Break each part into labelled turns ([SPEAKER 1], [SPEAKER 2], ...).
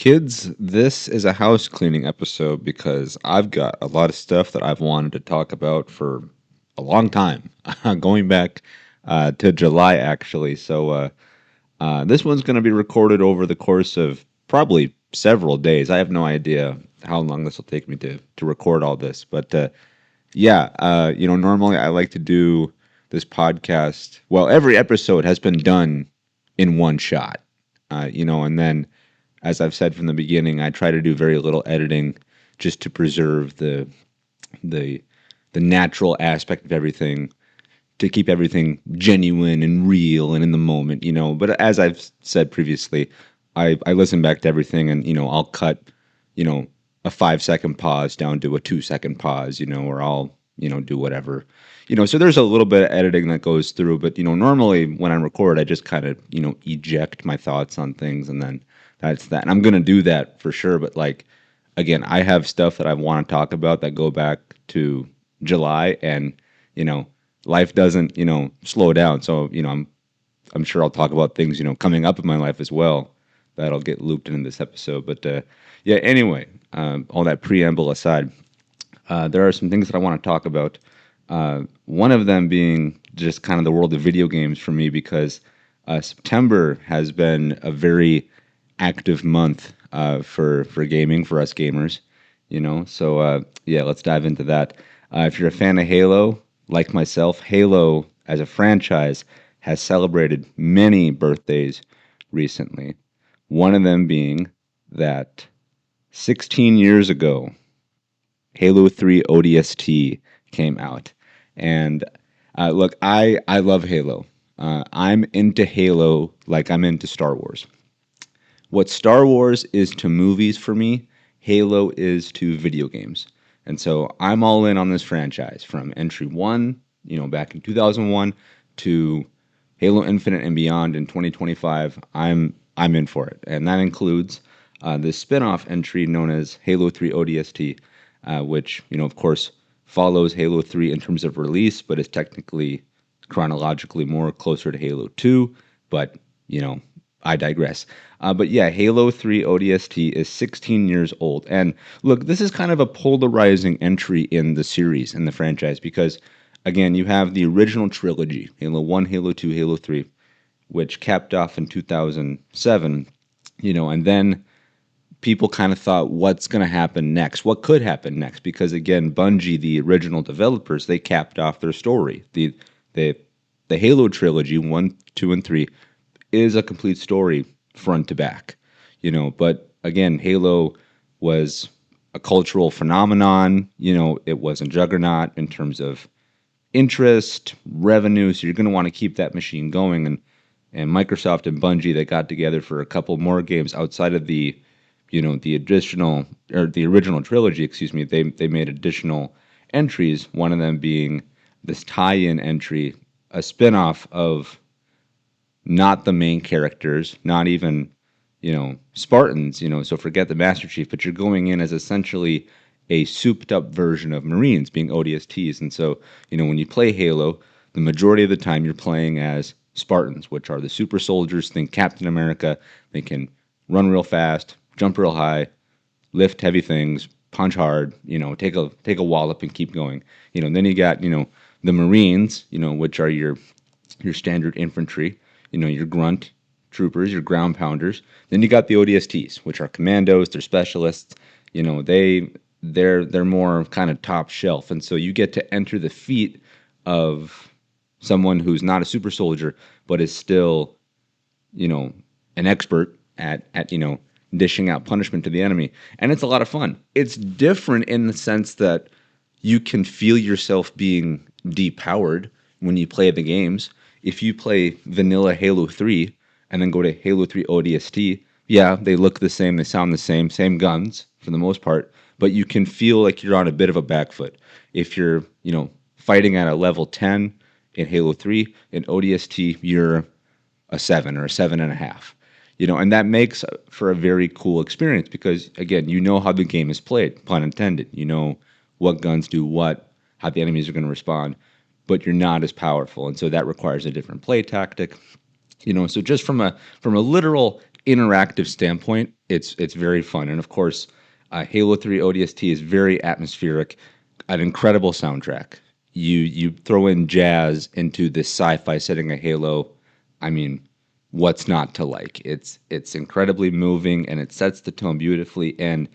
[SPEAKER 1] Kids, this is a house cleaning episode because I've got a lot of stuff that I've wanted to talk about for a long time, going back to July actually. So this one's going to be recorded over the course of probably several days. I have no idea how long this will take me to record all this, but normally I like to do this podcast. Well, every episode has been done in one shot, and then as I've said from the beginning, I try to do very little editing just to preserve the the natural aspect of everything, to keep everything genuine and real and in the moment. But as I've said previously, I listen back to everything and I'll cut, you know, a 5 second pause down to a 2 second pause, or I'll, do whatever. So there's a little bit of editing that goes through, but normally when I record, I just kind of, eject my thoughts on things and then that's that. And I'm gonna do that for sure, but like again, I have stuff that I want to talk about that go back to July and you know, life doesn't, slow down. So, I'm sure I'll talk about things, coming up in my life as well that'll get looped into this episode. But yeah, anyway, all that preamble aside, there are some things that I want to talk about. One of them being just kind of the world of video games for me because September has been a very active month for gaming for us gamers. So yeah, let's dive into that. If you're a fan of Halo, like myself, Halo as a franchise has celebrated many birthdays recently. One of them being that 16 years ago, Halo 3 ODST came out. And look, I love Halo. I'm into Halo like I'm into Star Wars. What Star Wars is to movies for me, Halo is to video games. And so I'm all in on this franchise from entry one, back in 2001 to Halo Infinite and beyond in 2025. I'm in for it. And that includes the spin-off entry known as Halo 3 ODST, which, of course, follows Halo 3 in terms of release, but is technically chronologically more closer to Halo 2. But, I digress. But yeah, Halo 3 ODST is 16 years old. And look, this is kind of a polarizing entry in the series, in the franchise, because, again, you have the original trilogy, Halo 1, Halo 2, Halo 3, which capped off in 2007, and then people kind of thought, what's going to happen next? What could happen next? Because, again, Bungie, the original developers, they capped off their story. The Halo trilogy, 1, 2, and 3, is a complete story front to back, but again, Halo was a cultural phenomenon, it was a juggernaut in terms of interest, revenue, so you're going to want to keep that machine going, and Microsoft and Bungie, they got together for a couple more games outside of the additional, or the original trilogy, excuse me. They made additional entries, one of them being this tie-in entry, a spin-off of not the main characters, not even, Spartans, so forget the Master Chief, but you're going in as essentially a souped up version of Marines being ODSTs. And so, when you play Halo, the majority of the time you're playing as Spartans, which are the super soldiers. Think Captain America. They can run real fast, jump real high, lift heavy things, punch hard, take a wallop and keep going. Then you got, the Marines, which are your standard infantry, your grunt troopers, your ground pounders. Then you got the ODSTs, which are commandos, they're specialists. They're more kind of top shelf. And so you get to enter the feet of someone who's not a super soldier, but is still, an expert at dishing out punishment to the enemy. And it's a lot of fun. It's different in the sense that you can feel yourself being depowered when you play the games. If you play vanilla Halo 3 and then go to Halo 3 ODST, yeah, they look the same, they sound the same guns for the most part, but you can feel like you're on a bit of a back foot. If you're, fighting at a level 10 in Halo 3, in ODST, you're a 7 or a 7.5. And that makes for a very cool experience because, again, how the game is played, pun intended. You know what guns do what, how the enemies are going to respond, but you're not as powerful. And so that requires a different play tactic. So just from a literal interactive standpoint, it's very fun. And of course, Halo 3 ODST is very atmospheric, an incredible soundtrack. You throw in jazz into this sci-fi setting of Halo. I mean, what's not to like? It's incredibly moving and it sets the tone beautifully. And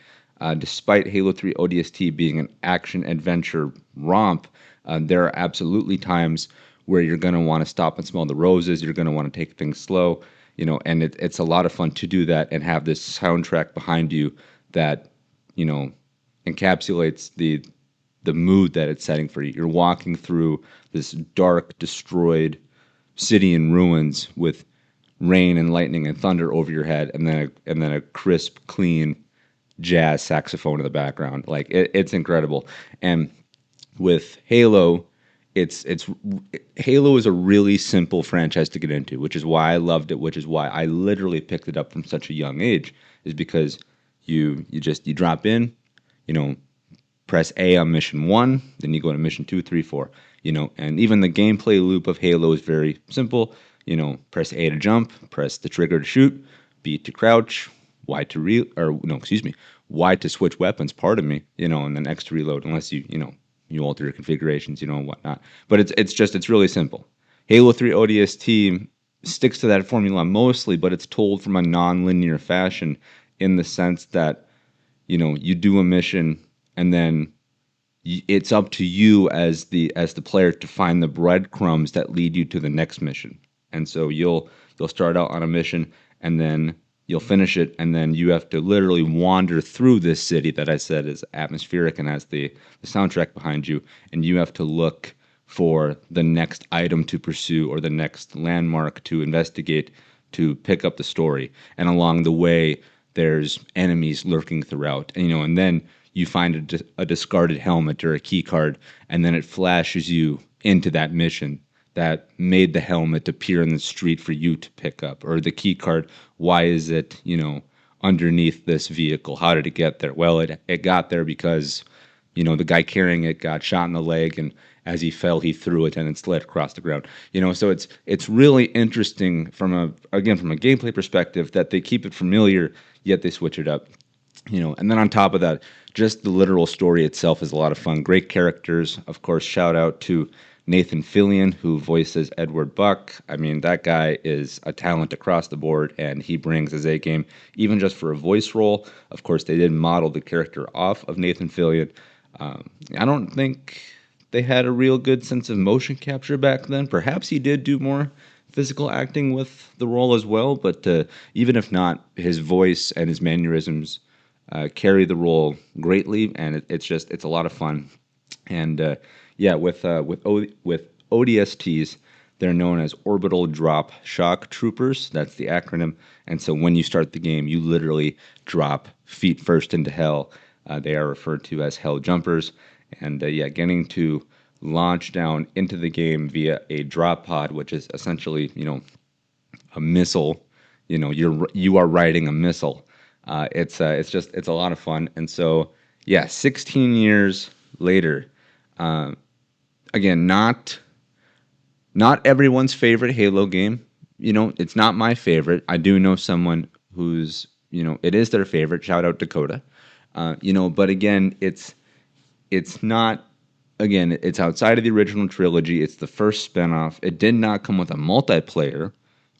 [SPEAKER 1] despite Halo 3 ODST being an action adventure romp, there are absolutely times where you're going to want to stop and smell the roses. You're going to want to take things slow, and it's a lot of fun to do that and have this soundtrack behind you that, encapsulates the mood that it's setting for you. You're walking through this dark, destroyed city in ruins with rain and lightning and thunder over your head, and then a crisp, clean jazz saxophone in the background. Like it's incredible. And with Halo, it's Halo is a really simple franchise to get into, which is why I loved it, which is why I literally picked it up from such a young age, is because you drop in, press A on mission 1, then you go to mission 2, 3, 4, and even the gameplay loop of Halo is very simple. Press A to jump, press the trigger to shoot, B to crouch, Y to switch weapons, pardon me, and then X to reload, unless you alter your configurations, and whatnot. But it's really simple. Halo 3 ODST sticks to that formula mostly, but it's told from a non-linear fashion in the sense that, you do a mission and then it's up to you as the player to find the breadcrumbs that lead you to the next mission. And so you'll start out on a mission and then you'll finish it, and then you have to literally wander through this city that I said is atmospheric and has the soundtrack behind you, and you have to look for the next item to pursue or the next landmark to investigate to pick up the story. And along the way, there's enemies lurking throughout, and then you find a discarded helmet or a key card, and then it flashes you into that mission that made the helmet appear in the street for you to pick up, or the key card. Why is it, underneath this vehicle? How did it get there? Well, it got there because, the guy carrying it got shot in the leg, and as he fell, he threw it and it slid across the ground. So it's really interesting from a gameplay perspective that they keep it familiar, yet they switch it up. And then on top of that, just the literal story itself is a lot of fun. Great characters, of course. Shout out to Nathan Fillion, who voices Edward Buck. I mean, that guy is a talent across the board, and he brings his A game, even just for a voice role. Of course, they did model the character off of Nathan Fillion. I don't think they had a real good sense of motion capture back then. Perhaps he did do more physical acting with the role as well, but even if not, his voice and his mannerisms carry the role greatly, and it's a lot of fun. And with ODSTs, they're known as Orbital Drop Shock Troopers. That's the acronym. And so when you start the game, you literally drop feet first into hell. They are referred to as Hell Jumpers. And getting to launch down into the game via a drop pod, which is essentially, a missile. You are riding a missile. It's a lot of fun. And so 16 years later, again, not everyone's favorite Halo game. It's not my favorite. I do know someone who's, it is their favorite. Shout out Dakota. But again, it's not. Again, it's outside of the original trilogy. It's the first spinoff. It did not come with a multiplayer,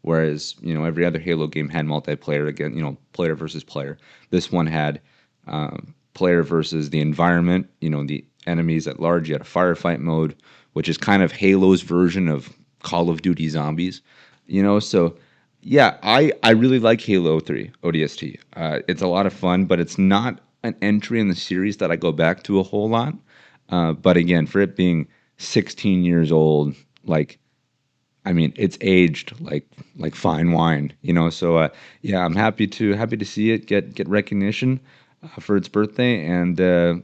[SPEAKER 1] whereas every other Halo game had multiplayer. Again, player versus player. This one had player versus the environment. The enemies at large. You had a firefight mode, which is kind of Halo's version of Call of Duty Zombies. So I really like Halo 3 ODST. It's a lot of fun, but it's not an entry in the series that I go back to a whole lot. But again, for it being 16 years old, it's aged like fine wine, So I'm happy to see it get recognition for its birthday. And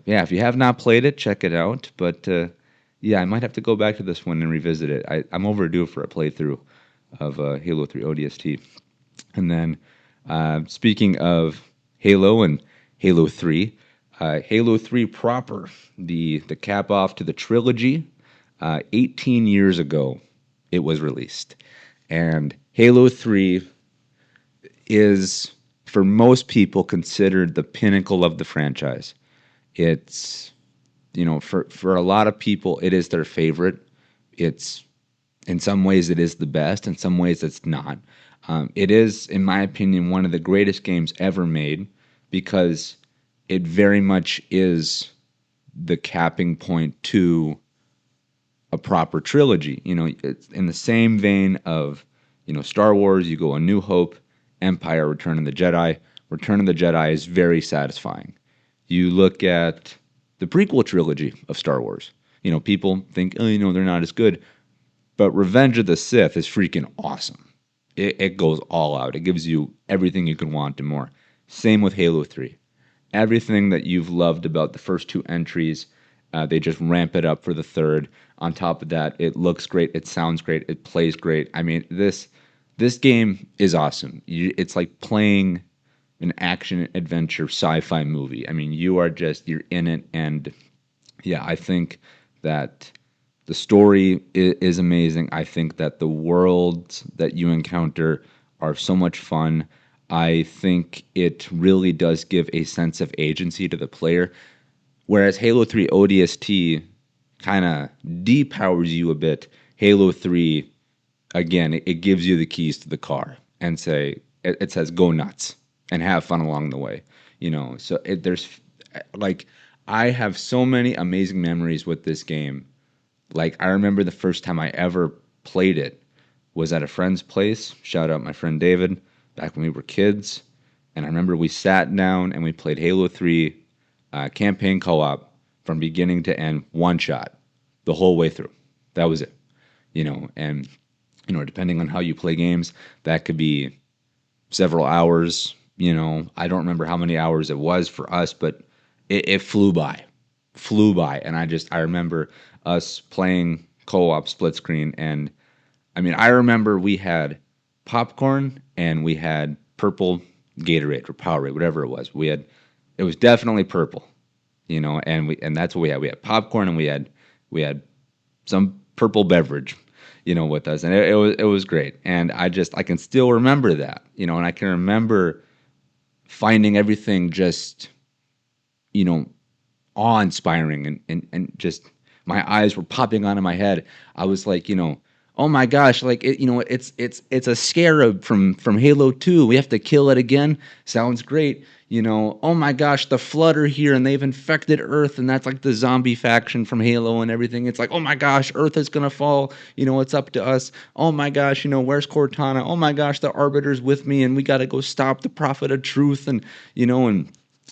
[SPEAKER 1] if you have not played it, check it out. But I might have to go back to this one and revisit it. I'm overdue for a playthrough of Halo 3 ODST. And then speaking of Halo and Halo 3. Halo 3 proper, the cap off to the trilogy, 18 years ago it was released. And Halo 3, is, for most people, considered the pinnacle of the franchise. It's, for a lot of people, it is their favorite. It's, in some ways, it is the best. In some ways, it's not. It is, in my opinion, one of the greatest games ever made because it very much is the capping point to a proper trilogy. It's in the same vein of, Star Wars, you go A New Hope, Empire, Return of the Jedi. Return of the Jedi is very satisfying. You look at the prequel trilogy of Star Wars. People think, they're not as good. But Revenge of the Sith is freaking awesome. It goes all out. It gives you everything you can want and more. Same with Halo 3. Everything that you've loved about the first two entries, they just ramp it up for the third. On top of that, it looks great, it sounds great, it plays great. I mean, this game is awesome. It's like playing an action adventure sci-fi movie. I mean, you're in it, and yeah, I think that the story is amazing. I think that the worlds that you encounter are so much fun. I think it really does give a sense of agency to the player. Whereas Halo 3 ODST kind of depowers you a bit, Halo 3, again, it gives you the keys to the car and it says go nuts and have fun along the way. So there's like, I have so many amazing memories with this game. Like, I remember the first time I ever played it was at a friend's place. Shout out my friend David, back when we were kids. And I remember we sat down and we played Halo 3 campaign co-op from beginning to end, one shot, the whole way through. That was it. And, depending on how you play games, that could be several hours. I don't remember how many hours it was for us, but it flew by. And I remember us playing co-op split screen, and I mean, I remember we had popcorn and we had purple Gatorade or Powerade, whatever it was. It was definitely purple, and that's what we had. We had popcorn and we had some purple beverage, with us, and it was great. And I can still remember that, and I can remember finding everything just, awe-inspiring and just my eyes were popping onto my head. I was like, oh my gosh, like it's a scarab from Halo 2. We have to kill it again. Sounds great. Oh my gosh, the Flood are here and they've infected Earth, and that's like the zombie faction from Halo and everything. It's like, oh my gosh, Earth is gonna fall. It's up to us. Oh my gosh, where's Cortana? Oh my gosh, the Arbiter's with me, and we gotta go stop the Prophet of Truth, and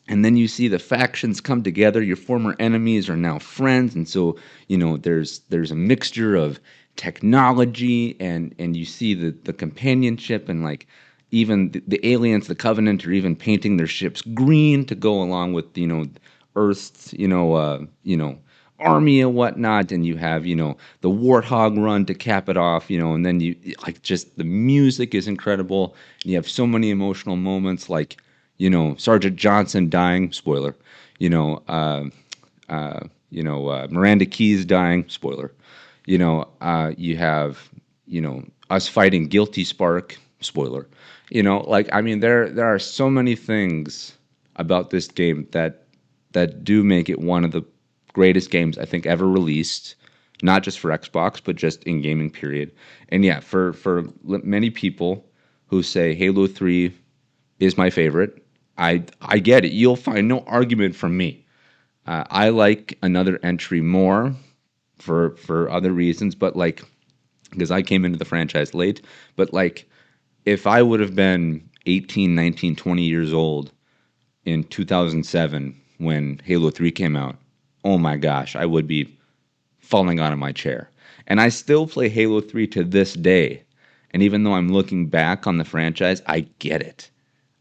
[SPEAKER 1] and then you see the factions come together. Your former enemies are now friends, and so there's a mixture of technology and you see the companionship, and like even the aliens, the Covenant, are even painting their ships green to go along with Earth's army and whatnot. And you have the Warthog run to cap it off, and then you like just the music is incredible. And you have so many emotional moments, like Sergeant Johnson dying, spoiler. Miranda Keys dying, spoiler. You have us fighting Guilty Spark, spoiler. There are so many things about this game that do make it one of the greatest games I think ever released, not just for Xbox, but just in gaming, period. And yeah, for many people who say Halo 3 is my favorite, I get it. You'll find no argument from me. I like Another Entry more for other reasons, but like, because I came into the franchise late, but like, if I would have been 18, 19, 20 years old in 2007 when Halo 3 came out, oh my gosh, I would be falling out of my chair. And I still play Halo 3 to this day. And even though I'm looking back on the franchise, I get it.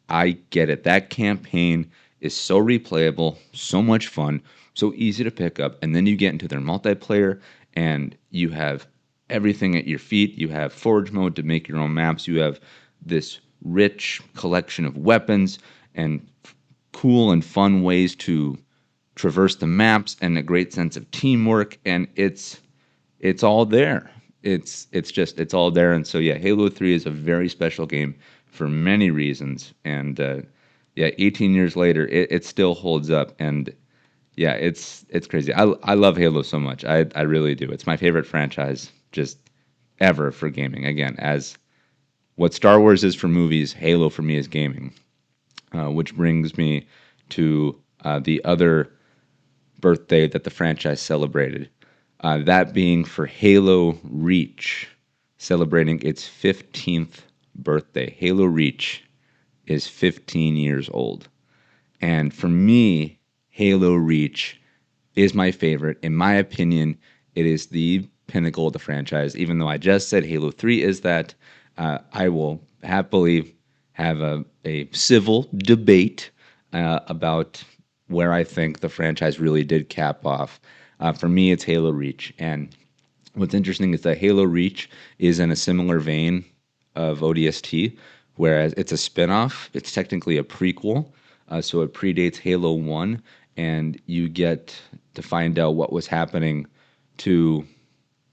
[SPEAKER 1] That campaign is so replayable, so much fun, so easy to pick up. And then you get into their multiplayer and you have everything at your feet. You have Forge mode to make your own maps. You have this rich collection of weapons and cool and fun ways to traverse the maps, and a great sense of teamwork. And it's all there. It's all there. And so yeah, Halo 3 is a very special game for many reasons. And yeah, 18 years later, it still holds up. And yeah, it's crazy. I love Halo so much. I really do. It's my favorite franchise just ever for gaming. Again, as what Star Wars is for movies, Halo for me is gaming. Which brings me to the other birthday that the franchise celebrated. That being for Halo Reach, celebrating its 15th birthday. Halo Reach is 15 years old. And for me, Halo Reach is my favorite. In my opinion, it is the pinnacle of the franchise. Even though I just said Halo 3 is that, I will happily have a civil debate about where I think the franchise really did cap off. For me, it's Halo Reach. And what's interesting is that Halo Reach is in a similar vein of ODST, whereas it's a spin-off. It's technically a prequel, so it predates Halo 1, and you get to find out what was happening to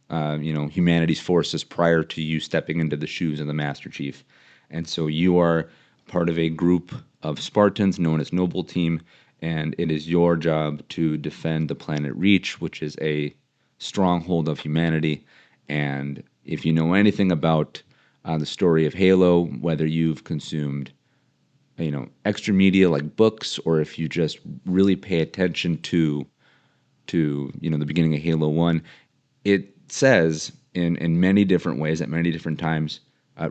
[SPEAKER 1] humanity's forces prior to you stepping into the shoes of the Master Chief. And so you are part of a group of Spartans known as Noble Team, and it is your job to defend the planet Reach, which is a stronghold of humanity. And if you know anything about the story of Halo, whether you've consumed extra media like books, or if you just really pay attention to the beginning of Halo 1, it says in many different ways at many different times,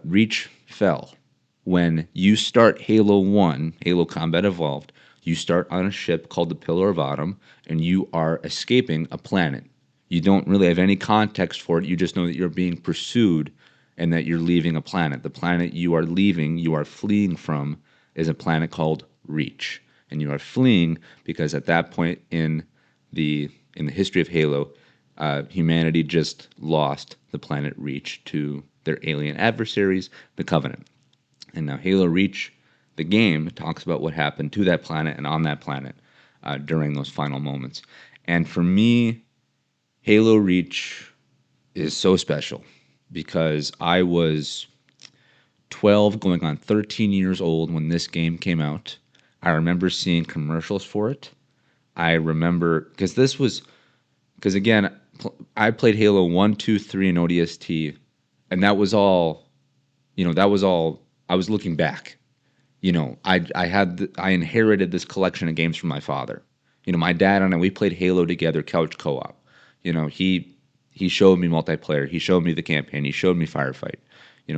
[SPEAKER 1] Reach fell. When you start Halo 1, Halo Combat Evolved, you start on a ship called the Pillar of Autumn, and you are escaping a planet. You don't really have any context for it. You just know that you're being pursued and that you're leaving a planet. The planet you are leaving, you are fleeing from, is a planet called Reach. And you are fleeing because at that point in the history of Halo, humanity just lost the planet Reach to their alien adversaries, the Covenant. And now Halo Reach, the game, talks about what happened to that planet and on that planet during those final moments. And for me, Halo Reach is so special because I was 12 going on 13 years old when this game came out. I remember seeing commercials for it. I remember, because again, I played Halo 1, 2, 3, and ODST, and that was all, I was looking back. I inherited this collection of games from my father. My dad and I, we played Halo together, couch co-op. He showed me multiplayer, he showed me the campaign, he showed me Firefight,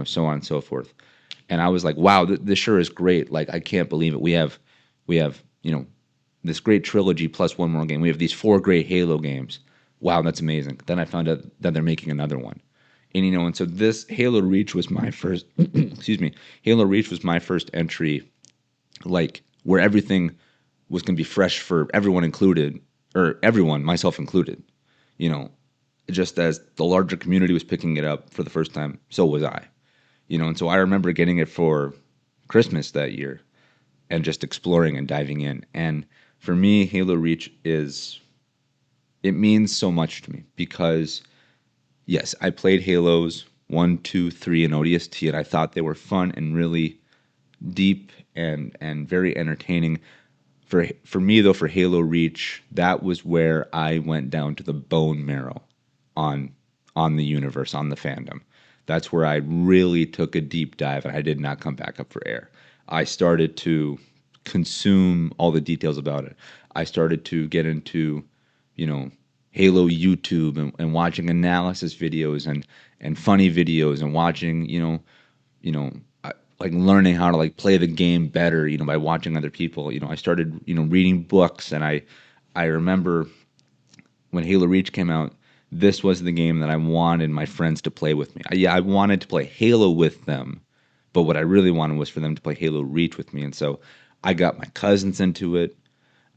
[SPEAKER 1] so on and so forth. And I was like, wow, this sure is great. Like, I can't believe it. We have, this great trilogy plus one more game. We have these 4 great Halo games. Wow, that's amazing. Then I found out that they're making another one. And so this Halo Reach was my first, excuse me, Halo Reach was my first entry, like, where everything was going to be fresh for everyone included, or everyone, myself included. Just as the larger community was picking it up for the first time, so was I. And so I remember getting it for Christmas that year and just exploring and diving in. And for me, Halo Reach it means so much to me because, yes, I played Halos 1, 2, 3, and ODST, and I thought they were fun and really deep and very entertaining. For me, though, for Halo Reach, that was where I went down to the bone marrow on the universe, on the fandom. That's where I really took a deep dive, and I did not come back up for air. I started to consume all the details about it. I started to get into, Halo YouTube and watching analysis videos and funny videos and watching, like learning how to like play the game better, by watching other people. I started, reading books, and I remember when Halo Reach came out, this was the game that I wanted my friends to play with me. I wanted to play Halo with them, but what I really wanted was for them to play Halo Reach with me. And so I got my cousins into it,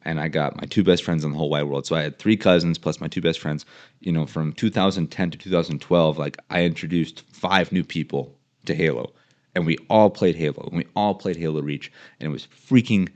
[SPEAKER 1] and I got my 2 best friends in the whole wide world. So I had 3 cousins plus my 2 best friends. From 2010 to 2012, like, I introduced 5 new people to Halo, and we all played Halo, and we all played Halo Reach, and it was freaking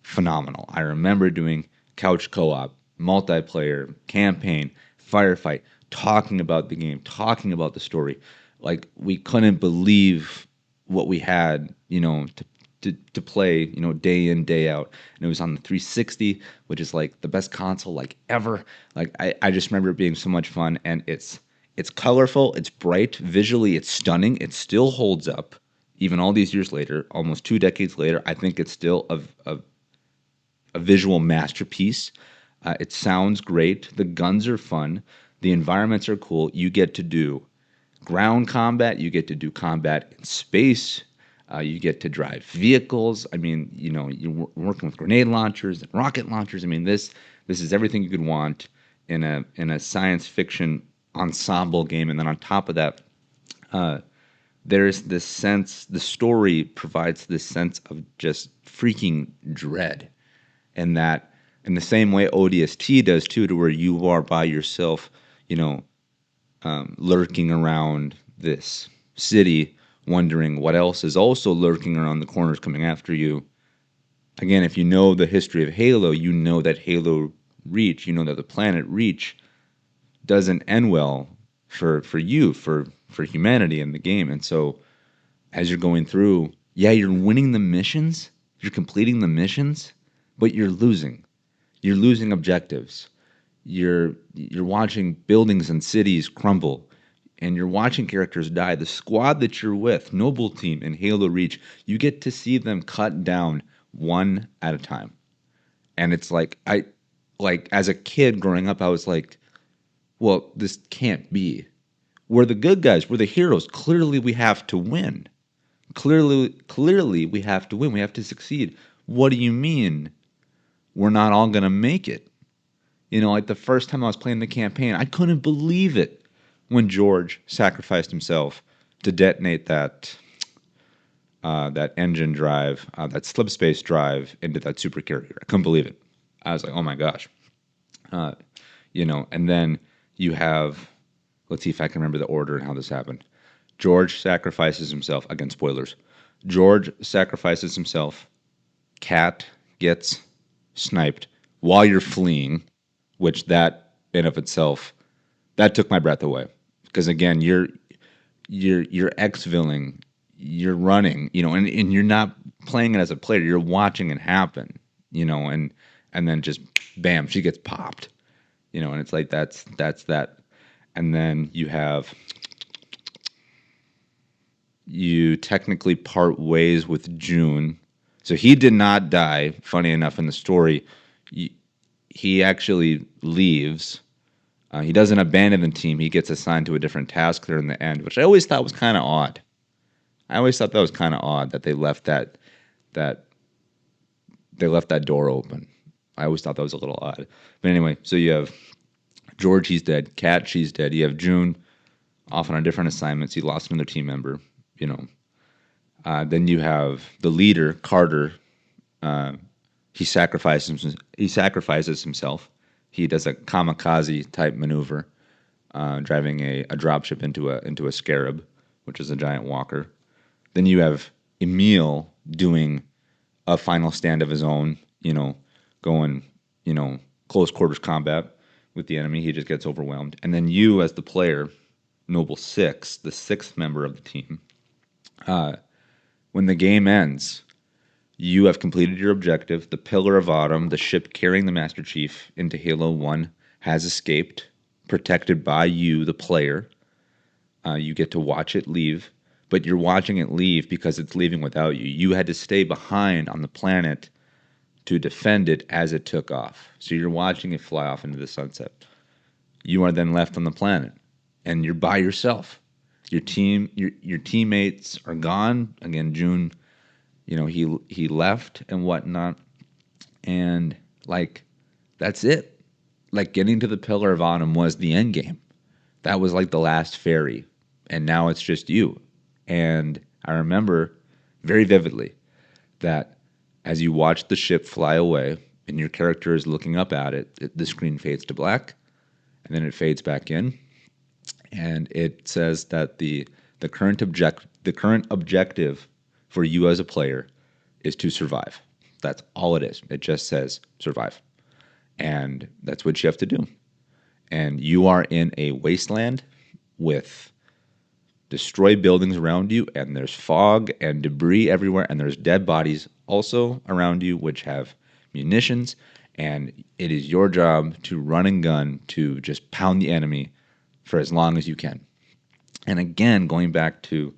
[SPEAKER 1] phenomenal. I remember doing couch co-op, multiplayer, campaign, Firefight, talking about the game, talking about the story. Like, we couldn't believe what we had, to play, day in, day out. And it was on the 360, which is like the best console like ever. Like I just remember it being so much fun, and it's colorful, it's bright, visually it's stunning, it still holds up. Even all these years later, almost 2 decades later, I think it's still a visual masterpiece. It sounds great. The guns are fun. The environments are cool. You get to do ground combat. You get to do combat in space. You get to drive vehicles. I mean, you're working with grenade launchers and rocket launchers. I mean, this is everything you could want in a science fiction ensemble game. And then on top of that, there's this sense. The story provides this sense of just freaking dread, and that in the same way ODST does too, to where you are by yourself, lurking around this city, wondering what else is also lurking around the corners coming after you. Again, if you know the history of Halo, you know that Halo Reach, that the planet Reach doesn't end well for humanity in the game. And so as you're going through, yeah, you're winning the missions, you're completing the missions, but you're losing. You're losing objectives. You're watching buildings and cities crumble, and you're watching characters die. The squad that you're with, Noble Team in Halo Reach, you get to see them cut down one at a time. And it's like, as a kid growing up, I was like, well, this can't be. We're the good guys. We're the heroes. Clearly we have to win. Clearly we have to win. We have to succeed. What do you mean we're not all going to make it? Like the first time I was playing the campaign, I couldn't believe it when George sacrificed himself to detonate that engine drive, that slipspace drive into that supercarrier. I couldn't believe it. I was like, oh my gosh. And then you have, let's see if I can remember the order and how this happened. George sacrifices himself, again, spoilers. George sacrifices himself. Kat gets sniped while you're fleeing, which that in of itself, that took my breath away. Because again, you're ex-villing, you're running, and you're not playing it as a player, you're watching it happen, and then just bam, she gets popped, and it's like that's that. And then you technically part ways with June. So he did not die, funny enough, in the story. He actually leaves. He doesn't abandon the team. He gets assigned to a different task there in the end, which I always thought was kind of odd. I always thought that was kind of odd that they left that door open. I always thought that was a little odd. But anyway, so you have George, he's dead. Kat, she's dead. You have June off on a different assignments. He lost another team member, Then you have the leader, Carter. He sacrifices himself. He does a kamikaze type maneuver, driving a dropship into a scarab, which is a giant walker. Then you have Emil doing a final stand of his own, going, close quarters combat with the enemy. He just gets overwhelmed. And then you, as the player, Noble Six, the sixth member of the team, when the game ends, you have completed your objective. The Pillar of Autumn, the ship carrying the Master Chief into Halo 1, has escaped, protected by you, the player. You get to watch it leave, but you're watching it leave because it's leaving without you. You had to stay behind on the planet to defend it as it took off. So you're watching it fly off into the sunset. You are then left on the planet, and you're by yourself. Your teammates are gone. Again, June, he left and whatnot, and that's it. Getting to the Pillar of Autumn was the end game. That was like the last ferry, and now it's just you. And I remember very vividly that as you watch the ship fly away and your character is looking up at it, the screen fades to black, and then it fades back in, and it says that the current objective for you as a player is to survive. That's all it is. It just says survive. And that's what you have to do. And you are in a wasteland with destroy buildings around you, and there's fog and debris everywhere, and there's dead bodies also around you, which have munitions, and it is your job to run and gun to just pound the enemy for as long as you can. And again, going back to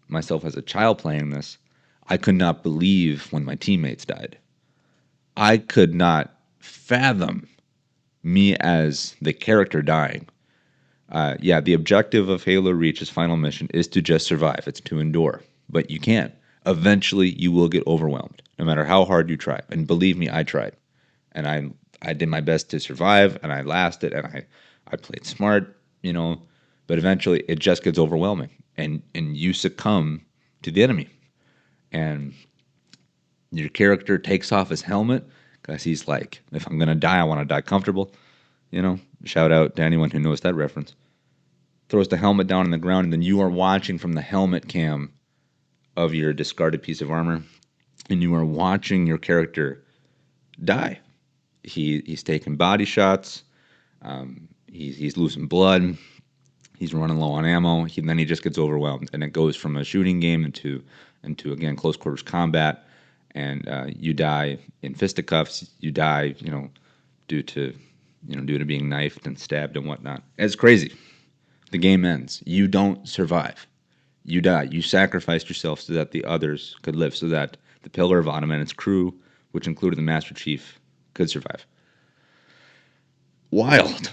[SPEAKER 1] myself as a child playing this, I could not believe when my teammates died. I could not fathom me as the character dying. The objective of Halo Reach's final mission is to just survive. It's to endure. But you can't. Eventually, you will get overwhelmed, no matter how hard you try. And believe me, I tried. And I did my best to survive, and I lasted, and I played smart, but eventually it just gets overwhelming, and you succumb to the enemy. And your character takes off his helmet because he's like, if I'm going to die, I want to die comfortable. Shout out to anyone who knows that reference. Throws the helmet down on the ground, and then you are watching from the helmet cam of your discarded piece of armor, and you are watching your character die. He's taking body shots. He's losing blood. He's running low on ammo. Then he just gets overwhelmed, and it goes from a shooting game into again close quarters combat, and you die in fisticuffs. You die, due to being knifed and stabbed and whatnot. It's crazy. The game ends. You don't survive. You die. You sacrificed yourself so that the others could live, so that the Pillar of Autumn and its crew, which included the Master Chief, could survive. Wild.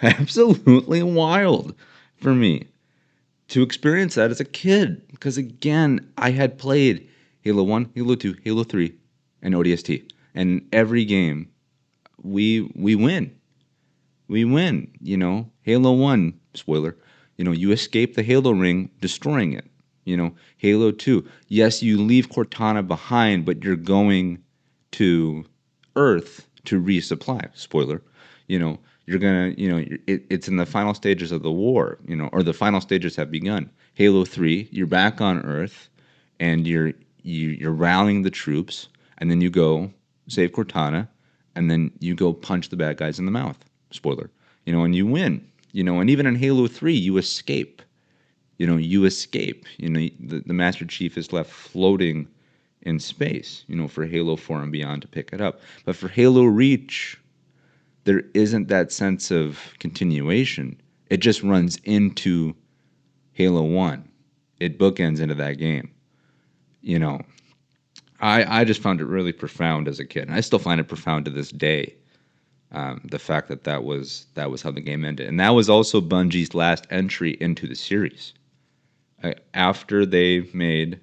[SPEAKER 1] Absolutely wild for me to experience that as a kid. Because again, I had played Halo 1, Halo 2, Halo 3, and ODST. And every game, we win. We win, Halo 1, spoiler, you escape the Halo ring, destroying it. Halo 2, yes, you leave Cortana behind, but you're going to Earth to resupply. Spoiler, you're gonna, it's in the final stages of the war, or the final stages have begun. Halo 3, you're back on Earth, and you're rallying the troops, and then you go save Cortana, and then you go punch the bad guys in the mouth. Spoiler, and you win, and even in Halo 3, you escape. The Master Chief is left floating in space, for Halo 4 and beyond to pick it up. But for Halo Reach, there isn't that sense of continuation. It just runs into Halo 1. It bookends into that game. I just found it really profound as a kid. And I still find it profound to this day. The fact that was how the game ended. And that was also Bungie's last entry into the series. After they made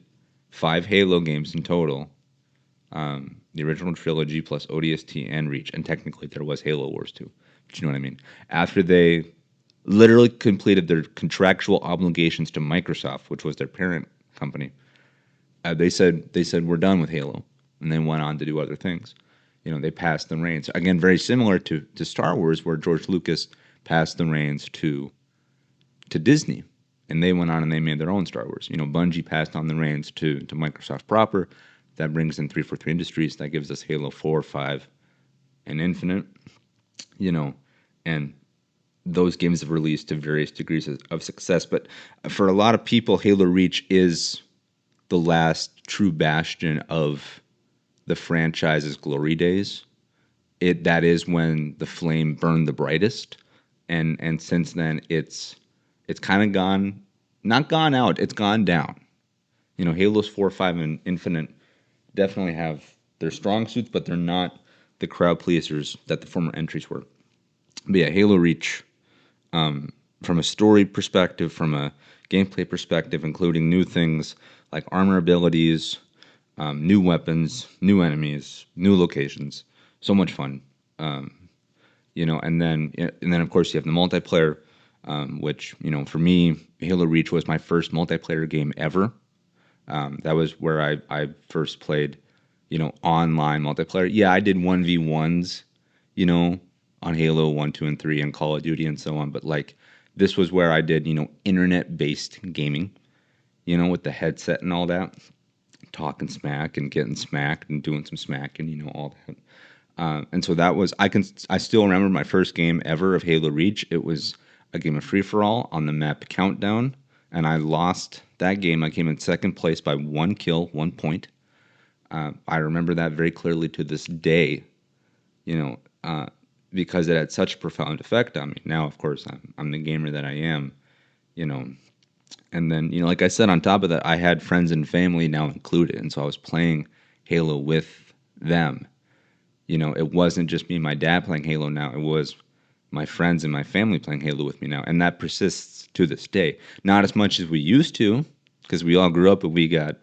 [SPEAKER 1] 5 Halo games in total, the original trilogy plus ODST and Reach, and technically there was Halo Wars too, but you know what I mean. After they literally completed their contractual obligations to Microsoft, which was their parent company, they said we're done with Halo, and they went on to do other things. They passed the reins. Again, very similar to Star Wars, where George Lucas passed the reins to Disney, and they went on and they made their own Star Wars. Bungie passed on the reins to Microsoft proper. That brings in 343 Industries. That gives us Halo 4, 5, and Infinite. And those games have released to various degrees of success. But for a lot of people, Halo Reach is the last true bastion of the franchise's glory days. That is when the flame burned the brightest, and since then it's kind of gone, not gone out, it's gone down. Halos 4, 5, and Infinite definitely have their strong suits, but they're not the crowd pleasers that the former entries were. But yeah, Halo Reach, from a story perspective, from a gameplay perspective, including new things like armor abilities, new weapons, new enemies, new locations. So much fun. And then of course you have the multiplayer, which, for me, Halo Reach was my first multiplayer game ever. That was where I first played, online multiplayer. Yeah, I did 1v1s, on Halo 1, 2, and 3 and Call of Duty and so on. But this was where I did, internet-based gaming, with the headset and all that. Talking smack and getting smacked and doing some smacking, all that. And so that was, I still remember my first game ever of Halo Reach. It was a game of free-for-all on the map Countdown. and I lost that game. I came in second place by 1 kill, 1 point. I remember that very clearly to this day, you know, because it had such a profound effect on me. Now, of course, I'm the gamer that I am, you know. And then, like I said, on top of that, I had friends and family now included, and so I was playing Halo with them. It wasn't just me and my dad playing Halo now. It was my friends and my family playing Halo with me now, and that persists to this day. Not as much as we used to, because we all grew up and we got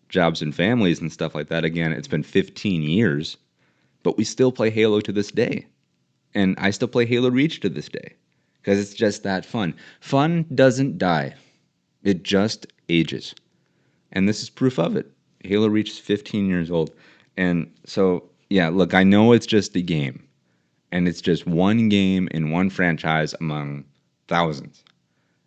[SPEAKER 1] jobs and families and stuff like that. Again, it's been 15 years, but we still play Halo to this day. And I still play Halo Reach to this day, because it's just that fun. Fun doesn't die. It just ages. And this is proof of it. Halo Reach is 15 years old. And so, yeah, look, I know it's just a game. And it's just one game in one franchise among thousands.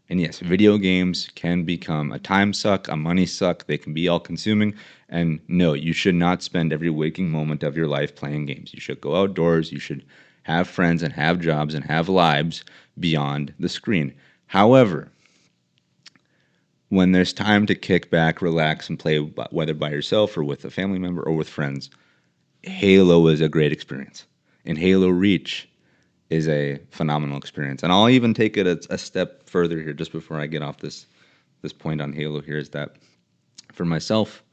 [SPEAKER 1] And yes, video games can become a time suck, a money suck. They can be all-consuming. And no, you should not spend every waking moment of your life playing games. You should go outdoors. You should have friends and have jobs and have lives beyond the screen. However, when there's time to kick back, relax, and play, whether by yourself or with a family member or with friends, Halo is a great experience. And Halo Reach is a phenomenal experience. And I'll even take it a step further here, just before I get off this point on Halo here, is that for myself,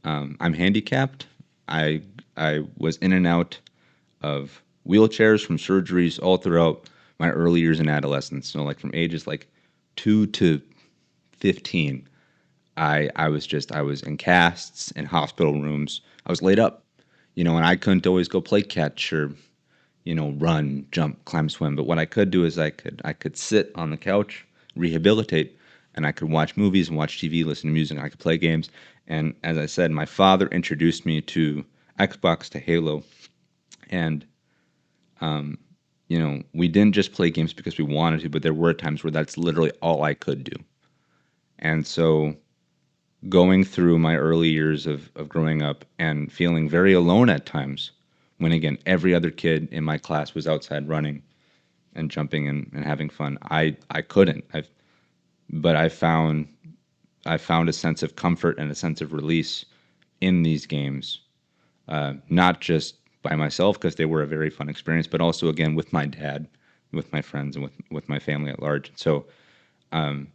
[SPEAKER 1] I'm handicapped. I was in and out of wheelchairs from surgeries all throughout my early years in adolescence. So like from ages like 2 to 15, I was in casts, in hospital rooms. I was laid up, and I couldn't always go play catch or, run, jump, climb, swim. But what I could do is I could sit on the couch, rehabilitate, and I could watch movies and watch TV, listen to music. I could play games. And as I said, my father introduced me to Xbox, to Halo. And, we didn't just play games because we wanted to, but there were times where that's literally all I could do. And so going through my early years of growing up and feeling very alone at times, when again, every other kid in my class was outside running and jumping and having fun, I couldn't. But I found a sense of comfort and a sense of release in these games, not just by myself, because they were a very fun experience, but also, again, with my dad, with my friends, and with my family at large. So, again,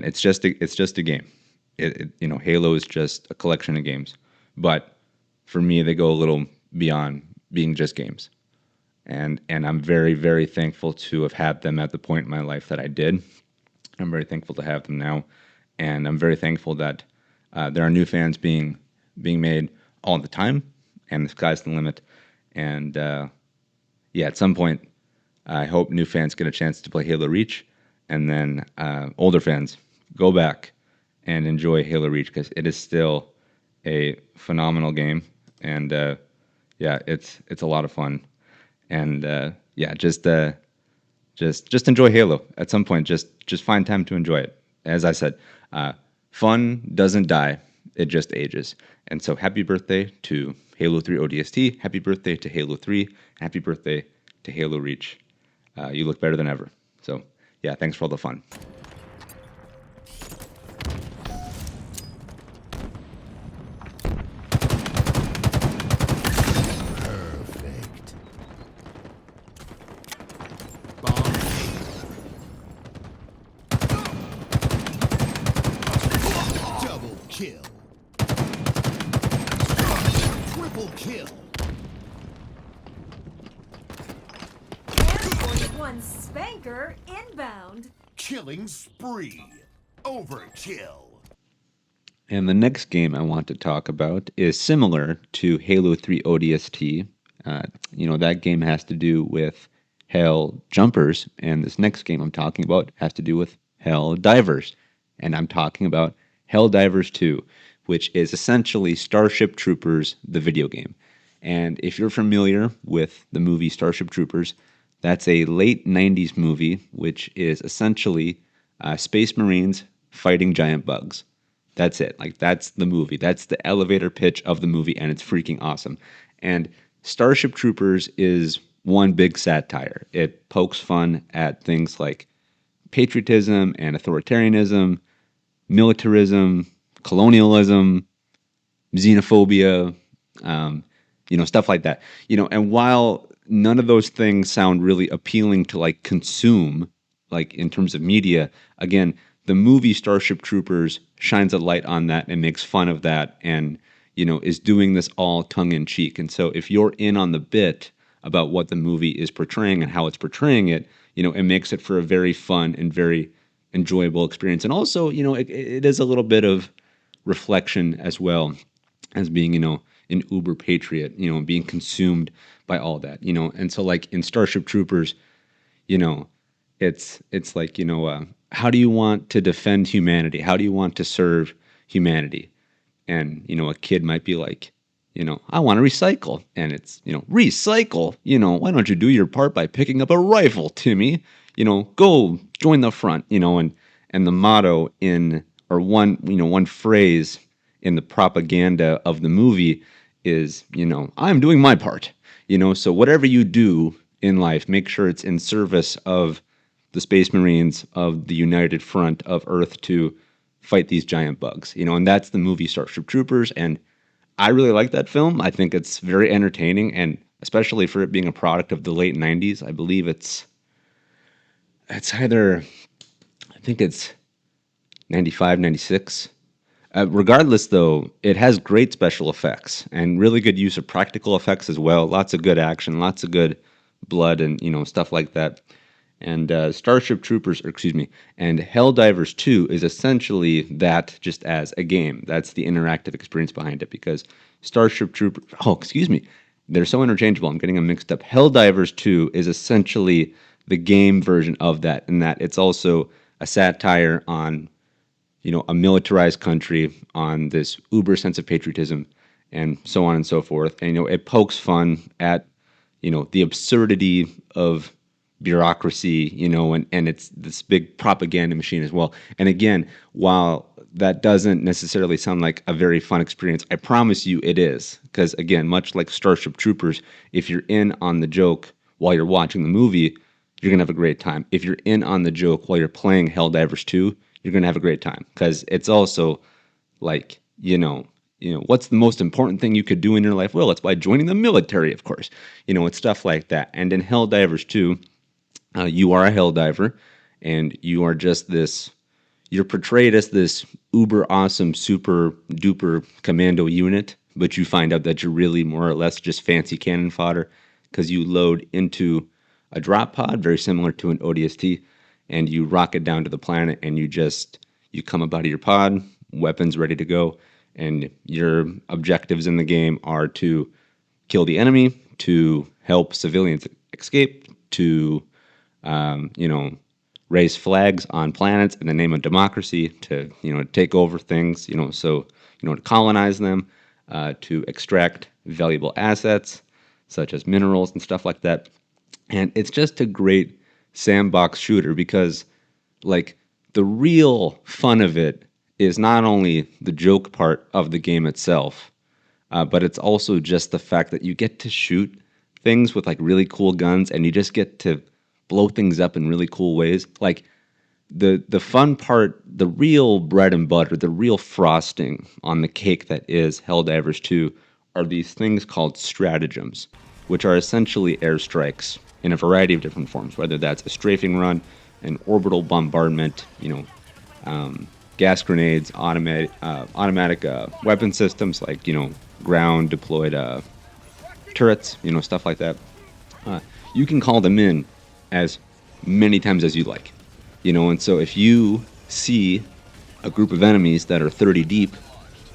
[SPEAKER 1] it's just a game. Halo is just a collection of games. But for me, they go a little beyond being just games. And I'm very, very thankful to have had them at the point in my life that I did. I'm very thankful to have them now. And I'm very thankful that there are new fans being made all the time. And the sky's the limit. And at some point, I hope new fans get a chance to play Halo Reach. And then older fans, go back and enjoy Halo Reach, because it is still a phenomenal game. And it's a lot of fun. And just enjoy Halo at some point. Just find time to enjoy it. As I said, fun doesn't die; it just ages. And so, happy birthday to Halo 3 ODST. Happy birthday to Halo 3. Happy birthday to Halo Reach. You look better than ever. So, yeah, thanks for all the fun.
[SPEAKER 2] Perfect. Bomb. Double kill. Triple kill.
[SPEAKER 3] And one spanker inbound.
[SPEAKER 2] Killing spree. Overkill.
[SPEAKER 1] And the next game I want to talk about is similar to Halo 3 ODST. That game has to do with Hell Jumpers, and this next game I'm talking about has to do with Helldivers. And I'm talking about Helldivers 2, which is essentially Starship Troopers, the video game. And if you're familiar with the movie Starship Troopers, that's a late 90s movie, which is essentially Space Marines fighting giant bugs. That's it. Like, that's the movie. That's the elevator pitch of the movie, and it's freaking awesome. And Starship Troopers is one big satire. It pokes fun at things like patriotism and authoritarianism, militarism, colonialism, xenophobia, stuff like that. And while none of those things sound really appealing to like consume, like in terms of media, again, the movie Starship Troopers shines a light on that and makes fun of that and, is doing this all tongue in cheek. And so if you're in on the bit about what the movie is portraying and how it's portraying it, it makes it for a very fun and very enjoyable experience. And also, it is a little bit of reflection as well as being, an uber patriot, being consumed by all that, and so like in Starship Troopers, it's like, how do you want to defend humanity? How do you want to serve humanity? And, a kid might be like, I want to recycle. And it's, recycle, why don't you do your part by picking up a rifle, Timmy? Go join the front, and the motto one phrase in the propaganda of the movie is, I'm doing my part, so whatever you do in life, make sure it's in service of the Space Marines, of the United Front of Earth to fight these giant bugs, and that's the movie Starship Troopers. And I really like that film. I think it's very entertaining, and especially for it being a product of the late 90s, I believe it's either, I think it's 95, 96. Regardless, though, it has great special effects and really good use of practical effects as well. Lots of good action, lots of good blood and, stuff like that. And Starship Troopers, and Helldivers 2 is essentially that just as a game. That's the interactive experience behind it because Starship Troopers, they're so interchangeable. I'm getting them mixed up. Helldivers 2 is essentially the game version of that, in that it's also a satire on, a militarized country, on this uber sense of patriotism, and so on and so forth. And, it pokes fun at, the absurdity of bureaucracy, and it's this big propaganda machine as well. And again, while that doesn't necessarily sound like a very fun experience, I promise you it is. Because again, much like Starship Troopers, if you're in on the joke while you're watching the movie, you're going to have a great time. If you're in on the joke while you're playing Helldivers 2, you're going to have a great time. Because it's also like, what's the most important thing you could do in your life? Well, it's by joining the military, of course. It's stuff like that. And in Helldivers 2, you are a Helldiver, and you are just you're portrayed as this uber awesome, super duper commando unit, but you find out that you're really more or less just fancy cannon fodder because you load into a drop pod, very similar to an ODST, and you rocket down to the planet, and you come up out of your pod, weapons ready to go, and your objectives in the game are to kill the enemy, to help civilians escape, to raise flags on planets in the name of democracy, to, take over things, to colonize them, to extract valuable assets, such as minerals and stuff like that. And it's just a great sandbox shooter because, like, the real fun of it is not only the joke part of the game itself, but it's also just the fact that you get to shoot things with, like, really cool guns, and you just get to blow things up in really cool ways. Like, the fun part, the real bread and butter, the real frosting on the cake that is Helldivers 2 are these things called stratagems, which are essentially airstrikes in a variety of different forms, whether that's a strafing run, an orbital bombardment, gas grenades, automatic weapon systems like, ground deployed turrets, stuff like that. You can call them in as many times as you like, and so if you see a group of enemies that are 30 deep,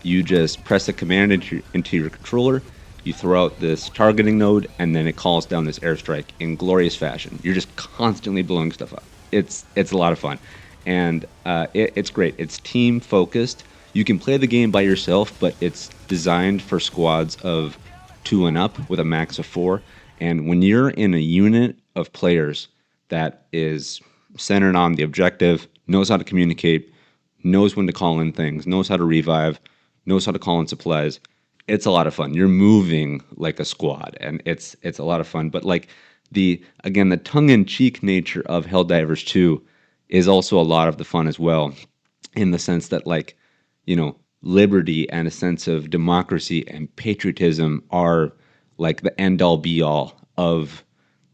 [SPEAKER 1] you just press a command into your controller, you throw out this targeting node, and then it calls down this airstrike in glorious fashion. You're just constantly blowing stuff up. It's a lot of fun, and it's great. It's team focused. You can play the game by yourself, but it's designed for squads of 2 and up with a max of 4. And when you're in a unit of players that is centered on the objective, knows how to communicate, knows when to call in things, knows how to revive, knows how to call in supplies, it's a lot of fun. You're moving like a squad, and it's a lot of fun. But like the tongue-in-cheek nature of Helldivers 2 is also a lot of the fun as well, in the sense that, like, liberty and a sense of democracy and patriotism are like the end all be all of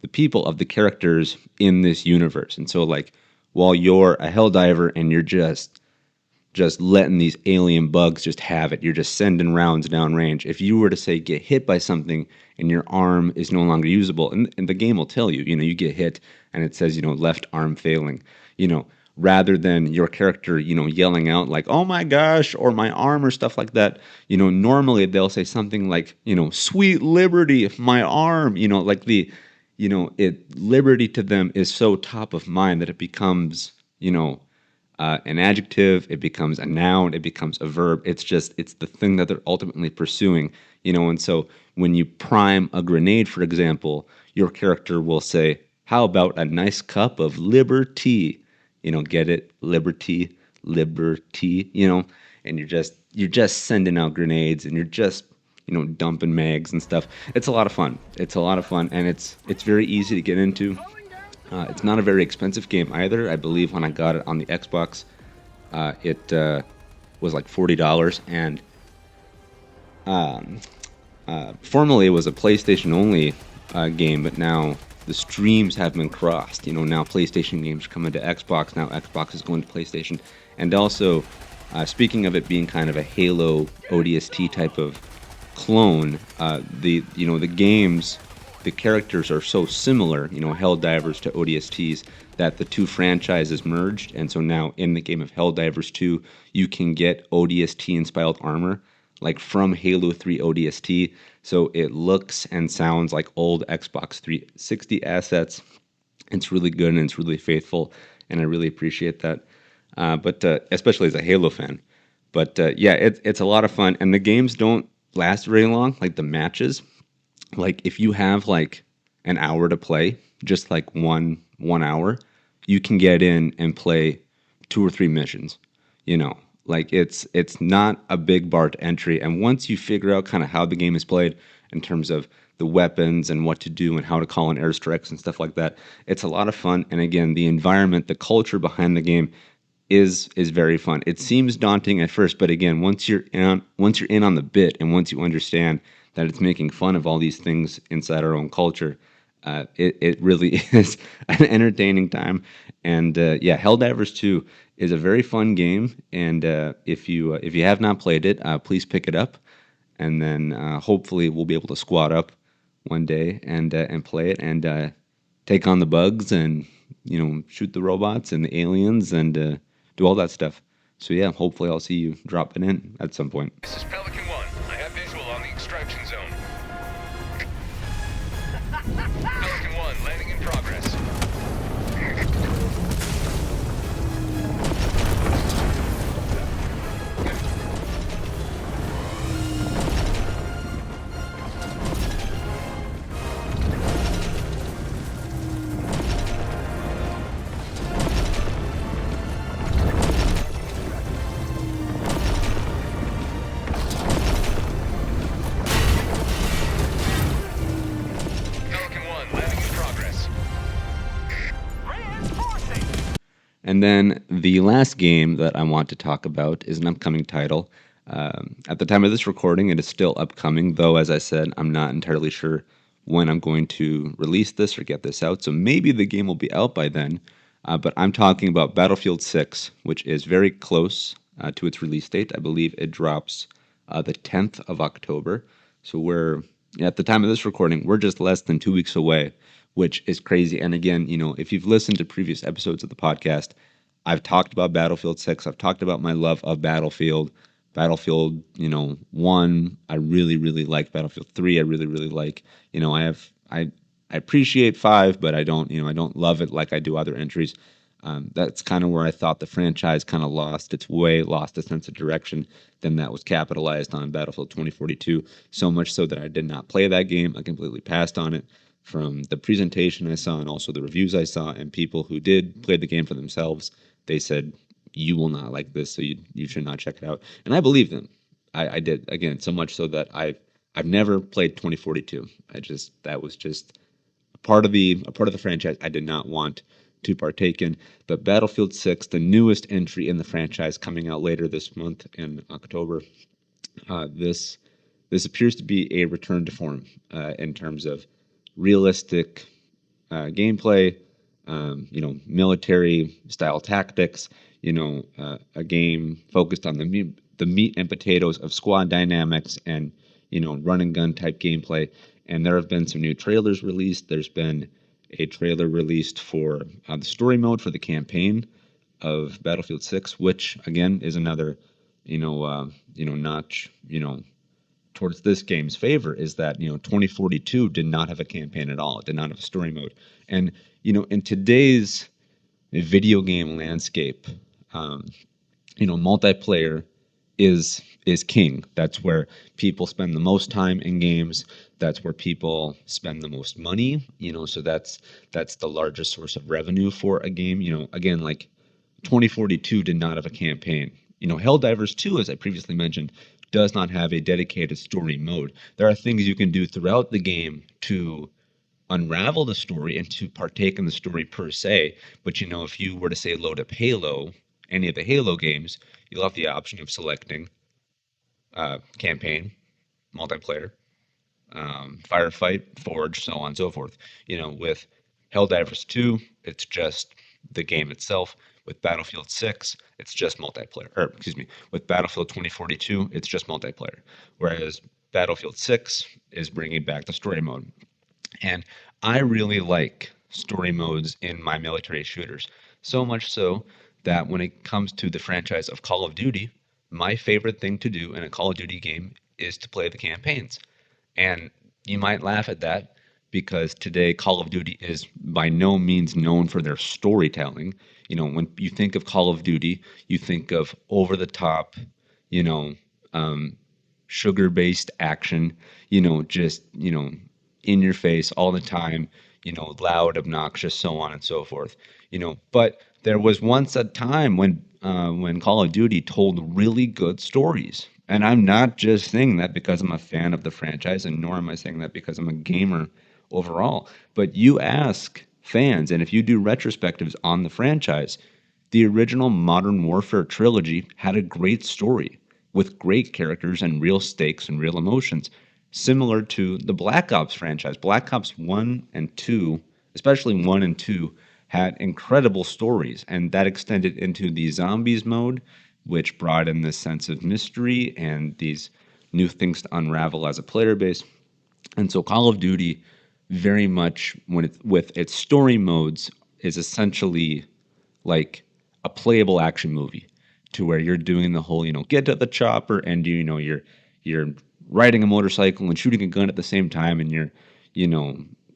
[SPEAKER 1] the people, of the characters in this universe. And so, like, while you're a Helldiver and you're just letting these alien bugs just have it, you're just sending rounds downrange. If you were to, say, get hit by something and your arm is no longer usable, and the game will tell you, you get hit and it says, left arm failing, rather than your character, yelling out like, oh my gosh, or my arm, or stuff like that, normally they'll say something like, sweet liberty, my arm, like liberty to them is so top of mind that it becomes, an adjective, it becomes a noun, it becomes a verb. It's the thing that they're ultimately pursuing, and so when you prime a grenade, for example, your character will say, how about a nice cup of liberty? Get it? Liberty, and you're just sending out grenades, and you're just, dumping mags and stuff. It's a lot of fun. And it's very easy to get into. It's not a very expensive game either. I believe when I got it on the Xbox, it was like $40, and formerly it was a PlayStation only game, but now the streams have been crossed. Now PlayStation games are coming to Xbox. Now Xbox is going to PlayStation. And also, speaking of it being kind of a Halo ODST type of clone, the games, the characters are so similar, Helldivers to ODSTs, that the two franchises merged. And so now in the game of Helldivers 2, you can get ODST-inspired armor, like from Halo 3 ODST. So it looks and sounds like old Xbox 360 assets. It's really good and it's really faithful, and I really appreciate that. But especially as a Halo fan. But yeah, it's a lot of fun, and the games don't last very long. Like the matches, like if you have like an hour to play, just like one hour, you can get in and play 2 or 3 missions. Like it's not a big bar to entry, and once you figure out kind of how the game is played in terms of the weapons and what to do and how to call in airstrikes and stuff like that, it's a lot of fun. And again, the environment, the culture behind the game is very fun. It seems daunting at first, but again, once you're in on the bit, and once you understand that it's making fun of all these things inside our own culture, it really is an entertaining time. And yeah, Helldivers 2 is a very fun game, and if you have not played it, please pick it up, and then hopefully we'll be able to squad up one day and play it, and take on the bugs, and shoot the robots and the aliens, and do all that stuff. So yeah, hopefully I'll see you dropping in at some point.
[SPEAKER 4] This is Pelican 1. I have visual on the extraction zone. Pelican 1, landing in progress.
[SPEAKER 1] And then the last game that I want to talk about is an upcoming title. At the time of this recording, it is still upcoming, though, as I said, I'm not entirely sure when I'm going to release this or get this out, so maybe the game will be out by then. But I'm talking about Battlefield 6, which is very close to its release date. I believe it drops the 10th of October. So we're, at the time of this recording, we're just less than 2 weeks away, which is crazy. And again, if you've listened to previous episodes of the podcast, I've talked about Battlefield 6. I've talked about my love of Battlefield. Battlefield, 1, I really, really like. Battlefield 3, I really, really like. I appreciate 5, but I don't love it like I do other entries. That's kind of where I thought the franchise kind of lost its way, lost a sense of direction. Then that was capitalized on Battlefield 2042, so much so that I did not play that game. I completely passed on it. From the presentation I saw and also the reviews I saw, and people who did play the game for themselves, they said, you will not like this, so you should not check it out. And I believe them. I did, again, so much so that I've never played 2042. That was just a part of the franchise I did not want to partake in. But Battlefield 6, the newest entry in the franchise, coming out later this month in October, this appears to be a return to form in terms of realistic gameplay, military style tactics. A game focused on the meat and potatoes of squad dynamics and run and gun type gameplay. And there have been some new trailers released. There's been a trailer released for the story mode for the campaign of Battlefield 6, which again is another notch towards this game's favor, is that 2042 did not have a campaign at all. It did not have a story mode. And in today's video game landscape, multiplayer is king. That's where people spend the most time in games. That's where people spend the most money. So that's the largest source of revenue for a game. Again, like 2042 did not have a campaign. Helldivers 2, as I previously mentioned, does not have a dedicated story mode. There are things you can do throughout the game to unravel the story and to partake in the story per se. But if you were to say load up Halo, any of the Halo games, you'll have the option of selecting campaign, multiplayer, firefight, forge, so on and so forth. With Helldivers 2, it's just the game itself. With Battlefield 6, it's just multiplayer. With Battlefield 2042, it's just multiplayer. Whereas Battlefield 6 is bringing back the story mode. And I really like story modes in my military shooters. So much so that when it comes to the franchise of Call of Duty, my favorite thing to do in a Call of Duty game is to play the campaigns. And you might laugh at that because today Call of Duty is by no means known for their storytelling. When you think of Call of Duty, you think of over-the-top, sugar-based action, just, in your face all the time, loud, obnoxious, so on and so forth. But there was once a time when Call of Duty told really good stories. And I'm not just saying that because I'm a fan of the franchise, and nor am I saying that because I'm a gamer overall. But you ask fans, and if you do retrospectives on the franchise, the original Modern Warfare trilogy had a great story with great characters and real stakes and real emotions, similar to the Black Ops franchise. Black Ops 1 and 2, especially 1 and 2, had incredible stories, and that extended into the zombies mode, which brought in this sense of mystery and these new things to unravel as a player base. And so Call of Duty, very much with its story modes, is essentially like a playable action movie, to where you're doing the whole, get to the chopper, and you're riding a motorcycle and shooting a gun at the same time, and you're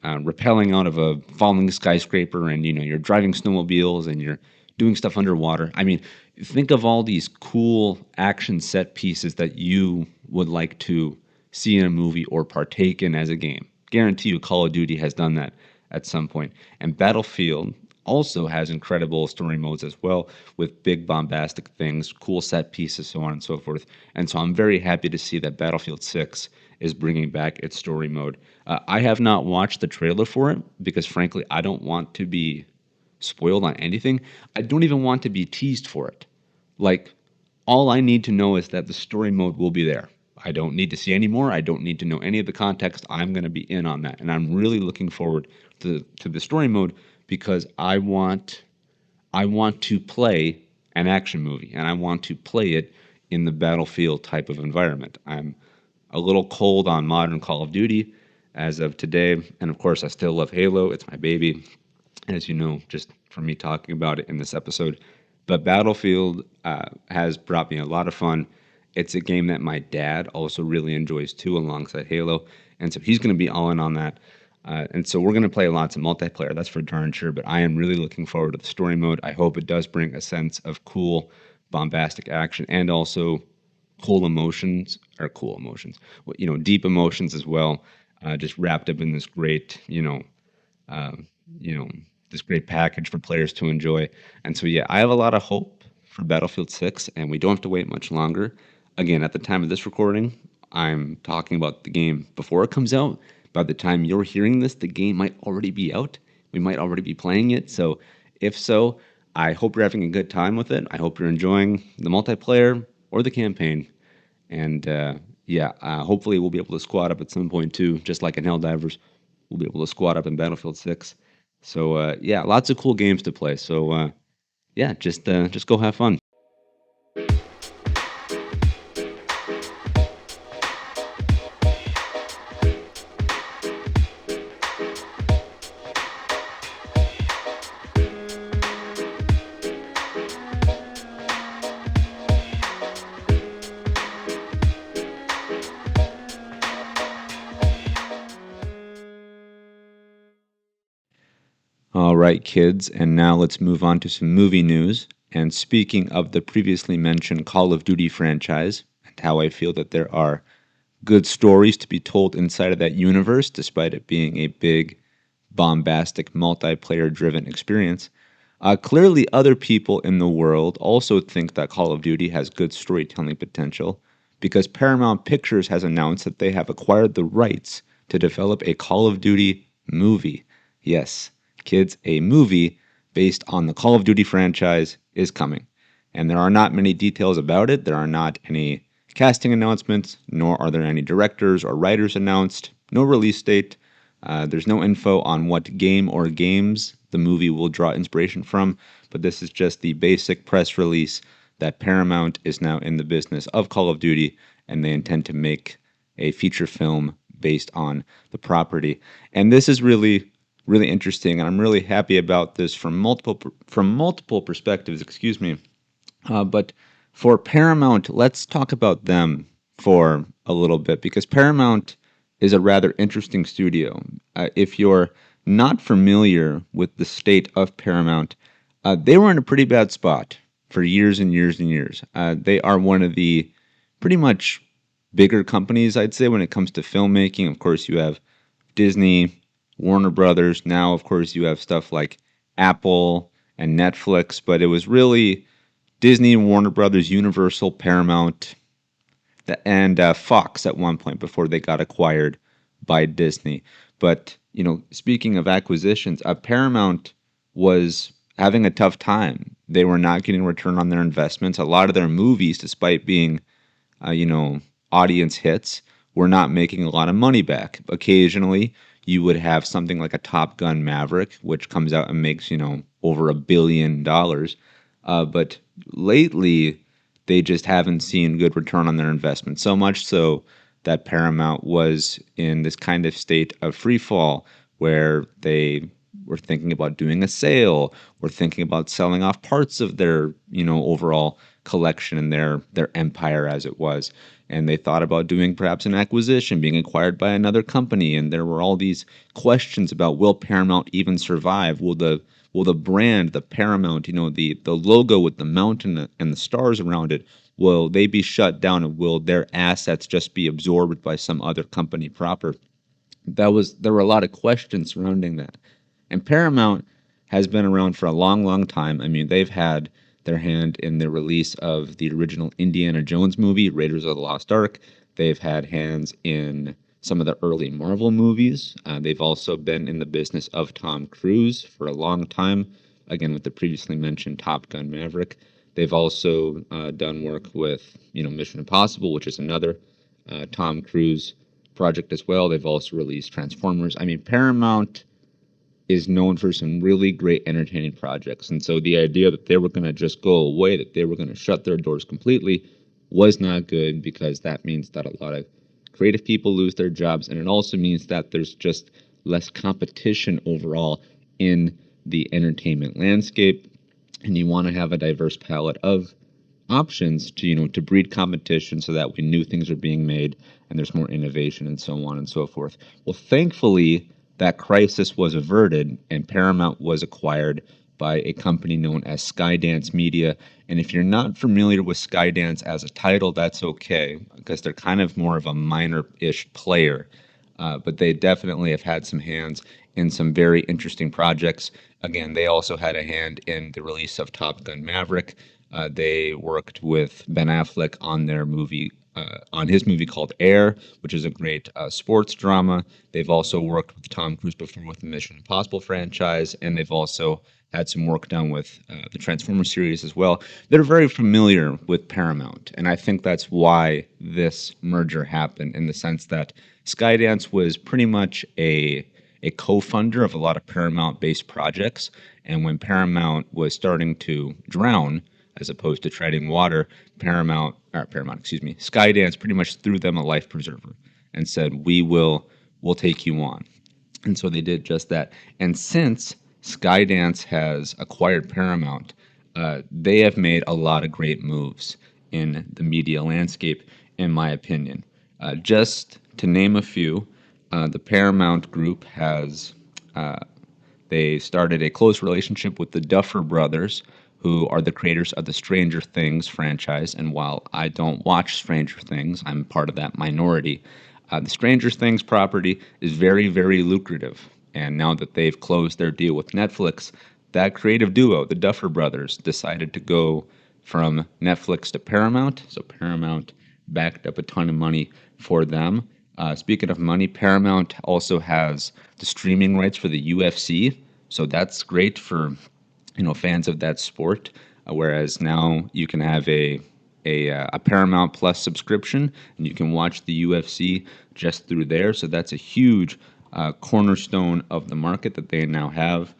[SPEAKER 1] rappelling out of a falling skyscraper, and you're driving snowmobiles, and you're doing stuff underwater. I mean, think of all these cool action set pieces that you would like to see in a movie or partake in as a game. Guarantee you Call of Duty has done that at some point. And Battlefield also has incredible story modes as well, with big bombastic things, cool set pieces, so on and so forth. And so I'm very happy to see that Battlefield 6 is bringing back its story mode. I have not watched the trailer for it because, frankly, I don't want to be spoiled on anything. I don't even want to be teased for it. Like, all I need to know is that the story mode will be there. I don't need to see any more. I don't need to know any of the context. I'm going to be in on that. And I'm really looking forward to the story mode because I want to play an action movie, and I want to play it in the Battlefield type of environment. I'm a little cold on modern Call of Duty as of today. And of course, I still love Halo. It's my baby, as you know, just from me talking about it in this episode. But Battlefield has brought me a lot of fun. It's a game that my dad also really enjoys too, alongside Halo. And so he's going to be all in on that. And so we're going to play lots of multiplayer, that's for darn sure. But I am really looking forward to the story mode. I hope it does bring a sense of cool, bombastic action and also deep emotions as well. Just wrapped up in this great, this great package for players to enjoy. And so, yeah, I have a lot of hope for Battlefield 6, and we don't have to wait much longer. Again, at the time of this recording, I'm talking about the game before it comes out. By the time you're hearing this, the game might already be out. We might already be playing it. So If so, I hope you're having a good time with it. I hope you're enjoying the multiplayer or the campaign. And hopefully we'll be able to squad up at some point too, just like in Helldivers. We'll be able to squad up in Battlefield 6. So lots of cool games to play. So just go have fun. All right, kids, and now let's move on to some movie news. And speaking of the previously mentioned Call of Duty franchise, and how I feel that there are good stories to be told inside of that universe, despite it being a big, bombastic, multiplayer-driven experience, clearly other people in the world also think that Call of Duty has good storytelling potential, because Paramount Pictures has announced that they have acquired the rights to develop a Call of Duty movie. Yes, kids, a movie based on the Call of Duty franchise is coming. And there are not many details about it. There are not any casting announcements, nor are there any directors or writers announced. No release date. There's no info on what game or games the movie will draw inspiration from, but this is just the basic press release that Paramount is now in the business of Call of Duty, and they intend to make a feature film based on the property. And this is really interesting, and I'm really happy about this from multiple perspectives. Excuse me, but for Paramount, let's talk about them for a little bit, because Paramount is a rather interesting studio. If you're not familiar with the state of Paramount, they were in a pretty bad spot for years and years and years. They are one of the pretty much bigger companies, I'd say, when it comes to filmmaking. Of course, you have Disney, Warner Brothers. Now, of course, you have stuff like Apple and Netflix, but it was really Disney, Warner Brothers, Universal, Paramount, and Fox at one point before they got acquired by Disney. But, speaking of acquisitions, Paramount was having a tough time. They were not getting a return on their investments. A lot of their movies, despite being, audience hits, were not making a lot of money back. Occasionally, you would have something like a Top Gun Maverick, which comes out and makes, over $1 billion. But lately, they just haven't seen good return on their investment. So much so that Paramount was in this kind of state of free fall where they were thinking about doing a sale, or thinking about selling off parts of their, overall collection and their empire as it was. And they thought about doing perhaps an acquisition, being acquired by another company. And there were all these questions about, will Paramount even survive? Will the brand, the Paramount, the logo with the mountain and the stars around it, will they be shut down, and will their assets just be absorbed by some other company proper? There were a lot of questions surrounding that. And Paramount has been around for a long, long time. I mean, they've had their hand in the release of the original Indiana Jones movie, Raiders of the Lost Ark. They've had hands in some of the early Marvel movies. They've also been in the business of Tom Cruise for a long time, again with the previously mentioned Top Gun Maverick. They've also done work with Mission Impossible, which is another Tom Cruise project as well. They've also released Transformers. I mean, Paramount is known for some really great entertaining projects. And so the idea that they were going to just go away, that they were going to shut their doors completely, was not good, because that means that a lot of creative people lose their jobs, and it also means that there's just less competition overall in the entertainment landscape. And you want to have a diverse palette of options to breed competition, so that when new things are being made and there's more innovation and so on and so forth. Well, thankfully, that crisis was averted, and Paramount was acquired by a company known as Skydance Media. And if you're not familiar with Skydance as a title, that's okay, because they're kind of more of a minor-ish player. But they definitely have had some hands in some very interesting projects. Again, they also had a hand in the release of Top Gun Maverick. They worked with Ben Affleck on their movie on his movie called Air, which is a great sports drama. They've also worked with Tom Cruise before with the Mission Impossible franchise, and they've also had some work done with the Transformers series as well. They're very familiar with Paramount, and I think that's why this merger happened, in the sense that Skydance was pretty much a co-funder of a lot of Paramount-based projects, and when Paramount was starting to drown, as opposed to treading water, Skydance pretty much threw them a life preserver and said, we'll take you on. And so they did just that. And since Skydance has acquired Paramount, they have made a lot of great moves in the media landscape, in my opinion. Just to name a few, the Paramount Group has they started a close relationship with the Duffer Brothers, who are the creators of the Stranger Things franchise. And while I don't watch Stranger Things, I'm part of that minority. The Stranger Things property is very, very lucrative. And now that they've closed their deal with Netflix, that creative duo, the Duffer Brothers, decided to go from Netflix to Paramount. So Paramount backed up a ton of money for them. Speaking of money, Paramount also has the streaming rights for the UFC. So that's great for fans of that sport, whereas now you can have a Paramount Plus subscription and you can watch the UFC just through there. So that's a huge cornerstone of the market that they now have.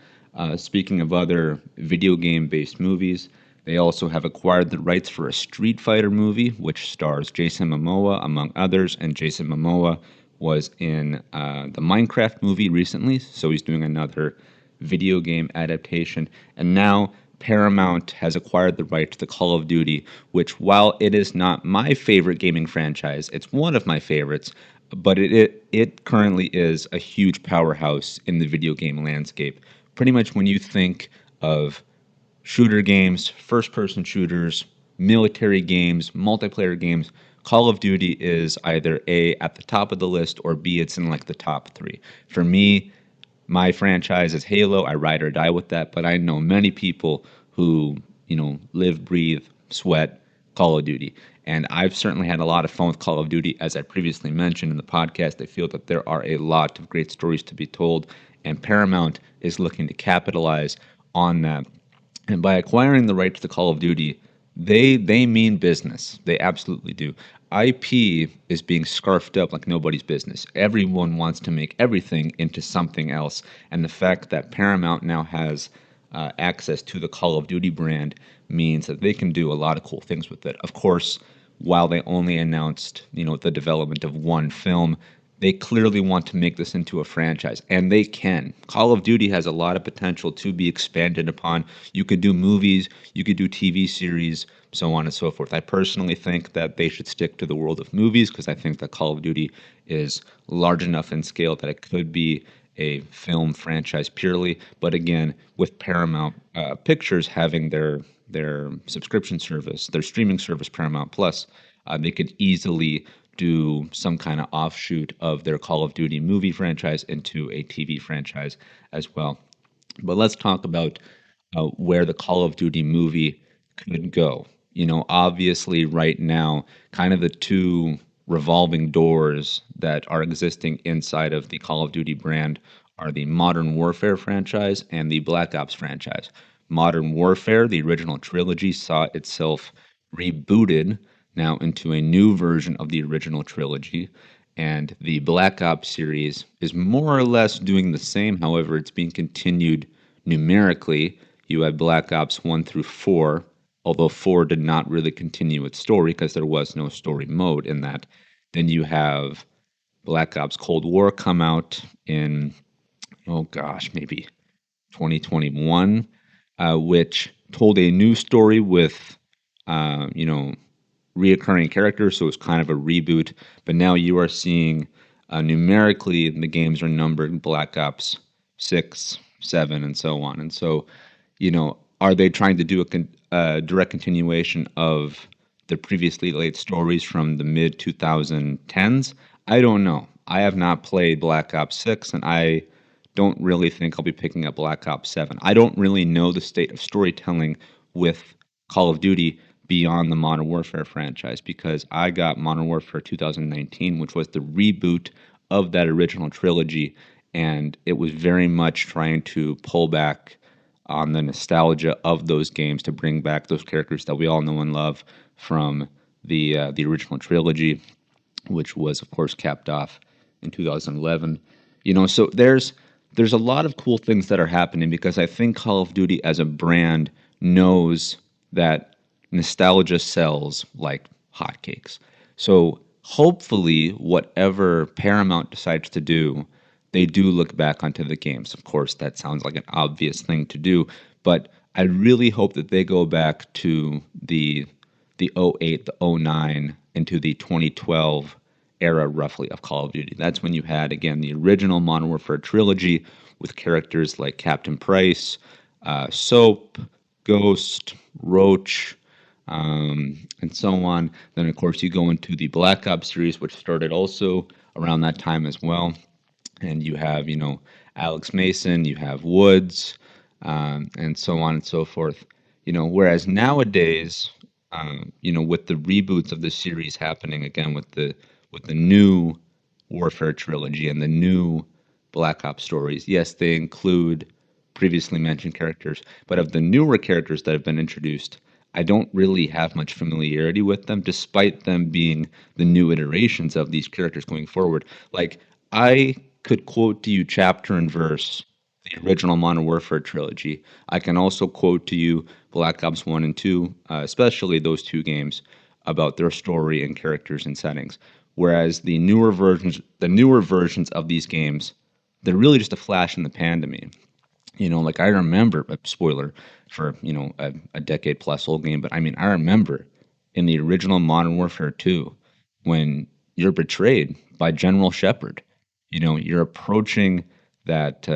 [SPEAKER 1] Speaking of other video game based movies, they also have acquired the rights for a Street Fighter movie, which stars Jason Momoa, among others, and Jason Momoa was in the Minecraft movie recently, so he's doing another video game adaptation. And now Paramount has acquired the right to the Call of Duty, which, while it is not my favorite gaming franchise, it's one of my favorites, but it currently is a huge powerhouse in the video game landscape. Pretty much when you think of shooter games, first-person shooters, military games, multiplayer games, Call of Duty is either A, at the top of the list, or B, it's in like the top 3. For me, my franchise is Halo. I ride or die with that, but I know many people who, live, breathe, sweat Call of Duty. And I've certainly had a lot of fun with Call of Duty. As I previously mentioned in the podcast, I feel that there are a lot of great stories to be told, and Paramount is looking to capitalize on that. And by acquiring the right to the Call of Duty, they mean business. They absolutely do. IP is being scarfed up like nobody's business. Everyone wants to make everything into something else. And the fact that Paramount now has access to the Call of Duty brand means that they can do a lot of cool things with it. Of course, while they only announced, the development of one film, they clearly want to make this into a franchise, and they can. Call of Duty has a lot of potential to be expanded upon. You could do movies, you could do TV series, so on and so forth. I personally think that they should stick to the world of movies, because I think that Call of Duty is large enough in scale that it could be a film franchise purely. But again, with Paramount Pictures having their subscription service, their streaming service, Paramount Plus, they could easily do some kind of offshoot of their Call of Duty movie franchise into a TV franchise as well. But let's talk about where the Call of Duty movie could go. Obviously right now, kind of the two revolving doors that are existing inside of the Call of Duty brand are the Modern Warfare franchise and the Black Ops franchise. Modern Warfare, the original trilogy, saw itself rebooted now into a new version of the original trilogy, and the Black Ops series is more or less doing the same. However, it's being continued numerically. You have Black Ops 1 through 4, although 4 did not really continue its story because there was no story mode in that. Then you have Black Ops Cold War come out in, maybe 2021, which told a new story with, reoccurring characters, so it's kind of a reboot. But now you are seeing numerically the games are numbered Black Ops 6, 7, and so on. And so, are they trying to do a direct continuation of the previously laid stories from the mid 2010s? I don't know. I have not played Black Ops 6, and I don't really think I'll be picking up Black Ops 7. I don't really know the state of storytelling with Call of Duty beyond the Modern Warfare franchise, because I got Modern Warfare 2019, which was the reboot of that original trilogy, and it was very much trying to pull back on the nostalgia of those games to bring back those characters that we all know and love from the original trilogy, which was of course capped off in 2011. So there's a lot of cool things that are happening, because I think Call of Duty as a brand knows that nostalgia sells like hotcakes. So hopefully, whatever Paramount decides to do, they do look back onto the games. Of course, that sounds like an obvious thing to do, but I really hope that they go back to the '08, the '09, into the 2012 era, roughly, of Call of Duty. That's when you had, again, the original Modern Warfare trilogy with characters like Captain Price, Soap, Ghost, Roach, and so on. Then, of course, you go into the Black Ops series, which started also around that time as well. And you have, Alex Mason, you have Woods, and so on and so forth. Whereas nowadays, with the reboots of the series happening again with the new Warfare trilogy and the new Black Ops stories, yes, they include previously mentioned characters, but of the newer characters that have been introduced, I don't really have much familiarity with them, despite them being the new iterations of these characters going forward. Like, I could quote to you chapter and verse the original Modern Warfare trilogy. I can also quote to you Black Ops 1 and 2, especially those two games, about their story and characters and settings. Whereas the newer versions of these games, they're really just a flash in the pan to me. Like, I remember, a spoiler for, a decade plus old game, but I mean, I remember in the original Modern Warfare 2 when you're betrayed by General Shepard. You're approaching that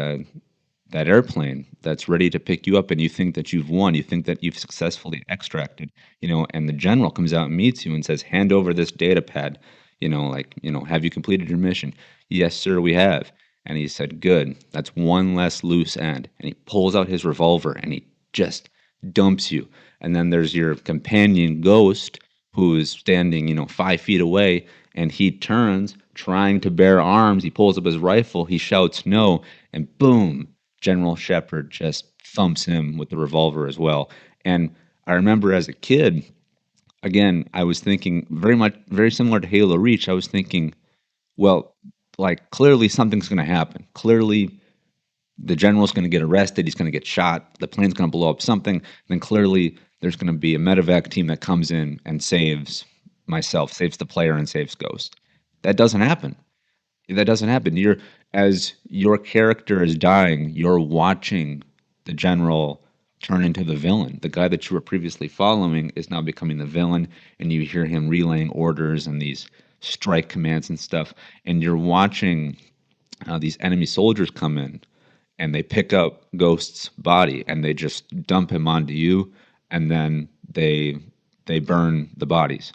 [SPEAKER 1] airplane that's ready to pick you up, and you think that you've won. You think that you've successfully extracted, and the general comes out and meets you and says, "Hand over this data pad." Have you completed your mission? "Yes, sir, we have." And he said, "Good. That's one less loose end." And he pulls out his revolver and he just dumps you. And then there's your companion Ghost, who is standing, 5 feet away, and he turns, trying to bear arms. He pulls up his rifle, he shouts no, and boom, General Shepard just thumps him with the revolver as well. And I remember as a kid, again, I was thinking very similar to Halo Reach. I was thinking, well, like, clearly something's going to happen. Clearly, the general's going to get arrested. He's going to get shot. The plane's going to blow up something. Then clearly, there's going to be a medevac team that comes in and saves the player, and saves Ghost. That doesn't happen. As your character is dying, you're watching the general turn into the villain. The guy that you were previously following is now becoming the villain, and you hear him relaying orders and these strike commands and stuff. And you're watching these enemy soldiers come in, and they pick up Ghost's body and they just dump him onto you, and then they burn the bodies.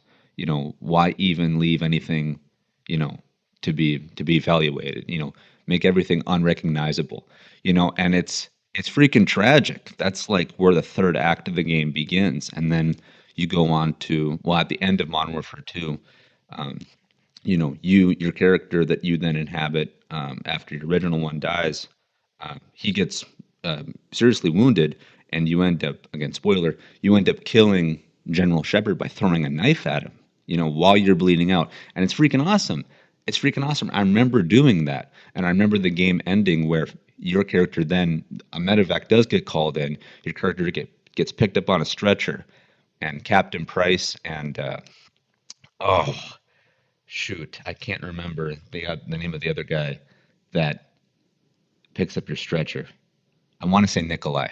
[SPEAKER 1] Why even leave anything, to be evaluated? Make everything unrecognizable. And it's freaking tragic. That's like where the third act of the game begins, and then you go on to, well, at the end of Modern Warfare 2, your character that you then inhabit after your original one dies, he gets seriously wounded, and you end up, again, spoiler, you end up killing General Shepard by throwing a knife at him, while you're bleeding out. And it's freaking awesome. I remember doing that. And I remember the game ending where your character then, a medevac does get called in. Your character gets picked up on a stretcher. And Captain Price and, I can't remember the name of the other guy that picks up your stretcher. I want to say Nikolai.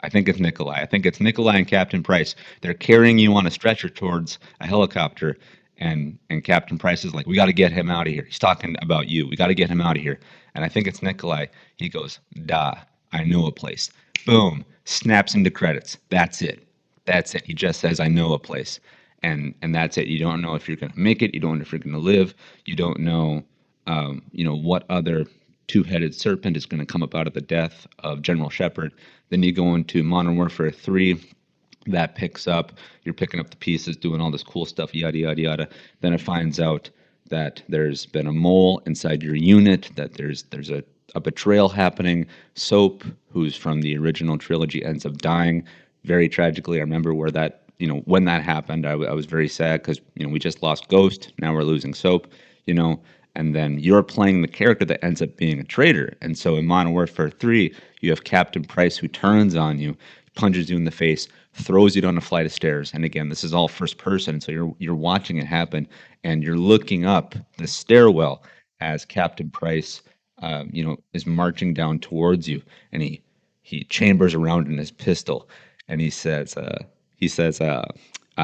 [SPEAKER 1] I think it's Nikolai and Captain Price. They're carrying you on a stretcher towards a helicopter, and Captain Price is like, "We got to get him out of here. He's talking about you. We got to get him out of here." And I think it's Nikolai. He goes, "Da, I know a place." Boom, snaps into credits. That's it. He just says, "I know a place." And that's it. You don't know if you're going to make it. You don't know if you're going to live. You don't know, what other two-headed serpent is going to come up out of the death of General Shepard. Then you go into Modern Warfare 3, That picks up, you're picking up the pieces, doing all this cool stuff, yada, yada, yada. Then it finds out that there's been a mole inside your unit, that there's a betrayal happening. Soap, who's from the original trilogy, ends up dying very tragically. I remember where that, when that happened, I was very sad because, we just lost Ghost. Now we're losing Soap, and then you're playing the character that ends up being a traitor. And so in Modern Warfare 3, you have Captain Price who turns on you, punches you in the face, throws you down a flight of stairs. And again, this is all first person, so you're watching it happen, and you're looking up the stairwell as Captain Price, is marching down towards you, and he chambers around in his pistol, and he says,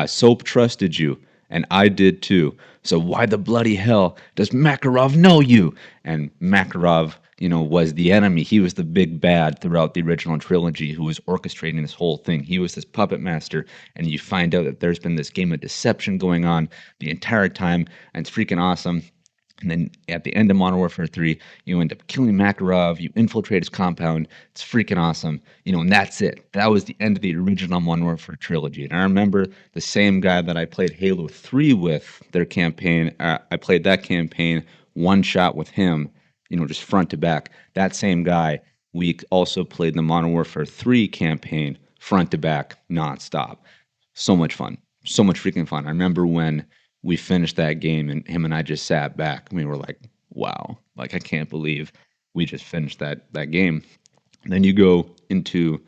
[SPEAKER 1] "Soap trusted you, and I did too. So why the bloody hell does Makarov know you?" And Makarov, was the enemy. He was the big bad throughout the original trilogy who was orchestrating this whole thing. He was this puppet master, and you find out that there's been this game of deception going on the entire time, and it's freaking awesome. And then at the end of Modern Warfare 3, you end up killing Makarov, you infiltrate his compound. It's freaking awesome. And that's it. That was the end of the original Modern Warfare trilogy. And I remember the same guy that I played Halo 3 with, their campaign, I played that campaign one shot with him, just front to back. That same guy, we also played the Modern Warfare 3 campaign front to back, nonstop. So much fun. So much freaking fun. I remember when we finished that game and him and I just sat back and we were like, wow, like I can't believe we just finished that game. And then you go into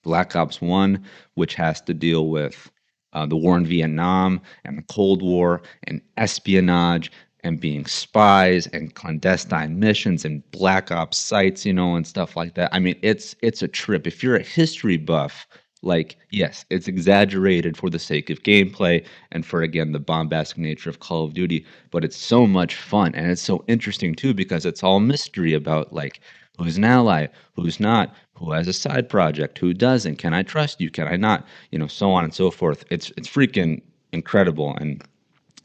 [SPEAKER 1] Black Ops 1, which has to deal with the war in Vietnam and the Cold War and espionage and being spies and clandestine missions and Black Ops sites, and stuff like that. I mean, it's a trip. If you're a history buff, like, yes, it's exaggerated for the sake of gameplay and for, again, the bombastic nature of Call of Duty, but it's so much fun. And it's so interesting, too, because it's all mystery about, like, who's an ally, who's not, who has a side project, who doesn't, can I trust you, can I not, so on and so forth. It's freaking incredible. And,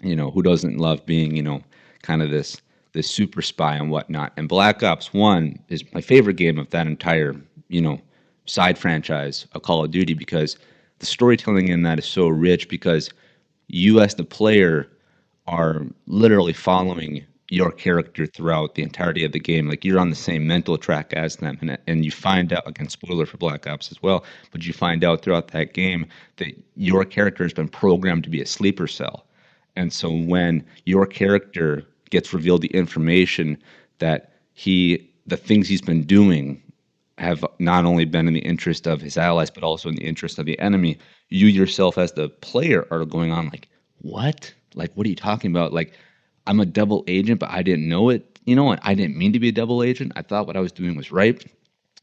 [SPEAKER 1] who doesn't love being, kind of this super spy and whatnot. And Black Ops 1 is my favorite game of that entire, side franchise of Call of Duty, because the storytelling in that is so rich, because you as the player are literally following your character throughout the entirety of the game. Like, you're on the same mental track as them, and you find out, again, spoiler for Black Ops as well, but you find out throughout that game that your character has been programmed to be a sleeper cell. And so when your character gets revealed the information that the things he's been doing have not only been in the interest of his allies, but also in the interest of the enemy, you yourself as the player are going on like, what? Like, what are you talking about? Like, I'm a double agent, but I didn't know it, and I didn't mean to be a double agent. I thought what I was doing was right,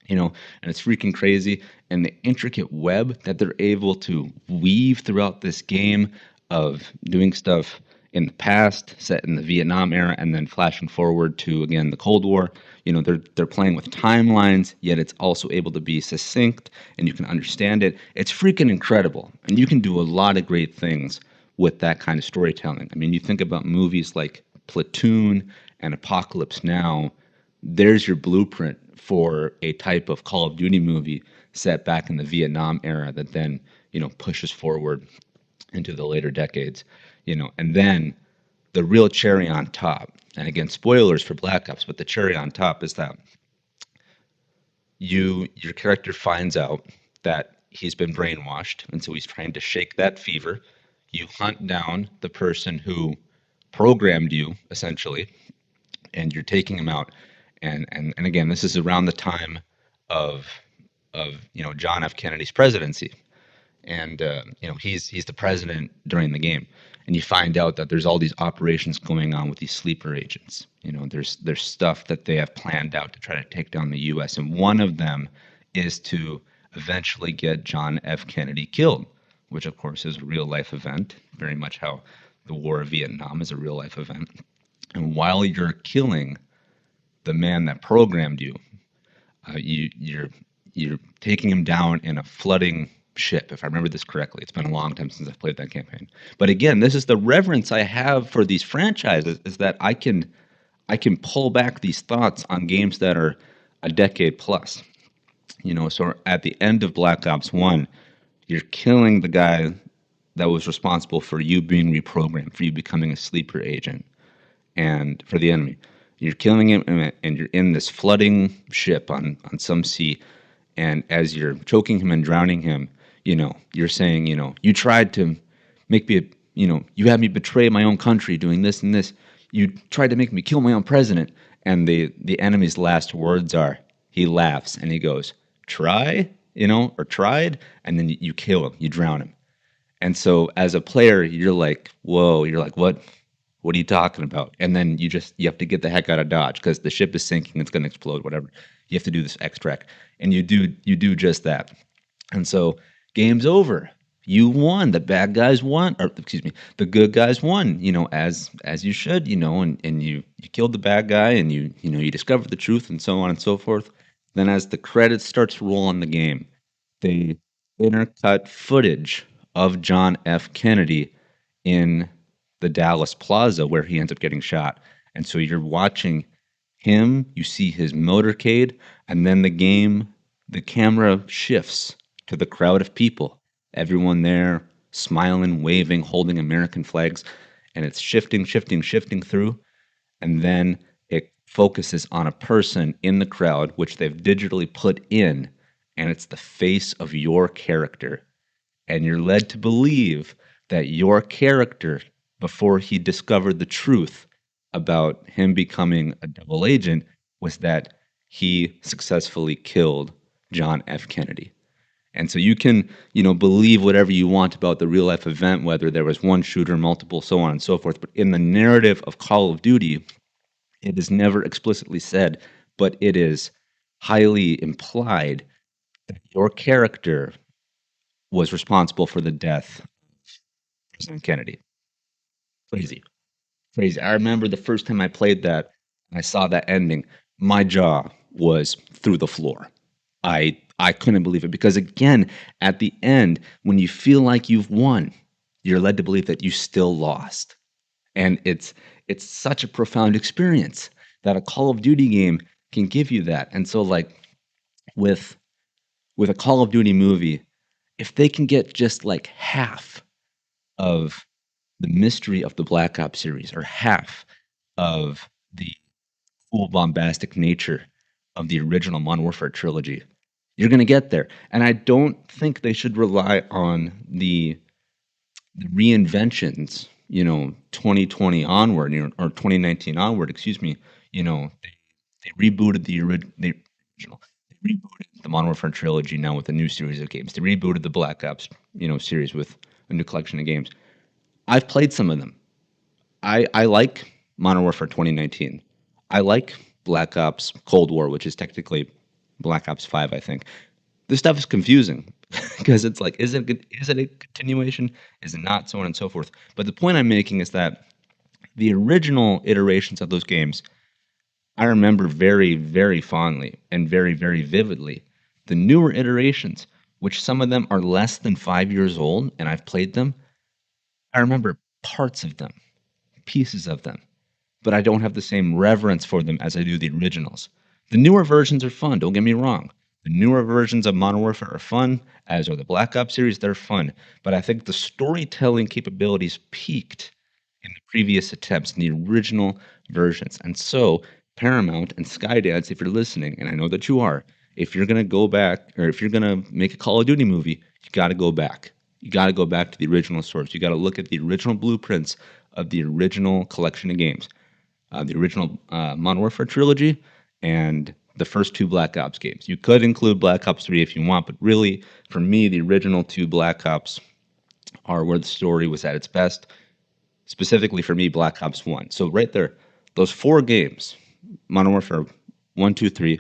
[SPEAKER 1] and it's freaking crazy. And the intricate web that they're able to weave throughout this game of doing stuff in the past, set in the Vietnam era, and then flashing forward to, again, the Cold War. They're playing with timelines, yet it's also able to be succinct, and you can understand it. It's freaking incredible, and you can do a lot of great things with that kind of storytelling. I mean, you think about movies like Platoon and Apocalypse Now. There's your blueprint for a type of Call of Duty movie set back in the Vietnam era that then, pushes forward into the later decades. And then the real cherry on top, and again, spoilers for Black Ops, but the cherry on top is that your character finds out that he's been brainwashed, and so he's trying to shake that fever. You hunt down the person who programmed you, essentially, and you're taking him out. And again, this is around the time of John F. Kennedy's presidency. And he's the president during the game, and you find out that there's all these operations going on with these sleeper agents. There's stuff that they have planned out to try to take down the U.S., and one of them is to eventually get John F. Kennedy killed, which of course is a real life event, very much how the War of Vietnam is a real life event. And while you're killing the man that programmed you, you're taking him down in a flooding ship, if I remember this correctly. It's been a long time since I've played that campaign. But again, this is the reverence I have for these franchises, is that I can pull back these thoughts on games that are a decade plus. So at the end of Black Ops 1, You're killing the guy that was responsible for you being reprogrammed, for you becoming a sleeper agent, and for the enemy. You're killing him, and you're in this flooding ship on some sea. And as you're choking him and drowning him, you're saying, you tried to make me, you had me betray my own country doing this and this. You tried to make me kill my own president. And the enemy's last words are, he laughs and he goes, try, or tried. And then you kill him, you drown him. And so as a player, you're like, whoa, you're like, what? What are you talking about? And then you have to get the heck out of Dodge because the ship is sinking, it's going to explode, whatever. You have to do this extract. And you do just that. And so game's over. You won. The bad guys won, or excuse me, the good guys won, as you should, and you killed the bad guy and you discovered the truth and so on and so forth. Then as the credits start to roll on the game, they intercut footage of John F. Kennedy in the Dallas Plaza where he ends up getting shot. And so you're watching him, you see his motorcade, and then the camera shifts to the crowd of people. Everyone there smiling, waving, holding American flags, and it's shifting through. And then it focuses on a person in the crowd, which they've digitally put in, and it's the face of your character. And you're led to believe that your character, before he discovered the truth about him becoming a double agent, was that he successfully killed John F. Kennedy. And so you can, believe whatever you want about the real life event, whether there was one shooter, multiple, so on and so forth. But in the narrative of Call of Duty, it is never explicitly said, but it is highly implied that your character was responsible for the death of President Kennedy. Crazy. I remember the first time I played that, and I saw that ending, my jaw was through the floor. I couldn't believe it because, again, at the end, when you feel like you've won, you're led to believe that you still lost. And it's such a profound experience that a Call of Duty game can give you that. And so, like, with a Call of Duty movie, if they can get just like half of the mystery of the Black Ops series or half of the cool bombastic nature of the original Modern Warfare trilogy, you're going to get there. And I don't think they should rely on the reinventions, 2020 onward, or 2019 onward, excuse me. They rebooted the original. They rebooted the Modern Warfare trilogy now with a new series of games. They rebooted the Black Ops, series with a new collection of games. I've played some of them. I like Modern Warfare 2019. I like Black Ops Cold War, which is technically Black Ops 5, I think. This stuff is confusing because it's like, is it a continuation? Is it not? So on and so forth. But the point I'm making is that the original iterations of those games, I remember very, very fondly and very, very vividly. The newer iterations, which some of them are less than 5 years old, and I've played them, I remember parts of them, pieces of them, but I don't have the same reverence for them as I do the originals. The newer versions are fun, don't get me wrong. The newer versions of Modern Warfare are fun, as are the Black Ops series, they're fun. But I think the storytelling capabilities peaked in the previous attempts, in the original versions. And so, Paramount and Skydance, if you're listening, and I know that you are, if you're going to go back, or if you're going to make a Call of Duty movie, you got to go back. You got to go back to the original source. You got to look at the original blueprints of the original collection of games. The original Modern Warfare trilogy and the first two Black Ops games. You could include Black Ops 3 if you want, but really, for me, the original two Black Ops are where the story was at its best. Specifically for me, Black Ops 1. So right there, those 4 games, Modern Warfare 1, 2, 3,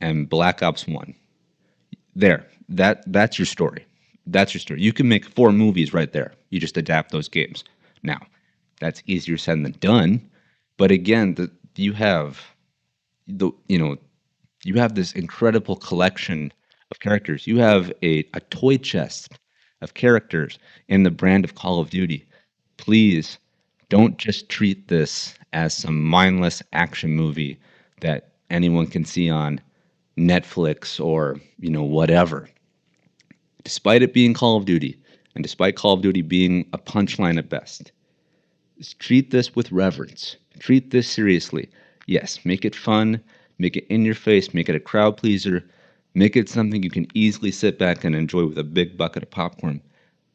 [SPEAKER 1] and Black Ops 1. There, that's your story. That's your story. You can make 4 movies right there. You just adapt those games. Now, that's easier said than done. But again, you have this incredible collection of characters. You have a toy chest of characters in the brand of Call of Duty. Please don't just treat this as some mindless action movie that anyone can see on Netflix or whatever. despite it being Call of Duty, and despite Call of Duty being a punchline at best, treat this with reverence. Treat this seriously. Yes, make it fun, make it in your face, make it a crowd pleaser, make it something you can easily sit back and enjoy with a big bucket of popcorn.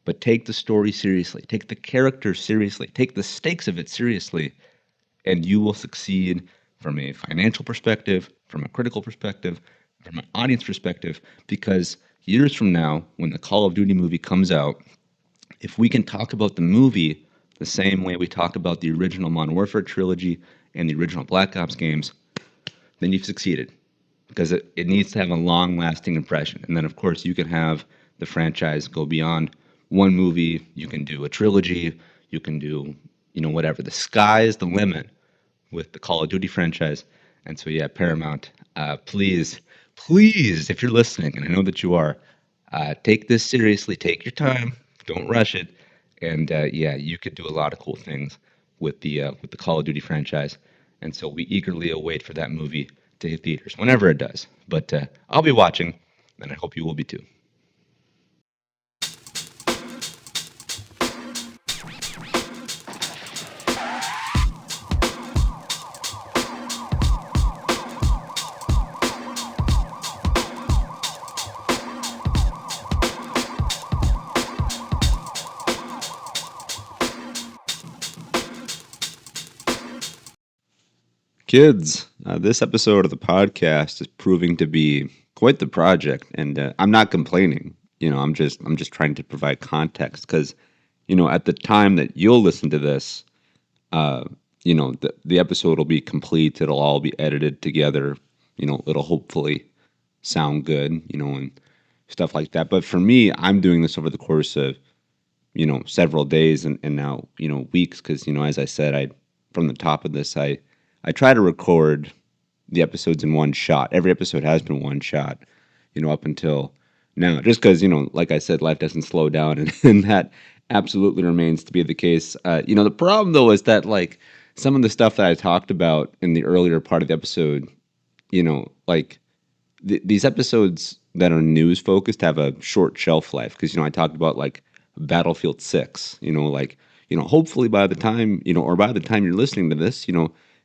[SPEAKER 1] But take the story seriously, take the characters seriously, take the stakes of it seriously, and you will succeed from a financial perspective, from a critical perspective, from an audience perspective, because years from now, when the Call of Duty movie comes out, if we can talk about the movie the same way we talk about the original Modern Warfare trilogy and the original Black Ops games, then you've succeeded. Because it needs to have a long-lasting impression. And then, of course, you can have the franchise go beyond one movie. You can do a trilogy. You can do, whatever. The sky is the limit with the Call of Duty franchise. And so, yeah, Paramount, please, if you're listening, and I know that you are, take this seriously. Take your time. Don't rush it. And, you could do a lot of cool things with the Call of Duty franchise. And so we eagerly await for that movie to hit theaters, whenever it does. But I'll be watching, and I hope you will be too. Kids, this episode of the podcast is proving to be quite the project, and I'm not complaining. I'm just trying to provide context because, at the time that you'll listen to this, the episode will be complete. It'll all be edited together. It'll hopefully sound good, and stuff like that. But for me, I'm doing this over the course of, several days and now, weeks because, as I said, from the top of this, I try to record the episodes in one shot. Every episode has been one shot, up until now. Just because, like I said, life doesn't slow down, and that absolutely remains to be the case. The problem, though, is that, like, some of the stuff that I talked about in the earlier part of the episode, these episodes that are news-focused have a short shelf life. Because, I talked about, like, Battlefield 6, hopefully by the time, or by the time you're listening to this,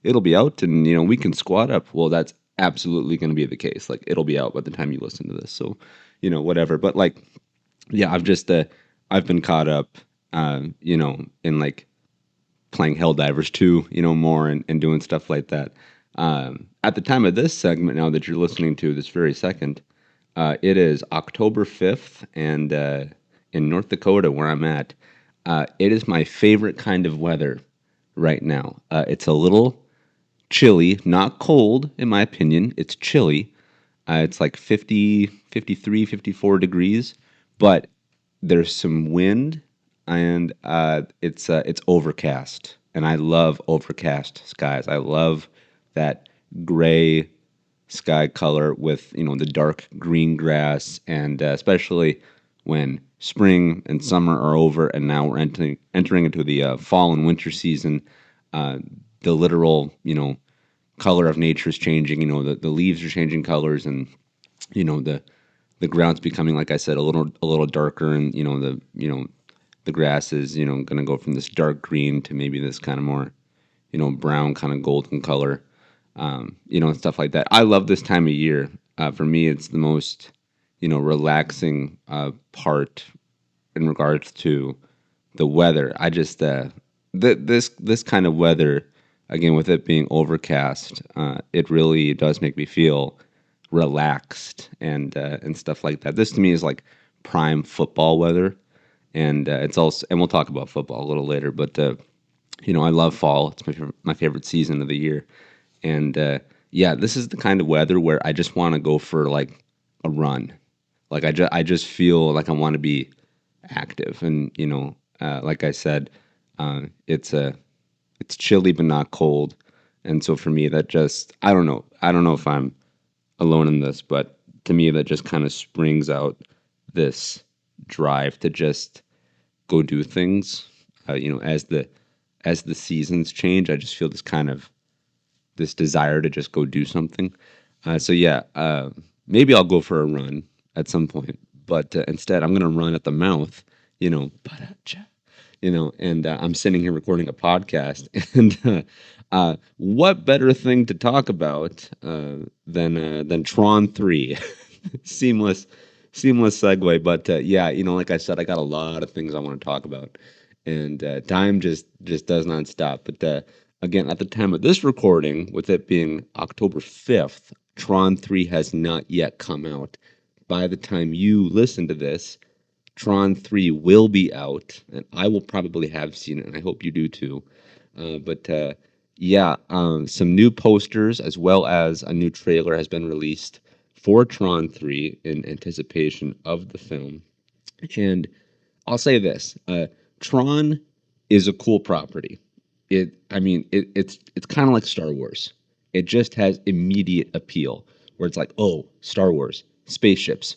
[SPEAKER 1] it'll be out and, we can squad up. Well, that's absolutely going to be the case. Like, it'll be out by the time you listen to this. So, whatever. But, like, yeah, I've been caught up, in, like, playing Helldivers 2, more and doing stuff like that. At the time of this segment now that you're listening to this very second, it is October 5th, and in North Dakota, where I'm at, it is my favorite kind of weather right now. It's a little chilly, not cold, in my opinion. It's chilly. It's like 50, 53, 54 degrees, but there's some wind, and it's overcast. And I love overcast skies. I love that gray sky color with, the dark green grass, and especially when spring and summer are over, and now we're entering into the fall and winter season. The literal, color of nature is changing. The leaves are changing colors, and the ground's becoming, like I said, a little darker, and the grass is going to go from this dark green to maybe this kind of more brown, kind of golden color, and stuff like that. I love this time of year. For me, it's the most relaxing part in regards to the weather. I just this kind of weather, again, with it being overcast, it really does make me feel relaxed and stuff like that. This to me is like prime football weather, and it's also, and we'll talk about football a little later. But I love fall. It's my favorite season of the year, and this is the kind of weather where I just want to go for like a run. Like I just feel like I want to be active, and like I said, it's chilly but not cold, and so for me that just I don't know if I'm alone in this, but to me that just kind of springs out this drive to just go do things. As the seasons change, I just feel this desire to just go do something. Maybe I'll go for a run at some point,
[SPEAKER 5] but instead I'm going to run at the mouth, ba-da-cha, and I'm sitting here recording a podcast. And what better thing to talk about than Tron 3? seamless, seamless segue. But yeah, like I said, I got a lot of things I want to talk about, and time just does not stop. But again, at the time of this recording, with it being October 5th, Tron 3 has not yet come out. By the time you listen to this, Tron 3 will be out, and I will probably have seen it, and I hope you do too. But yeah, some new posters as well as a new trailer has been released for Tron 3 in anticipation of the film. And I'll say this, Tron is a cool property. It's kind of like Star Wars. It just has immediate appeal, where it's like, oh, Star Wars, spaceships,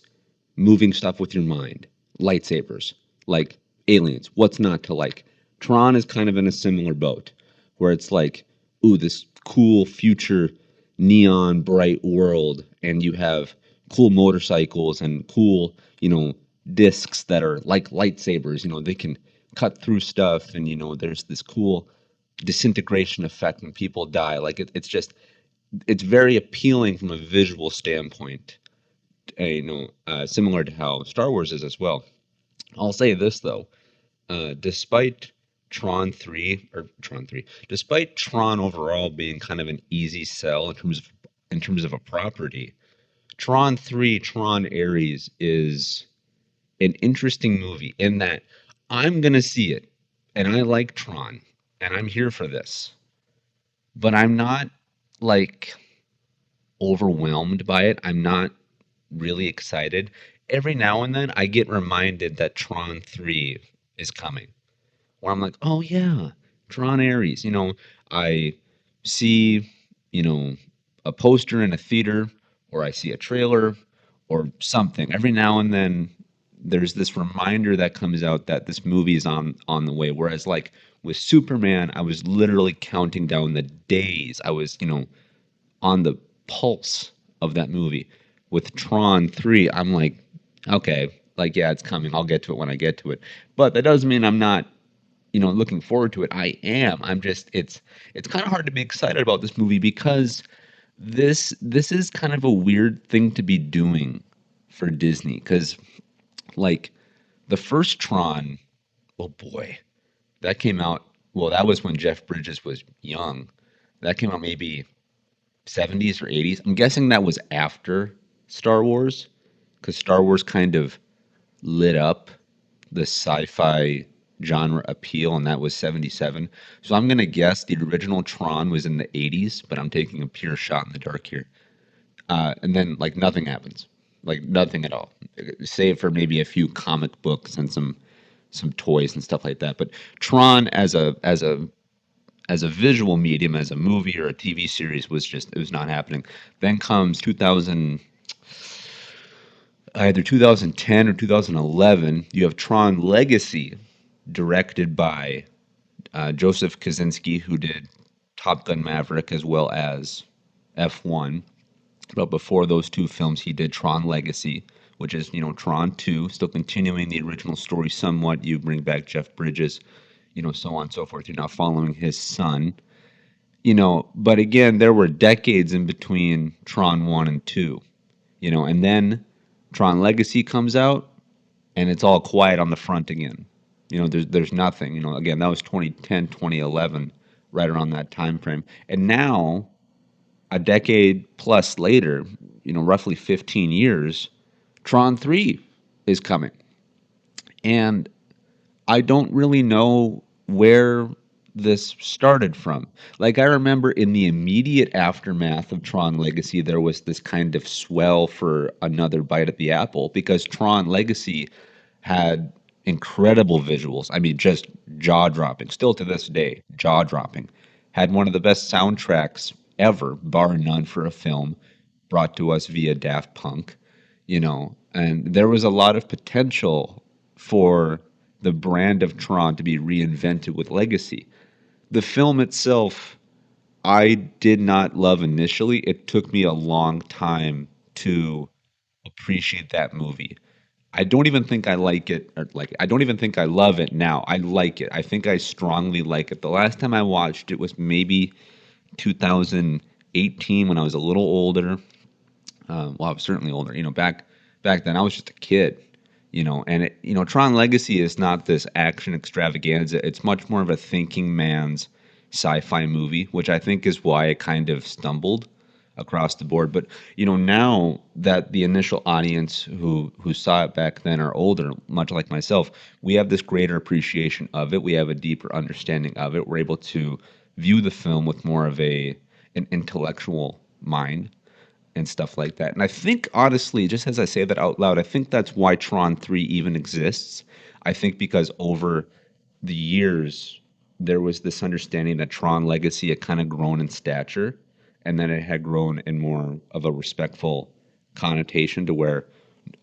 [SPEAKER 5] moving stuff with your mind, lightsabers, like aliens. What's not to like? Tron is kind of in a similar boat, where it's like, ooh, this cool future neon bright world, and you have cool motorcycles and cool, discs that are like lightsabers. They can cut through stuff, and there's this cool disintegration effect when people die. Like it's very appealing from a visual standpoint. Similar to how Star Wars is as well. I'll say this though, despite Tron 3, despite Tron overall being kind of an easy sell in terms of a property, Tron 3, Tron Ares is an interesting movie in that I'm gonna see it, and I like Tron, and I'm here for this, but I'm not like overwhelmed by it. I'm not really excited. Every now and then I get reminded that Tron 3 is coming, where I'm like, oh yeah, Tron Ares. I see, a poster in a theater, or I see a trailer or something. Every now and then there's this reminder that comes out that this movie is on the way. Whereas like with Superman, I was literally counting down the days. I was, on the pulse of that movie. With Tron 3, I'm like, okay, like, yeah, it's coming. I'll get to it when I get to it. But that doesn't mean I'm not, looking forward to it. I am. I'm just, it's kind of hard to be excited about this movie because this is kind of a weird thing to be doing for Disney. Because, like, the first Tron, oh boy, that came out, well, that was when Jeff Bridges was young. That came out maybe 70s or 80s. I'm guessing that was after Star Wars, because Star Wars kind of lit up the sci-fi genre appeal, and that was 77. So I'm going to guess the original Tron was in the 80s, but I'm taking a pure shot in the dark here. And then, like, nothing happens. Like, nothing at all. Save for maybe a few comic books and some toys and stuff like that. But Tron as a visual medium, as a movie or a TV series, it was not happening. Then comes either 2010 or 2011, you have Tron Legacy, directed by Joseph Kosinski, who did Top Gun Maverick as well as F1. But before those two films, he did Tron Legacy, which is, Tron 2, still continuing the original story somewhat. You bring back Jeff Bridges, so on and so forth. You're now following his son. But again, there were decades in between Tron 1 and 2, and then Tron Legacy comes out, and it's all quiet on the front again. There's nothing. Again, that was 2010, 2011, right around that time frame. And now, a decade plus later, roughly 15 years, Tron 3 is coming. And I don't really know where this started from. Like, I remember in the immediate aftermath of Tron Legacy, there was this kind of swell for another bite at the apple, because Tron Legacy had incredible visuals. I mean, just jaw-dropping. Still to this day, jaw-dropping. Had one of the best soundtracks ever, bar none, for a film, brought to us via Daft Punk, and there was a lot of potential for the brand of Tron to be reinvented with Legacy. The film itself, I did not love initially. It took me a long time to appreciate that movie.
[SPEAKER 1] I don't even think I like it, or like I don't even think I love it now. I like it. I think I strongly like it. The last time I watched it was maybe 2018 when I was a little older. Well, I was certainly older. Back then I was just a kid. And Tron Legacy is not this action extravaganza. It's much more of a thinking man's sci-fi movie, which I think is why it kind of stumbled across the board. But now that the initial audience who saw it back then are older, much like myself, we have this greater appreciation of it. We have a deeper understanding of it. We're able to view the film with more of an intellectual mind and stuff like that. And I think, honestly, just as I say that out loud, I think that's why Tron 3 even exists. I think because over the years, there was this understanding that Tron Legacy had kind of grown in stature, and then it had grown in more of a respectful connotation to where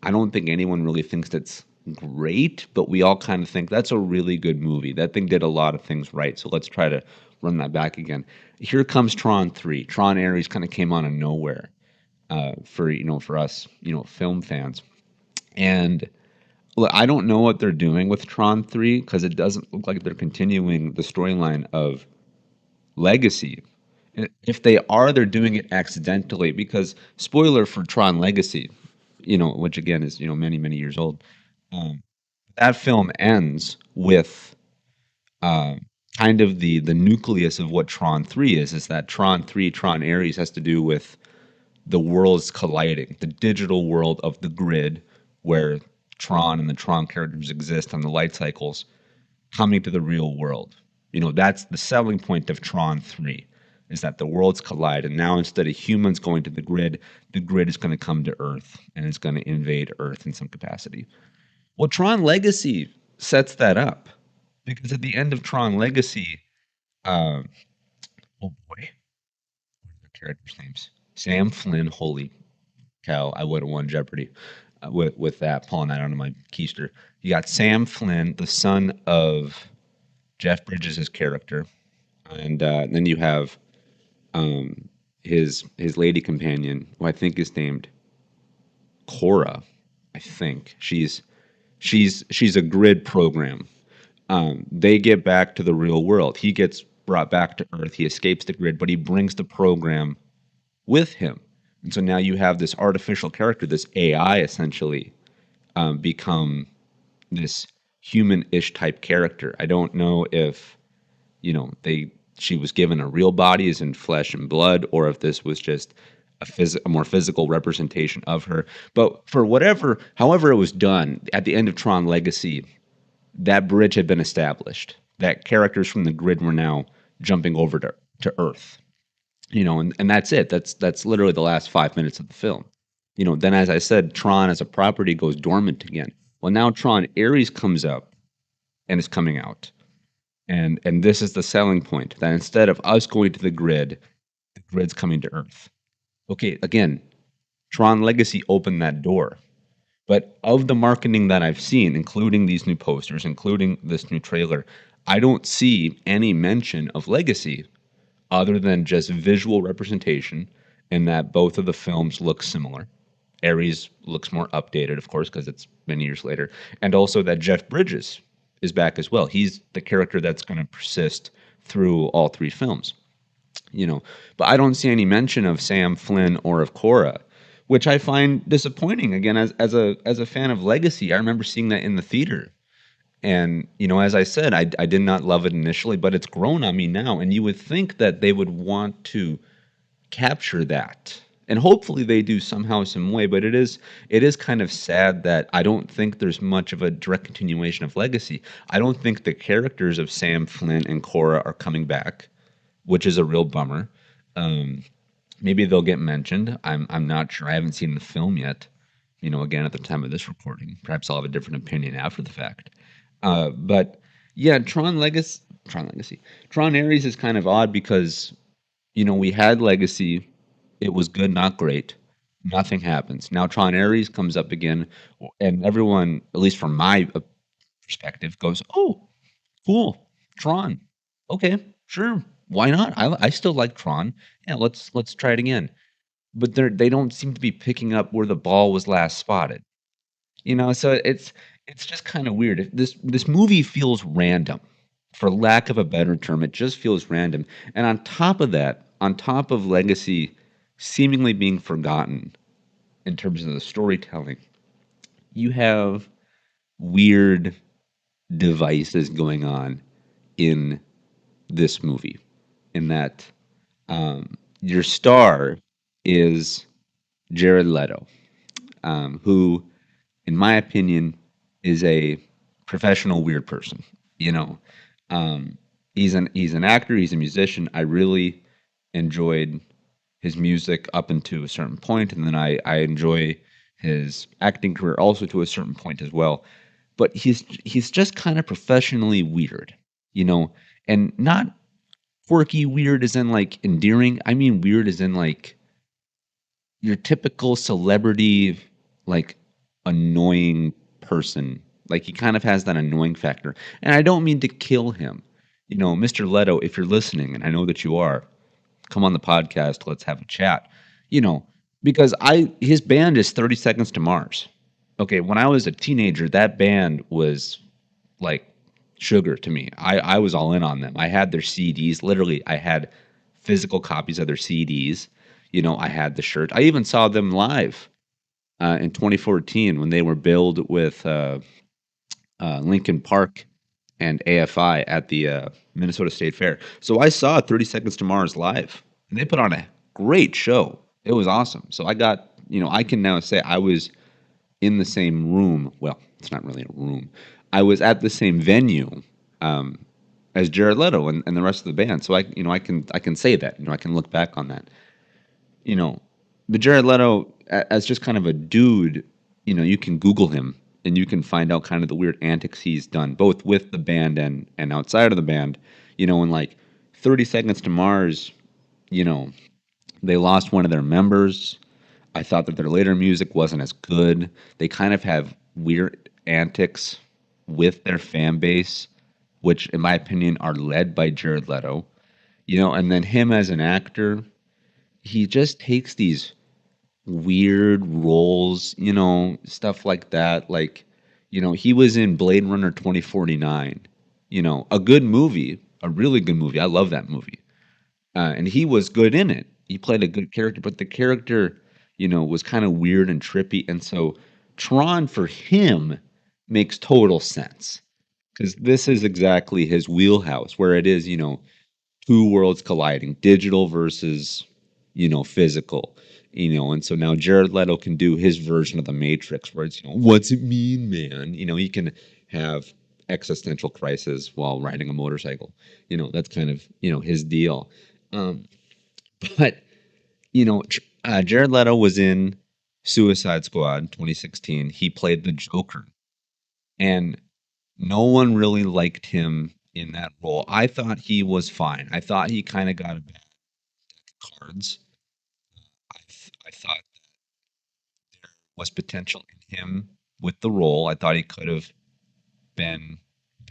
[SPEAKER 1] I don't think anyone really thinks that's great, but we all kind of think that's a really good movie. That thing did a lot of things right, so let's try to run that back again. Here comes Tron 3. Tron Ares kind of came out of nowhere. For us, film fans. And look, I don't know what they're doing with Tron 3 because it doesn't look like they're continuing the storyline of Legacy. If they are, they're doing it accidentally because, spoiler for Tron Legacy, which again is, many, many years old, that film ends with kind of the nucleus of what Tron 3 is that Tron 3, Tron Ares has to do with the worlds colliding, the digital world of the grid where Tron and the Tron characters exist on the light cycles coming to the real world. That's the selling point of Tron 3, is that the worlds collide. And now instead of humans going to the grid is going to come to Earth and it's going to invade Earth in some capacity. Well, Tron Legacy sets that up because at the end of Tron Legacy, oh boy, what are their characters' names? Sam Flynn, holy cow, I would have won Jeopardy with that, pulling that out of my keister. You got Sam Flynn, the son of Jeff Bridges' character, and then you have his lady companion, who I think is named Cora. I think she's a grid program. They get back to the real world. He gets brought back to Earth. He escapes the grid, but he brings the program with him. And so now you have this artificial character, this AI essentially, become this human-ish type character. I don't know if, she was given a real body as in flesh and blood, or if this was just a more physical representation of her. But for however it was done, at the end of Tron Legacy, that bridge had been established. That characters from the grid were now jumping over to Earth. And that's it. That's literally the last 5 minutes of the film. Then as I said, Tron as a property goes dormant again. Well, now Tron Ares comes up and is coming out. And this is the selling point, that instead of us going to the grid's coming to Earth. Okay, again, Tron Legacy opened that door. But of the marketing that I've seen, including these new posters, including this new trailer, I don't see any mention of Legacy other than just visual representation, in that both of the films look similar. Ares looks more updated, of course, because it's many years later. And also that Jeff Bridges is back as well. He's the character that's going to persist through all three films. But I don't see any mention of Sam Flynn or of Cora, which I find disappointing. Again, as a fan of Legacy, I remember seeing that in the theater. And, as I said, I did not love it initially, but it's grown on me now. And you would think that they would want to capture that. And hopefully they do somehow, some way. But it is kind of sad that I don't think there's much of a direct continuation of Legacy. I don't think the characters of Sam Flynn and Cora are coming back, which is a real bummer. Maybe they'll get mentioned. I'm not sure. I haven't seen the film yet. Again, at the time of this recording. Perhaps I'll have a different opinion after the fact. But yeah, Tron Ares is kind of odd because, we had Legacy. It was good, not great. Nothing happens. Now Tron Ares comes up again, and everyone, at least from my perspective, goes, "Oh, cool, Tron. Okay, sure, why not? I still like Tron. Yeah, let's try it again." But they don't seem to be picking up where the ball was last spotted.
[SPEAKER 5] So it's just kind of weird. This movie feels random, for lack of a better term. It just feels random. And on top of that, on top of Legacy seemingly being forgotten in terms of the storytelling, you have weird devices going on in this movie. In that your star is Jared Leto, who, in my opinion, is a professional weird person. You know, he's an actor, he's a musician. I really enjoyed his music up until a certain point, and then I enjoy his acting career also to a certain point as well. But he's just kind of professionally weird, you know, and not quirky weird as in like endearing. I mean weird as in like your typical celebrity, like annoying person. Like he kind of has that annoying factor. And I don't mean to kill him. Mr. Leto, if you're listening, and I know that you are, come on the podcast, let's have a chat. You know, because his band is 30 Seconds to Mars. Okay, when I was a teenager, that band was like sugar to me. I was all in on them. I had their CDs. Literally, I had physical copies of their CDs. I had the shirt. I even saw them live in 2014 when they were billed with Linkin Park and AFI at the Minnesota State Fair. So I saw 30 Seconds to Mars live, and they put on a great show. It was awesome. So I can now say I was in the same room. Well, it's not really a room. I was at the same venue as Jared Leto and the rest of the band. So I can say that. I can look back on that. But Jared Leto as just kind of a dude, you can Google him and you can find out kind of the weird antics he's done, both with the band and outside of the band. In like 30 Seconds to Mars, they lost one of their members. I thought that their later music wasn't as good. They kind of have weird antics with their fan base, which, in my opinion, are led by Jared Leto. And then him as an actor, he just takes these weird roles, stuff like that. Like, he was in Blade Runner 2049, a good movie, a really good movie. I love that movie. And he was good in it. He played a good character, but the character, was kind of weird and trippy. And so Tron for him makes total sense because this is exactly his wheelhouse where it is, two worlds colliding, digital versus, physical, and so now Jared Leto can do his version of the Matrix where it's, what's it mean, man? He can have existential crisis while riding a motorcycle. That's kind of, his deal. But Jared Leto was in Suicide Squad 2016. He played the Joker, and no one really liked him in that role. I thought he was fine. I thought he kind of got a bad cards. I thought there was potential in him with the role. I thought he could have been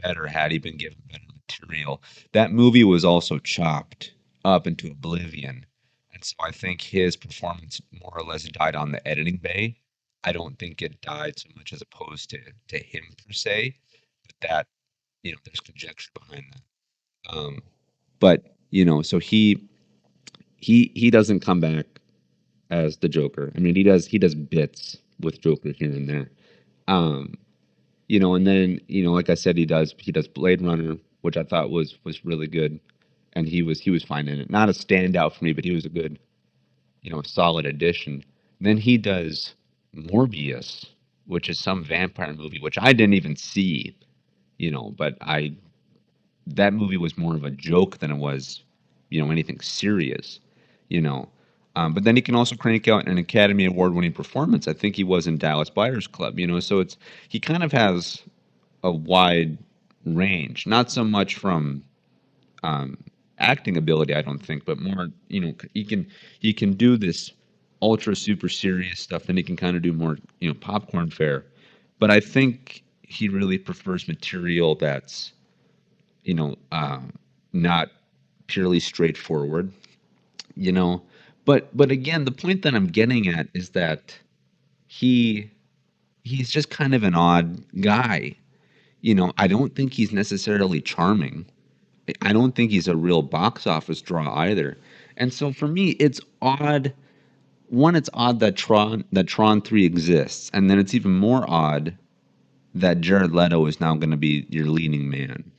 [SPEAKER 5] better had he been given better material. That movie was also chopped up into oblivion. And so I think his performance more or less died on the editing bay. I don't think it died so much as opposed to him per se, but that, there's conjecture behind that. But so he doesn't come back as the Joker. I mean, he does bits with Joker here and there. And then like I said, he does Blade Runner, which I thought was really good, and he was fine in it. Not a standout for me, but he was a good, solid addition. Then he does Morbius, which is some vampire movie, which I didn't even see, but that movie was more of a joke than it was, anything serious, But then he can also crank out an Academy Award-winning performance. I think he was in Dallas Buyers Club, so he kind of has a wide range, not so much from acting ability, I don't think, but more, he can do this ultra super serious stuff, and he can kind of do more, popcorn fare. But I think he really prefers material that's, not purely straightforward, But again, the point that I'm getting at is that he he's just kind of an odd guy. I don't think he's necessarily charming. I don't think he's a real box office draw either. And so for me, it's odd. One, it's odd that Tron 3 exists, and then it's even more odd that Jared Leto is now going to be your leading man.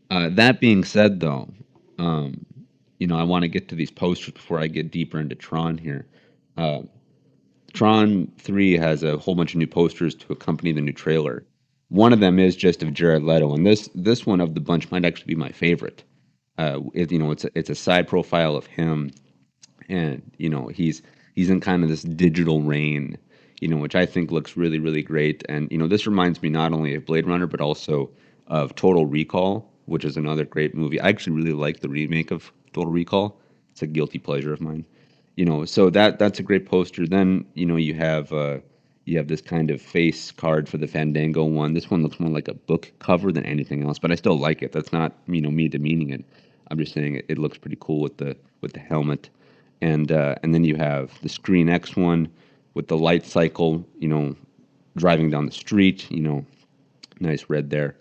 [SPEAKER 5] That being said, though, um, I want to get to these posters before I get deeper into Tron here. Uh, Tron 3 has a whole bunch of new posters to accompany the new trailer. One of them is just of Jared Leto, and this one of the bunch might actually be my favorite. It's a side profile of him, and he's in kind of this digital rain, which I think looks really really great. And this reminds me not only of Blade Runner but also of Total Recall, which is another great movie. I actually really like the remake of Total Recall. It's a guilty pleasure of mine. So that's a great poster. Then you have this kind of face card for the Fandango one. This one looks more like a book cover than anything else, but I still like it. That's not me demeaning it. I'm just saying it looks pretty cool with the helmet. And then you have the Screen X one with the light cycle, driving down the street, nice red there.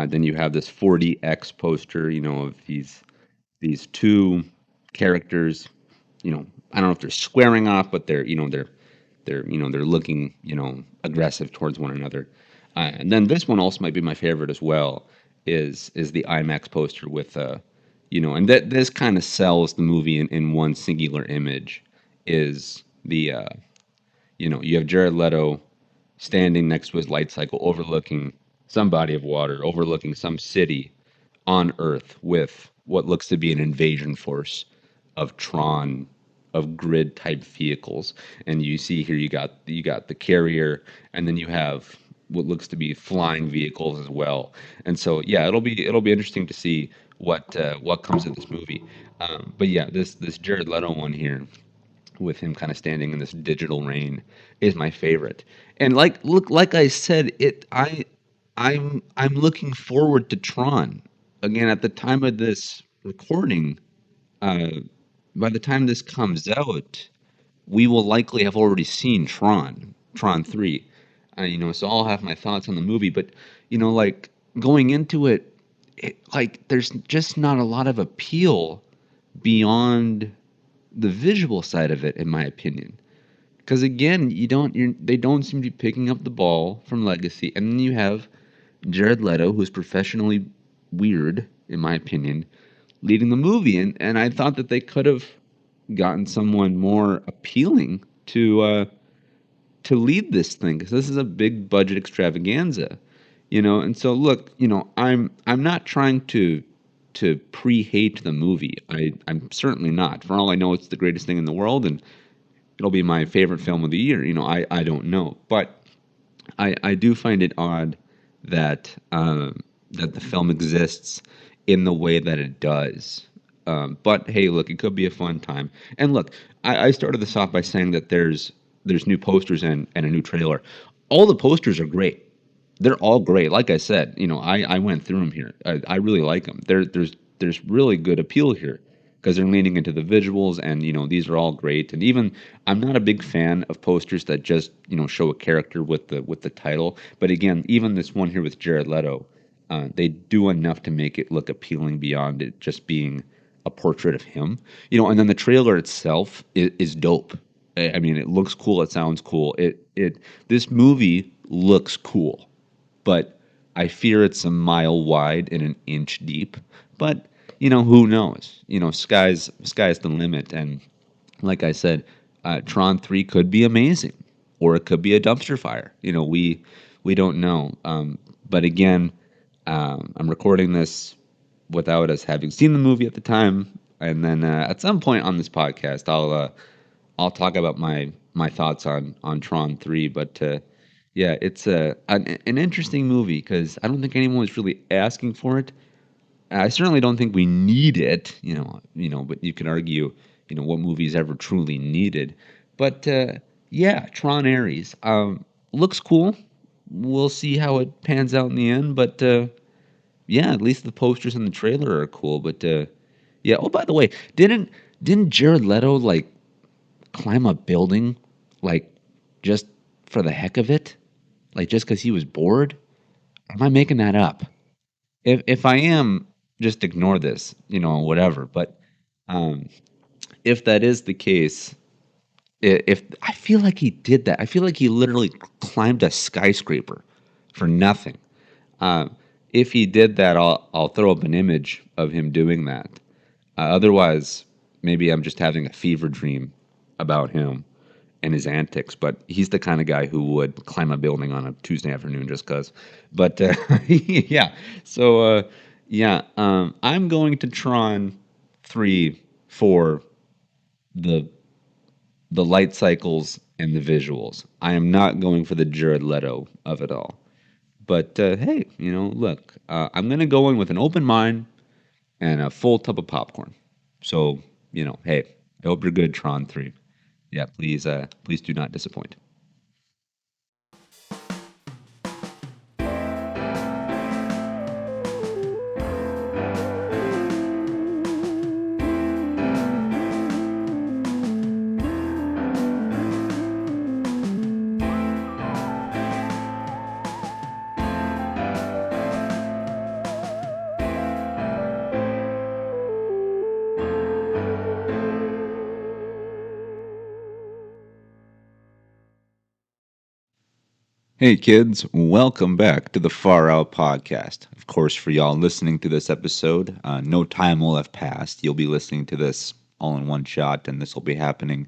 [SPEAKER 5] Then you have this 40X poster, of these two characters, I don't know if they're squaring off, but they're looking, aggressive towards one another. And then this one also might be my favorite as well, is the IMAX poster with and that this kind of sells the movie in one singular image. Is the you have Jared Leto standing next to his light cycle, overlooking some body of water, overlooking some city on Earth with what looks to be an invasion force of Tron, of grid type vehicles. And you see here you got the carrier, and then you have what looks to be flying vehicles as well. And so yeah, it'll be interesting to see what comes of this movie. But yeah, this Jared Leto one here with him kind of standing in this digital rain is my favorite. And like I said, I'm looking forward to Tron. Again, at the time of this recording, uh, by the time this comes out, we will likely have already seen Tron 3. So I'll have my thoughts on the movie, but like going into it, like there's just not a lot of appeal beyond the visual side of it, in my opinion. Because again, they don't seem to be picking up the ball from Legacy, and then you have Jared Leto, who's professionally weird, in my opinion, leading the movie, and I thought that they could have gotten someone more appealing to lead this thing, because this is a big budget extravaganza, And so look, I'm not trying to pre-hate the movie. I'm certainly not. For all I know, it's the greatest thing in the world, and it'll be my favorite film of the year. I don't know, but I do find it odd that that the film exists in the way that it does. But hey, look, it could be a fun time. And look, I started this off by saying that there's new posters and a new trailer. All the posters are great. They're all great. Like I said, I went through them here. I really like them. There's really good appeal here because they're leaning into the visuals, and these are all great. And even I'm not a big fan of posters that just show a character with the title. But again, even this one here with Jared Leto, they do enough to make it look appealing beyond it just being a portrait of him. And then the trailer itself is dope. I mean, it looks cool. It sounds cool. This movie looks cool, but I fear it's a mile wide and an inch deep. But who knows? Sky's the limit. And like I said, Tron 3 could be amazing, or it could be a dumpster fire. We don't know. But again, I'm recording this without us having seen the movie at the time, and then at some point on this podcast, I'll talk about my thoughts on Tron 3. But yeah, it's an interesting movie because I don't think anyone was really asking for it. I certainly don't think we need it, but you can argue, what movies ever truly needed. But yeah, Tron Ares looks cool. We'll see how it pans out in the end, but yeah, at least the posters and the trailer are cool. But yeah. Oh, by the way, didn't Jared Leto like climb a building, like just for the heck of it, like just because he was bored? Am I making that up? If I am, just ignore this, whatever. But um, if that is the case, if I feel like he did that, I feel like he literally climbed a skyscraper for nothing. If he did that, I'll throw up an image of him doing that. Otherwise, maybe I'm just having a fever dream about him and his antics. But he's the kind of guy who would climb a building on a Tuesday afternoon just cause. But yeah, so I'm going to Tron 3 for the light cycles and the visuals. I am not going for the Jared Leto of it all. But hey, look, I'm going to go in with an open mind and a full tub of popcorn. So, hey, I hope you're good, Tron 3. Yeah, please do not disappoint.
[SPEAKER 1] Hey kids, welcome back to the Far Out Podcast. Of course, for y'all listening to this episode, no time will have passed. You'll be listening to this all in one shot, and this will be happening,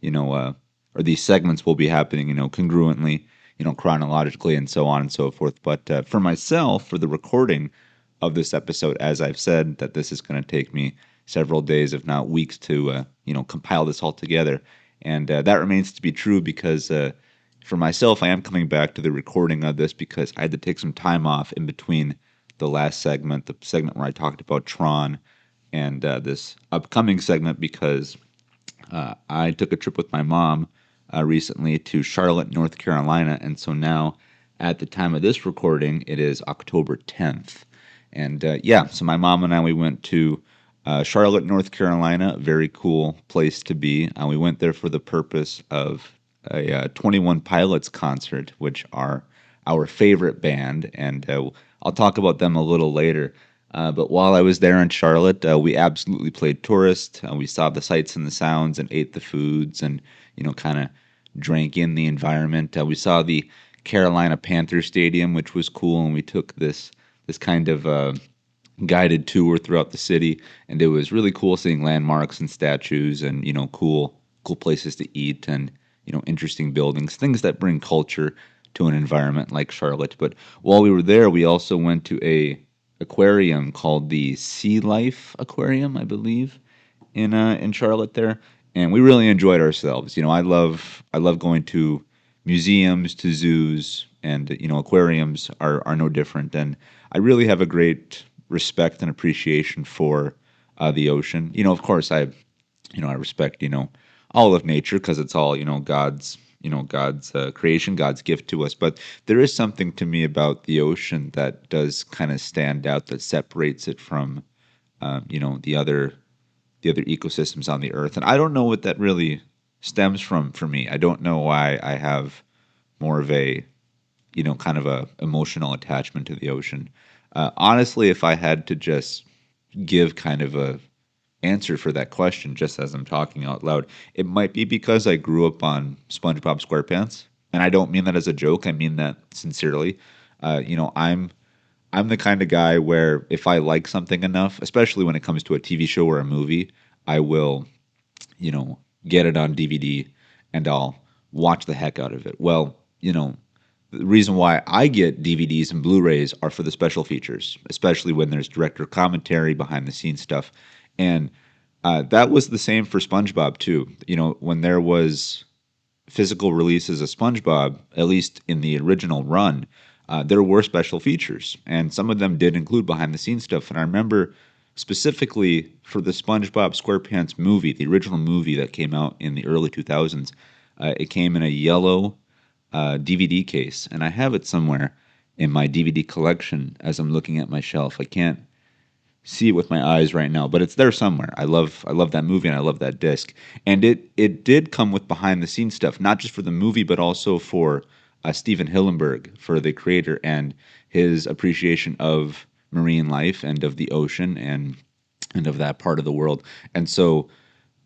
[SPEAKER 1] or these segments will be happening, congruently, chronologically, and so on and so forth. But for myself, for the recording of this episode, as I've said, that this is going to take me several days, if not weeks, to compile this all together, and that remains to be true because. For myself, I am coming back to the recording of this because I had to take some time off in between the last segment, the segment where I talked about Tron, and this upcoming segment because I took a trip with my mom recently to Charlotte, North Carolina, and so now at the time of this recording, it is October 10th. And so my mom and I, we went to Charlotte, North Carolina, a very cool place to be. We went there for the purpose of a 21 Pilots concert, which are our favorite band, and I'll talk about them a little later. But while I was there in Charlotte, we absolutely played tourist. We saw the sights and the sounds and ate the foods and, kind of drank in the environment. We saw the Carolina Panther Stadium, which was cool, and we took this kind of guided tour throughout the city, and it was really cool seeing landmarks and statues and, cool places to eat and interesting buildings, things that bring culture to an environment like Charlotte. But while we were there, we also went to a aquarium called the Sea Life Aquarium, I believe, in Charlotte there, and we really enjoyed ourselves. I love going to museums, to zoos, and aquariums are no different. And I really have a great respect and appreciation for the ocean. Of course, I respect all of nature because it's all God's creation, God's gift to us. But there is something to me about the ocean that does kind of stand out, that separates it from the other ecosystems on the earth. And I don't know what that really stems from for me. I don't know why I have more of a kind of a emotional attachment to the ocean. Honestly, if I had to just give kind of a answer for that question just as I'm talking out loud, it might be because I grew up on SpongeBob SquarePants, and I don't mean that as a joke. I mean that sincerely. I'm the kind of guy where if I like something enough, especially when it comes to a TV show or a movie, I will, get it on DVD and I'll watch the heck out of it. Well, the reason why I get DVDs and Blu-rays are for the special features, especially when there's director commentary, behind the scenes stuff. And that was the same for SpongeBob too. When there was physical releases of SpongeBob, at least in the original run, there were special features, and some of them did include behind the scenes stuff. And I remember specifically for the SpongeBob SquarePants movie, the original movie that came out in the early 2000s, it came in a yellow DVD case, and I have it somewhere in my DVD collection as I'm looking at my shelf. I can't see it with my eyes right now, but it's there somewhere. I love that movie and I love that disc. And it did come with behind the scenes stuff, not just for the movie, but also for Steven Hillenburg, for the creator, and his appreciation of marine life and of the ocean and of that part of the world. And so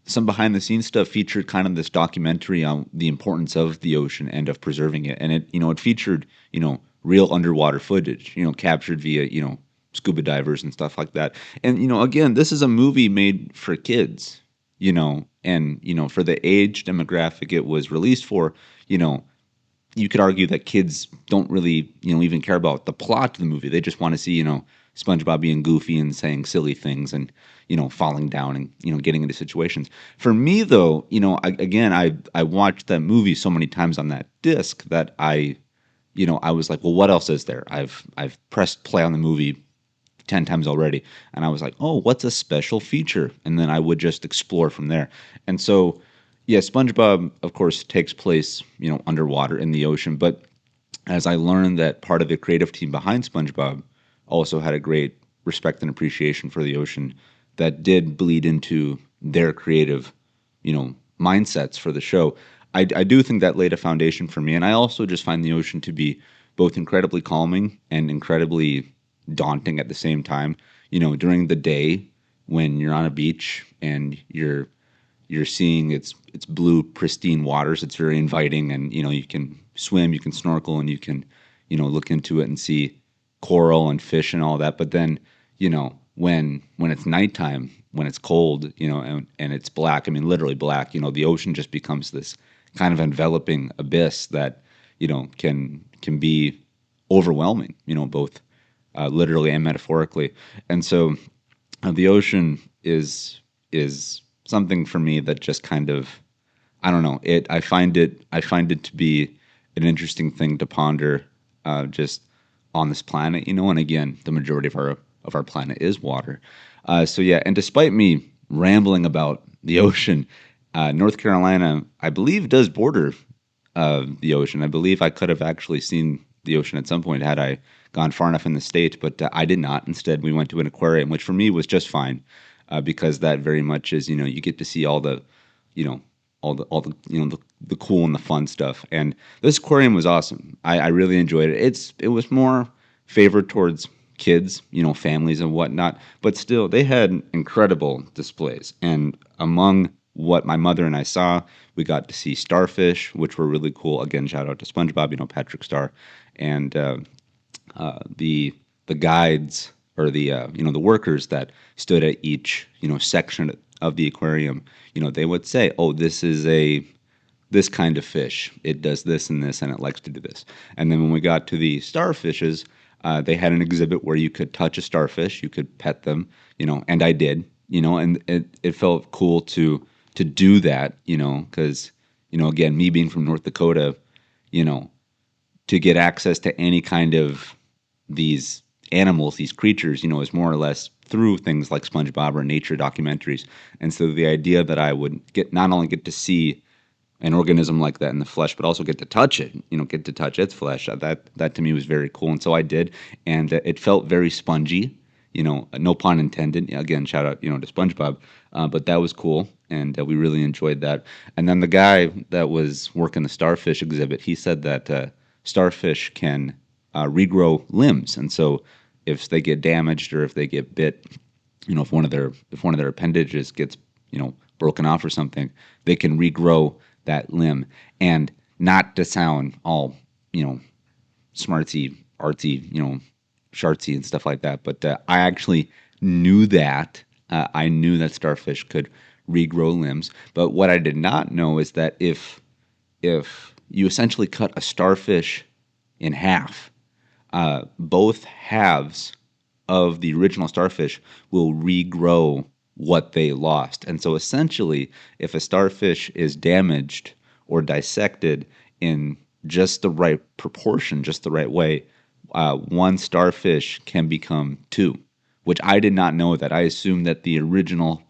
[SPEAKER 1] some behind the scenes stuff featured kind of this documentary on the importance of the ocean and of preserving it. And it featured, real underwater footage, captured via, scuba divers and stuff like that. And, again, this is a movie made for kids, and, for the age demographic it was released for, you could argue that kids don't really, even care about the plot of the movie. They just want to see, SpongeBob being goofy and saying silly things and, falling down and, getting into situations. For me, though, I watched that movie so many times on that disc that I was like, well, what else is there? I've pressed play on the movie 10 times already. And I was like, oh, what's a special feature? And then I would just explore from there. And so, yeah, SpongeBob, of course, takes place, underwater in the ocean. But as I learned that part of the creative team behind SpongeBob also had a great respect and appreciation for the ocean, that did bleed into their creative, mindsets for the show. I do think that laid a foundation for me. And I also just find the ocean to be both incredibly calming and incredibly daunting at the same time. During the day when you're on a beach and you're seeing its blue, pristine waters, it's very inviting, and you can swim, you can snorkel, and you can look into it and see coral and fish and all that. But then when it's nighttime, when it's cold, and it's black, I mean literally black, the ocean just becomes this kind of enveloping abyss that can be overwhelming, both literally and metaphorically. And so the ocean is something for me that just kind of, I don't know, I find it to be an interesting thing to ponder, just on this planet, and again, the majority of our planet is water. So yeah, and despite me rambling about the ocean, North Carolina, I believe, does border the ocean. I believe I could have actually seen the ocean at some point had I gone far enough in the state, but I did not. Instead, we went to an aquarium, which for me was just fine, because that very much is, you get to see all the, all the cool and the fun stuff. And this aquarium was awesome. I really enjoyed it. It was more favored towards kids, families and whatnot, but still they had incredible displays. And among what my mother and I saw, we got to see starfish, which were really cool. Again, shout out to SpongeBob, Patrick Star, and the guides, or the the workers that stood at each section of the aquarium. They would say, "Oh, this is this kind of fish. It does this and this, and it likes to do this." And then when we got to the starfishes, they had an exhibit where you could touch a starfish, you could pet them, and I did, and it felt cool to do that, because, again, me being from North Dakota, to get access to any kind of these animals, these creatures, is more or less through things like SpongeBob or nature documentaries. And so the idea that I would not only get to see an organism like that in the flesh, but also get to touch it, get to touch its flesh, that to me was very cool. And so I did, and it felt very spongy, no pun intended. Again, shout out, to SpongeBob, but that was cool, and we really enjoyed that. And then the guy that was working the starfish exhibit, he said that starfish can regrow limbs, and so if they get damaged or if they get bit, if one of their appendages gets broken off or something, they can regrow that limb. And not to sound all smartsy, artsy, shartsy and stuff like that, but I actually knew that. I knew that starfish could regrow limbs, but what I did not know is that if you essentially cut a starfish in half, both halves of the original starfish will regrow what they lost. And so essentially, if a starfish is damaged or dissected in just the right proportion, just the right way, one starfish can become two, which I did not know that. I assumed that the original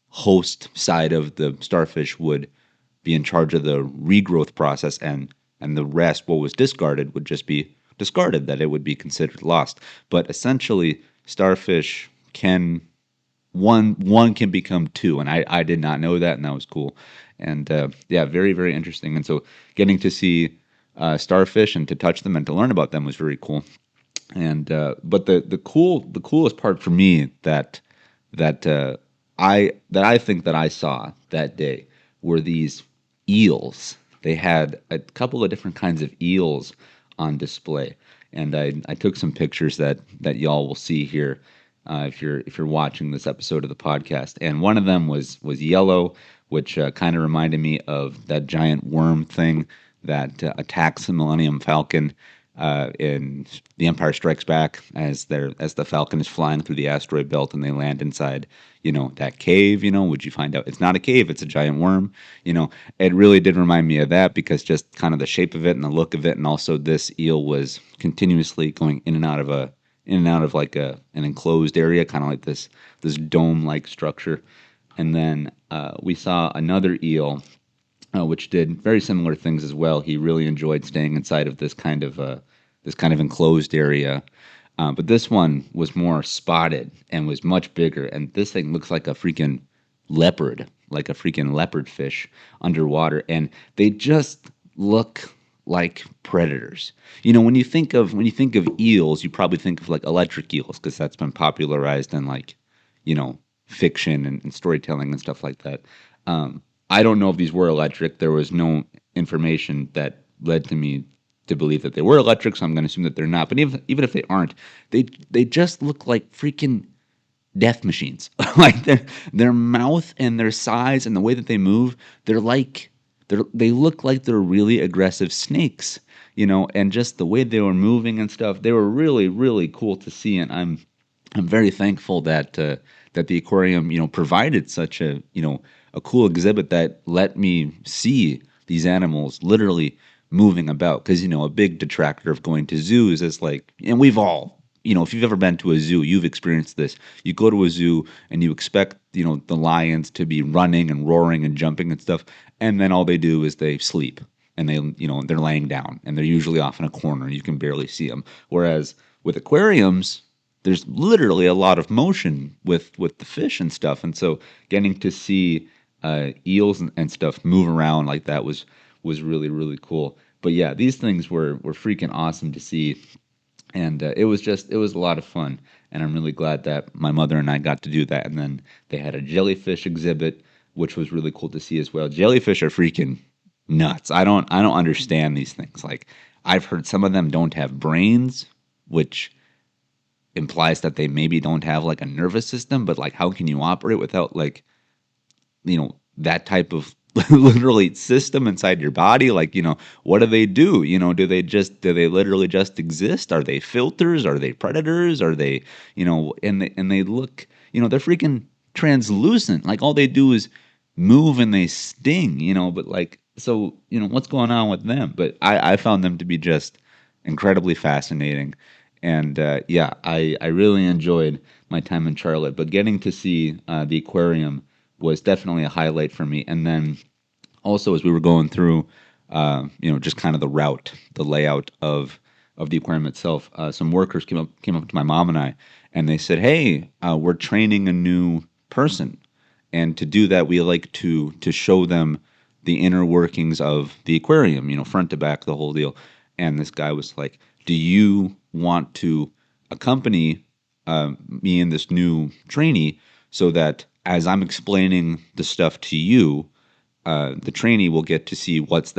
[SPEAKER 1] host side of the starfish would be in charge of the regrowth process, and the rest, what was discarded, would just be discarded, that it would be considered lost. But essentially, starfish can one can become two, and I did not know that, and that was cool. And yeah, very, very interesting. And so getting to see starfish and to touch them and to learn about them was very cool. And but the coolest part for me that I think that I saw that day were these eels. They had a couple of different kinds of eels on display, and I took some pictures that y'all will see here if you're watching this episode of the podcast. And one of them was yellow, which kind of reminded me of that giant worm thing that attacks the Millennium Falcon in The Empire Strikes Back, as the Falcon is flying through the asteroid belt and they land inside, that cave. Would you find out it's not a cave, it's a giant worm? It really did remind me of that, because just kind of the shape of it and the look of it, and also this eel was continuously going in and out of like an enclosed area, kind of like this dome-like structure. And then we saw another eel, which did very similar things as well. He really enjoyed staying inside of this kind of enclosed area. But this one was more spotted and was much bigger. And this thing looks like a freaking leopard, like a freaking leopard fish underwater. And they just look like predators. When you think of eels, you probably think of like electric eels, because that's been popularized in like, fiction and storytelling and stuff like that. I don't know if these were electric. There was no information that led to me to believe that they were electric, so I'm going to assume that they're not. But even if they aren't, they just look like freaking death machines. Like their mouth and their size and the way that they move, they look like they're really aggressive snakes, and just the way they were moving and stuff, they were really, really cool to see. And I'm very thankful that the aquarium, provided such a cool exhibit that let me see these animals literally moving about. Because, a big detractor of going to zoos is like, and we've all, if you've ever been to a zoo, you've experienced this. You go to a zoo and you expect, the lions to be running and roaring and jumping and stuff. And then all they do is they sleep, and they're laying down, and they're usually off in a corner. You can barely see them. Whereas with aquariums, there's literally a lot of motion with the fish and stuff. And so getting to see eels and stuff move around like that was really, really cool. But yeah, these things were freaking awesome to see. And it was a lot of fun. And I'm really glad that my mother and I got to do that. And then they had a jellyfish exhibit, which was really cool to see as well. Jellyfish are freaking nuts. I don't understand these things. Like, I've heard some of them don't have brains, which implies that they maybe don't have like a nervous system. But like, how can you operate without like, that type of literally system inside your body? Like, what do they do? Do they literally just exist? Are they filters? Are they predators? Are they, and they look, they're freaking translucent. Like, all they do is move and they sting, but like, so, what's going on with them? But I found them to be just incredibly fascinating. And yeah, I really enjoyed my time in Charlotte. But getting to see the aquarium was definitely a highlight for me. And then also, as we were going through, just kind of the layout of the aquarium itself, some workers came up to my mom and I, and they said, "Hey, we're training a new person, and to do that, we like to show them the inner workings of the aquarium, front to back, the whole deal." And this guy was like, "Do you want to accompany me and this new trainee, so that as I'm explaining the stuff to you, the trainee will get to see what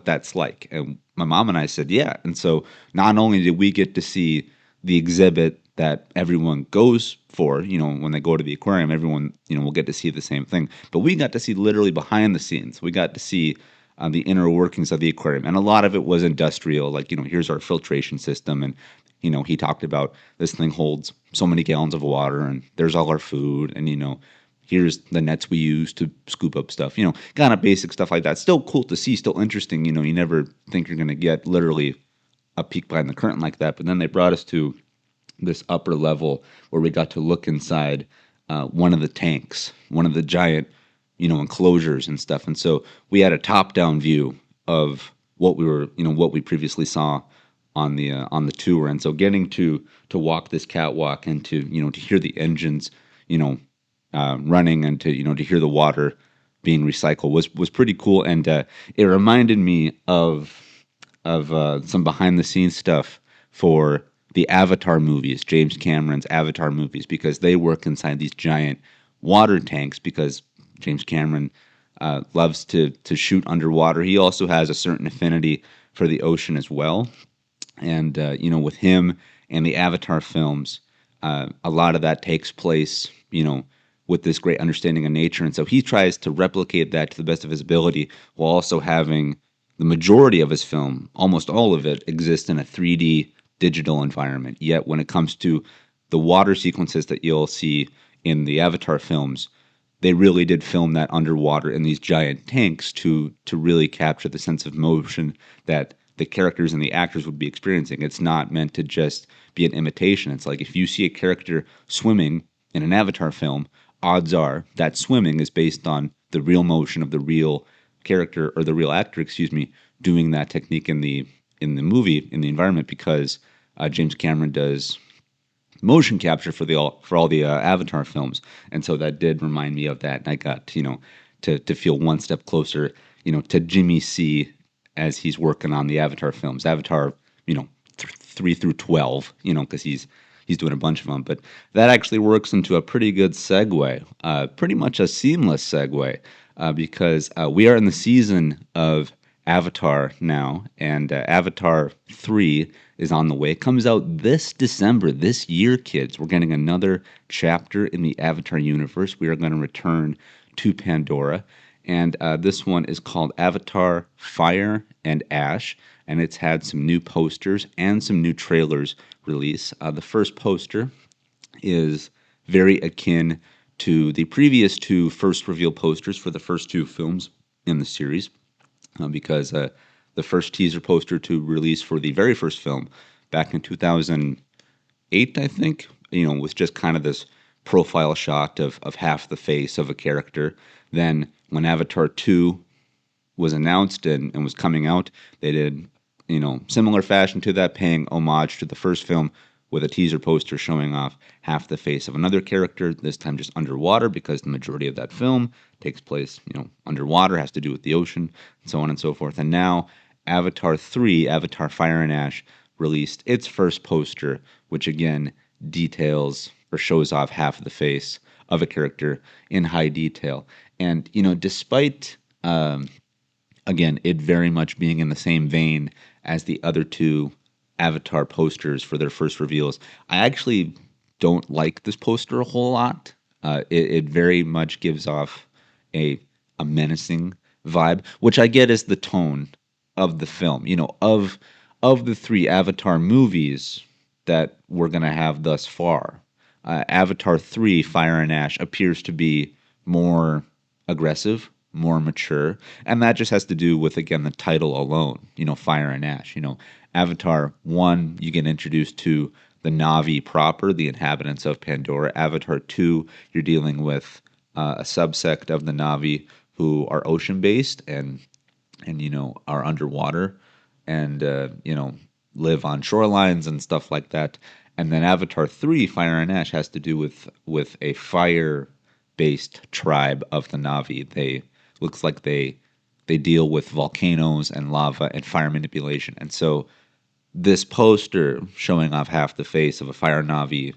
[SPEAKER 1] that's like?" And my mom and I said, "Yeah." And so not only did we get to see the exhibit that everyone goes for, when they go to the aquarium, everyone, will get to see the same thing, but we got to see literally behind the scenes. We got to see the inner workings of the aquarium. And a lot of it was industrial, like, here's our filtration system. And, he talked about this thing holds so many gallons of water, and there's all our food. And, here's the nets we use to scoop up stuff, kind of basic stuff like that. Still cool to see, still interesting. You never think you're going to get literally a peek behind the curtain like that. But then they brought us to this upper level where we got to look inside one of the tanks, one of the giant, enclosures and stuff. And so we had a top-down view of what we previously saw on the tour, and so getting to walk this catwalk and to to hear the engines running and to hear the water being recycled was pretty cool, and it reminded me of some behind the scenes stuff for the Avatar movies, James Cameron's Avatar movies, because they work inside these giant water tanks because James Cameron loves to shoot underwater. He also has a certain affinity for the ocean as well. And, with him and the Avatar films, a lot of that takes place, with this great understanding of nature. And so he tries to replicate that to the best of his ability while also having the majority of his film, almost all of it, exist in a 3D digital environment. Yet when it comes to the water sequences that you'll see in the Avatar films, they really did film that underwater in these giant tanks to really capture the sense of motion that the characters and the actors would be experiencing. It's not meant to just be an imitation. It's like if you see a character swimming in an Avatar film, odds are that swimming is based on the real motion of the real character or the real actor, doing that technique in the movie, in the environment, because James Cameron does motion capture for all the Avatar films, and so that did remind me of that. And I got to feel one step closer, to Jimmy C as he's working on the Avatar films, Avatar, 3 through 12, because he's doing a bunch of them. But that actually works into a pretty good segue, pretty much a seamless segue, because we are in the season of Avatar now, and Avatar 3 is on the way. It comes out this December, this year, kids. We're getting another chapter in the Avatar universe. We are going to return to Pandora, and this one is called Avatar Fire and Ash, and it's had some new posters and some new trailers release. The first poster is very akin to the previous two first reveal posters for the first two films in the series, because the first teaser poster to release for the very first film back in 2008, I think, was just kind of this profile shot of half the face of a character. Then when Avatar 2 was announced and was coming out, they did, similar fashion to that, paying homage to the first film with a teaser poster showing off half the face of another character, this time just underwater, because the majority of that film takes place, underwater, has to do with the ocean, and so on and so forth. And now Avatar 3, Avatar Fire and Ash, released its first poster, which again details or shows off half of the face of a character in high detail. And, despite, again, it very much being in the same vein as the other two Avatar posters for their first reveals, I actually don't like this poster a whole lot. It very much gives off a menacing vibe, which I get is the tone of the film. Of the three Avatar movies that we're going to have thus far, Avatar 3, Fire and Ash, appears to be more aggressive, more mature, and that just has to do with, again, the title alone, Fire and Ash. Avatar 1, you get introduced to the Na'vi proper, the inhabitants of Pandora. Avatar 2, you're dealing with a subsect of the Na'vi who are ocean-based and are underwater and, live on shorelines and stuff like that. And then Avatar 3, Fire and Ash, has to do with a fire-based tribe of the Na'vi. Looks like they deal with volcanoes and lava and fire manipulation. And so this poster showing off half the face of a fire Na'vi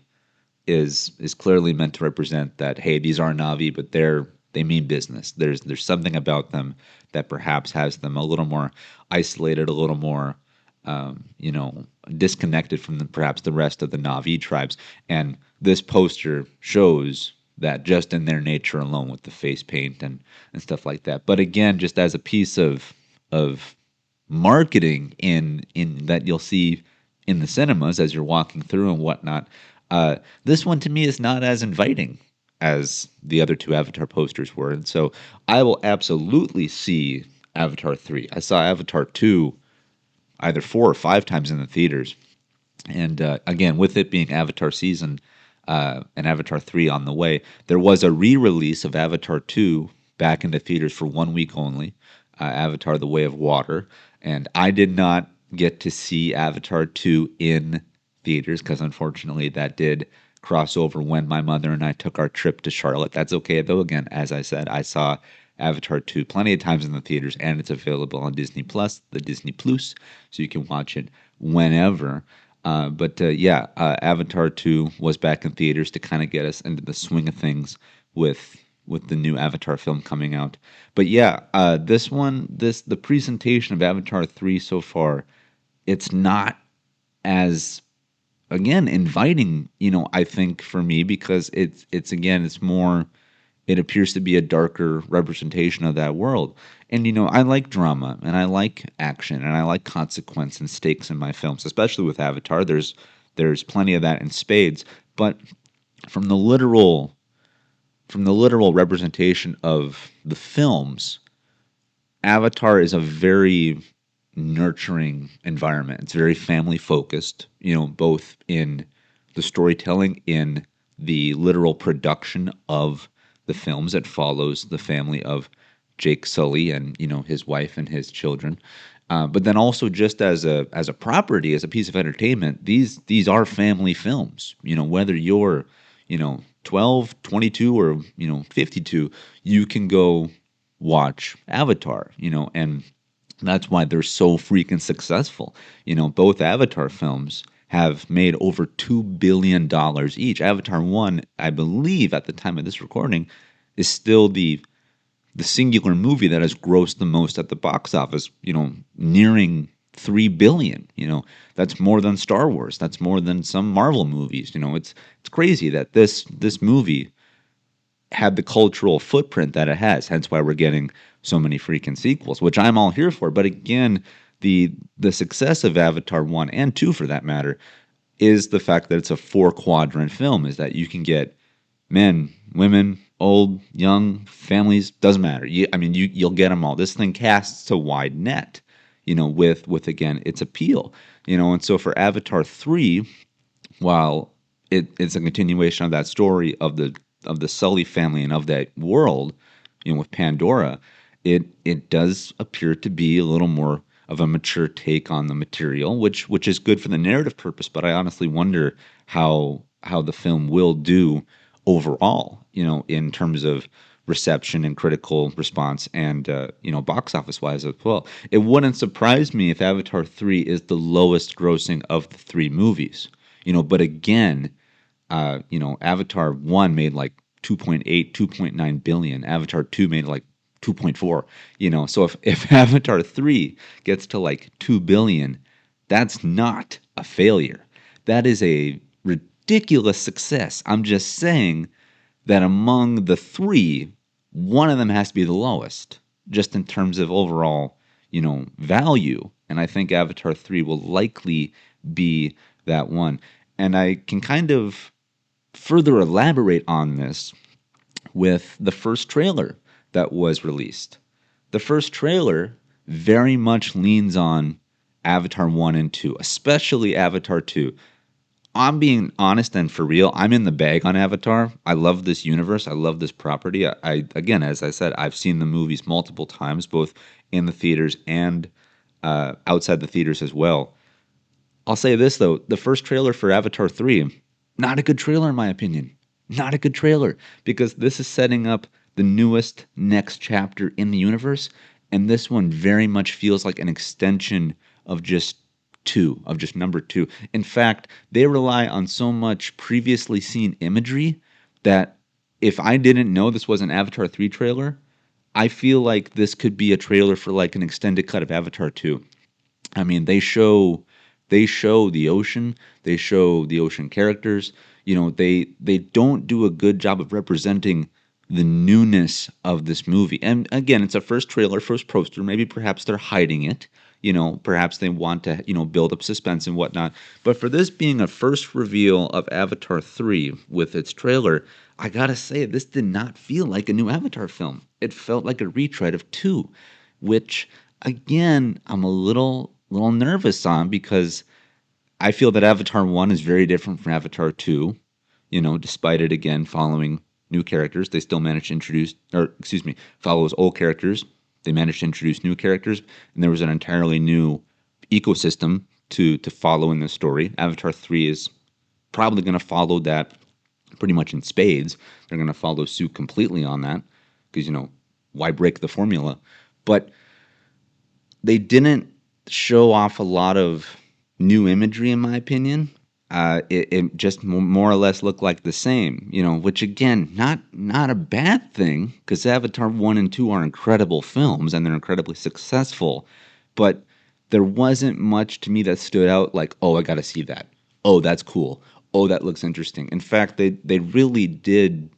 [SPEAKER 1] is clearly meant to represent that, hey, these are Na'vi, but they mean business. There's something about them that perhaps has them a little more isolated, a little more disconnected from perhaps the rest of the Na'vi tribes. And this poster shows that just in their nature alone, with the face paint and stuff like that. But again, just as a piece of marketing in that you'll see in the cinemas as you're walking through and whatnot, this one to me is not as inviting as the other two Avatar posters were. And so I will absolutely see Avatar 3. I saw Avatar 2 either 4 or 5 times in the theaters. And again, with it being Avatar season and Avatar 3 on the way, there was a re-release of Avatar 2 back into theaters for 1 week only, Avatar The Way of Water. And I did not get to see Avatar 2 in theaters, because unfortunately that did cross over when my mother and I took our trip to Charlotte. That's okay, though. Again, as I said, I saw Avatar 2 plenty of times in the theaters, and it's available on Disney Plus, the Disney Plus, so you can watch it whenever. Avatar 2 was back in theaters to kind of get us into the swing of things with the new Avatar film coming out. But yeah, the presentation of Avatar 3 so far, it's not as, again, inviting, I think, for me, because it's more, it appears to be a darker representation of that world. And, I like drama, and I like action, and I like consequence and stakes in my films, especially with Avatar. There's plenty of that in spades. But from the literal representation of the films, Avatar is a very nurturing environment. It's very family focused, both in the storytelling, in the literal production of the films. It follows the family of Jake Sully and his wife and his children. But then also just as a property, as a piece of entertainment, these are family films. Whether you're 12, 22, or 52, you can go watch Avatar. And that's why they're so freaking successful. Both Avatar films have made over $2 billion each. Avatar 1, I believe, at the time of this recording, is still the singular movie that has grossed the most at the box office, nearing $3 billion. That's more than Star Wars. That's more than some Marvel movies. It's crazy that this movie had the cultural footprint that it has, hence why we're getting so many freaking sequels, which I'm all here for. But again, the success of Avatar 1 and 2, for that matter, is the fact that it's a 4-quadrant film, is that you can get men, women, old, young, families, doesn't matter. You'll get them all. This thing casts a wide net, with again, its appeal. And so for Avatar 3, while it's a continuation of that story of the Sully family and of that world, with Pandora, it does appear to be a little more of a mature take on the material, which is good for the narrative purpose. But I honestly wonder how the film will do overall, in terms of reception and critical response, and box office wise as well. It wouldn't surprise me if Avatar 3 is the lowest grossing of the 3 movies. But again, Avatar 1 made like 2.9 billion. Avatar 2 made like 2.4. So if Avatar 3 gets to like 2 billion, that's not a failure. That is a ridiculous success. I'm just saying that among the 3, one of them has to be the lowest, just in terms of overall, value. And I think Avatar 3 will likely be that one. And I can kind of further elaborate on this with the first trailer that was released. The first trailer very much leans on Avatar 1 and 2, especially Avatar 2. I'm being honest and for real, I'm in the bag on Avatar. I love this universe. I love this property. I again, as I said, I've seen the movies multiple times, both in the theaters and outside the theaters as well. I'll say this, though. The first trailer for Avatar 3, not a good trailer in my opinion. Not a good trailer, because this is setting up the newest next chapter in the universe, and this one very much feels like an extension of just number 2. In fact, they rely on so much previously seen imagery that if I didn't know this was an Avatar 3 trailer, I feel like this could be a trailer for like an extended cut of Avatar 2. I mean, they show the ocean, they show the ocean characters. They don't do a good job of representing the newness of this movie. And again, it's a first trailer, first poster. Maybe perhaps they're hiding it. Perhaps they want to, build up suspense and whatnot. But for this being a first reveal of Avatar 3 with its trailer, I gotta say, this did not feel like a new Avatar film. It felt like a retread of 2, which, again, I'm a little nervous on, because I feel that Avatar 1 is very different from Avatar 2. Despite it, again, following new characters, they still managed to introduce, follows old characters. They managed to introduce new characters, and there was an entirely new ecosystem to follow in this story. Avatar 3 is probably going to follow that pretty much in spades. They're going to follow suit completely on that because, why break the formula? But they didn't show off a lot of new imagery, in my opinion. It just more or less looked like the same, which again, not a bad thing, because Avatar 1 and 2 are incredible films and they're incredibly successful, but there wasn't much to me that stood out like, oh, I got to see that. Oh, that's cool. Oh, that looks interesting. In fact, they really did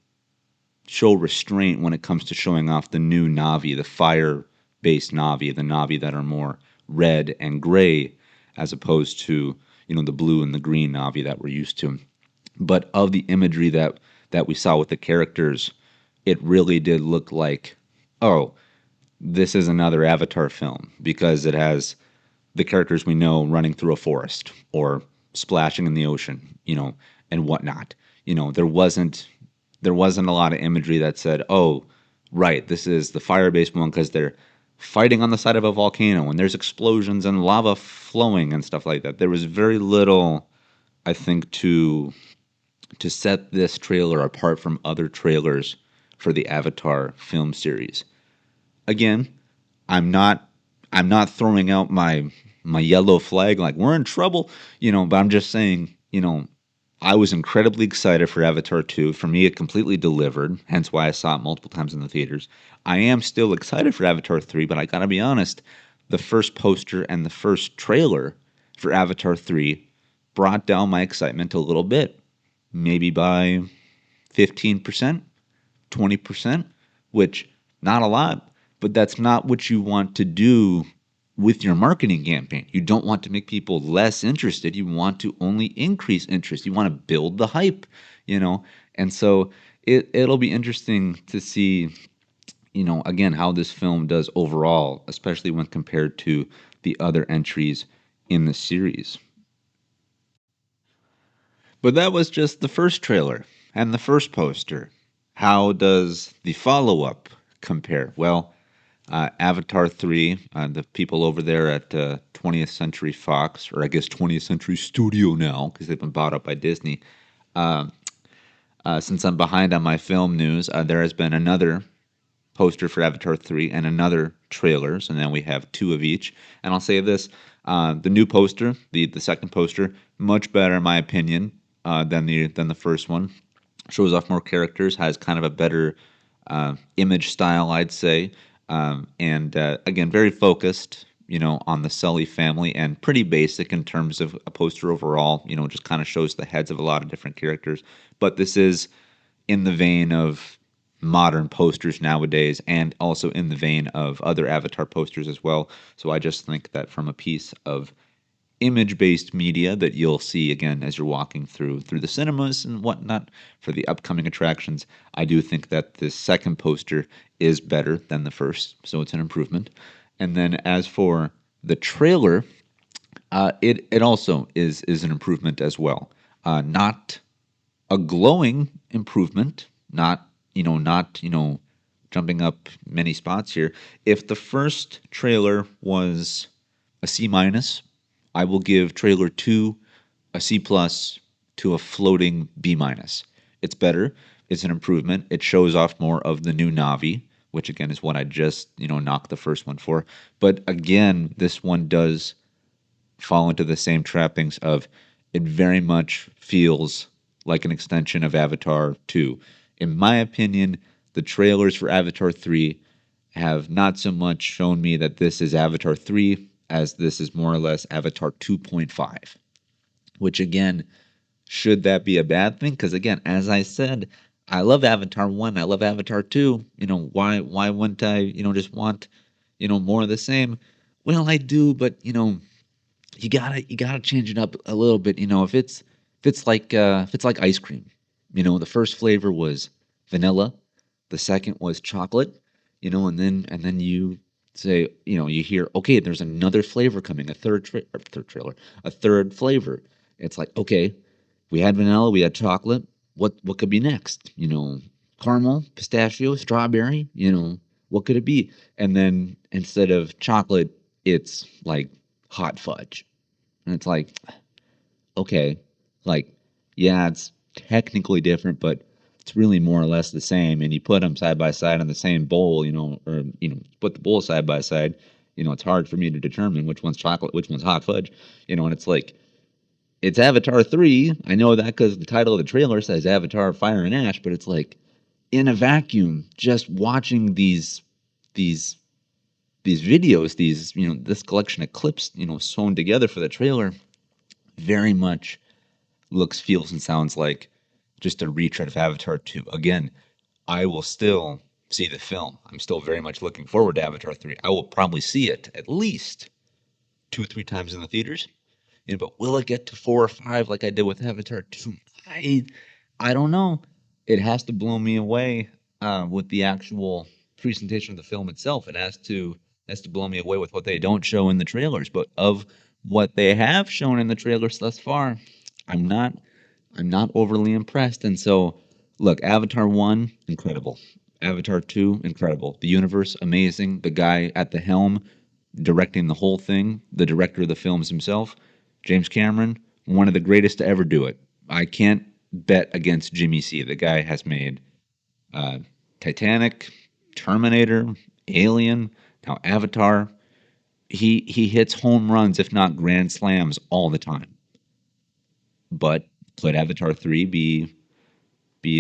[SPEAKER 1] show restraint when it comes to showing off the new Na'vi, the fire-based Na'vi, the Na'vi that are more red and gray as opposed to the blue and the green Na'vi that we're used to. But of the imagery that we saw with the characters, it really did look like, oh, this is another Avatar film, because it has the characters we know running through a forest or splashing in the ocean, and whatnot. There wasn't a lot of imagery that said, oh, right, this is the fire-based one because they're fighting on the side of a volcano and there's explosions and lava flowing and stuff like that. There was very little, I think, to set this trailer apart from other trailers for the Avatar film series. Again, I'm not throwing out my yellow flag like we're in trouble, but I'm just saying, I was incredibly excited for Avatar 2. For me, it completely delivered, hence why I saw it multiple times in the theaters. I am still excited for Avatar 3, but I gotta be honest, the first poster and the first trailer for Avatar 3 brought down my excitement a little bit. Maybe by 15%, 20%, which, not a lot, but that's not what you want to do with your marketing campaign. You don't want to make people less interested. You want to only increase interest. You want to build the hype, And so it'll be interesting to see, again, how this film does overall, especially when compared to the other entries in the series. But that was just the first trailer and the first poster. How does the follow-up compare? Well, Avatar 3, the people over there at 20th Century Fox, or I guess 20th Century Studio now, because they've been bought up by Disney. Since I'm behind on my film news, there has been another poster for Avatar 3 and another trailers, and then we have two of each. And I'll say this, the new poster, the second poster, much better in my opinion than the first one. Shows off more characters, has kind of a better image style, I'd say. And again, very focused, on the Sully family, and pretty basic in terms of a poster overall, just kind of shows the heads of a lot of different characters. But this is in the vein of modern posters nowadays, and also in the vein of other Avatar posters as well. So I just think that from a piece of image-based media that you'll see again as you're walking through the cinemas and whatnot for the upcoming attractions, I do think that this second poster is better than the first, so it's an improvement. And then as for the trailer, it also is an improvement as well. Not a glowing improvement, not jumping up many spots here. If the first trailer was a C-, I will give trailer 2 a C+ to a floating B-. It's better. It's an improvement. It shows off more of the new Na'vi, which again is what I just, knocked the first one for. But again, this one does fall into the same trappings of it very much feels like an extension of Avatar 2. In my opinion, the trailers for Avatar 3 have not so much shown me that this is Avatar 3 as this is more or less Avatar 2.5, which again, should that be a bad thing? Because again, as I said, I love Avatar 1, I love Avatar 2, why wouldn't I, just want, more of the same? Well, I do, but, you gotta change it up a little bit, if it's like ice cream, the first flavor was vanilla, the second was chocolate, and then you say, you hear, okay, there's another flavor coming, a third flavor. It's like, okay, we had vanilla, we had chocolate. What could be next? Caramel, pistachio, strawberry. What could it be? And then instead of chocolate, it's like
[SPEAKER 5] hot fudge. And it's like, okay, like, yeah, it's technically different, but it's really more or less the same. And you put them side by side in the same bowl, or, put the bowl side by side, it's hard for me to determine which one's chocolate, which one's hot fudge, and it's like, it's Avatar 3. I know that because the title of the trailer says Avatar Fire and Ash, but it's like, in a vacuum, just watching these videos, this collection of clips, sewn together for the trailer, very much looks, feels, and sounds like just a retread of Avatar 2. Again, I will still see the film. I'm still very much looking forward to Avatar 3. I will probably see it at least 2-3 times in the theaters. But will it get to 4 or 5 like I did with Avatar 2? I don't know. It has to blow me away with the actual presentation of the film itself. It has to blow me away with what they don't show in the trailers. But of what they have shown in the trailers thus far, I'm not overly impressed. And so, look, Avatar 1, incredible. Avatar 2, incredible. The universe, amazing. The guy at the helm directing the whole thing, the director of the films himself, James Cameron, one of the greatest to ever do it. I can't bet against Jimmy C. The guy has made Titanic, Terminator, Alien, now Avatar. He hits home runs, if not grand slams, all the time. But could Avatar 3 be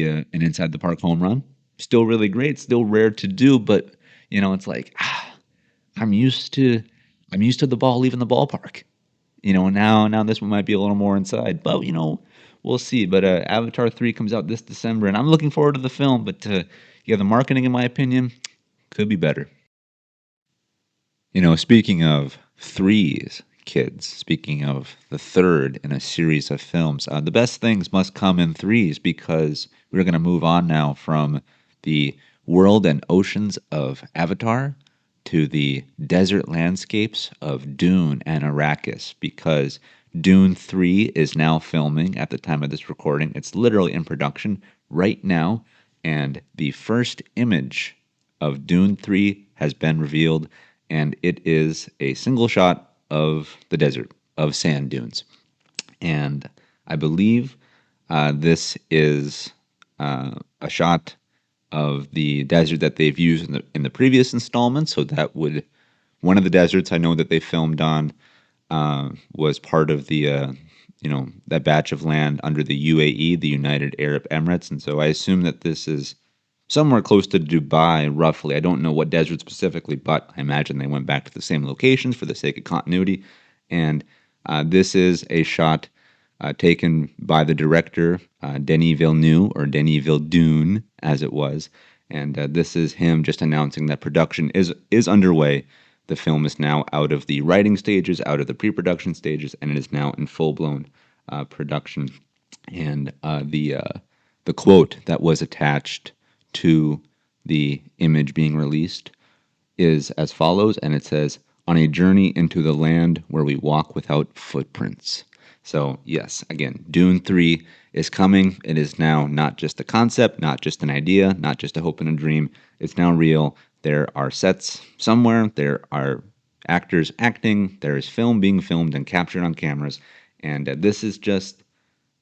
[SPEAKER 5] an inside the park home run? Still really great, still rare to do, but it's like I'm used to the ball leaving the ballpark. Now this one might be a little more inside, but we'll see. But Avatar 3 comes out this December, and I'm looking forward to the film. But the marketing, in my opinion, could be better. Speaking of threes, kids, speaking of the third in a series of films, the best things must come in threes, because we're going to move on now from the world and oceans of Avatar to the desert landscapes of Dune and Arrakis, because Dune 3 is now filming at the time of this recording. It's literally in production right now, and the first image of Dune 3 has been revealed, and it is a single shot of the desert, of sand dunes. And I believe this is a shot of the desert that they've used in the previous installment. So that would, one of the deserts I know that they filmed on was part of the that batch of land under the UAE, the United Arab Emirates. And so I assume that this is somewhere close to Dubai, roughly. I don't know what desert specifically, but I imagine they went back to the same locations for the sake of continuity. And this is a shot taken by the director, Denis Villeneuve, or Denis Villeneuve, as it was. And this is him just announcing that production is underway. The film is now out of the writing stages, out of the pre-production stages, and it is now in full-blown production. And the quote that was attached to the image being released is as follows, and it says, "On a journey into the land where we walk without footprints." So yes, again, Dune 3 is coming. It is now not just a concept, not just an idea, not just a hope and a dream. It's now real. There are sets somewhere. There are actors acting. There is film being filmed and captured on cameras. And this is just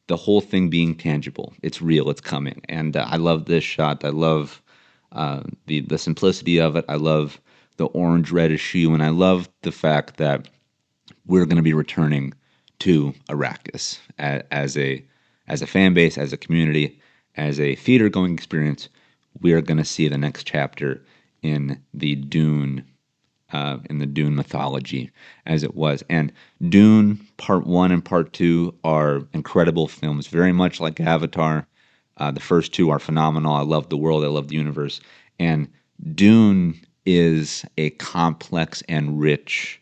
[SPEAKER 5] the whole thing being tangible. It's real. It's coming. And I love this shot. I love the simplicity of it. I love the orange reddish hue. And I love the fact that we're going to be returning to Arrakis as a fan base, as a community, as a theater going experience. We are going to see the next chapter in the Dune mythology, as it was. And Dune Part 1 and Part 2 are incredible films, very much like Avatar. The first two are phenomenal. I love the world. I love the universe. And Dune is a complex and rich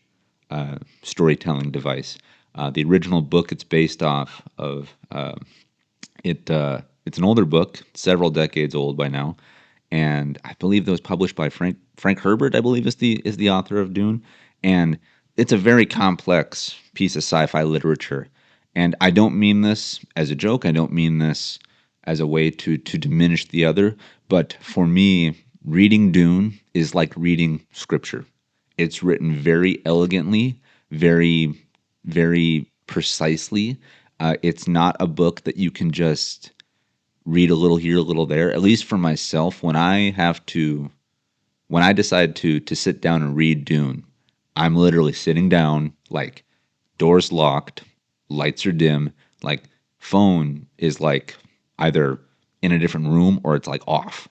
[SPEAKER 5] storytelling device. The original book it's based off of, it's an older book, several decades old by now, and I believe that was published by Frank Herbert, I believe is the author of Dune, and it's a very complex piece of sci-fi literature. And I don't mean this as a joke. I don't mean this as a way to diminish the other, but for me, reading Dune is like reading scripture. It's written very elegantly,
[SPEAKER 1] very, very precisely. It's not a book that you can just read a little here, a little there. At least for myself, when I decide to sit down and read Dune, I'm literally sitting down, like doors locked, lights are dim, like phone is like either in a different room or it's like off.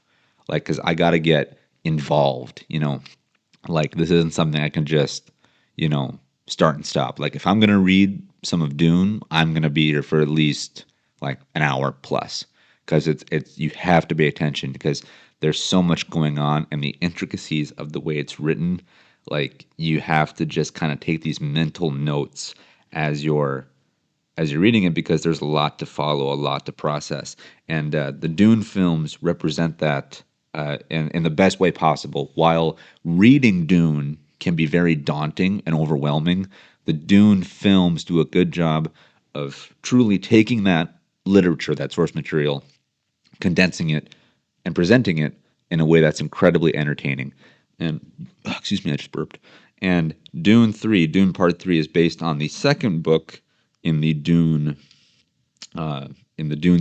[SPEAKER 1] Like, cause I gotta get involved, like this isn't something I can just, start and stop. Like if I'm gonna read some of Dune, I'm gonna be here for at least like an hour plus. Cause it's you have to pay attention because there's so much going on and the intricacies of the way it's written. Like you have to just kind of take these mental notes as you're reading it because there's a lot to follow, a lot to process. And the Dune films represent that in the best way possible. While reading Dune can be very daunting and overwhelming, the Dune films do a good job of truly taking that literature, that source material, condensing it, and presenting it in a way that's incredibly entertaining. And, excuse me, I just burped. And Dune Part 3 is based on the second book in the Dune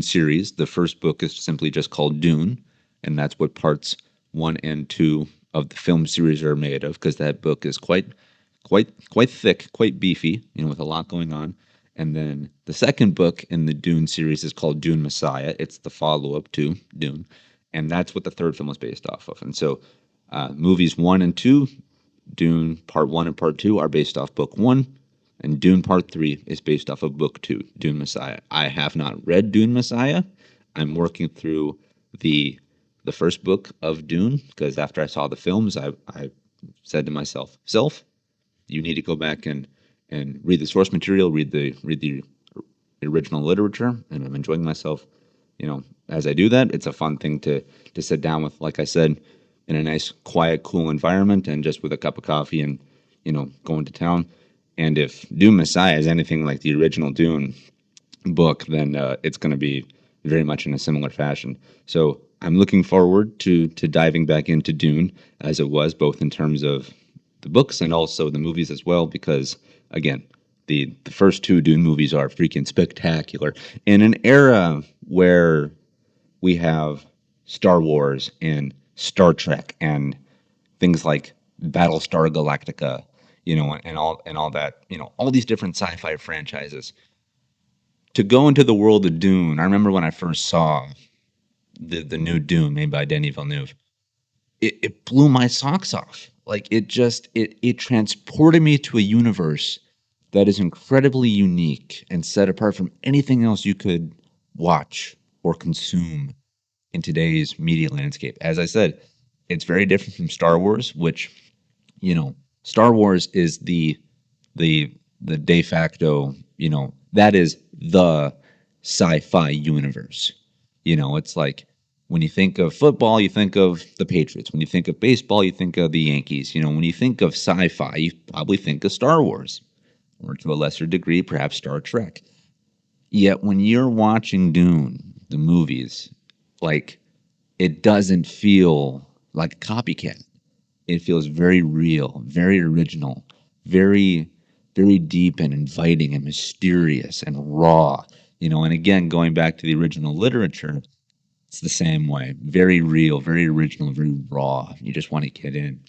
[SPEAKER 1] series. The first book is simply just called Dune, and that's what parts 1 and 2 of the film series are made of, because that book is quite thick, quite beefy, with a lot going on. And then the second book in the Dune series is called Dune Messiah. It's the follow-up to Dune, and that's what the third film was based off of. And so movies 1 and 2, Dune Part 1 and Part 2 are based off Book 1, and Dune Part 3 is based off of Book 2, Dune Messiah. I have not read Dune Messiah. I'm working through the first book of Dune, because after I saw the films, I said to myself, you need to go back and read the source material, read the original literature, and I'm enjoying myself, as I do that. It's a fun thing to sit down with, like I said, in a nice, quiet, cool environment and just with a cup of coffee and, going to town. And if Dune Messiah is anything like the original Dune book, then it's going to be very much in a similar fashion. So I'm looking forward to diving back into Dune as it was, both in terms of the books and also the movies as well, because, again, the first 2 Dune movies are freaking spectacular. In an era where we have Star Wars and Star Trek and things like Battlestar Galactica, and all that, all these different sci-fi franchises. To go into the world of Dune, I remember when I first saw the new Dune made by Denis Villeneuve, it blew my socks off. Like it transported me to a universe that is incredibly unique and set apart from anything else you could watch or consume in today's media landscape. As I said, it's very different from Star Wars, which, Star Wars is the de facto, that is the sci-fi universe. It's like when you think of football, you think of the Patriots. When you think of baseball, you think of the Yankees. When you think of sci-fi, you probably think of Star Wars, or to a lesser degree, perhaps Star Trek. Yet when you're watching Dune, the movies, like, it doesn't feel like a copycat. It feels very real, very original, very, very deep and inviting and mysterious and raw. And again, going back to the original literature, it's the same way. Very real, very original, very raw. You just want to get in.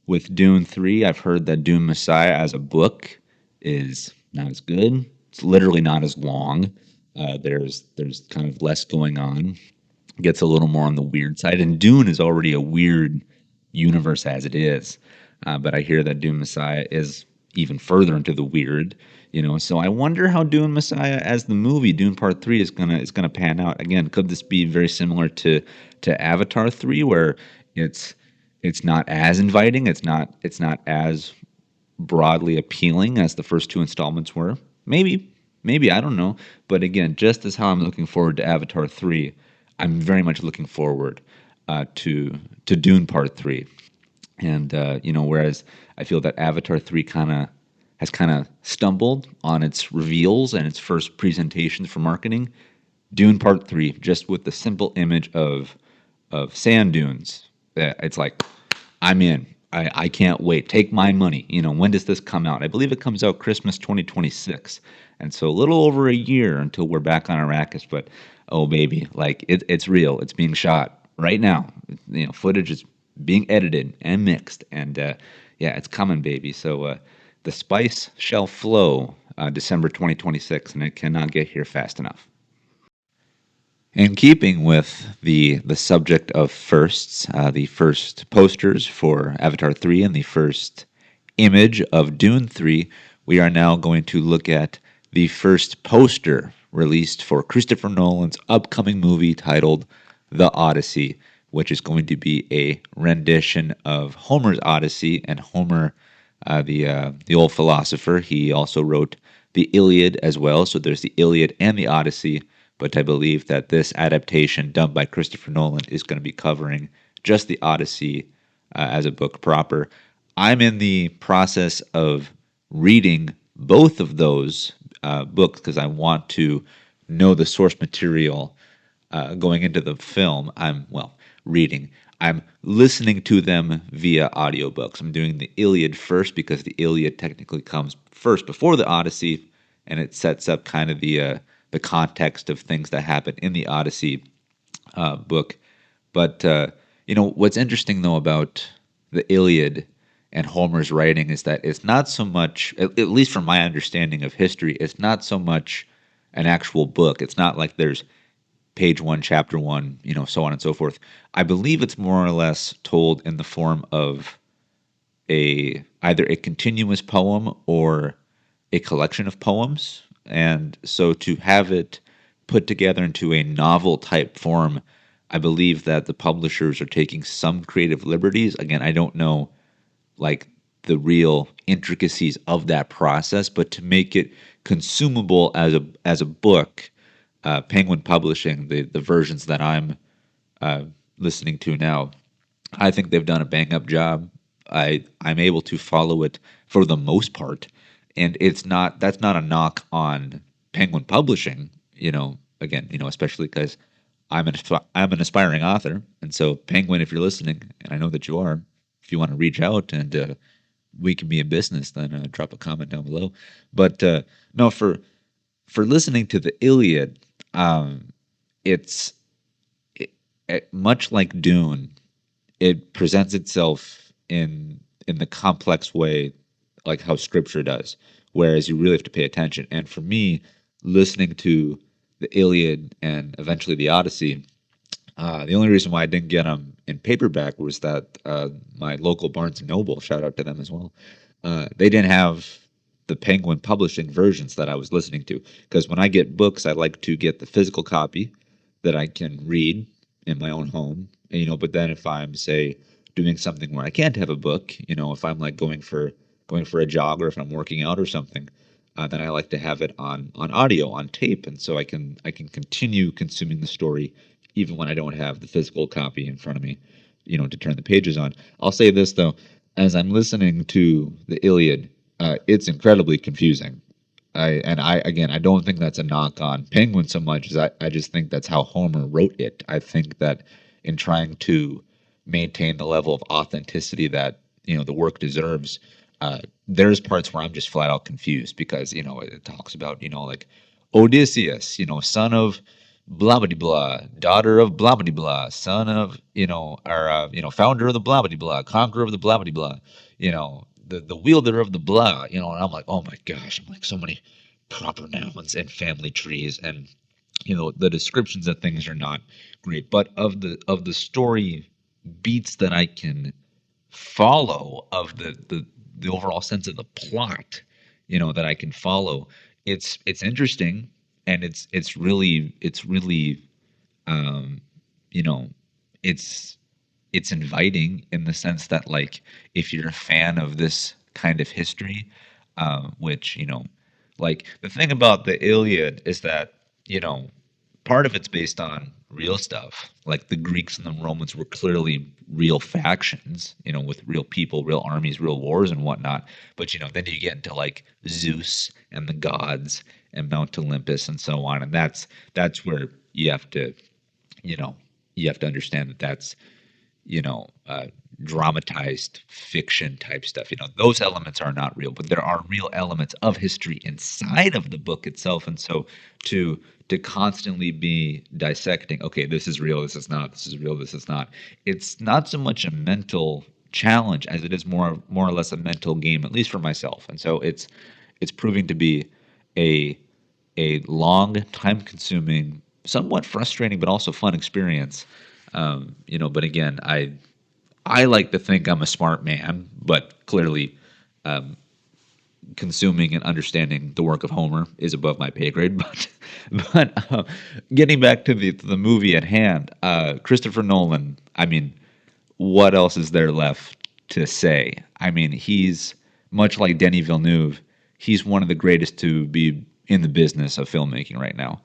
[SPEAKER 1] With Dune 3, I've heard that Dune Messiah as a book is not as good. It's literally not as long. There's kind of less going on. It gets a little more on the weird side. And Dune is already a weird universe as it is. But I hear that Dune Messiah is even further into the weird. So I wonder how Dune Messiah as the movie, Dune Part 3, is gonna pan out. Again, could this be very similar to Avatar 3, where it's not as inviting, it's not as broadly appealing as the first 2 installments were? Maybe, I don't know. But again, just as how I'm looking forward to Avatar 3, I'm very much looking forward to Dune Part 3. And, whereas I feel that Avatar 3 has stumbled on its reveals and its first presentations for marketing, Dune Part 3, just with the simple image of sand dunes, it's like, I'm in. I can't wait. Take my money. When does this come out? I believe it comes out Christmas 2026. And so a little over a year until we're back on Arrakis. But, oh, baby, like it's real. It's being shot right now. Footage is being edited and mixed. And, yeah, it's coming, baby. So the spice shall flow December 2026, and it cannot get here fast enough. In keeping with the subject of firsts, the first posters for Avatar 3 and the first image of Dune 3, we are now going to look at the first poster released for Christopher Nolan's upcoming movie titled The Odyssey, which is going to be a rendition of Homer's Odyssey. And Homer, the old philosopher, he also wrote the Iliad as well. So there's the Iliad and the Odyssey. But I believe that this adaptation done by Christopher Nolan is going to be covering just the Odyssey as a book proper. I'm in the process of reading both of those books because I want to know the source material going into the film. I'm listening to them via audiobooks. I'm doing the Iliad first because the Iliad technically comes first before the Odyssey, and it sets up kind of the context of things that happen in the Odyssey book. But what's interesting though about the Iliad and Homer's writing is that it's not so much, at least from my understanding of history, it's not so much an actual book. It's not like there's page 1, chapter 1, so on and so forth. I believe it's more or less told in the form of either a continuous poem or a collection of poems. And so to have it put together into a novel type form, I believe that the publishers are taking some creative liberties. Again, I don't know like the real intricacies of that process, but to make it consumable as a book, Penguin Publishing, the versions that I'm listening to now, I think they've done a bang up job. I'm able to follow it for the most part, and that's not a knock on Penguin Publishing. Again, especially because I'm an aspiring author, and so Penguin, if you're listening, and I know that you are, if you want to reach out and we can be in business, then drop a comment down below. But no, for listening to the Iliad, it's much like Dune. It presents itself in the complex way, like how Scripture does, whereas you really have to pay attention. And for me, listening to the Iliad and eventually the Odyssey, the only reason why I didn't get them in paperback was that my local Barnes & Noble, shout out to them as well, they didn't have the Penguin Publishing versions that I was listening to. Because when I get books, I like to get the physical copy that I can read in my own home. But then if I'm, say, doing something where I can't have a book, if I'm like going for a jog or if I'm working out or something, then I like to have it on audio, on tape, and so I can continue consuming the story even when I don't have the physical copy in front of me, to turn the pages on. I'll say this though, as I'm listening to the Iliad, it's incredibly confusing. I don't think that's a knock on Penguin so much as I just think that's how Homer wrote it. I think that in trying to maintain the level of authenticity that the work deserves, there's parts where I'm just flat out confused because it talks about like Odysseus, son of blah blah blah, daughter of blah blah blah, son of founder of the blah blah blah, conqueror of the blah blah blah, the wielder of the blah, and I'm like, oh my gosh, I'm like so many proper nouns and family trees, and the descriptions of things are not great, but of the story beats that I can follow, of the overall sense of the plot, that I can follow, it's interesting, and it's really it's inviting in the sense that, like, if you're a fan of this kind of history, which like the thing about the Iliad is that part of it's based on real stuff. Like the Greeks and the Romans were clearly real factions, with real people, real armies, real wars and whatnot. But then you get into like Zeus and the gods and Mount Olympus and so on, and that's where you have to understand that that's
[SPEAKER 5] dramatized fiction type stuff. Those elements are not real, but there are real elements of history inside of the book itself. And so to constantly be dissecting, okay, this is real, this is not, this is real, this is not. It's not so much a mental challenge as it is more or less a mental game, at least for myself. And so it's proving to be a long, time consuming, somewhat frustrating, but also fun experience. But again, I like to think I'm a smart man, but clearly consuming and understanding the work of Homer is above my pay grade. But getting back to the movie at hand, Christopher Nolan, I mean, what else is there left to say? I mean, he's much like Denis Villeneuve. He's one of the greatest to be in the business of filmmaking right now.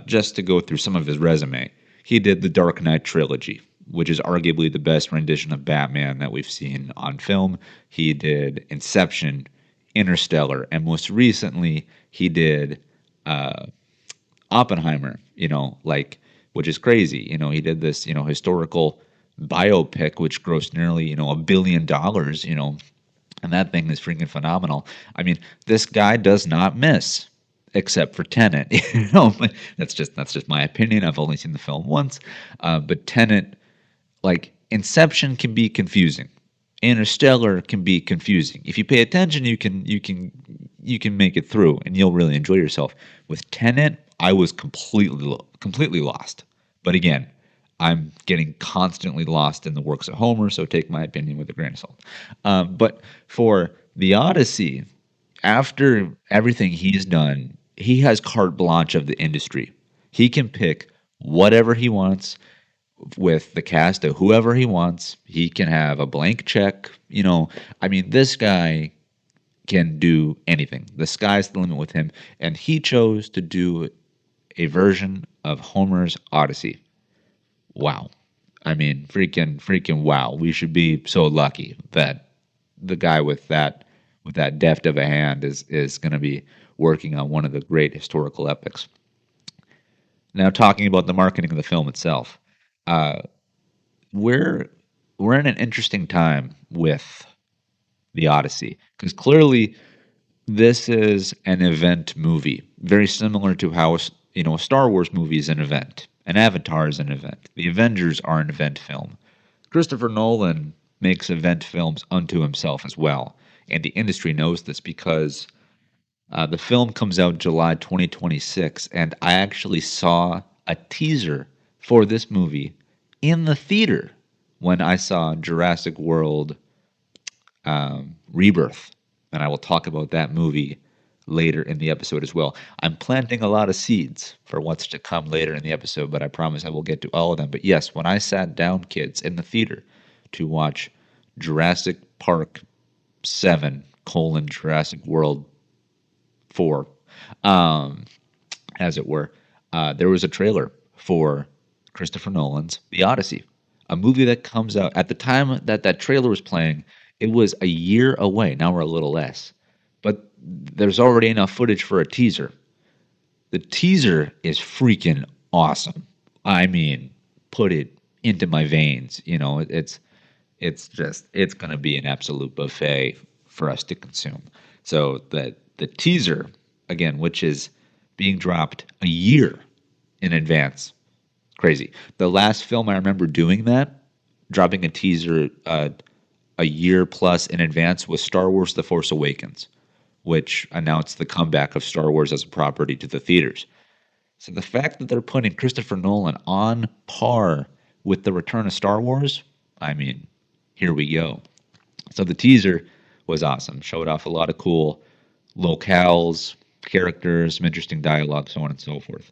[SPEAKER 5] Just to go through some of his resume, he did the Dark Knight trilogy, which is arguably the best rendition of Batman that we've seen on film. He did Inception, Interstellar, and most recently he did Oppenheimer, which is crazy. He did this, historical biopic, which grossed nearly, $1 billion, and that thing is freaking phenomenal. I mean, this guy does not miss, except for Tenet. But that's just my opinion. I've only seen the film once, but Tenet, like Inception, can be confusing. Interstellar can be confusing. If you pay attention, you can make it through, and you'll really enjoy yourself. With Tenet, I was completely lost. But again, I'm getting constantly lost in the works of Homer, so take my opinion with a grain of salt. But for the Odyssey, after everything he's done, he has carte blanche of the industry. He can pick whatever he wants with the cast of whoever he wants. He can have a blank check. I mean, this guy can do anything. The sky's the limit with him. And he chose to do a version of Homer's Odyssey. Wow. I mean, freaking wow. We should be so lucky that the guy with that deft of a hand is going to be working on one of the great historical epics. Now, talking about the marketing of the film itself, we're in an interesting time with the Odyssey, because clearly this is an event movie, very similar to how a Star Wars movie is an event, an Avatar is an event, the Avengers are an event film. Christopher Nolan makes event films unto himself as well, and the industry knows this because the film comes out July 2026, and I actually saw a teaser for this movie in the theater when I saw Jurassic World Rebirth, and I will talk about that movie later in the episode as well. I'm planting a lot of seeds for what's to come later in the episode, but I promise I will get to all of them. But yes, when I sat down, kids, in the theater to watch Jurassic Park 7, Jurassic World 4, as it were, there was a trailer for Christopher Nolan's The Odyssey, a movie that comes out at the time that trailer was playing. It was a year away. Now we're a little less, but there's already enough footage for a teaser. The teaser is freaking awesome. I mean, put it into my veins. It's going to be an absolute buffet for us to consume. So the teaser, again, which is being dropped a year in advance, crazy. The last film I remember doing that, dropping a teaser a year plus in advance, was Star Wars The Force Awakens, which announced the comeback of Star Wars as a property to the theaters. So the fact that they're putting Christopher Nolan on par with the return of Star Wars, I mean, here we go. So the teaser was awesome. Showed off a lot of cool locales, characters, some interesting dialogue, so on and so forth.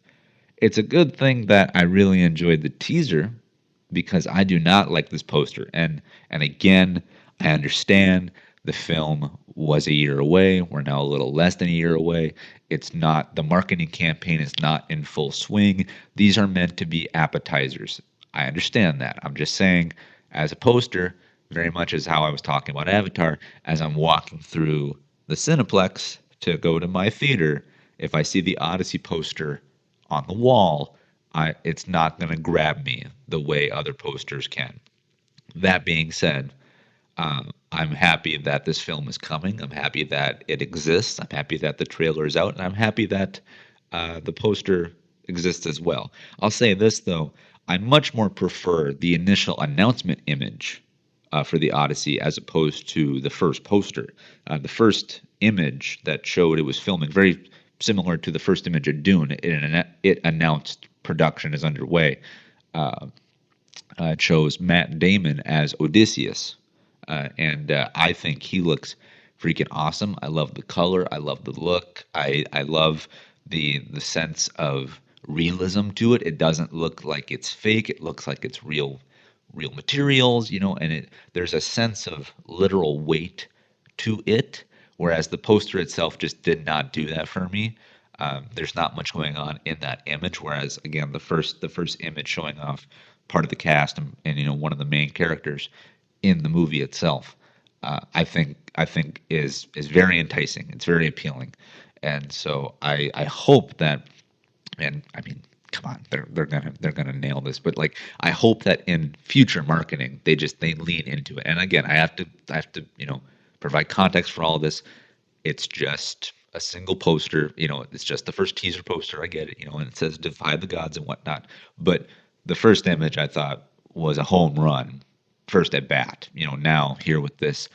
[SPEAKER 5] It's a good thing that I really enjoyed the teaser, because I do not like this poster. And again, I understand the film was a year away. We're now a little less than a year away. It's not, the marketing campaign is not in full swing. These are meant to be appetizers. I understand that. I'm just saying, as a poster, very much as how I was talking about Avatar, as I'm walking through the Cineplex to go to my theater, if I see the Odyssey poster on the wall, it's not going to grab me the way other posters can. That being said, I'm happy that this film is coming. I'm happy that it exists. I'm happy that the trailer is out, and I'm happy that the poster exists as well. I'll say this though: I much more prefer the initial announcement image for the Odyssey as opposed to the first poster. The first image that showed it was filming, very similar to the first image of Dune. It announced production is underway. It shows Matt Damon as Odysseus, and I think he looks freaking awesome. I love the color. I love the look. I love the sense of realism to it. It doesn't look like it's fake. It looks like it's real materials, and there's a sense of literal weight to it, whereas the poster itself just did not do that for me. There's not much going on in that image, whereas again the first image showing off part of the cast and one of the main characters in the movie itself, I think is very enticing. It's very appealing, and so I hope that, and I mean, come on, they're gonna nail this. But like, I hope that in future marketing they lean into it. And again, I have to provide context for all of this. It's just a single poster. It's just the first teaser poster. I get it. And it says "Defy the gods" and whatnot. But the first image I thought was a home run, first at bat. Now here with this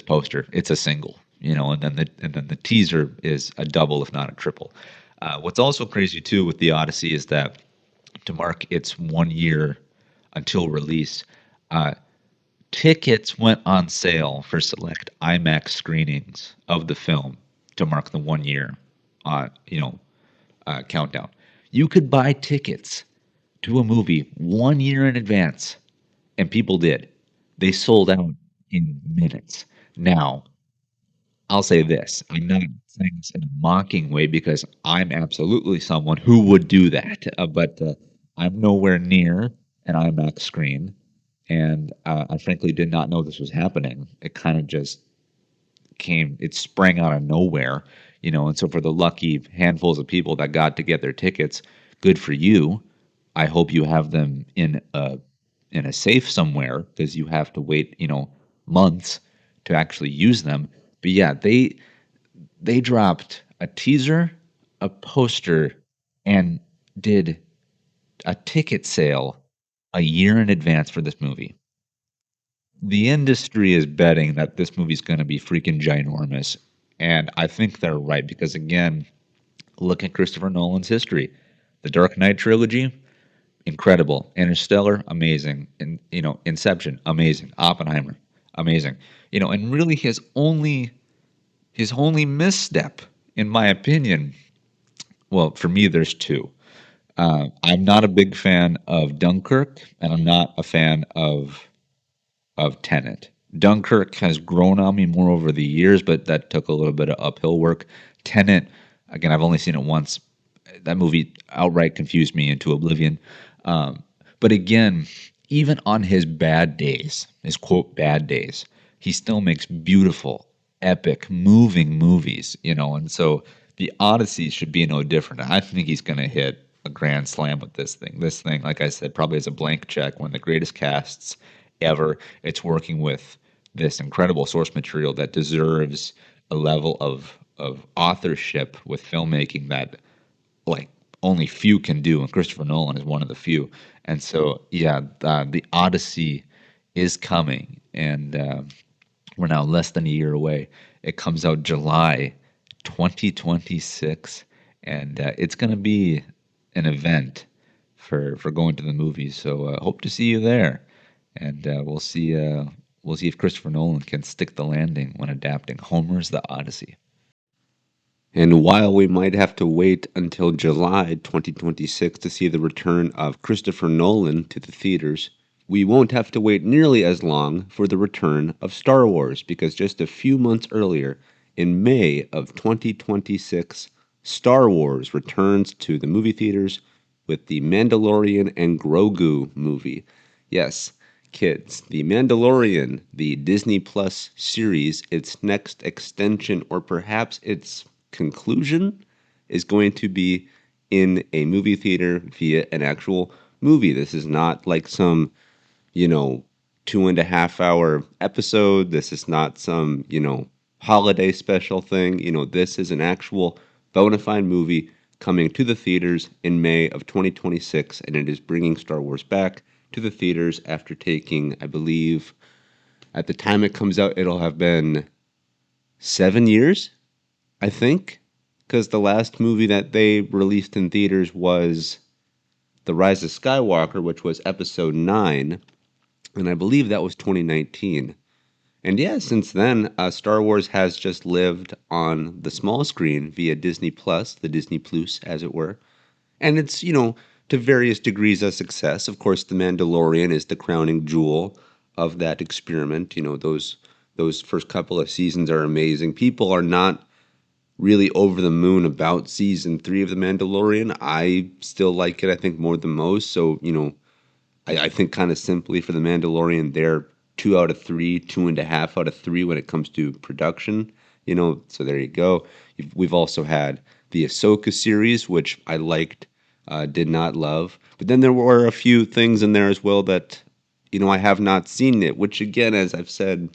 [SPEAKER 5] poster, it's a single. And then the teaser is a double, if not a triple. What's also crazy too with the Odyssey is that to mark its 1 year until release, tickets went on sale for select IMAX screenings of the film to mark the 1 year, countdown. You could buy tickets to a movie 1 year in advance, and people did. They sold out in minutes. Now, I'll say this. I'm not saying this in a mocking way because I'm absolutely someone who would do that. But I'm nowhere near an IMAX screen. And I frankly did not know this was happening. It kind of just it sprang out of nowhere, And so for the lucky handfuls of people that got to get their tickets, good for you. I hope you have them in a safe somewhere because you have to wait, months to actually use them. But yeah, they dropped a teaser, a poster, and did a ticket sale a year in advance for this movie. The industry is betting that this movie's going to be freaking ginormous, and I think they're right because again, look at Christopher Nolan's history. The Dark Knight trilogy, incredible. Interstellar, amazing. And Inception, amazing. Oppenheimer, amazing. And really his only misstep, in my opinion, well, for me, there's two. I'm not a big fan of Dunkirk, and I'm not a fan of Tenet. Dunkirk has grown on me more over the years, but that took a little bit of uphill work. Tenet, again, I've only seen it once. That movie outright confused me into oblivion. But again, even on his bad days, his quote bad days, he still makes beautiful, epic, moving movies, and so the Odyssey should be no different. I think he's going to hit a grand slam with this thing. This thing, like I said, probably is a blank check, one of the greatest casts ever. It's working with this incredible source material that deserves a level of authorship with filmmaking that like only few can do, and Christopher Nolan is one of the few. And so, yeah, the Odyssey is coming, and we're now less than a year away. It comes out July 2026, and it's going to be an event for going to the movies. So hope to see you there, and we'll see if Christopher Nolan can stick the landing when adapting Homer's The Odyssey.
[SPEAKER 1] And while we might have to wait until July 2026 to see the return of Christopher Nolan to the theaters, we won't have to wait nearly as long for the return of Star Wars, because just a few months earlier, in May of 2026, Star Wars returns to the movie theaters with the Mandalorian and Grogu movie. Yes, kids, The Mandalorian, the Disney Plus series, its next extension, or perhaps its conclusion, is going to be in a movie theater via an actual movie. This is not like some,
[SPEAKER 5] 2.5 hour episode. This is not some, holiday special thing. This is an actual bona fide movie coming to the theaters in May of 2026, and it is bringing Star Wars back to the theaters after taking, I believe, at the time it comes out, it'll have been 7 years, I think, because the last movie that they released in theaters was The Rise of Skywalker, which was episode 9, and I believe that was 2019. And yeah, since then, Star Wars has just lived on the small screen via Disney Plus, the Disney Plus, as it were. And it's, to various degrees of success. Of course, The Mandalorian is the crowning jewel of that experiment. Those first couple of seasons are amazing. People are not really over the moon about season 3 of The Mandalorian. I still like it, I think, more than most. So, I think kind of simply for The Mandalorian, they're 2 out of 3, 2.5 out of 3 when it comes to production, so there you go. We've also had the Ahsoka series, which I liked, did not love. But then there were a few things in there as well that, I have not seen it, which again, as I've said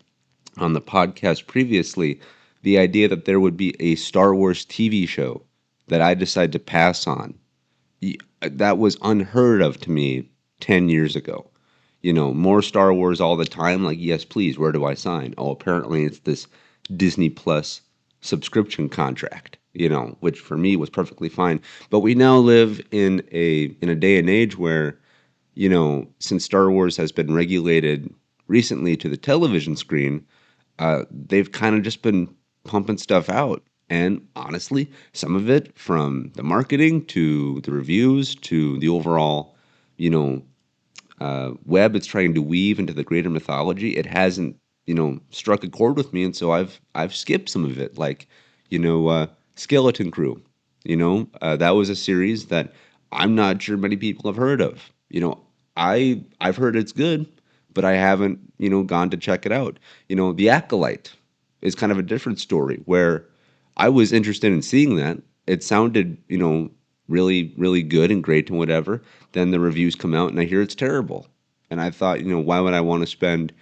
[SPEAKER 5] on the podcast previously, the idea that there would be a Star Wars TV show that I decided to pass on, that was unheard of to me 10 years ago. More Star Wars all the time, like, yes, please, where do I sign? Oh, apparently it's this Disney Plus subscription contract, which for me was perfectly fine. But we now live in a day and age where, since Star Wars has been regulated recently to the television screen, they've kind of just been pumping stuff out. And honestly, some of it, from the marketing to the reviews to the overall, web it's trying to weave into the greater mythology, it hasn't, struck a chord with me, and so I've skipped some of it. Like, Skeleton Crew. That was a series that I'm not sure many people have heard of. I've heard it's good, but I haven't, gone to check it out. The Acolyte is kind of a different story, where I was interested in seeing that. It sounded, really, really good and great and whatever. Then the reviews come out and I hear it's terrible. And I thought, why would I want to spend,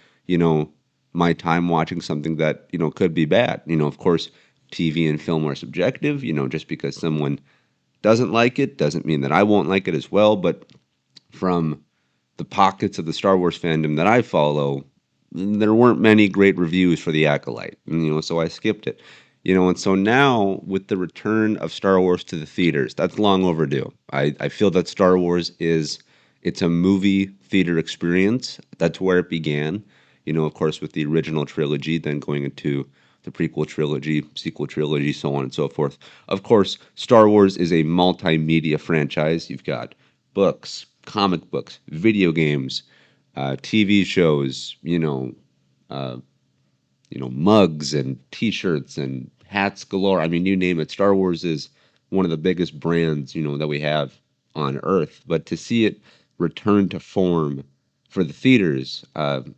[SPEAKER 5] my time watching something that, could be bad? Of course, TV and film are subjective. Just because someone doesn't like it doesn't mean that I won't like it as well. But from the pockets of the Star Wars fandom that I follow, there weren't many great reviews for The Acolyte. And, so I skipped it. And so now with the return of Star Wars to the theaters, that's long overdue. I feel that Star Wars it's a movie theater experience. That's where it began. Of course, with the original trilogy, then going into the prequel trilogy, sequel trilogy, so on and so forth. Of course, Star Wars is a multimedia franchise. You've got books, comic books, video games, TV shows, mugs and T-shirts and hats galore. I mean, you name it. Star Wars is one of the biggest brands, that we have on Earth. But to see it return to form for the theaters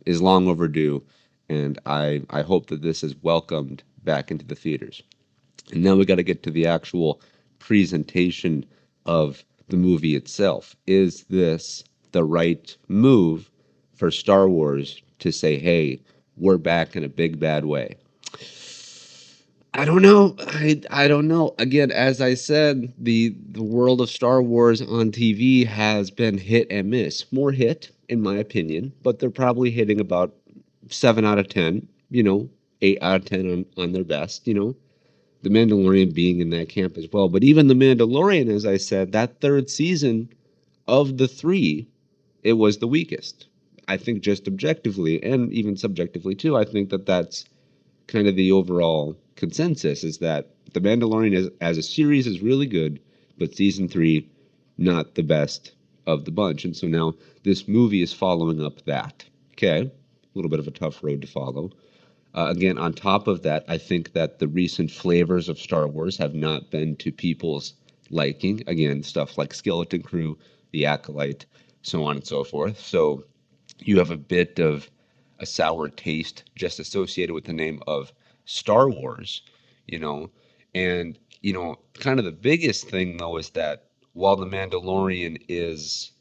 [SPEAKER 5] is long overdue, and I hope that this is welcomed back into the theaters. And now we got to get to the actual presentation of the movie itself. Is this the right move for Star Wars to say, hey, we're back in a big bad way? I don't know. I don't know. Again, as I said, the world of Star Wars on TV has been hit and miss. More hit, in my opinion, but they're probably hitting about 7 out of 10, 8 out of 10 on their best, The Mandalorian being in that camp as well. But even The Mandalorian, as I said, that third season of the 3, it was the weakest. I think just objectively and even subjectively too, I think that that's kind of the overall consensus, is that The Mandalorian as a series is really good, but season 3, not the best of the bunch. And so now this movie is following up that. Okay, a little bit of a tough road to follow. Again, on top of that, I think that the recent flavors of Star Wars have not been to people's liking. Again, stuff like Skeleton Crew, The Acolyte, so on and so forth. So you have a bit of a sour taste just associated with the name of Star Wars, and, kind of the biggest thing, though, is that while The Mandalorian is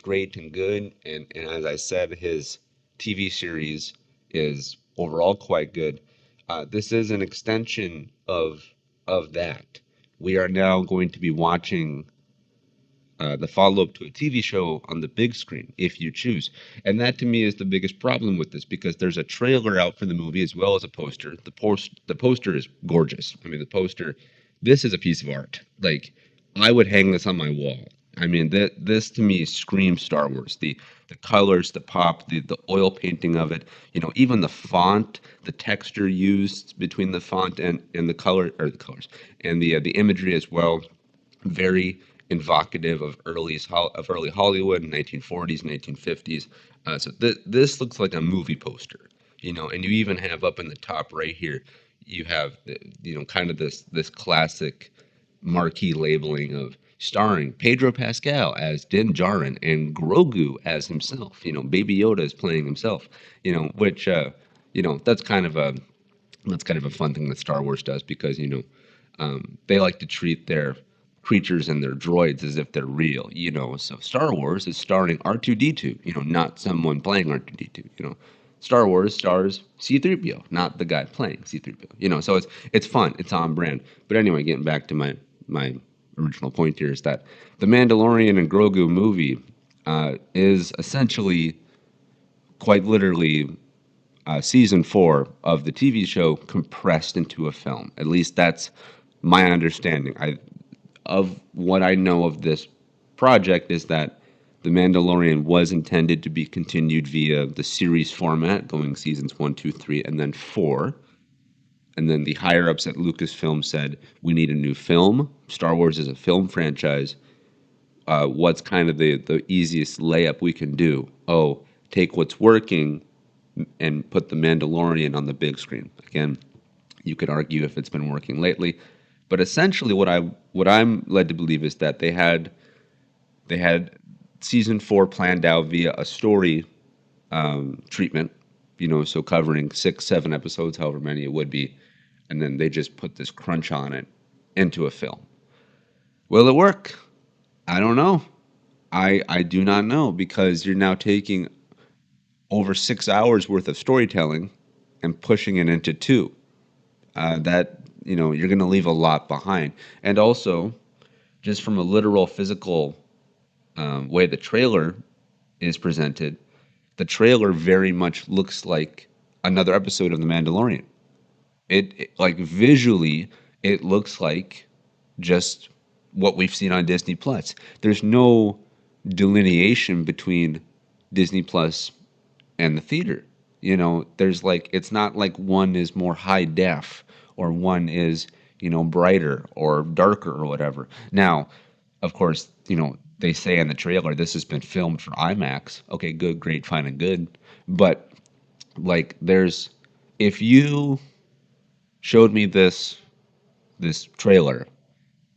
[SPEAKER 5] great and good, and as I said, his TV series is overall quite good. This is an extension of that. We are now going to be watching the follow up to a TV show on the big screen, if you choose. And that to me is the biggest problem with this because there's a trailer out for the movie as well as a poster. The poster is gorgeous. I mean, the poster, this is a piece of art. Like, I would hang this on my wall. I mean, this to me screams Star Wars. The colors, the pop, the oil painting of it, even the font, the texture used between the font and the color, or the colors, and the imagery as well, very evocative of early Hollywood, 1940s, 1950s. So this looks like a movie poster, and you even have up in the top right here, you have kind of this classic marquee labeling of starring Pedro Pascal as Din Djarin and Grogu as himself. Baby Yoda is playing himself. Which that's kind of a fun thing that Star Wars does because they like to treat their creatures and their droids as if they're real. So Star Wars is starring R2D2. Not someone playing R2D2. Star Wars stars C-3PO, not the guy playing C-3PO. So it's fun, it's on brand. But anyway, getting back to my original point here is that the Mandalorian and Grogu movie is essentially, quite literally, season 4 of the TV show compressed into a film. At least that's my understanding. Of what I know of this project is that The Mandalorian was intended to be continued via the series format, going seasons 1, 2, 3, and then 4. And then the higher-ups at Lucasfilm said, we need a new film. Star Wars is a film franchise. What's kind of the easiest layup we can do? Oh, take what's working and put The Mandalorian on the big screen. Again, you could argue if it's been working lately. But essentially what I'm led to believe is that they had season 4 planned out via a story treatment, so covering 6, 7 episodes, however many it would be, and then they just put this crunch on it into a film. Will it work? I don't know. I do not know, because you're now taking over 6 hours worth of storytelling and pushing it into 2. That, you're going to leave a lot behind. And also, just from a literal physical way the trailer is presented, the trailer very much looks like another episode of The Mandalorian. It like visually, it looks like just what we've seen on Disney Plus. There's no delineation between Disney Plus and the theater. There's it's not like one is more high def or one is, brighter or darker or whatever. Now, of course, they say in the trailer, this has been filmed for IMAX. Okay, good, great, fine, and good. But, if you showed me this trailer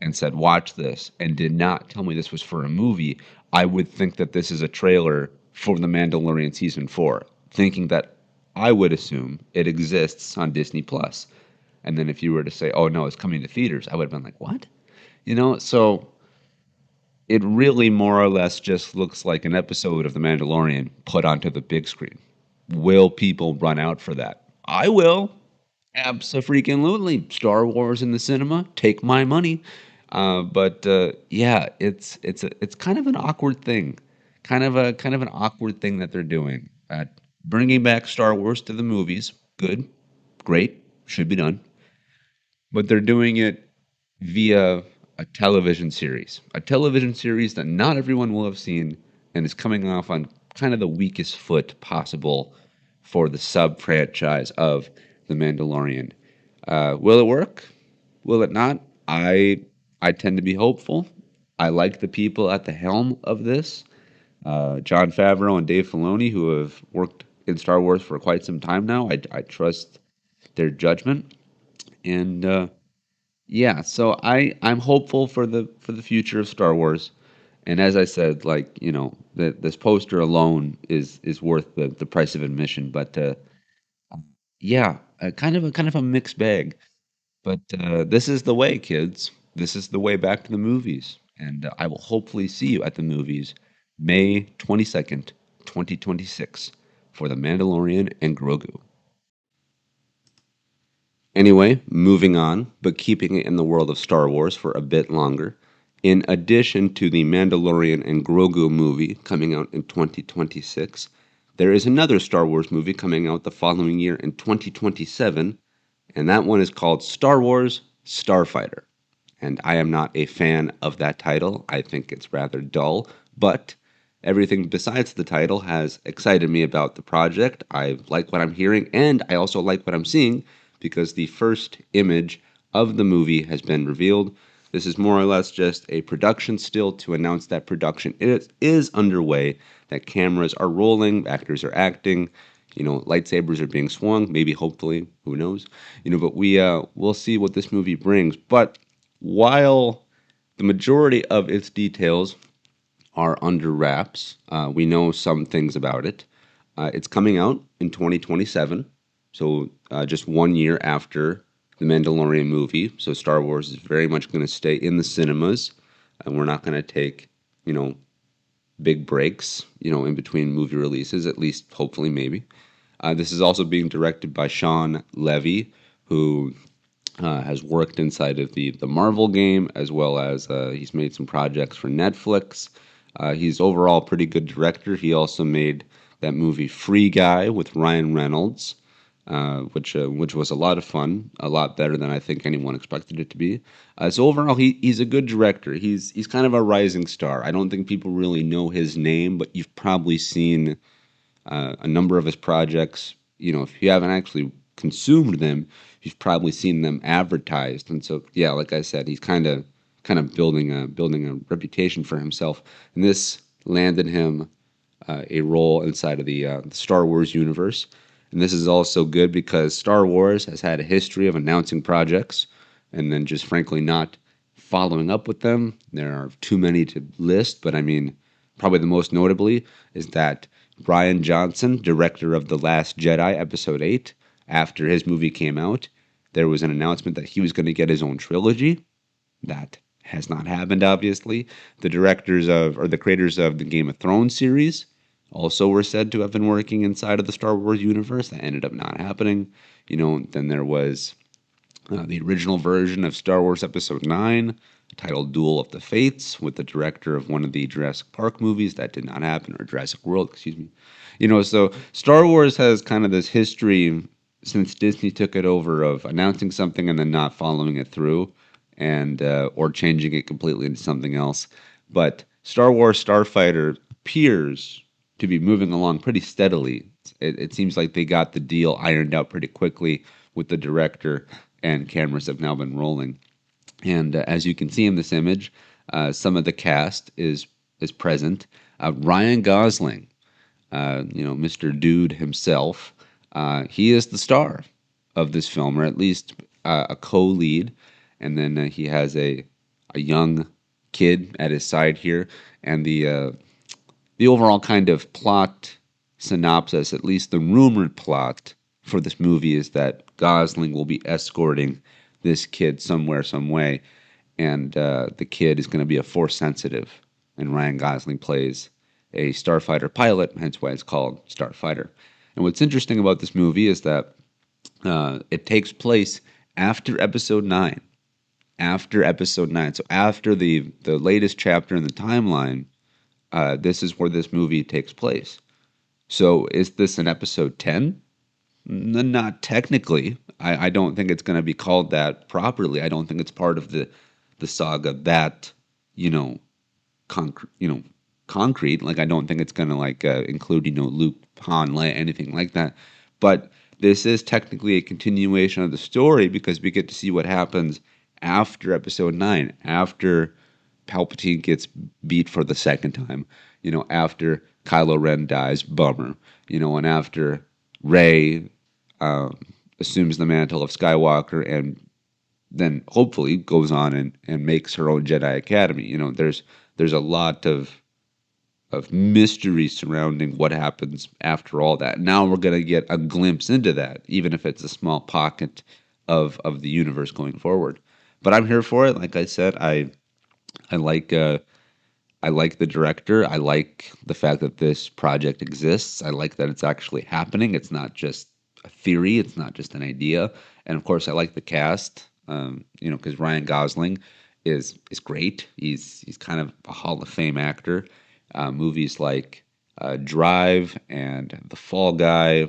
[SPEAKER 5] and said, watch this, and did not tell me this was for a movie, I would think that this is a trailer for The Mandalorian Season 4, thinking that I would assume it exists on Disney Plus. And then if you were to say, oh, no, it's coming to theaters, I would have been like, what? So it really more or less just looks like an episode of The Mandalorian put onto the big screen. Will people run out for that? I will. Abso-freaking-lutely. Star Wars in the cinema. Take my money. But it's kind of an awkward thing. Kind of an awkward thing that they're doing. Bringing back Star Wars to the movies. Good. Great. Should be done. But they're doing it via a television series. A television series that not everyone will have seen and is coming off on kind of the weakest foot possible for the sub-franchise of The Mandalorian. Will it work? Will it not? I tend to be hopeful. I like the people at the helm of this. Jon Favreau and Dave Filoni, who have worked in Star Wars for quite some time now. I trust their judgment. And so I'm hopeful for the future of Star Wars. And as I said, this poster alone is worth the price of admission. But kind of a mixed bag. But this is the way, kids. This is the way back to the movies. And I will hopefully see you at the movies May 22nd, 2026. for The Mandalorian and Grogu. Anyway, moving on, but keeping it in the world of Star Wars for a bit longer. In addition to the Mandalorian and Grogu movie coming out in 2026, there is another Star Wars movie coming out the following year in 2027, and that one is called Star Wars Starfighter. And I am not a fan of that title. I think it's rather dull, but everything besides the title has excited me about the project. I like what I'm hearing, and I also like what I'm seeing, because the first image of the movie has been revealed. This is more or less just a production still to announce that production is underway, that cameras are rolling, actors are acting, lightsabers are being swung, maybe, hopefully, who knows, but we'll see what this movie brings. But while the majority of its details are under wraps, we know some things about it. It's coming out in 2027, so just 1 year after the Mandalorian movie. So Star Wars is very much going to stay in the cinemas, and we're not going to take, big breaks, in between movie releases, at least hopefully maybe. This is also being directed by Sean Levy, who has worked inside of the Marvel game, as well as he's made some projects for Netflix. He's overall a pretty good director. He also made that movie Free Guy with Ryan Reynolds, which was a lot of fun, a lot better than I think anyone expected it to be. So overall, he's a good director. He's kind of a rising star. I don't think people really know his name, but you've probably seen a number of his projects. If you haven't actually consumed them, you've probably seen them advertised. And so, yeah, like I said, he's kind of building a reputation for himself. And this landed him a role inside of the Star Wars universe. And this is also good because Star Wars has had a history of announcing projects and then just frankly not following up with them. There are too many to list, but I mean, probably the most notably is that Rian Johnson, director of The Last Jedi Episode 8, after his movie came out, there was an announcement that he was going to get his own trilogy. That has not happened, obviously. The creators of the Game of Thrones series also were said to have been working inside of the Star Wars universe. That ended up not happening. Then there was the original version of Star Wars Episode 9, titled Duel of the Fates, with the director of one of the Jurassic Park movies. That did not happen, or Jurassic World, excuse me. So Star Wars has kind of this history since Disney took it over of announcing something and then not following it through, and or changing it completely into something else. But Star Wars Starfighter appears to be moving along pretty steadily. It seems like they got the deal ironed out pretty quickly with the director, and cameras have now been rolling. And as you can see in this image, some of the cast is present. Ryan Gosling, Mr. Dude himself, he is the star of this film, or at least a co-lead. And then he has a young kid at his side here, and the overall kind of plot synopsis, at least the rumored plot for this movie, is that Gosling will be escorting this kid somewhere, some way, and the kid is going to be a Force sensitive, and Ryan Gosling plays a starfighter pilot, hence why it's called Starfighter. And what's interesting about this movie is that it takes place after Episode 9. After Episode 9. So after the latest chapter in the timeline, this is where this movie takes place. So is this an Episode 10? Not technically. I don't think it's going to be called that properly. I don't think it's part of the saga that, concrete. Like, I don't think it's going to include, Luke, Han, Leia, anything like that. But this is technically a continuation of the story, because we get to see what happens after Episode 9, after Palpatine gets beat for the second time, after Kylo Ren dies, bummer, and after Rey assumes the mantle of Skywalker and then hopefully goes on and makes her own Jedi Academy. There's a lot of mystery surrounding what happens after all that. Now we're going to get a glimpse into that, even if it's a small pocket of the universe going forward. But I'm here for it. Like I said, I like I like the director. I like the fact that this project exists. I like that it's actually happening. It's not just a theory. It's not just an idea. And of course, I like the cast. Because Ryan Gosling is great. He's kind of a Hall of Fame actor. Movies like Drive and The Fall Guy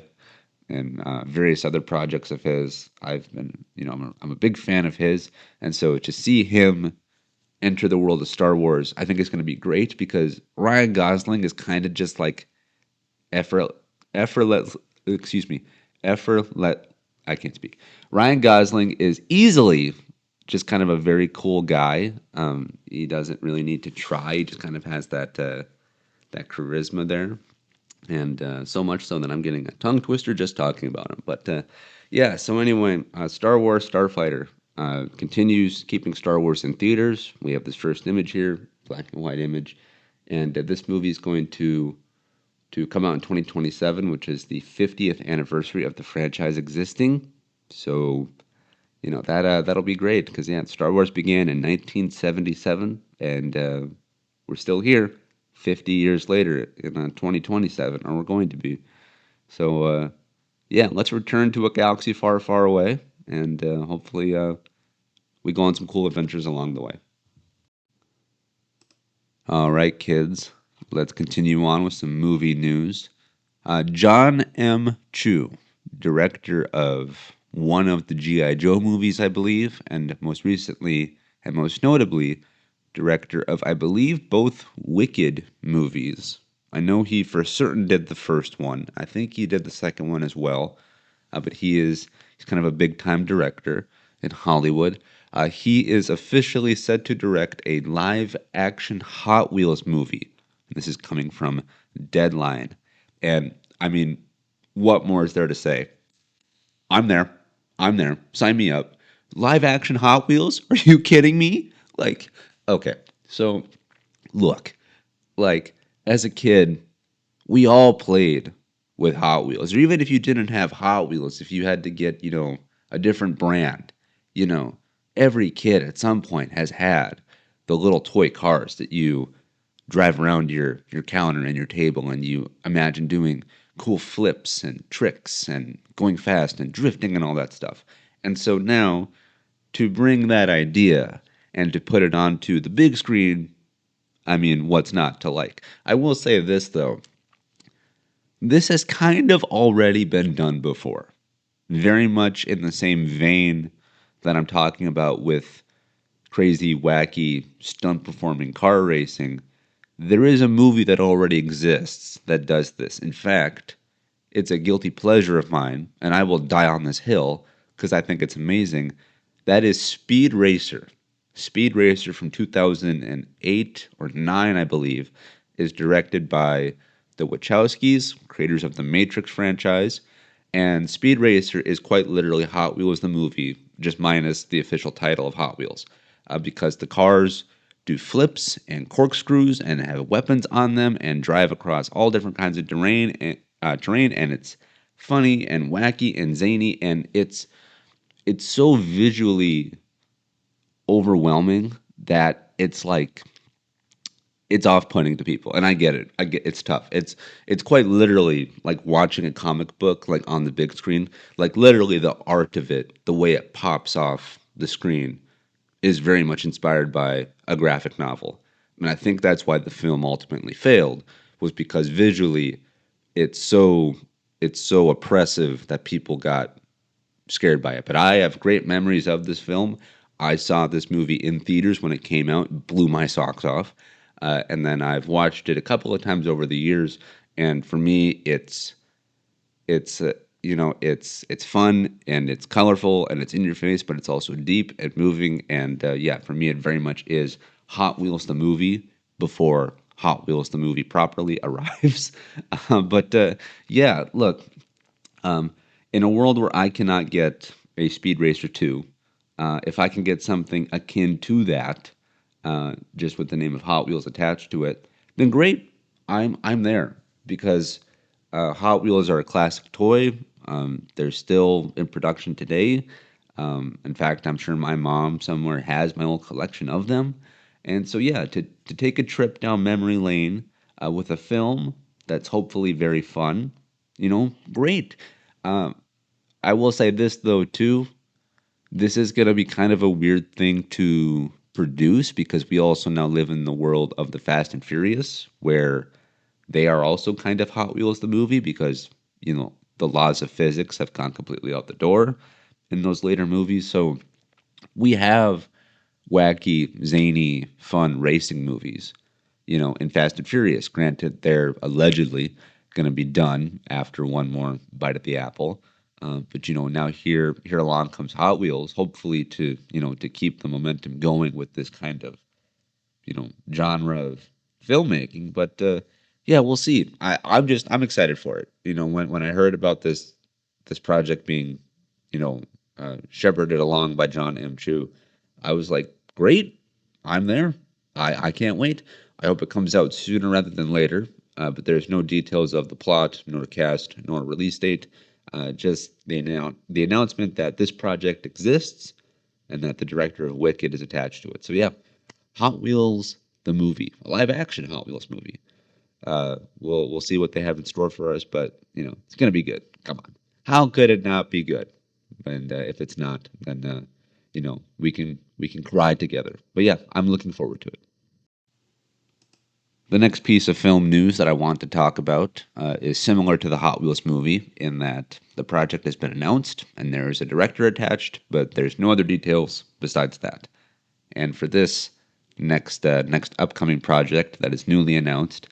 [SPEAKER 5] and various other projects of his. I've been, I'm a big fan of his, and so to see him enter the world of Star Wars, I think it's going to be great because Ryan Gosling is kind of just like effortless. Excuse me, effortless. I can't speak. Ryan Gosling is easily just kind of a very cool guy. He doesn't really need to try. He just kind of has that charisma there. And so much so that I'm getting a tongue twister just talking about him. But yeah, so anyway, Star Wars Starfighter continues keeping Star Wars in theaters. We have this first image here, black and white image. And this movie is going to come out in 2027, which is the 50th anniversary of the franchise existing. So, that'll be great because, yeah, Star Wars began in 1977, and we're still here 50 years later in 2027, or we're going to be. So, yeah, let's return to a galaxy far, far away, and hopefully we go on some cool adventures along the way. All right, kids, let's continue on with some movie news. John M. Chu, director of one of the G.I. Joe movies, I believe, and most recently and most notably, director of, I believe, both Wicked movies. I know he for certain did the first one. I think he did the second one as well. But he's kind of a big-time director in Hollywood. He is officially set to direct a live-action Hot Wheels movie. This is coming from Deadline. And, I mean, what more is there to say? I'm there. Sign me up. Live-action Hot Wheels? Are you kidding me? Like, okay. So, look. Like, as a kid, we all played with Hot Wheels. Or even if you didn't have Hot Wheels, if you had to get, a different brand, every kid at some point has had the little toy cars that you drive around your counter and your table and you imagine doing cool flips and tricks and going fast and drifting and all that stuff. And so now, to bring that idea and to put it onto the big screen, I mean, what's not to like? I will say this, though. This has kind of already been done before. Very much in the same vein that I'm talking about with crazy, wacky, stunt-performing car racing. There is a movie that already exists that does this. In fact, it's a guilty pleasure of mine, and I will die on this hill because I think it's amazing. That is Speed Racer. Speed Racer from 2008 or 9, I believe, is directed by the Wachowskis, creators of the Matrix franchise. And Speed Racer is quite literally Hot Wheels the movie, just minus the official title of Hot Wheels. Because the cars do flips and corkscrews and have weapons on them and drive across all different kinds of terrain, and it's funny and wacky and zany, and it's so visually overwhelming that it's like it's off-putting to people, and I get it. It's tough. It's quite literally like watching a comic book like on the big screen. Like literally the art of it, the way it pops off the screen, is very much inspired by a graphic novel. And I think that's why the film ultimately failed, was because visually it's so oppressive that people got scared by it. But I have great memories of this film. I saw this movie in theaters when it came out, blew my socks off. And then I've watched it a couple of times over the years, and for me, it's fun and it's colorful and it's in your face, but it's also deep and moving. And yeah, for me, it very much is Hot Wheels the movie before Hot Wheels the movie properly arrives. Yeah, look, in a world where I cannot get a Speed Racer 2, if I can get something akin to that, just with the name of Hot Wheels attached to it, then great. I'm there because Hot Wheels are a classic toy. They're still in production today. In fact, I'm sure my mom somewhere has my old collection of them. And so, yeah, to take a trip down memory lane with a film that's hopefully very fun, great. Um, I will say this, though, too. This is going to be kind of a weird thing to produce because we also now live in the world of the Fast and Furious, where they are also kind of Hot Wheels the movie because, the laws of physics have gone completely out the door in those later movies. So we have wacky, zany, fun racing movies, in Fast and Furious. Granted, they're allegedly going to be done after one more bite at the apple. But now here along comes Hot Wheels, hopefully to keep the momentum going with this kind of genre of filmmaking. But yeah, we'll see. I'm excited for it. When I heard about this project being shepherded along by John M. Chu, I was like, great, I'm there. I can't wait. I hope it comes out sooner rather than later. But there's no details of the plot, nor cast, nor release date. Just the announcement that this project exists and that the director of Wicked is attached to it. So yeah, Hot Wheels the movie, a live action Hot Wheels movie. We'll see what they have in store for us, but it's gonna be good. Come on, how could it not be good? And if it's not, then we can cry together. But yeah, I'm looking forward to it. The next piece of film news that I want to talk about is similar to the Hot Wheels movie in that the project has been announced and there is a director attached, but there's no other details besides that. And for this next upcoming project that is newly announced,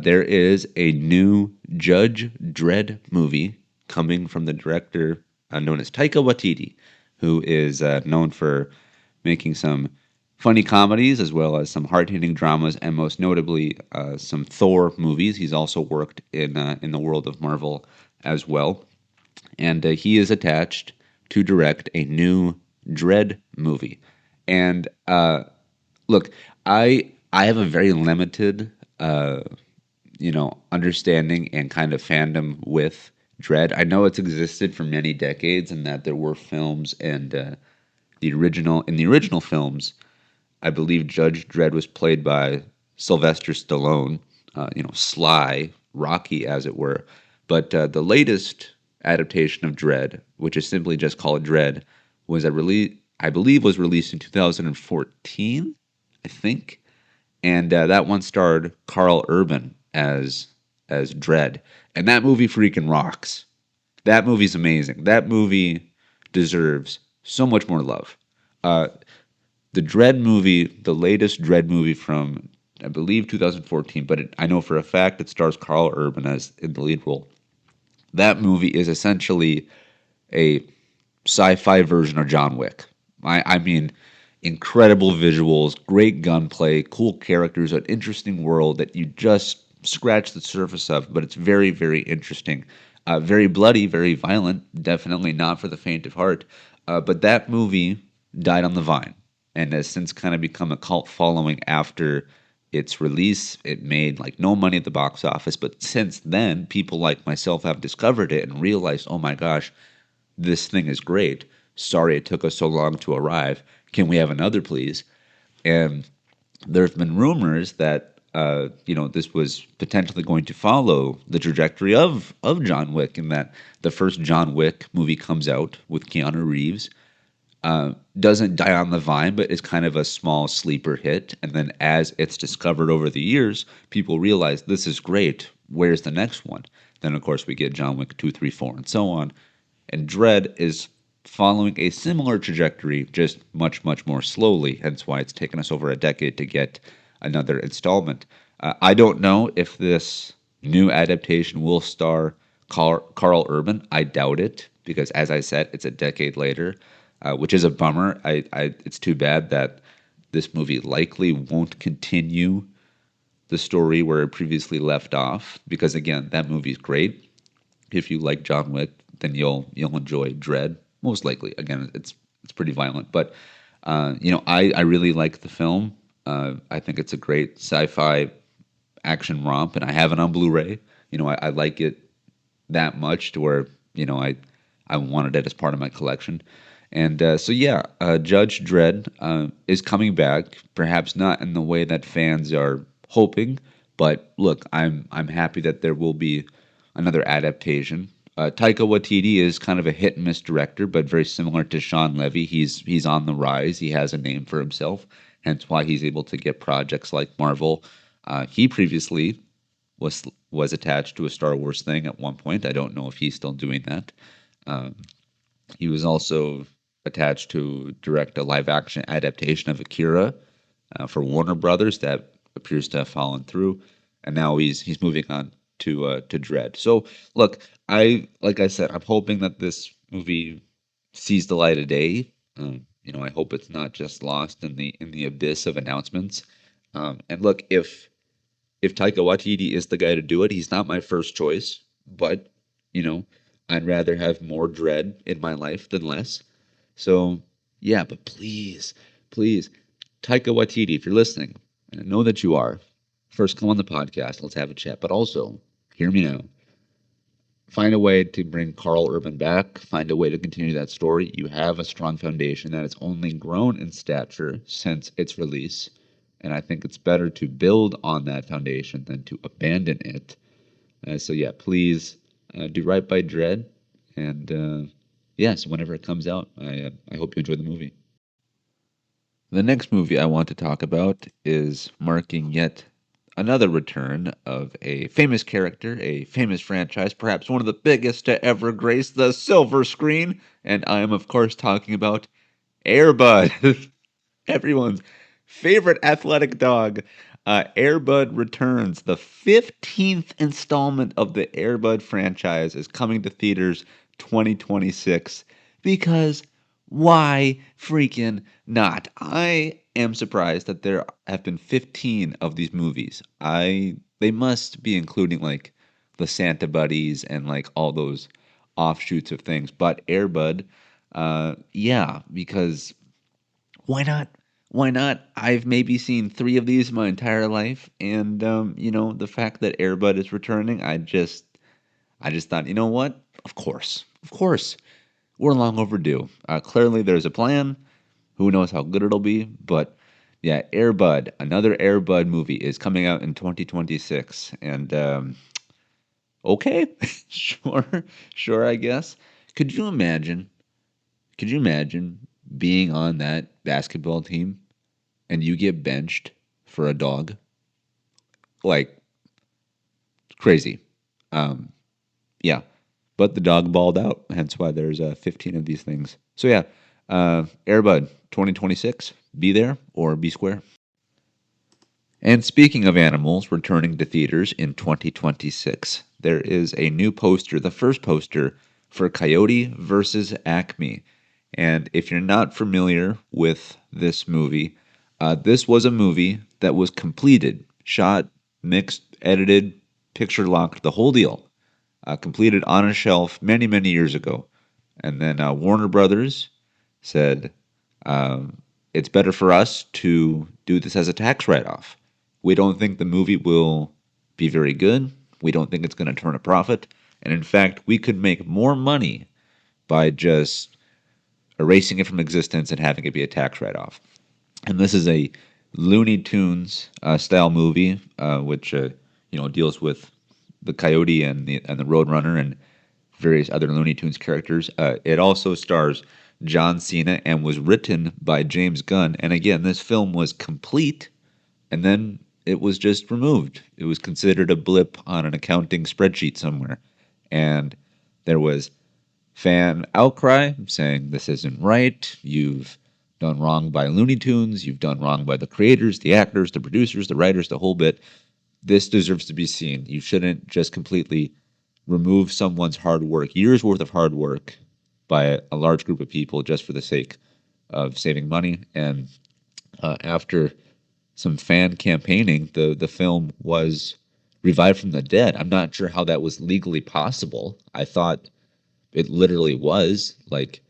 [SPEAKER 5] there is a new Judge Dredd movie coming from the director known as Taika Waititi, who is known for making some funny comedies as well as some hard-hitting dramas, and most notably some Thor movies. He's also worked in the world of Marvel as well, and he is attached to direct a new Dredd movie. And look, I have a very limited understanding and kind of fandom with Dredd. I know it's existed for many decades, and that there were films and the original films. I believe Judge Dredd was played by Sylvester Stallone, Sly, Rocky, as it were. But the latest adaptation of Dredd, which is simply just called Dredd, was I believe was released in 2014, I think. And that one starred Carl Urban as Dredd. And that movie freaking rocks. That movie's amazing. That movie deserves so much more love. The Dredd movie, the latest Dredd movie from, I believe, 2014, but I know for a fact it stars Carl Urban as in the lead role. That movie is essentially a sci-fi version of John Wick. I mean, incredible visuals, great gunplay, cool characters, an interesting world that you just scratch the surface of, but it's very, very interesting. Very bloody, very violent, definitely not for the faint of heart. But that movie died on the vine and has since kind of become a cult following after its release. It made like no money at the box office, but since then, people like myself have discovered it and realized, oh my gosh, this thing is great. Sorry it took us so long to arrive. Can we have another, please? And there have been rumors that this was potentially going to follow the trajectory of John Wick, in that the first John Wick movie comes out with Keanu Reeves. Doesn't die on the vine, but is kind of a small sleeper hit. And then as it's discovered over the years, people realize this is great. Where's the next one? Then, of course, we get John Wick 2, 3, 4, and so on. And Dredd is following a similar trajectory, just much, much more slowly. Hence why it's taken us over a decade to get another installment. I don't know if this new adaptation will star Carl Urban. I doubt it, because as I said, it's a decade later. Which is a bummer. It's too bad that this movie likely won't continue the story where it previously left off. Because again, that movie's great. If you like John Wick, then you'll enjoy Dredd. Most likely. Again, it's pretty violent, but I really like the film. I think it's a great sci-fi action romp, and I have it on Blu-ray. I like it that much to where I wanted it as part of my collection. And Judge Dredd is coming back, perhaps not in the way that fans are hoping, but look, I'm happy that there will be another adaptation. Taika Waititi is kind of a hit and miss director, but very similar to Sean Levy. He's on the rise. He has a name for himself, hence why he's able to get projects like Marvel. He previously was attached to a Star Wars thing at one point. I don't know if he's still doing that. He was also attached to direct a live action adaptation of Akira for Warner Brothers that appears to have fallen through, and now he's moving on to Dredd. So look, like I said, I'm hoping that this movie sees the light of day. I hope it's not just lost in the abyss of announcements. And look, if Taika Waititi is the guy to do it, he's not my first choice, but I'd rather have more Dredd in my life than less. So yeah, but please, Taika Waititi, if you're listening, and I know that you are, first come on the podcast, let's have a chat. But also, hear me now. Find a way to bring Carl Urban back. Find a way to continue that story. You have a strong foundation that has only grown in stature since its release. And I think it's better to build on that foundation than to abandon it. So yeah, please do right by Dredd. And so whenever it comes out, I hope you enjoy the movie. The next movie I want to talk about is marking yet another return of a famous character, a famous franchise, perhaps one of the biggest to ever grace the silver screen. And I am, of course, talking about Air Bud, everyone's favorite athletic dog. Air Bud returns. The 15th installment of the Air Bud franchise is coming to theaters 2026 because why freaking not? I am surprised that there have been 15 of these movies. They must be including like the Santa Buddies and like all those offshoots of things. But Air Bud, because why not? Why not? I've maybe seen 3 of these my entire life, and the fact that Air Bud is returning, I just thought, you know what? Of course, we're long overdue. Clearly, there's a plan. Who knows how good it'll be? But yeah, Air Bud, another Air Bud movie is coming out in 2026, and okay, sure, I guess. Could you imagine being on that basketball team and you get benched for a dog? Like, crazy. Yeah. But the dog balled out, hence why there's 15 of these things. So yeah, Air Bud 2026, be there or be square. And speaking of animals returning to theaters in 2026, there is a new poster, the first poster for Coyote versus Acme. And if you're not familiar with this movie, this was a movie that was completed, shot, mixed, edited, picture locked, the whole deal. Completed on a shelf many, many years ago. And then Warner Brothers said, it's better for us to do this as a tax write-off. We don't think the movie will be very good. We don't think it's going to turn a profit. And in fact, we could make more money by just erasing it from existence and having it be a tax write-off. And this is a Looney Tunes style movie, which deals with the Coyote and the Roadrunner and various other Looney Tunes characters. It also stars John Cena and was written by James Gunn. And again, this film was complete, and then it was just removed. It was considered a blip on an accounting spreadsheet somewhere. And there was fan outcry saying this isn't right. You've done wrong by Looney Tunes. You've done wrong by the creators, the actors, the producers, the writers, the whole bit. This deserves to be seen. You shouldn't just completely remove someone's hard work, years worth of hard work, by a large group of people just for the sake of saving money. And after some fan campaigning, the film was revived from the dead. I'm not sure how that was legally possible. I thought it literally was like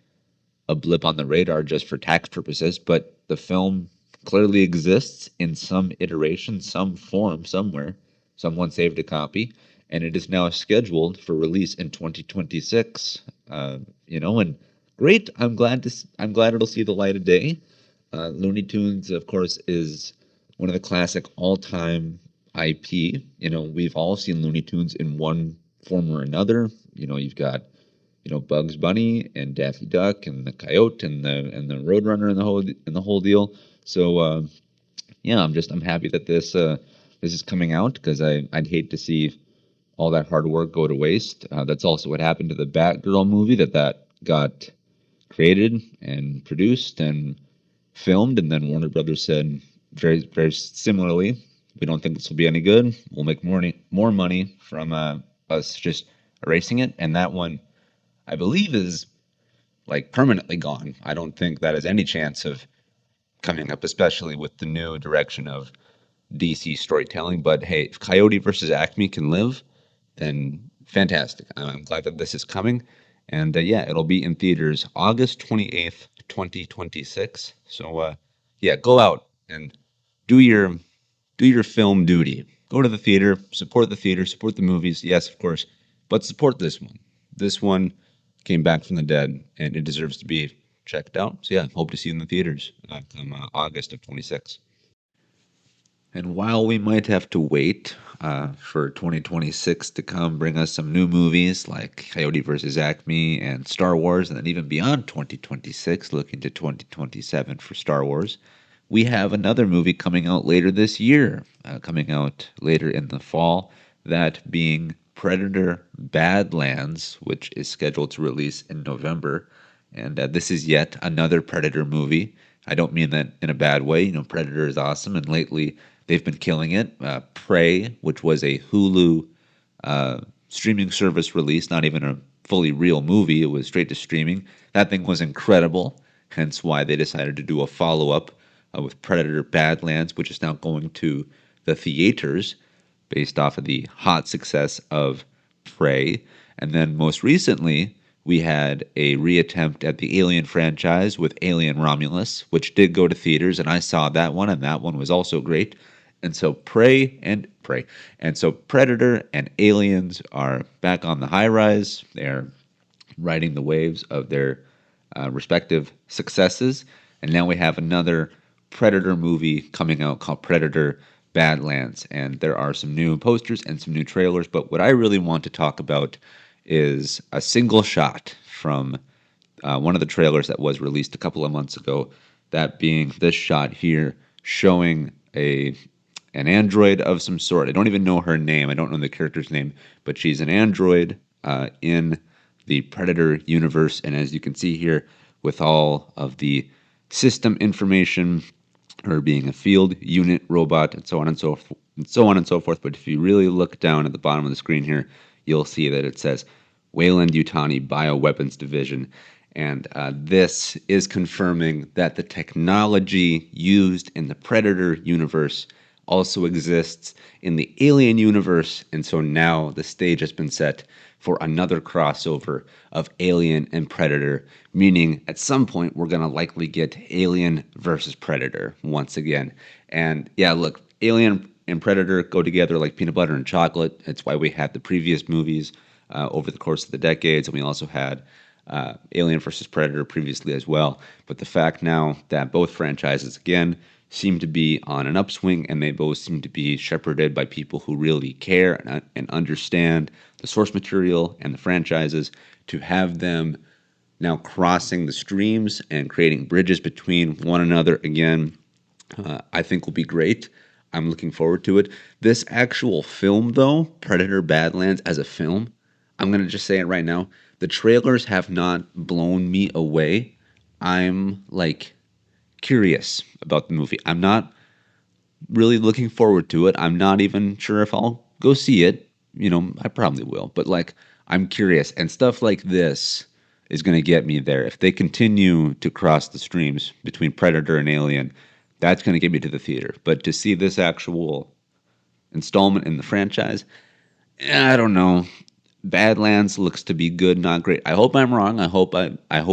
[SPEAKER 5] a blip on the radar just for tax purposes, but the film clearly exists in some iteration, some form, somewhere. Someone saved a copy, and it is now scheduled for release in 2026. And great. I'm glad it'll see the light of day. Looney Tunes, of course, is one of the classic all-time IP. We've all seen Looney Tunes in one form or another. You've got Bugs Bunny and Daffy Duck and the Coyote and the Roadrunner and the whole deal. So yeah, I'm happy that this is coming out because I'd hate to see all that hard work go to waste. That's also what happened to the Batgirl movie that got created and produced and filmed, and then Warner Brothers said very very similarly, we don't think this will be any good. We'll make more money from us just erasing it, and that one I believe is like permanently gone. I don't think that has any chance of coming up, especially with the new direction of DC storytelling. But hey, if Coyote versus Acme can live, then fantastic. I'm glad that this is coming. And yeah, it'll be in theaters August 28th, 2026. So yeah, go out and do your film duty. Go to the theater, support the movies. Yes, of course, but support this one. This one came back from the dead, and it deserves to be checked out. So yeah, hope to see you in the theaters come August of 26. And while we might have to wait for 2026 to come bring us some new movies like Coyote vs. Acme and Star Wars, and then even beyond 2026, looking to 2027 for Star Wars, we have another movie coming out later this year, coming out later in the fall, that being Predator Badlands, which is scheduled to release in November. And this is yet another Predator movie. I don't mean that in a bad way. Predator is awesome, and lately they've been killing it. Prey, which was a Hulu streaming service release, not even a fully real movie. It was straight to streaming. That thing was incredible, hence why they decided to do a follow-up with Predator Badlands, which is now going to the theaters based off of the hot success of Prey. And then most recently, we had a reattempt at the Alien franchise with Alien Romulus, which did go to theaters, and I saw that one, and that one was also great. And so Predator and Aliens are back on the high rise. They're riding the waves of their respective successes, and now we have another Predator movie coming out called Predator Badlands, and there are some new posters and some new trailers, but what I really want to talk about is a single shot from one of the trailers that was released a couple of months ago, that being this shot here showing an android of some sort. I don't even know her name. I don't know the character's name, but she's an android in the Predator universe, and as you can see here with all of the system information, her being a field unit robot, and so on and so forth. But if you really look down at the bottom of the screen here, you'll see that it says Weyland-Yutani Bioweapons Division. And this is confirming that the technology used in the Predator universe also exists in the Alien universe. And so now the stage has been set for another crossover of Alien and Predator, meaning at some point we're going to likely get Alien versus Predator once again. And yeah, look, Alien and Predator go together like peanut butter and chocolate. It's why we had the previous movies over the course of the decades, and we also had Alien versus Predator previously as well. But the fact now that both franchises, again, seem to be on an upswing, and they both seem to be shepherded by people who really care and understand the source material and the franchises, to have them now crossing the streams and creating bridges between one another again, I think will be great. I'm looking forward to it. This actual film, though, Predator Badlands as a film, I'm going to just say it right now, the trailers have not blown me away. I'm curious about the movie. I'm not really looking forward to it. I'm not even sure if I'll go see it. I probably will, but I'm curious, and stuff like this is going to get me there. If they continue to cross the streams between Predator and Alien, that's going to get me to the theater. But to see this actual installment in the franchise, I don't know. Badlands looks to be good, not great. I hope I'm wrong. I hope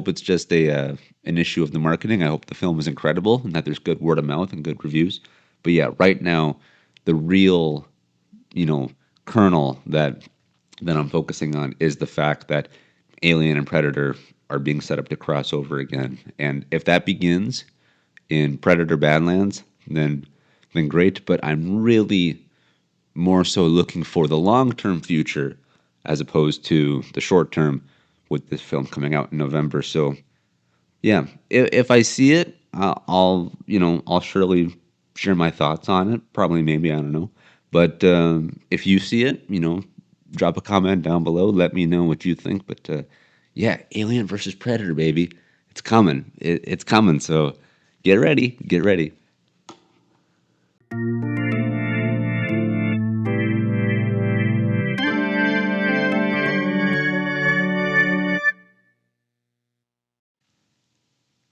[SPEAKER 5] it's just an issue of the marketing. I hope the film is incredible and that there's good word of mouth and good reviews. But yeah, right now, the real, kernel that I'm focusing on is the fact that Alien and Predator are being set up to cross over again. And if that begins in Predator Badlands, then great. But I'm really more so looking for the long-term future as opposed to the short-term with this film coming out in November. So yeah, if I see it, I'll surely share my thoughts on it. Probably, maybe, I don't know. But if you see it, drop a comment down below. Let me know what you think. But yeah, Alien versus Predator, baby, it's coming. It's coming. So get ready. Get ready.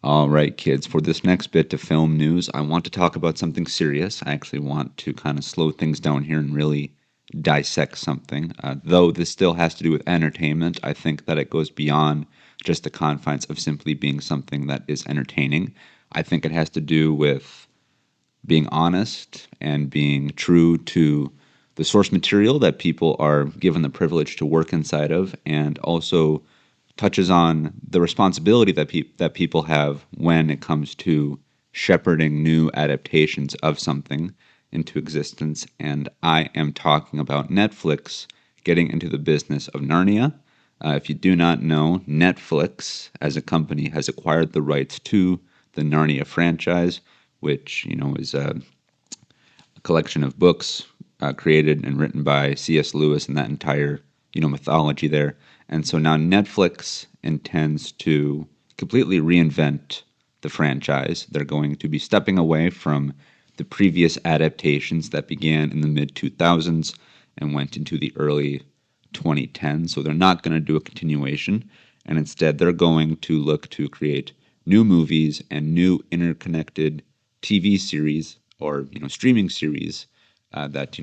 [SPEAKER 5] All right, kids, for this next bit of film news, I want to talk about something serious. I actually want to kind of slow things down here and really dissect something. Though this still has to do with entertainment, I think that it goes beyond just the confines of simply being something that is entertaining. I think it has to do with being honest and being true to the source material that people are given the privilege to work inside of, and also touches on the responsibility that people have when it comes to shepherding new adaptations of something into existence. And I am talking about Netflix getting into the business of Narnia. If you do not know, Netflix as a company has acquired the rights to the Narnia franchise, which is a collection of books created and written by C.S. Lewis and that entire mythology there. And so now Netflix intends to completely reinvent the franchise. They're going to be stepping away from the previous adaptations that began in the mid-2000s and went into the early 2010s. So they're not going to do a continuation, and instead they're going to look to create new movies and new interconnected TV series or streaming series that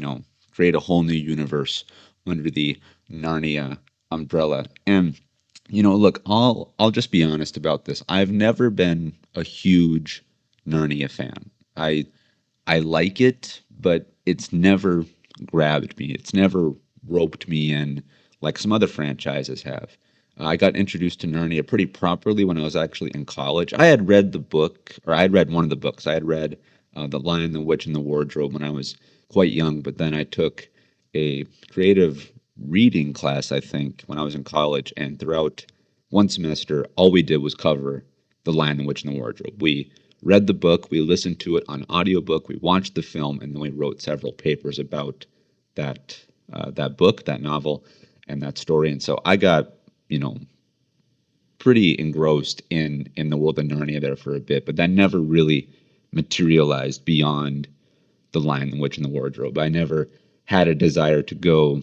[SPEAKER 5] create a whole new universe under the Narnia umbrella. And look, I'll just be honest about this. I've never been a huge Narnia fan. I like it, but it's never grabbed me. It's never roped me in like some other franchises have. I got introduced to Narnia pretty properly when I was actually in college. I had read the book, or I had read one of the books. I had read The Lion, the Witch, and the Wardrobe when I was quite young, but then I took a creative reading class, I think, when I was in college, and throughout one semester, all we did was cover The Lion, the Witch, and the Wardrobe. We read the book, we listened to it on audiobook, we watched the film, and then we wrote several papers about that book, that novel, and that story. And so I got, pretty engrossed in the world of Narnia there for a bit, but that never really materialized beyond The Lion, the Witch, and the Wardrobe. I never had a desire to go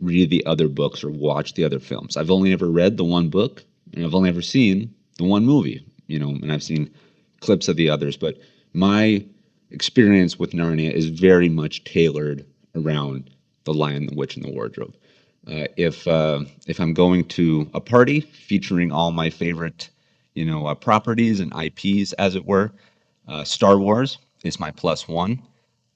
[SPEAKER 5] read the other books or watch the other films. I've only ever read the one book, and I've only ever seen the one movie, and I've seen clips of the others. But my experience with Narnia is very much tailored around The Lion, the Witch, and the Wardrobe. If I'm going to a party featuring all my favorite, properties and IPs, as it were, Star Wars is my plus one.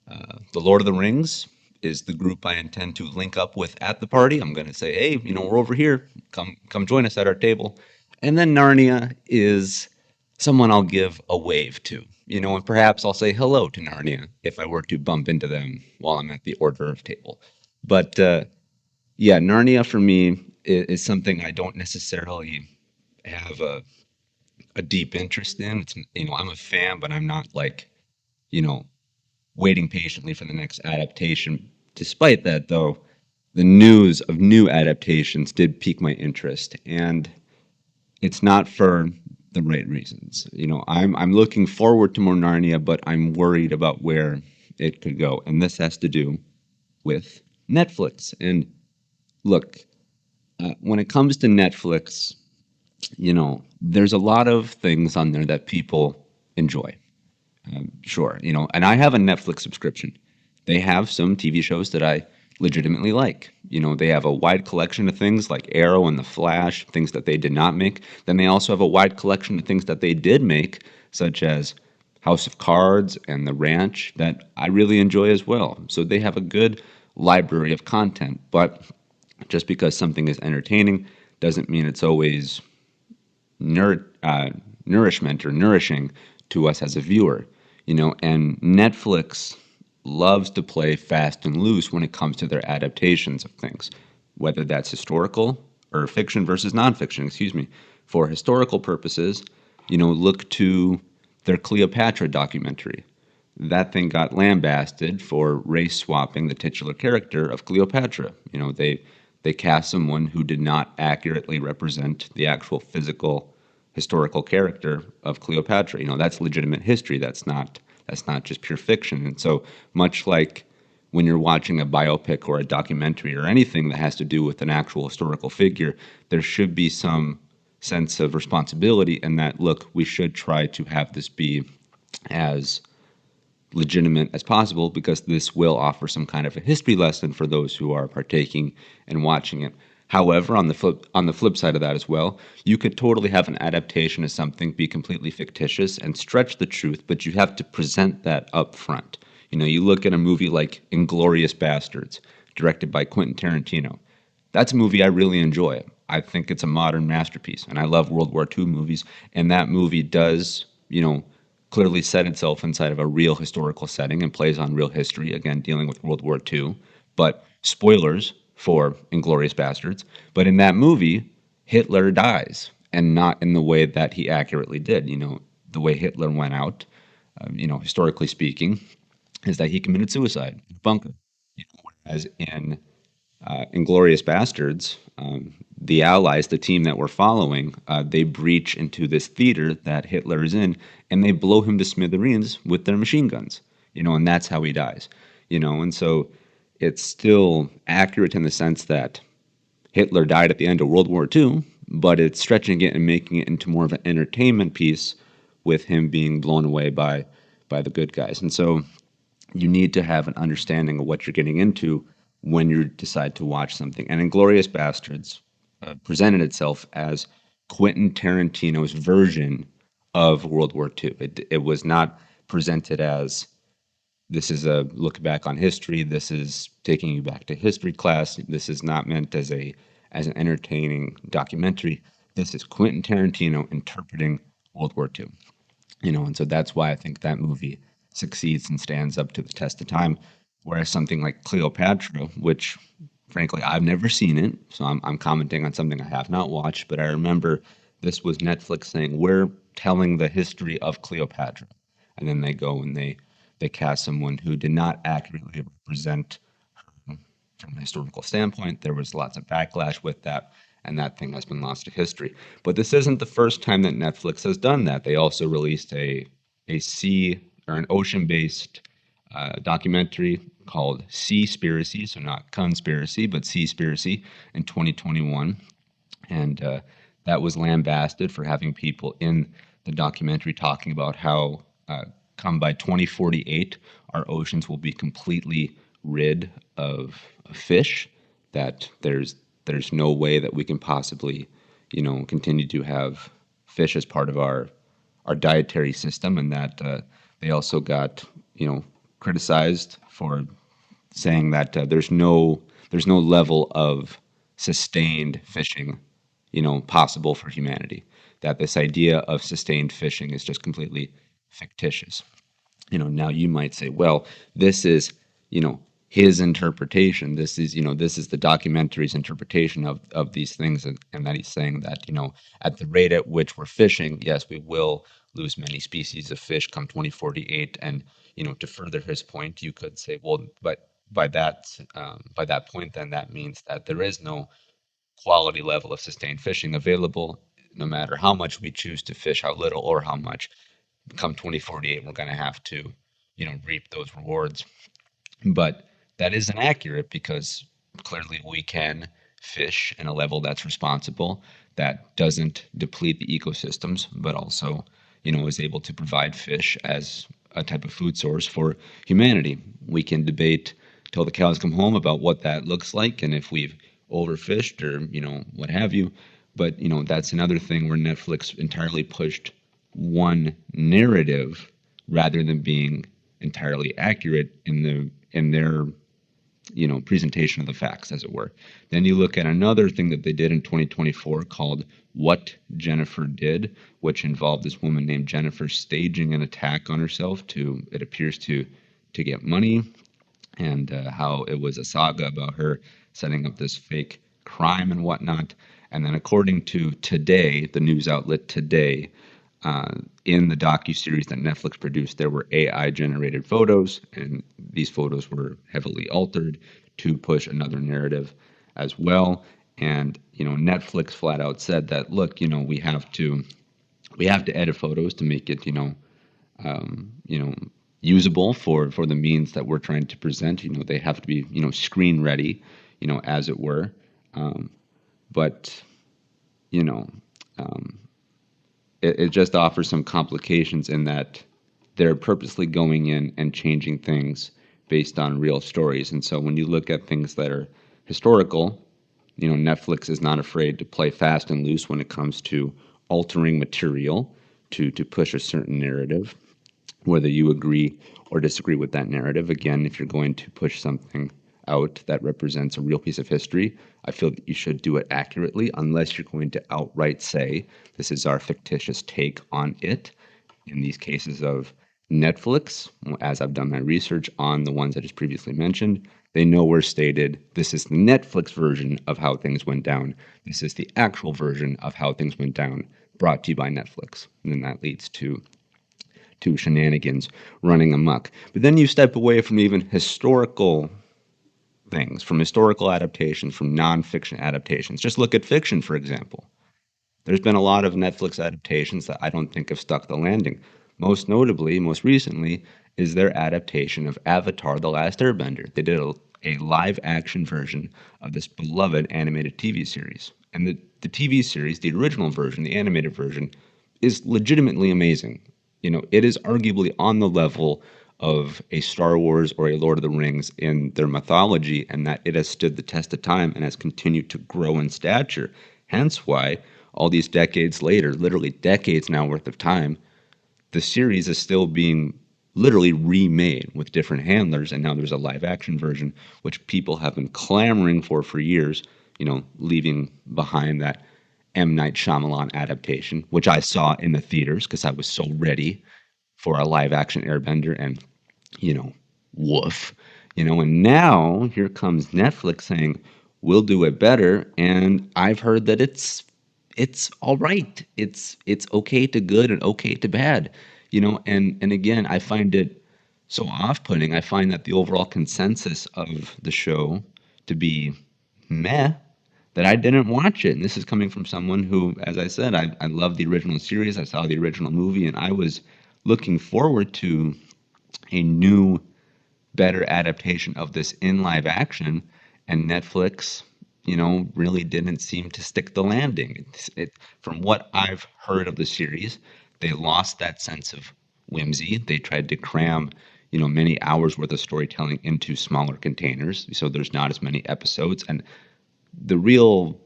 [SPEAKER 5] The Lord of the Rings is the group I intend to link up with at the party. I'm going to say, hey, we're over here. Come join us at our table. And then Narnia is someone I'll give a wave to, and perhaps I'll say hello to Narnia if I were to bump into them while I'm at the hors d'oeuvre table. But yeah, Narnia for me is something I don't necessarily have a deep interest in. It's, I'm a fan, but I'm not like, waiting patiently for the next adaptation. Despite that, though, the news of new adaptations did pique my interest, and it's not for the right reasons. I'm looking forward to more Narnia, but I'm worried about where it could go, and this has to do with Netflix. And look, when it comes to Netflix, there's a lot of things on there that people enjoy. Sure, and I have a Netflix subscription. They have some TV shows that I legitimately like. They have a wide collection of things like Arrow and The Flash, things that they did not make. Then they also have a wide collection of things that they did make, such as House of Cards and The Ranch, that I really enjoy as well. So they have a good library of content. But just because something is entertaining doesn't mean it's always nourishment or nourishing to us as a viewer, and Netflix loves to play fast and loose when it comes to their adaptations of things, whether that's historical or fiction versus nonfiction, excuse me. For historical purposes, look to their Cleopatra documentary. That thing got lambasted for race swapping the titular character of Cleopatra. They cast someone who did not accurately represent the actual physical historical character of Cleopatra. That's legitimate history. That's not just pure fiction. And so much like when you're watching a biopic or a documentary or anything that has to do with an actual historical figure, there should be some sense of responsibility in that, look, we should try to have this be as legitimate as possible, because this will offer some kind of a history lesson for those who are partaking and watching it. However, on the flip side of that as well, you could totally have an adaptation of something be completely fictitious and stretch the truth, but you have to present that up front. You look at a movie like Inglourious Bastards, directed by Quentin Tarantino. That's a movie I really enjoy. I think it's a modern masterpiece, and I love World War II movies, and that movie does, clearly set itself inside of a real historical setting and plays on real history, again, dealing with World War II. But spoilers for Inglourious Bastards, but in that movie, Hitler dies, and not in the way that he accurately did. The way Hitler went out, historically speaking, is that he committed suicide in a bunker. Whereas in Inglourious Bastards, the Allies, the team that we're following, they breach into this theater that Hitler is in, and they blow him to smithereens with their machine guns, and that's how he dies, and so it's still accurate in the sense that Hitler died at the end of World War II, but it's stretching it and making it into more of an entertainment piece with him being blown away by the good guys. And so you need to have an understanding of what you're getting into when you decide to watch something. And Inglourious Bastards presented itself as Quentin Tarantino's version of World War II. It was not presented as, this is a look back on history, this is taking you back to history class, this is not meant as an entertaining documentary. This is Quentin Tarantino interpreting World War II. And so that's why I think that movie succeeds and stands up to the test of time. Whereas something like Cleopatra, which frankly I've never seen it, so I'm commenting on something I have not watched, but I remember this was Netflix saying, we're telling the history of Cleopatra. And then they go and they cast someone who did not accurately represent her from a historical standpoint. There was lots of backlash with that, and that thing has been lost to history. But this isn't the first time that Netflix has done that. They also released a sea or an ocean-based documentary called Seaspiracy, so not conspiracy, but Seaspiracy, in 2021. And that was lambasted for having people in the documentary talking about how come by 2048, our oceans will be completely rid of fish, that there's no way that we can possibly, continue to have fish as part of our dietary system, and that they also got, criticized for saying that there's no level of sustained fishing, possible for humanity. That this idea of sustained fishing is just completely fictitious. Now you might say, well, this is, his interpretation. This is the documentary's interpretation of these things, and that he's saying that, at the rate at which we're fishing, yes, we will lose many species of fish come 2048. And, to further his point, you could say, well, but by that point, then that means that there is no quality level of sustained fishing available, no matter how much we choose to fish, how little or how much. Come 2048, we're going to have to, reap those rewards. But that isn't accurate, because clearly we can fish in a level that's responsible, that doesn't deplete the ecosystems, but also, is able to provide fish as a type of food source for humanity. We can debate till the cows come home about what that looks like and if we've overfished or, what have you. But, that's another thing where Netflix entirely pushed one narrative rather than being entirely accurate in their presentation of the facts, as it were. Then you look at another thing that they did in 2024 called What Jennifer Did, which involved this woman named Jennifer staging an attack on herself it appears to get money, and how it was a saga about her setting up this fake crime and whatnot. And then according to Today, the news outlet Today, in the docuseries that Netflix produced, there were AI-generated photos, and these photos were heavily altered to push another narrative as well. And Netflix flat out said that, look, we have to edit photos to make it usable for the means that we're trying to present. They have to be screen ready, as it were. But it just offers some complications in that they're purposely going in and changing things based on real stories. And so when you look at things that are historical, Netflix is not afraid to play fast and loose when it comes to altering material to push a certain narrative, whether you agree or disagree with that narrative. Again, if you're going to push something out that represents a real piece of history, I feel that you should do it accurately, unless you're going to outright say, this is our fictitious take on it. In these cases of Netflix, as I've done my research on the ones I just previously mentioned, they nowhere stated, this is the Netflix version of how things went down. This is the actual version of how things went down, brought to you by Netflix. And then that leads to shenanigans running amok. But then you step away from even historical things, from historical adaptations, from nonfiction adaptations. Just look at fiction, for example. There's been a lot of Netflix adaptations that I don't think have stuck the landing. Most notably, most recently, is their adaptation of Avatar: The Last Airbender. They did a live-action version of this beloved animated TV series. And the TV series, the original version, the animated version, is legitimately amazing. It is arguably on the level of a Star Wars or a Lord of the Rings in their mythology, and that it has stood the test of time and has continued to grow in stature. Hence why, all these decades later, literally decades now worth of time, the series is still being literally remade with different handlers, and now there's a live action version, which people have been clamoring for years, leaving behind that M. Night Shyamalan adaptation, which I saw in the theaters because I was so ready for a live-action Airbender, and, woof. And now here comes Netflix saying, we'll do it better, and I've heard that it's all right. It's okay to good and okay to bad, and again, I find it so off-putting. I find that the overall consensus of the show to be meh, that I didn't watch it. And this is coming from someone who, as I said, I love the original series. I saw the original movie, and I was looking forward to a new, better adaptation of this in live action. And Netflix, really didn't seem to stick the landing. From what I've heard of the series, they lost that sense of whimsy. They tried to cram, many hours worth of storytelling into smaller containers. So there's not as many episodes. And the real,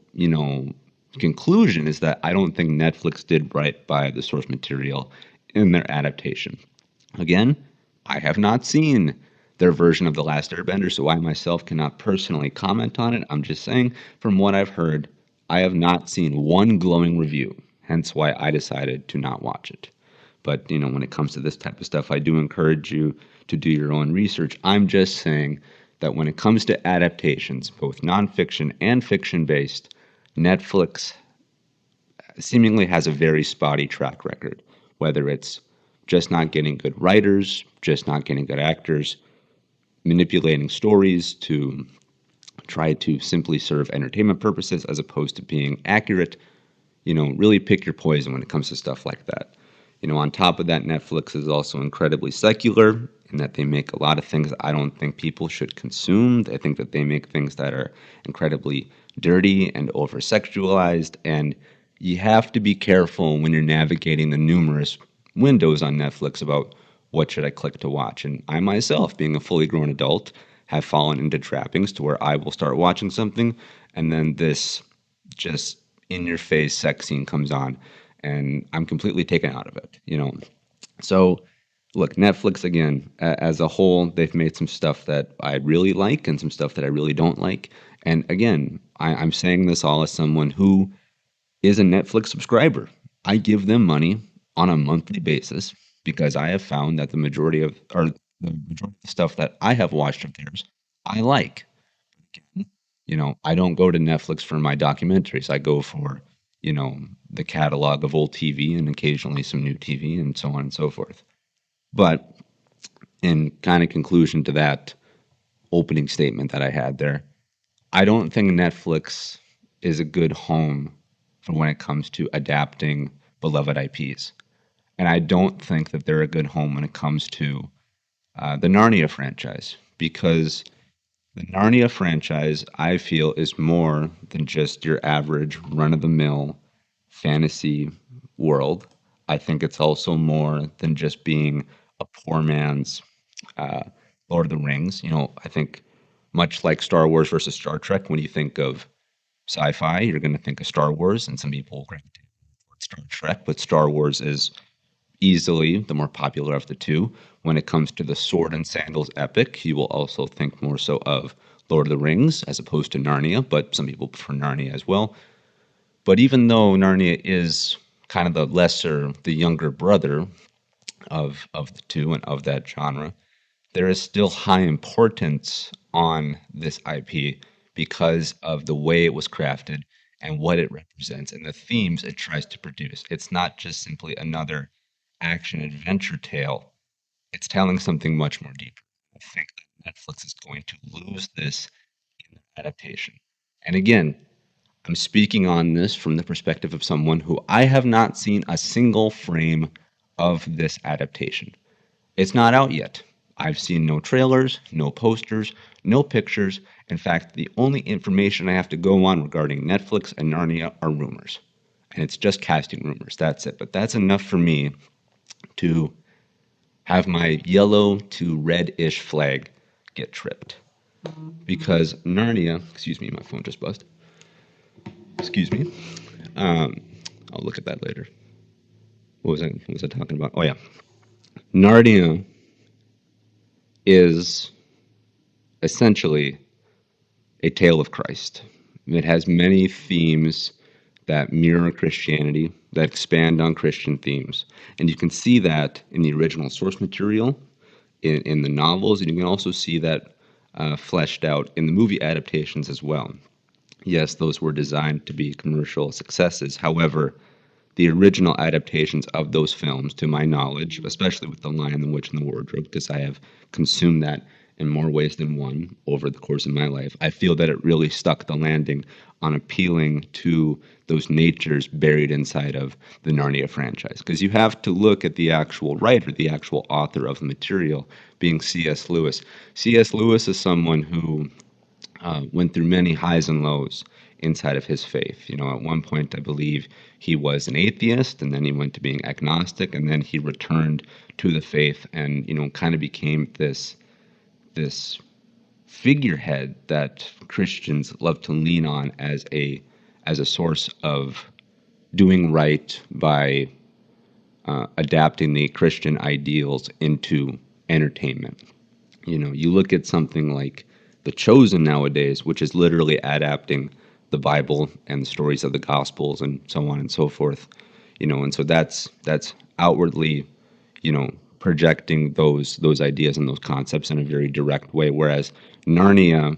[SPEAKER 5] conclusion is that I don't think Netflix did right by the source material in their adaptation. Again, I have not seen their version of The Last Airbender, so I myself cannot personally comment on it. I'm just saying, from what I've heard, I have not seen one glowing review, hence why I decided to not watch it. But, when it comes to this type of stuff, I do encourage you to do your own research. I'm just saying that when it comes to adaptations, both nonfiction and fiction-based, Netflix seemingly has a very spotty track record, whether it's just not getting good writers, just not getting good actors, manipulating stories to try to simply serve entertainment purposes as opposed to being accurate. Really pick your poison when it comes to stuff like that. On top of that, Netflix is also incredibly secular in that they make a lot of things that I don't think people should consume. I think that they make things that are incredibly dirty and over-sexualized, and you have to be careful when you're navigating the numerous windows on Netflix about what should I click to watch. And I myself, being a fully grown adult, have fallen into trappings to where I will start watching something, and then this just in-your-face sex scene comes on, and I'm completely taken out of it. So look, Netflix again, as a whole, they've made some stuff that I really like and some stuff that I really don't like. And again, I'm saying this all as someone who is a Netflix subscriber. I give them money on a monthly basis because I have found that the majority of the stuff that I have watched of theirs, I like. I don't go to Netflix for my documentaries. I go for, the catalog of old TV and occasionally some new TV and so on and so forth. But in kind of conclusion to that opening statement that I had there, I don't think Netflix is a good home for when it comes to adapting beloved IPs. And I don't think that they're a good home when it comes to the Narnia franchise, because the Narnia franchise, I feel, is more than just your average run of the mill fantasy world. I think it's also more than just being a poor man's uh, Lord of the Rings. I think much like Star Wars versus Star Trek, when you think of sci-fi, you're going to think of Star Wars, and some people gravitate towards Star Trek, but Star Wars is easily the more popular of the two. When it comes to the sword and sandals epic, you will also think more so of Lord of the Rings as opposed to Narnia, but some people prefer Narnia as well. But even though Narnia is kind of the younger brother of the two and of that genre, there is still high importance on this IP because of the way it was crafted and what it represents and the themes it tries to produce. It's not just simply another action adventure tale. It's telling something much more deeper. I think that Netflix is going to lose this in adaptation. And again, I'm speaking on this from the perspective of someone who I have not seen a single frame of this adaptation. It's not out yet. I've seen no trailers, no posters, no pictures. In fact, the only information I have to go on regarding Netflix and Narnia are rumors. And it's just casting rumors. That's it. But that's enough for me to have my yellow to red-ish flag get tripped. Because Narnia, excuse me, my phone just buzzed. Excuse me. I'll look at that later. What was I talking about? Oh yeah. Narnia is essentially a tale of Christ. It has many themes that mirror Christianity, that expand on Christian themes. And you can see that in the original source material, in the novels, and you can also see that fleshed out in the movie adaptations as well. Yes, those were designed to be commercial successes. However, the original adaptations of those films, to my knowledge, especially with The Lion, the Witch, and the Wardrobe, because I have consumed that in more ways than one over the course of my life, I feel that it really stuck the landing on appealing to those natures buried inside of the Narnia franchise. Because you have to look at the actual writer, the actual author of the material, being C.S. Lewis. C.S. Lewis is someone who went through many highs and lows inside of his faith. At one point, I believe he was an atheist, and then he went to being agnostic, and then he returned to the faith and, kind of became this figurehead that Christians love to lean on as a source of doing right by adapting the Christian ideals into entertainment. You look at something like The Chosen nowadays, which is literally adapting the Bible and the stories of the Gospels and so on and so forth, and so that's outwardly, projecting those ideas and those concepts in a very direct way, whereas Narnia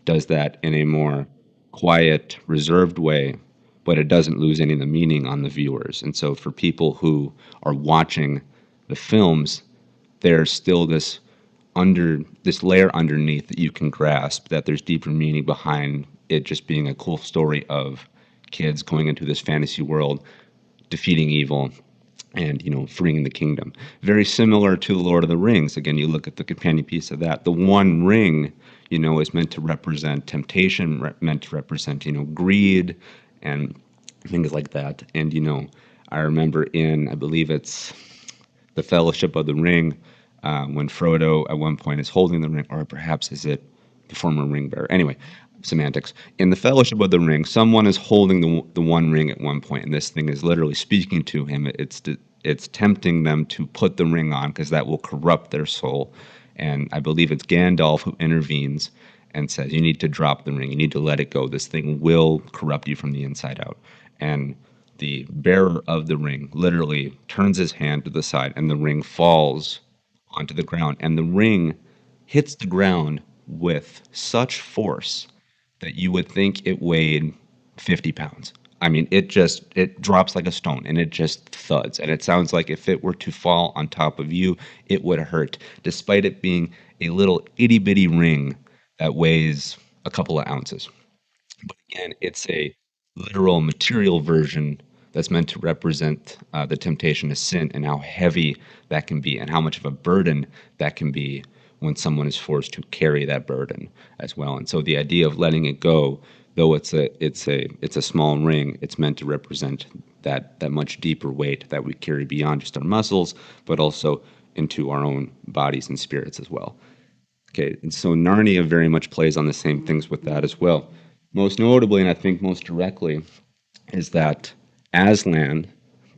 [SPEAKER 5] does that in a more quiet, reserved way, but it doesn't lose any of the meaning on the viewers. And so for people who are watching the films, there's still this layer underneath that you can grasp, that there's deeper meaning behind it just being a cool story of kids going into this fantasy world, defeating evil, and freeing the kingdom. Very similar to Lord of the Rings. Again, you look at the companion piece of that. The One Ring, is meant to represent temptation, meant to represent greed and things like that. And I remember I believe it's the Fellowship of the Ring, when Frodo at one point is holding the ring, or perhaps is it the former ring bearer? Anyway, semantics. In the Fellowship of the Ring, someone is holding the One Ring at one point, and this thing is literally speaking to him. It's it's tempting them to put the ring on because that will corrupt their soul. And I believe it's Gandalf who intervenes and says, you need to drop the ring. You need to let it go. This thing will corrupt you from the inside out. And the bearer of the ring literally turns his hand to the side, and the ring falls onto the ground. And the ring hits the ground with such force that you would think it weighed 50 pounds. I mean, it drops like a stone, and it just thuds. And it sounds like if it were to fall on top of you, it would hurt, despite it being a little itty bitty ring that weighs a couple of ounces. But again, it's a literal material version that's meant to represent the temptation to sin and how heavy that can be and how much of a burden that can be when someone is forced to carry that burden as well. And so the idea of letting it go, though it's a small ring, it's meant to represent that much deeper weight that we carry beyond just our muscles, but also into our own bodies and spirits as well. Okay, and so Narnia very much plays on the same things with that as well. Most notably, and I think most directly, is that Aslan,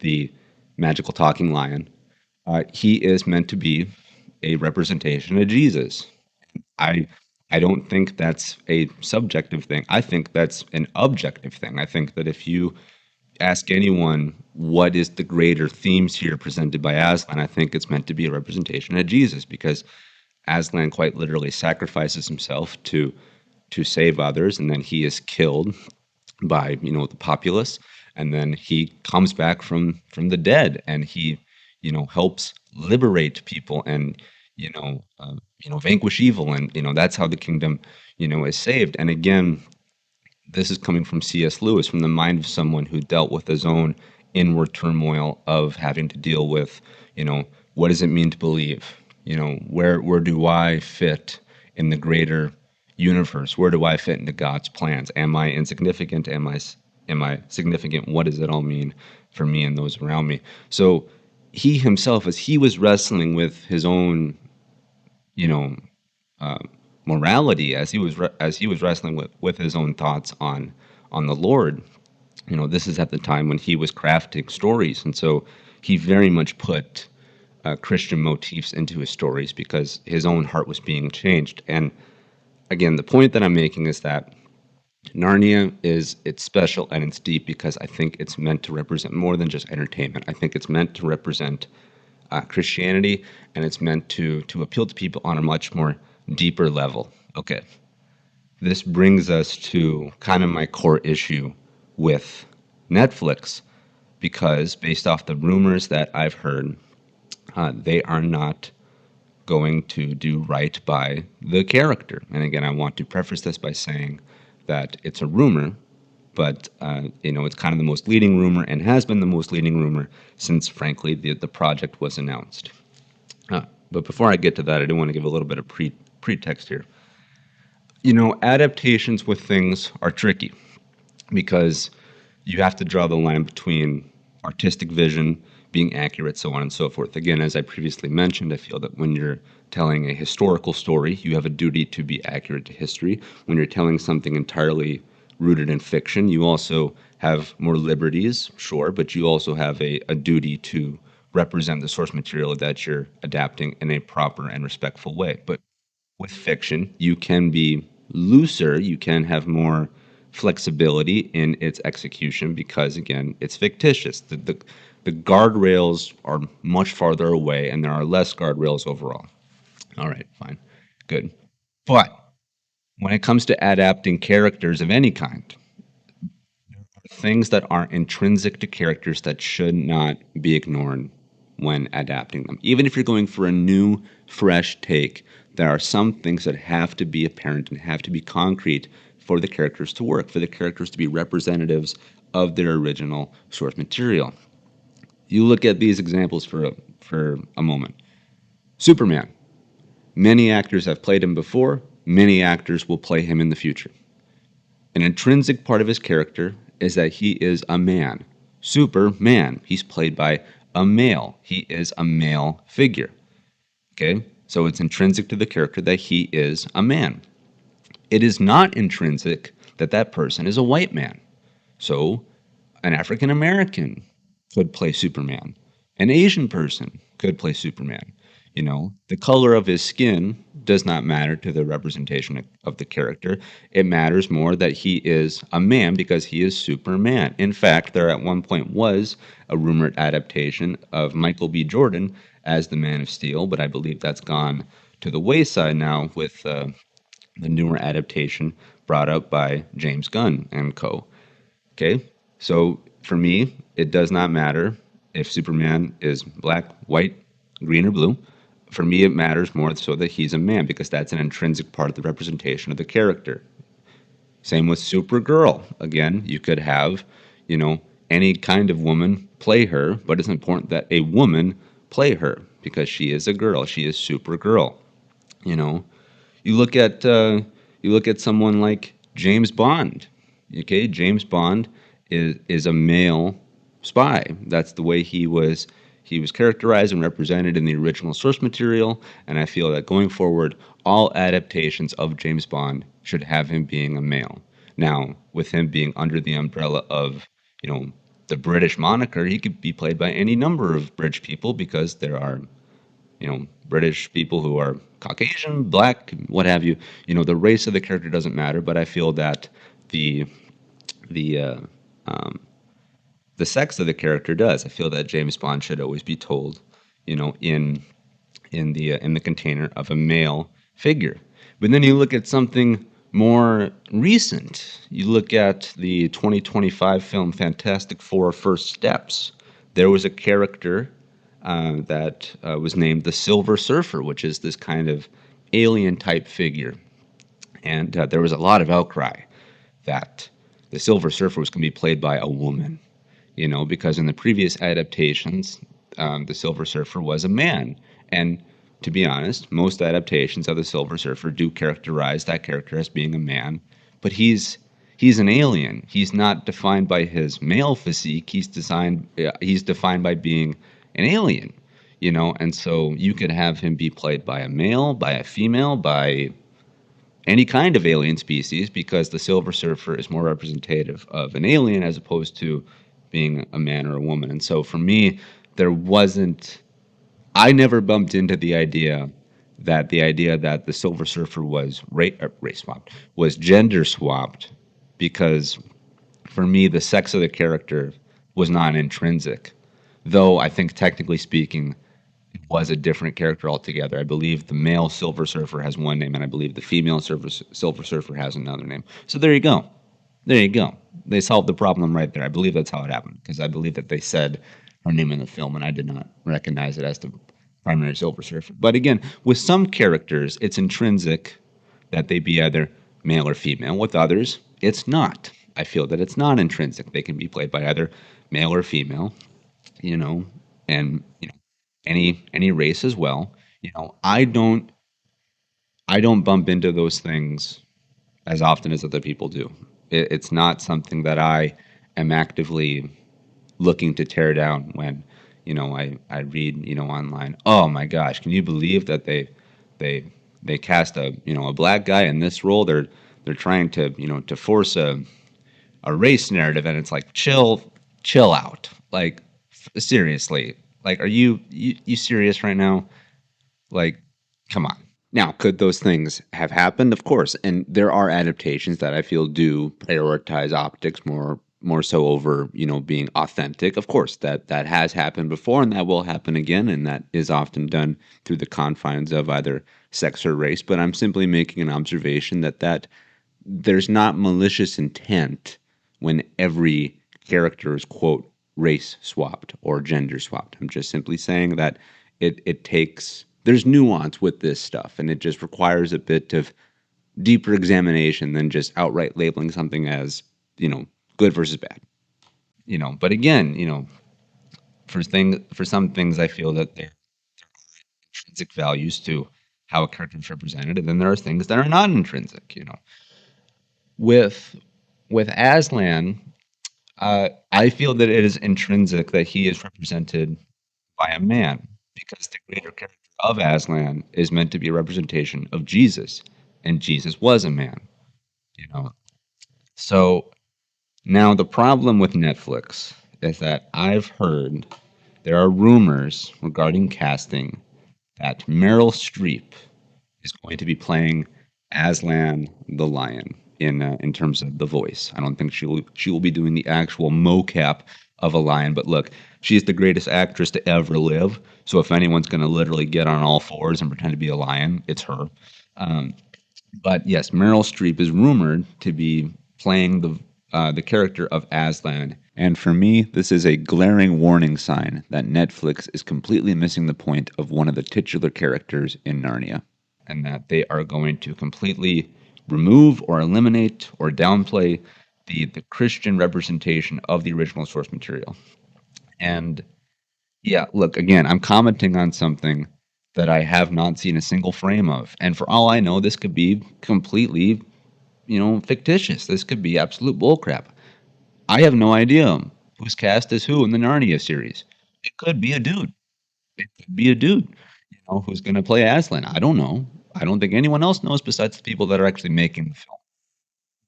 [SPEAKER 5] the magical talking lion, he is meant to be a representation of Jesus. I don't think that's a subjective thing. I think that's an objective thing. I think that if you ask anyone what is the greater themes here presented by Aslan, I think it's meant to be a representation of Jesus, because Aslan quite literally sacrifices himself to save others, and then he is killed by the populace, and then he comes back from the dead, and he helps liberate people and vanquish evil, and that's how the kingdom is saved. And again, this is coming from C.S. Lewis, from the mind of someone who dealt with his own inward turmoil of having to deal with what does it mean to believe. Where do I fit in the greater universe? Where do I fit into God's plans? Am I insignificant? Am I significant? What does it all mean for me and those around me? So he himself, as he was wrestling with his own, morality, as he was wrestling with his own thoughts on the Lord, this is at the time when he was crafting stories, and so he very much put Christian motifs into his stories because his own heart was being changed. And again, the point that I'm making is that Narnia it's special and it's deep because I think it's meant to represent more than just entertainment. I think it's meant to represent Christianity, and it's meant to appeal to people on a much more deeper level. Okay, this brings us to kind of my core issue with Netflix, because based off the rumors that I've heard, they are not going to do right by the character. And again, I want to preface this by saying that it's a rumor, but it's kind of the most leading rumor and has been the most leading rumor since, frankly, the project was announced. But before I get to that, I do want to give a little bit of pretext here. Adaptations with things are tricky because you have to draw the line between artistic vision, being accurate, so on and so forth. Again, as I previously mentioned, I feel that when you're telling a historical story, you have a duty to be accurate to history. When you're telling something entirely rooted in fiction, you also have more liberties, sure, but you also have a duty to represent the source material that you're adapting in a proper and respectful way. But with fiction, you can be looser, you can have more flexibility in its execution because, again, it's fictitious. The guardrails are much farther away, and there are less guardrails overall. All right, fine, good. But when it comes to adapting characters of any kind, there are things that are intrinsic to characters that should not be ignored when adapting them. Even if you're going for a new, fresh take, there are some things that have to be apparent and have to be concrete for the characters to work, for the characters to be representatives of their original source material. You look at these examples for a moment. Superman. Many actors have played him before. Many actors will play him in the future. An intrinsic part of his character is that he is a man. Superman. He's played by a male. He is a male figure. Okay? So it's intrinsic to the character that he is a man. It is not intrinsic that that person is a white man. So an African American could play Superman. An Asian person could play Superman. The color of his skin does not matter to the representation of the character. It matters more that he is a man because he is Superman. In fact, there at one point was a rumored adaptation of Michael B. Jordan as the Man of Steel, but I believe that's gone to the wayside now with the newer adaptation brought up by James Gunn and co. Okay, so for me, it does not matter if Superman is black, white, green, or blue. For me, it matters more so that he's a man because that's an intrinsic part of the representation of the character. Same with Supergirl. Again, you could have, any kind of woman play her, but it's important that a woman play her because she is a girl. She is Supergirl. You look at someone like James Bond. Okay, James Bond is a male spy. That's the way he was characterized and represented in the original source material, and I feel that going forward, all adaptations of James Bond should have him being a male. Now, with him being under the umbrella of, the British moniker, he could be played by any number of British people because there are, British people who are Caucasian, black, what have you. The race of the character doesn't matter, but I feel that the sex of the character does. I feel that James Bond should always be told, in the container of a male figure. But then you look at something more recent. You look at the 2025 film Fantastic Four: First Steps. There was a character that was named the Silver Surfer, which is this kind of alien type figure, and there was a lot of outcry that the Silver Surfer was going to be played by a woman. Because in the previous adaptations, the Silver Surfer was a man. And to be honest, most adaptations of the Silver Surfer do characterize that character as being a man, but he's an alien. He's not defined by his male physique. He's defined by being an alien, and so you could have him be played by a male, by a female, by any kind of alien species, because the Silver Surfer is more representative of an alien as opposed to being a man or a woman. And so for me, I never bumped into the idea that the Silver Surfer was race swapped, was gender swapped, because for me, the sex of the character was not intrinsic. Though I think technically speaking, it was a different character altogether. I believe the male Silver Surfer has one name, and I believe the female Silver Surfer has another name. So there you go. They solved the problem right there. I believe that's how it happened, because I believe that they said her name in the film, and I did not recognize it as the primary Silver Surfer. But again, with some characters, it's intrinsic that they be either male or female. With others, it's not. I feel that it's not intrinsic. They can be played by either male or female, and any race as well. I don't bump into those things as often as other people do. It's not something that I am actively looking to tear down when, I read, online. Oh my gosh, can you believe that they cast a black guy in this role? They're trying to to force a race narrative, and it's like chill out. Like seriously, like are you serious right now? Like, come on. Now, could those things have happened? Of course, and there are adaptations that I feel do prioritize optics more so over, being authentic. Of course, that has happened before, and that will happen again, and that is often done through the confines of either sex or race. But I'm simply making an observation that there's not malicious intent when every character is, quote, race swapped or gender swapped. I'm just simply saying that it takes... There's nuance with this stuff, and it just requires a bit of deeper examination than just outright labeling something as, good versus bad. But again, for some things, I feel that there are intrinsic values to how a character is represented, and then there are things that are not intrinsic. With Aslan, I feel that it is intrinsic that he is represented by a man, because the greater character of Aslan is meant to be a representation of Jesus, and Jesus was a man. So now the problem with Netflix is that I've heard there are rumors regarding casting that Meryl Streep is going to be playing Aslan the lion in terms of the voice. I don't think she will be doing the actual mocap of a lion, but look, she's the greatest actress to ever live. So if anyone's going to literally get on all fours and pretend to be a lion, it's her. Um, but yes, Meryl Streep is rumored to be playing the character of Aslan. And for me, this is a glaring warning sign that Netflix is completely missing the point of one of the titular characters in Narnia, and that they are going to completely remove or eliminate or downplay the Christian representation of the original source material. And yeah, look, again, I'm commenting on something that I have not seen a single frame of. And for all I know, this could be completely, fictitious. This could be absolute bullcrap. I have no idea who's cast as who in the Narnia series. It could be a dude. It could be a dude, who's going to play Aslan. I don't know. I don't think anyone else knows besides the people that are actually making the film.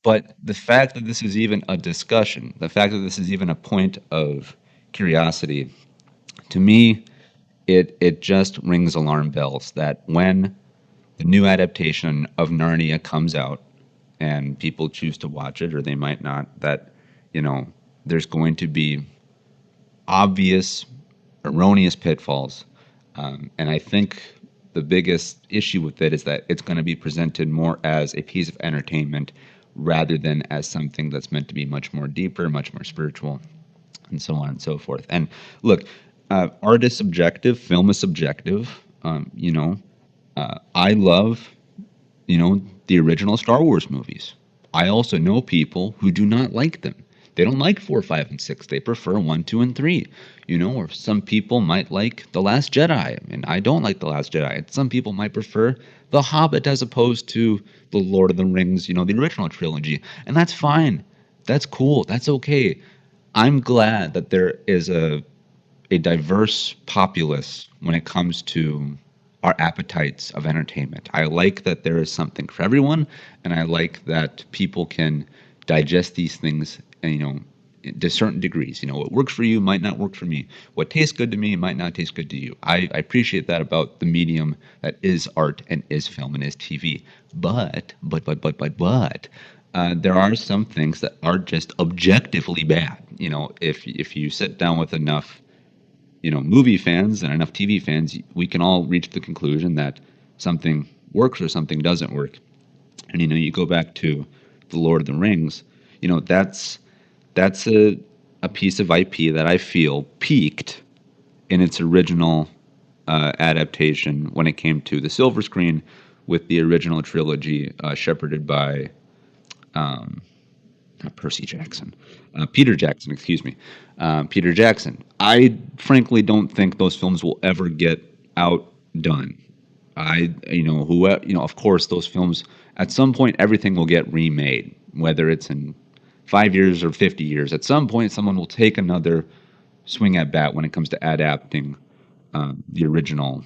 [SPEAKER 5] But the fact that this is even a discussion, the fact that this is even a point of curiosity, to me, it just rings alarm bells that when the new adaptation of Narnia comes out and people choose to watch it or they might not, that, there's going to be obvious, erroneous pitfalls. And I think the biggest issue with it is that it's going to be presented more as a piece of entertainment rather than as something that's meant to be much more deeper, much more spiritual, and so on and so forth. And look, art is subjective, film is subjective. I love, the original Star Wars movies. I also know people who do not like them. They don't like 4, 5, and 6. They prefer 1, 2, and 3. Or some people might like The Last Jedi, and I don't like The Last Jedi. And some people might prefer The Hobbit as opposed to The Lord of the Rings, the original trilogy. And that's fine. That's cool. That's okay. I'm glad that there is a diverse populace when it comes to our appetites of entertainment. I like that there is something for everyone, and I like that people can digest these things, to certain degrees. What works for you might not work for me. What tastes good to me might not taste good to you. I appreciate that about the medium that is art and is film and is TV. But, there are some things that are just objectively bad. If you sit down with enough movie fans and enough TV fans, we can all reach the conclusion that something works or something doesn't work. And you go back to The Lord of the Rings, that's a piece of IP that I feel peaked in its original adaptation when it came to the silver screen with the original trilogy shepherded by not Percy Jackson, Peter Jackson, excuse me, Peter Jackson. I frankly don't think those films will ever get outdone. Of course, those films at some point everything will get remade, whether it's in 5 years or 50 years. At some point, someone will take another swing at bat when it comes to adapting the original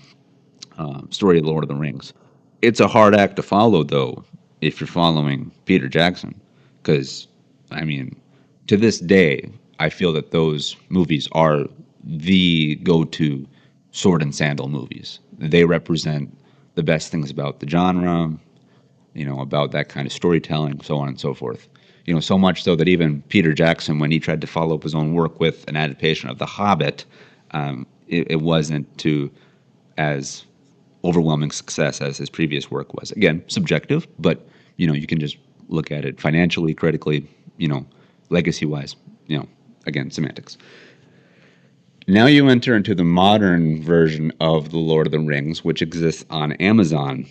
[SPEAKER 5] story of the Lord of the Rings. It's a hard act to follow, though, if you're following Peter Jackson, because to this day, I feel that those movies are the go-to sword and sandal movies. They represent the best things about the genre, about that kind of storytelling, so on and so forth. So much so that even Peter Jackson, when he tried to follow up his own work with an adaptation of The Hobbit, it wasn't to as overwhelming success as his previous work was. Again, subjective, but you can just look at it financially, critically, legacy-wise, again, semantics. Now you enter into the modern version of The Lord of the Rings, which exists on Amazon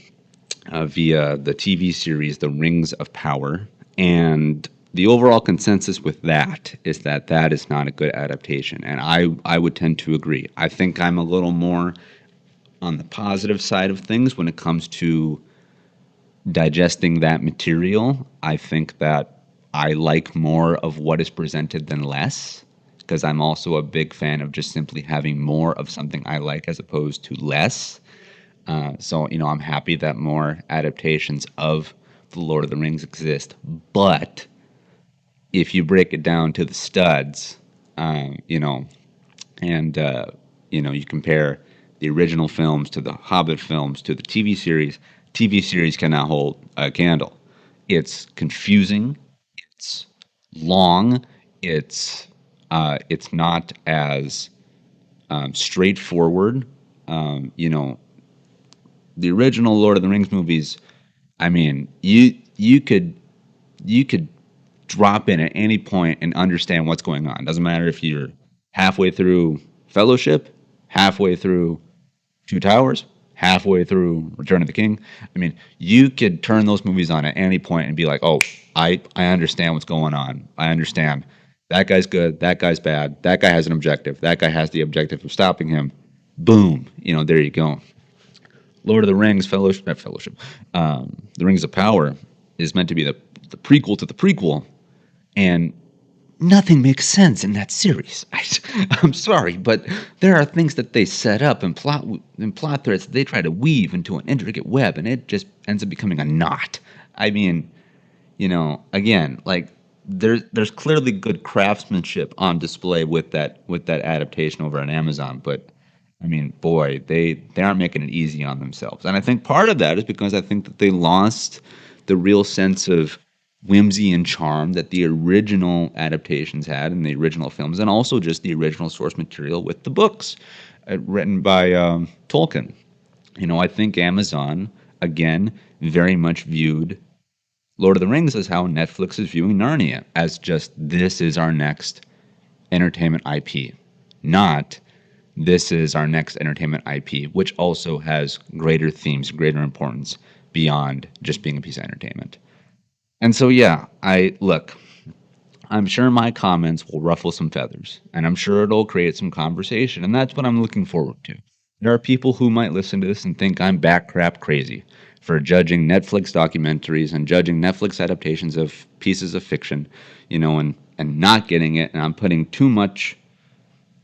[SPEAKER 5] via the TV series The Rings of Power. And the overall consensus with that is that that is not a good adaptation. And I would tend to agree. I think I'm a little more on the positive side of things when it comes to digesting that material. I think that I like more of what is presented than less, because I'm also a big fan of just simply having more of something I like as opposed to less. So I'm happy that more adaptations of The Lord of the Rings exist. But if you break it down to the studs, and You compare the original films to the Hobbit films to the TV series. TV series cannot hold a candle. It's confusing. It's long. It's not as straightforward. The original Lord of the Rings movies. I mean, you could drop in at any point and understand what's going on. Doesn't matter if you're halfway through Fellowship, halfway through Two Towers, halfway through Return of the King. I mean, you could turn those movies on at any point and be like, oh, I understand what's going on. I understand. That guy's good. That guy's bad. That guy has an objective. That guy has the objective of stopping him. Boom. There you go. Lord of the Rings, Fellowship, The Rings of Power is meant to be the prequel to the prequel, and nothing makes sense in that series. I'm sorry, but there are things that they set up and plot threads that they try to weave into an intricate web, and it just ends up becoming a knot. I mean, again, like there's clearly good craftsmanship on display with that adaptation over on Amazon, but I mean, boy, they aren't making it easy on themselves. And I think part of that is because I think that they lost the real sense of whimsy and charm that the original adaptations had in the original films, and also just the original source material with the books written by Tolkien. I think Amazon, again, very much viewed Lord of the Rings as how Netflix is viewing Narnia, as just this is our next entertainment IP, not this is our next entertainment IP, which also has greater themes, greater importance beyond just being a piece of entertainment. And so, yeah, I'm sure my comments will ruffle some feathers, and I'm sure it'll create some conversation, and that's what I'm looking forward to. There are people who might listen to this and think I'm backcrap crazy for judging Netflix documentaries and judging Netflix adaptations of pieces of fiction, and not getting it, and I'm putting too much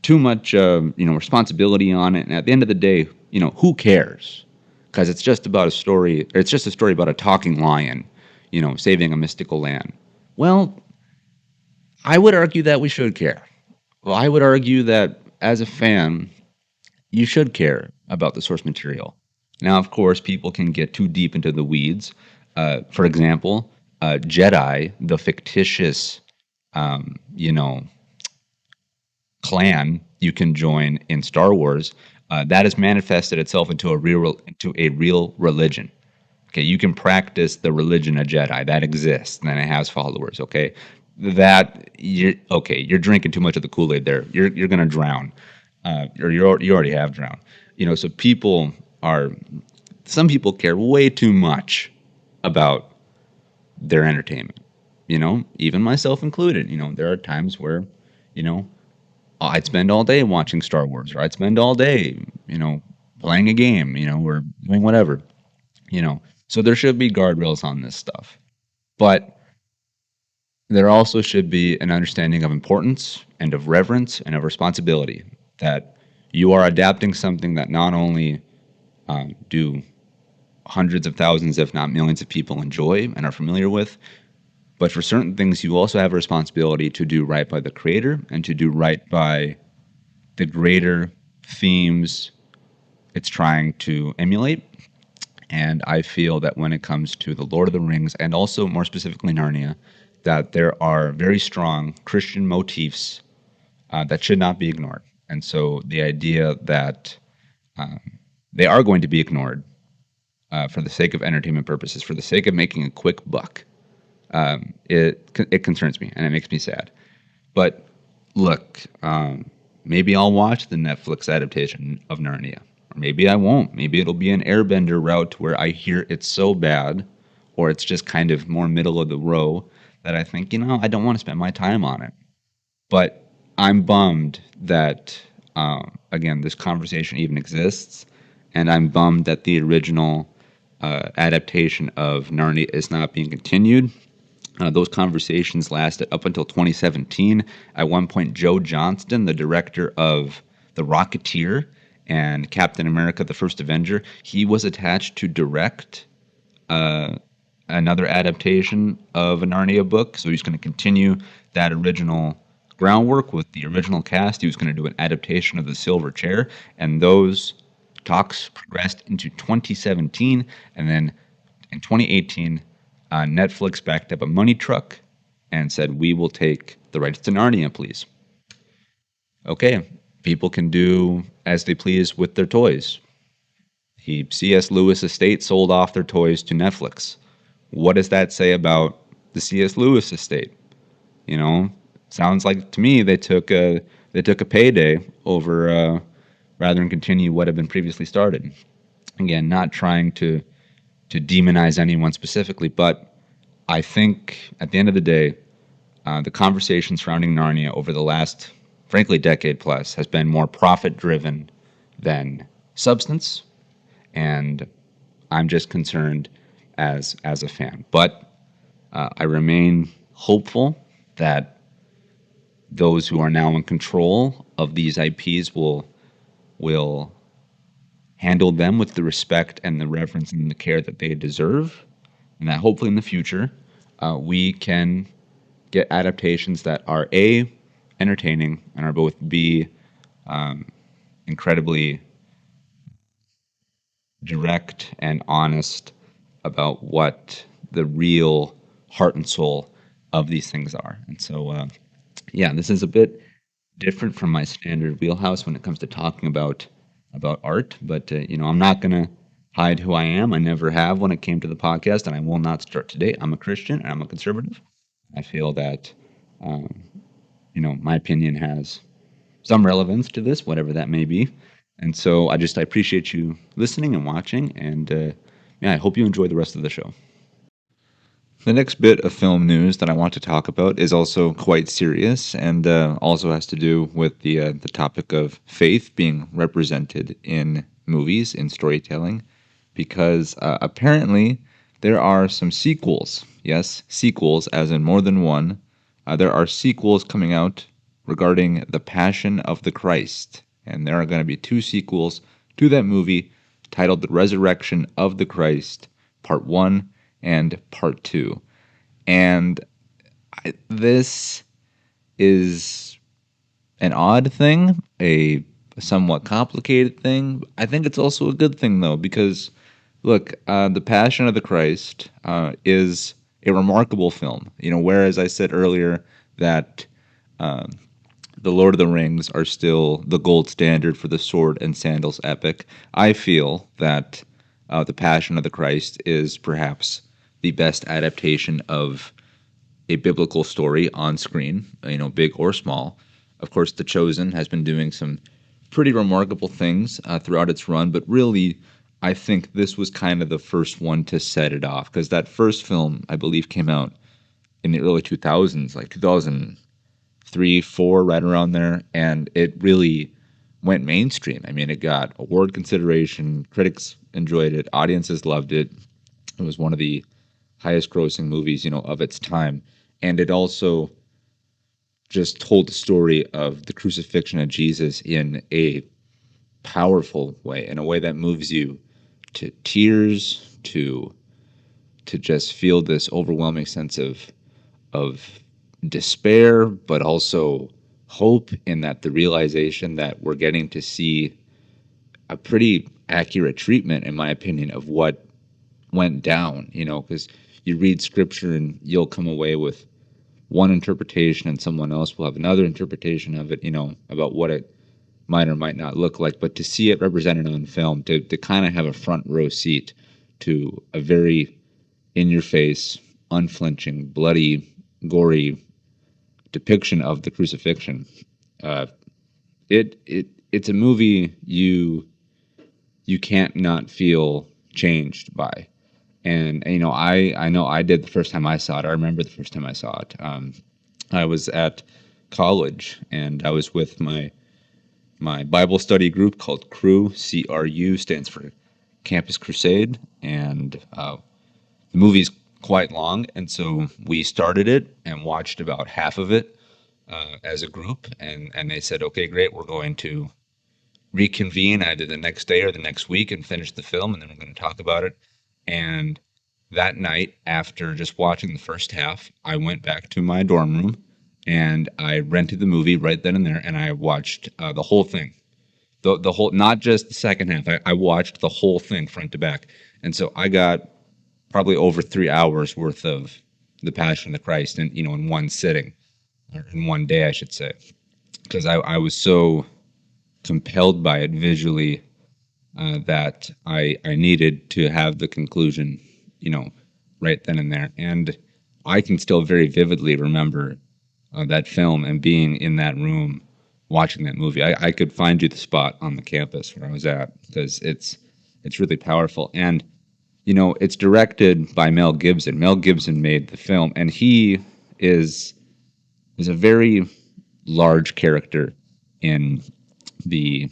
[SPEAKER 5] responsibility on it. And at the end of the day, who cares? Because it's just about a story. Or it's just a story about a talking lion, saving a mystical land. Well, I would argue that we should care. Well, I would argue that as a fan, you should care about the source material. Now, of course, people can get too deep into the weeds. For example, Jedi, the fictitious, clan you can join in Star Wars, that has manifested itself into a real religion. Okay, you can practice the religion of Jedi that exists, and it has followers. Okay, you're drinking too much of the Kool-Aid there. You're gonna drown, or you already have drowned. So some people care way too much about their entertainment. Even myself included. There are times where, I'd spend all day watching Star Wars, or I'd spend all day, playing a game, or doing whatever, So there should be guardrails on this stuff. But there also should be an understanding of importance and of reverence and of responsibility, that you are adapting something that not only do hundreds of thousands, if not millions of people enjoy and are familiar with, but for certain things, you also have a responsibility to do right by the creator and to do right by the greater themes it's trying to emulate. And I feel that when it comes to the Lord of the Rings, and also more specifically Narnia, that there are very strong Christian motifs that should not be ignored. And so the idea that they are going to be ignored for the sake of entertainment purposes, for the sake of making a quick buck, it concerns me and it makes me sad. But look, maybe I'll watch the Netflix adaptation of Narnia, or maybe I won't. Maybe it'll be an Airbender route where I hear it's so bad, or it's just kind of more middle of the row that I think, I don't want to spend my time on it. But I'm bummed that, again, this conversation even exists, and I'm bummed that the original adaptation of Narnia is not being continued. Those conversations lasted up until 2017. At one point, Joe Johnston, the director of The Rocketeer and Captain America, the First Avenger, he was attached to direct another adaptation of a Narnia book. So he's going to continue that original groundwork with the original cast. He was going to do an adaptation of The Silver Chair, and those talks progressed into 2017, and then in 2018, Netflix backed up a money truck and said, "We will take the rights to Narnia, please." Okay, people can do as they please with their toys. The C.S. Lewis estate sold off their toys to Netflix. What does that say about the C.S. Lewis estate? You know, sounds like to me they took a payday over rather than continue what had been previously started. Again, not trying to demonize anyone specifically, but I think at the end of the day, the conversation surrounding Narnia over the last, frankly, decade plus has been more profit-driven than substance, and I'm just concerned as a fan. But I remain hopeful that those who are now in control of these IPs will handle them with the respect and the reverence and the care that they deserve, and that hopefully in the future we can get adaptations that are A, entertaining, and are both B, incredibly direct and honest about what the real heart and soul of these things are. And so, this is a bit different from my standard wheelhouse when it comes to talking about art, but I'm not going to hide who I am. I never have when it came to the podcast, and I will not start today. I'm a Christian and I'm a conservative. I feel that my opinion has some relevance to this, whatever that may be. And so I appreciate you listening and watching, and I hope you enjoy the rest of the show. The next bit of film news that I want to talk about is also quite serious, and also has to do with the topic of faith being represented in movies, in storytelling, because apparently there are some sequels. Yes, sequels, as in more than one. There are sequels coming out regarding The Passion of the Christ, and there are going to be 2 sequels to that movie titled The Resurrection of the Christ, Part 1 and Part 2. And this is an odd thing, a somewhat complicated thing. I think it's also a good thing, though, because, look, The Passion of the Christ is a remarkable film. Whereas I said earlier that the Lord of the Rings are still the gold standard for the sword and sandals epic, I feel that The Passion of the Christ is perhaps the best adaptation of a biblical story on screen, big or small. Of course, The Chosen has been doing some pretty remarkable things throughout its run, but really, I think this was kind of the first one to set it off, because that first film, I believe, came out in the early 2000s, like 2003, 4, right around there, and it really went mainstream. I mean, it got award consideration, critics enjoyed it, audiences loved it. It was one of the highest grossing movies, of its time. And it also just told the story of the crucifixion of Jesus in a powerful way, in a way that moves you to tears, to just feel this overwhelming sense of despair, but also hope, in that the realization that we're getting to see a pretty accurate treatment, in my opinion, of what went down, because you read scripture and you'll come away with one interpretation and someone else will have another interpretation of it, about what it might or might not look like. But to see it represented on film, to kind of have a front row seat to a very in-your-face, unflinching, bloody, gory depiction of the crucifixion, it's a movie you can't not feel changed by. And I know I did the first time I saw it. I remember the first time I saw it. I was at college, and I was with my Bible study group called CRU. CRU stands for Campus Crusade, and the movie's quite long, and so we started it and watched about half of it as a group, and they said, okay, great, we're going to reconvene either the next day or the next week and finish the film, and then we're going to talk about it. And that night, after just watching the first half, I went back to my dorm room and I rented the movie right then and there, and I watched the whole thing. The whole, not just the second half. I watched the whole thing front to back. And so I got probably over 3 hours worth of the Passion of the Christ in one sitting, or in one day, I should say, because I was so compelled by it visually that I needed to have the conclusion, right then and there. And I can still very vividly remember that film and being in that room watching that movie. I could find you the spot on the campus where I was at, because it's really powerful. And it's directed by Mel Gibson. Mel Gibson made the film, and he is a very large character in the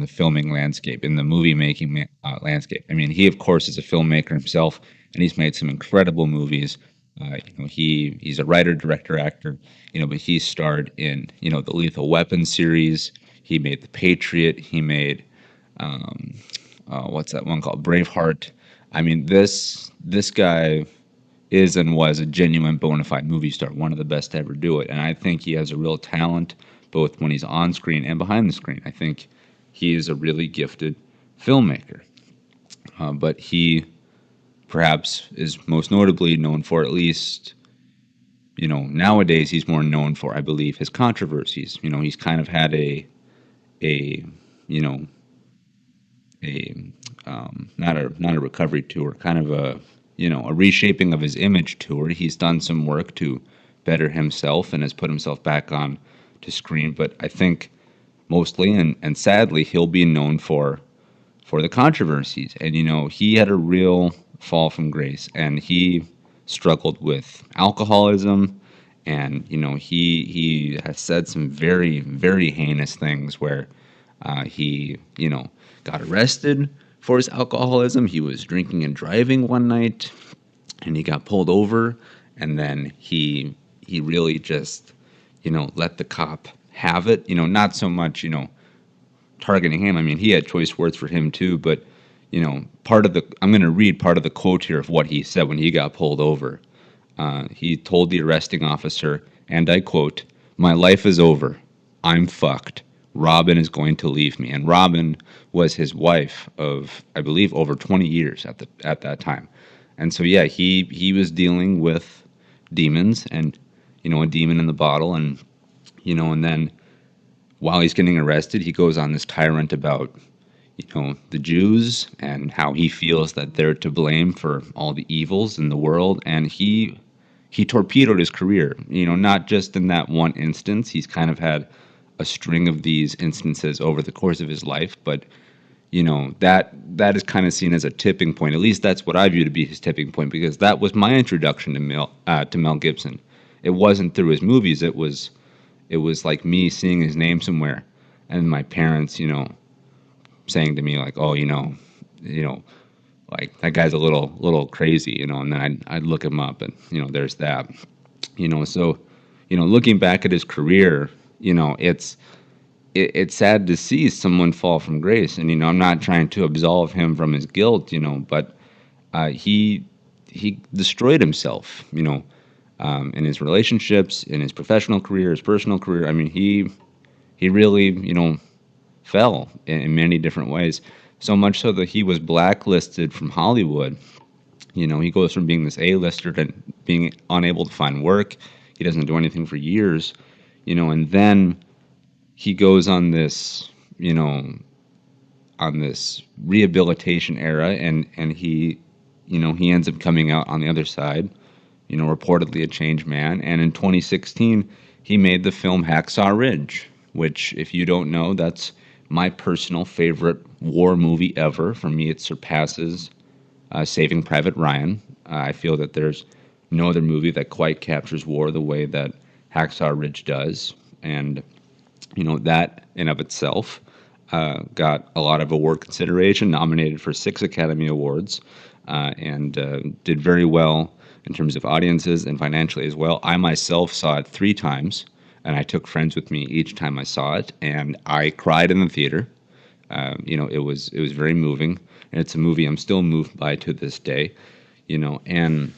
[SPEAKER 5] filming landscape, in the movie making landscape. I mean, he of course is a filmmaker himself, and he's made some incredible movies. He's a writer, director, actor. But he starred in the Lethal Weapon series. He made The Patriot. He made what's that one called? Braveheart. I mean, this guy is and was a genuine bona fide movie star, one of the best to ever do it. And I think he has a real talent, both when he's on screen and behind the screen. I think he is a really gifted filmmaker. But he perhaps is most notably known for, at least, nowadays he's more known for, I believe, his controversies. He's kind of had not a recovery tour, kind of a reshaping of his image tour. He's done some work to better himself and has put himself back on to screen. But I think mostly and sadly he'll be known for the controversies. And he had a real fall from grace, and he struggled with alcoholism, and he has said some very, very heinous things where he got arrested for his alcoholism. He was drinking and driving one night, and he got pulled over, and then he really just let the cop have it. Not so much targeting him. I mean, he had choice words for him too, but I'm going to read part of the quote here of what he said when he got pulled over. He told the arresting officer, and I quote, "My life is over. I'm fucked. Robin is going to leave me." And Robin was his wife of, I believe, over 20 years at that time. And so, yeah, he was dealing with demons, and, a demon in the bottle. And, and then while he's getting arrested, he goes on this tirade about, the Jews and how he feels that they're to blame for all the evils in the world. And he torpedoed his career, not just in that one instance. He's kind of had a string of these instances over the course of his life, but that is kind of seen as a tipping point. At least that's what I view to be his tipping point, because that was my introduction to Mel Gibson. It wasn't through his movies. It was like me seeing his name somewhere, and my parents, saying to me like, "Oh, like that guy's a little crazy," and then I'd look him up, and there's that, so looking back at his career, it's sad to see someone fall from grace. And I'm not trying to absolve him from his guilt, but he destroyed himself, in his relationships, in his professional career, his personal career. I mean, he really fell in many different ways, so much so that he was blacklisted from Hollywood. He goes from being this A-lister to being unable to find work. He doesn't do anything for years, and then he goes on this, on this rehabilitation era, and he ends up coming out on the other side, reportedly a changed man. And in 2016, he made the film Hacksaw Ridge, which, if you don't know, that's my personal favorite war movie ever. For me, it surpasses Saving Private Ryan. I feel that there's no other movie that quite captures war the way that Hacksaw Ridge does. And, that in of itself got a lot of award consideration, nominated for 6 Academy Awards, and did very well in terms of audiences and financially as well. I myself saw it 3 times, and I took friends with me each time I saw it, and I cried in the theater. It was very moving, and it's a movie I'm still moved by to this day. And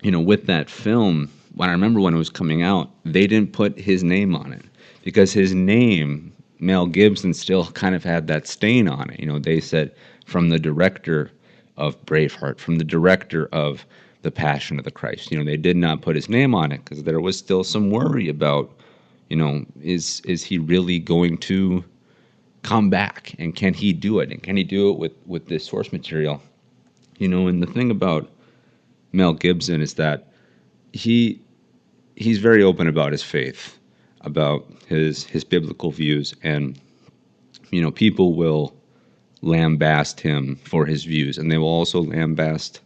[SPEAKER 5] with that film, when I remember when it was coming out, they didn't put his name on it because his name, Mel Gibson, still kind of had that stain on it. You know, they said from the director of Braveheart, from the director of The Passion of the Christ. You know, they did not put his name on it because there was still some worry about, you know, is he really going to come back, and can he do it, and can he do it with this source material? You know, and the thing about Mel Gibson is that he's very open about his faith, about his biblical views, and you know, people will lambast him for his views, and they will also lambast,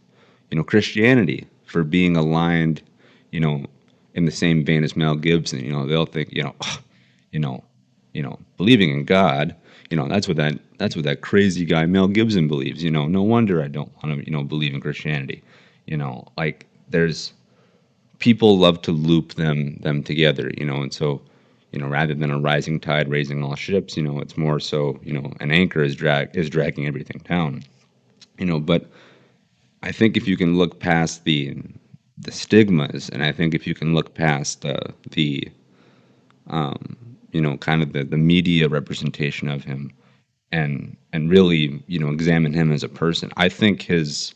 [SPEAKER 5] you know, Christianity for being aligned, you know, in the same vein as Mel Gibson. You know, they'll think, you know, believing in God, you know, that's what that crazy guy Mel Gibson believes. You know, no wonder I don't want to, you know, believe in Christianity. You know, like there's people love to loop them together. You know, and so, you know, rather than a rising tide raising all ships, you know, it's more so, you know, an anchor is dragging everything down. You know, but I think if you can look past the stigmas, and I think if you can look past the you know, kind of the media representation of him, and really, you know, examine him as a person, I think his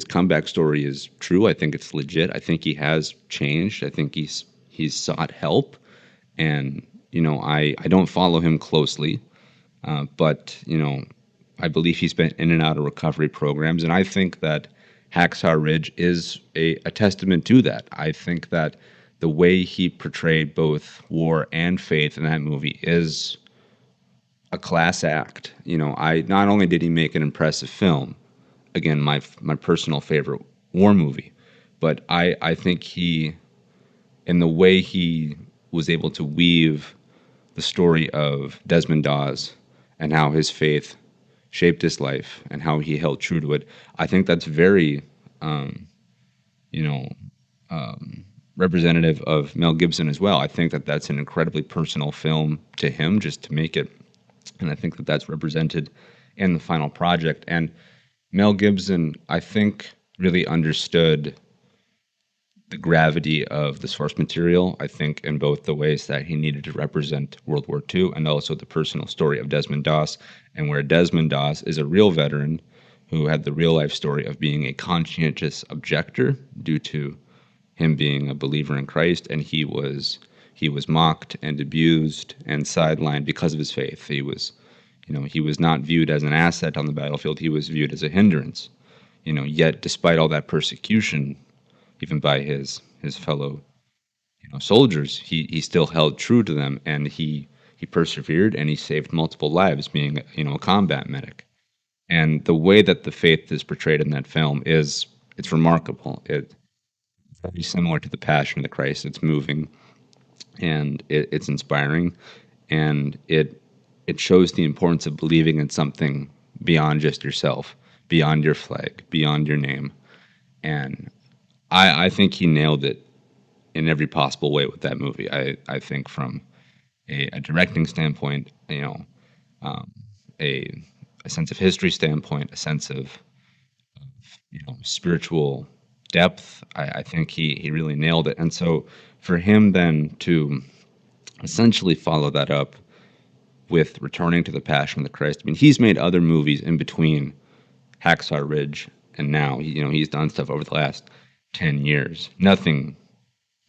[SPEAKER 5] comeback story is true. I think it's legit. I think he has changed. I think he's sought help, and you know, I don't follow him closely, but you know, I believe he's been in and out of recovery programs, and I think that Hacksaw Ridge is a testament to that. I think that the way he portrayed both war and faith in that movie is a class act. You know, not only did he make an impressive film, again, my personal favorite war movie, but I think he, in the way he was able to weave the story of Desmond Dawes and how his faith shaped his life and how he held true to it, I think that's very, you know, representative of Mel Gibson as well. I think that that's an incredibly personal film to him just to make it, and I think that that's represented in the final project. And Mel Gibson, I think, really understood the gravity of the source material, I think, in both the ways that he needed to represent World War II and also the personal story of Desmond Doss, and where Desmond Doss is a real veteran who had the real life story of being a conscientious objector due to him being a believer in Christ, and he was mocked and abused and sidelined because of his faith. He was, you know, he was not viewed as an asset on the battlefield. He was viewed as a hindrance. You know, yet despite all that persecution, even by his fellow, you know, soldiers, he still held true to them, and he persevered, and he saved multiple lives being, you know, a combat medic. And the way that the faith is portrayed in that film it's remarkable. It's very similar to the Passion of the Christ. It's moving, and it's inspiring, and it shows the importance of believing in something beyond just yourself, beyond your flag, beyond your name. And I think he nailed it in every possible way with that movie. I think from a directing standpoint, you know, a sense of history standpoint, a sense of you know, spiritual depth, I think he really nailed it. And so for him then to essentially follow that up with returning to the Passion of the Christ, I mean, he's made other movies in between Hacksaw Ridge and now. You know, he's done stuff over the last 10 years. Nothing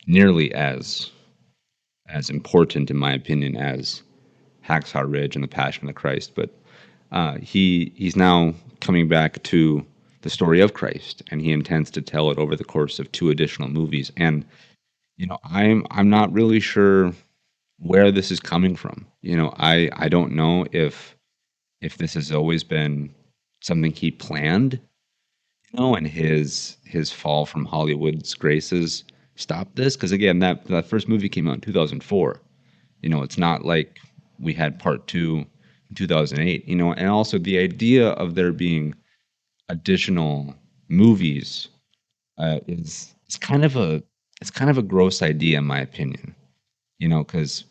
[SPEAKER 5] nearly as important, in my opinion, as Hacksaw Ridge and the Passion of the Christ. But he's now coming back to the story of Christ, and he intends to tell it over the course of 2 additional movies. And you know, I'm not really sure where this is coming from. You know, I don't know if this has always been something he planned, you know, and his fall from Hollywood's graces stopped this. Because again, that first movie came out in 2004. You know, it's not like we had part 2 in 2008. You know, and also the idea of there being additional movies is kind of a gross idea, in my opinion. You know, because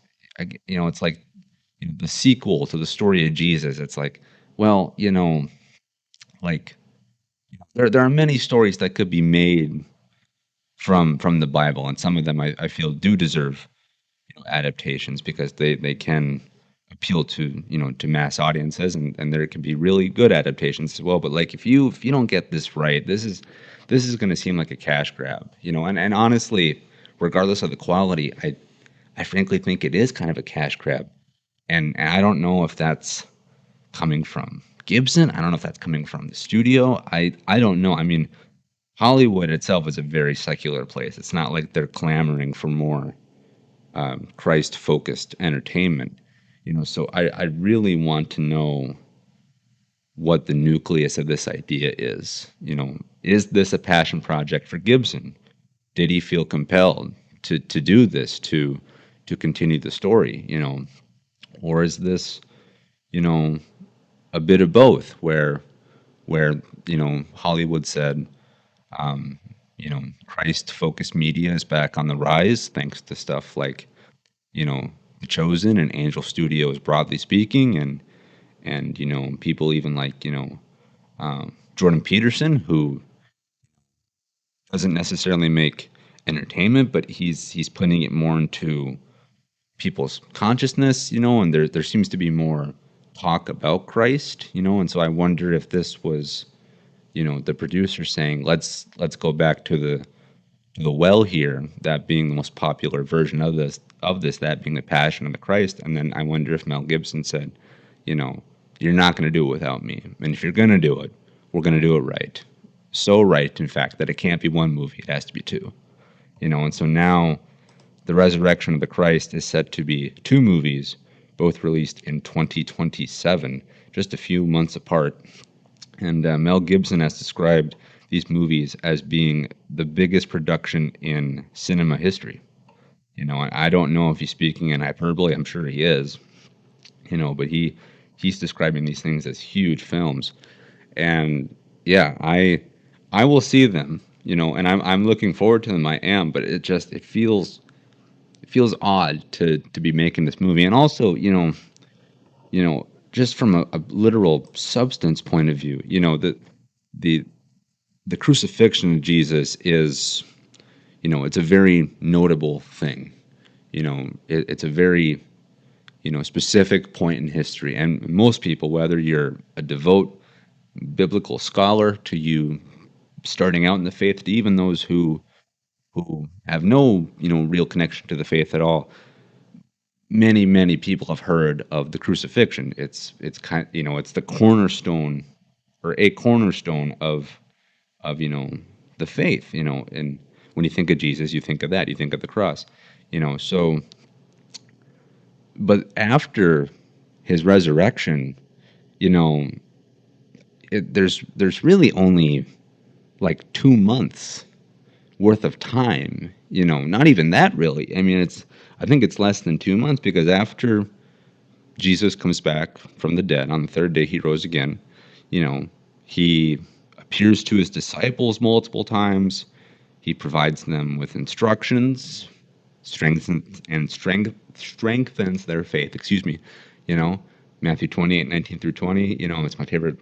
[SPEAKER 5] you know, it's like, you know, the sequel to the story of Jesus. It's like, well, you know, like there are many stories that could be made
[SPEAKER 1] from the Bible, and some of them I feel do deserve adaptations because they can appeal to to mass audiences, and there can be really good adaptations as well. But like if you don't get this right, this is going to seem like a cash grab, and honestly, regardless of the quality, I frankly think it is kind of a cash grab, and I don't know if that's coming from Gibson. I don't know if that's coming from the studio. I don't know. I mean, Hollywood itself is a very secular place. It's not like they're clamoring for more Christ-focused entertainment, So I really want to know what the nucleus of this idea is. Is this a passion project for Gibson? Did he feel compelled to do this to continue the story? Or is this a bit of both, where Hollywood said, Christ-focused media is back on the rise thanks to stuff like, The Chosen and Angel Studios, broadly speaking, and people even like Jordan Peterson, who doesn't necessarily make entertainment, but he's putting it more into people's consciousness, and there seems to be more talk about Christ, and so I wonder if this was the producer saying, let's go back to the well here, that being the most popular version of this, that being the Passion of the Christ. And then I wonder if Mel Gibson said, you're not going to do it without me, and if you're going to do it, we're going to do it right, so right, in fact, that it can't be one movie, it has to be two, and so now the Resurrection of the Christ is set to be two movies, both released in 2027, just a few months apart. And Mel Gibson has described these movies as being the biggest production in cinema history. And I don't know if he's speaking in hyperbole. I'm sure he is. But he's describing these things as huge films. And yeah, I will see them. And I'm looking forward to them. I am. But it feels odd to be making this movie. And also, just from a literal substance point of view, the crucifixion of Jesus is, it's a very notable thing. It's a very, specific point in history. And most people, whether you're a devout biblical scholar to you starting out in the faith, to even those who have no, real connection to the faith at all, many people have heard of the crucifixion. It's kind, it's the cornerstone, or a cornerstone of the faith. And when you think of Jesus, you think of that. You think of the cross. So. But after his resurrection, there's really only like 2 months worth of time. Not even that really. I mean, I think it's less than 2 months, because after Jesus comes back from the dead on the third day, he rose again. He appears to his disciples multiple times. He provides them with instructions, strengthens their faith. Matthew 28:19-20. It's my favorite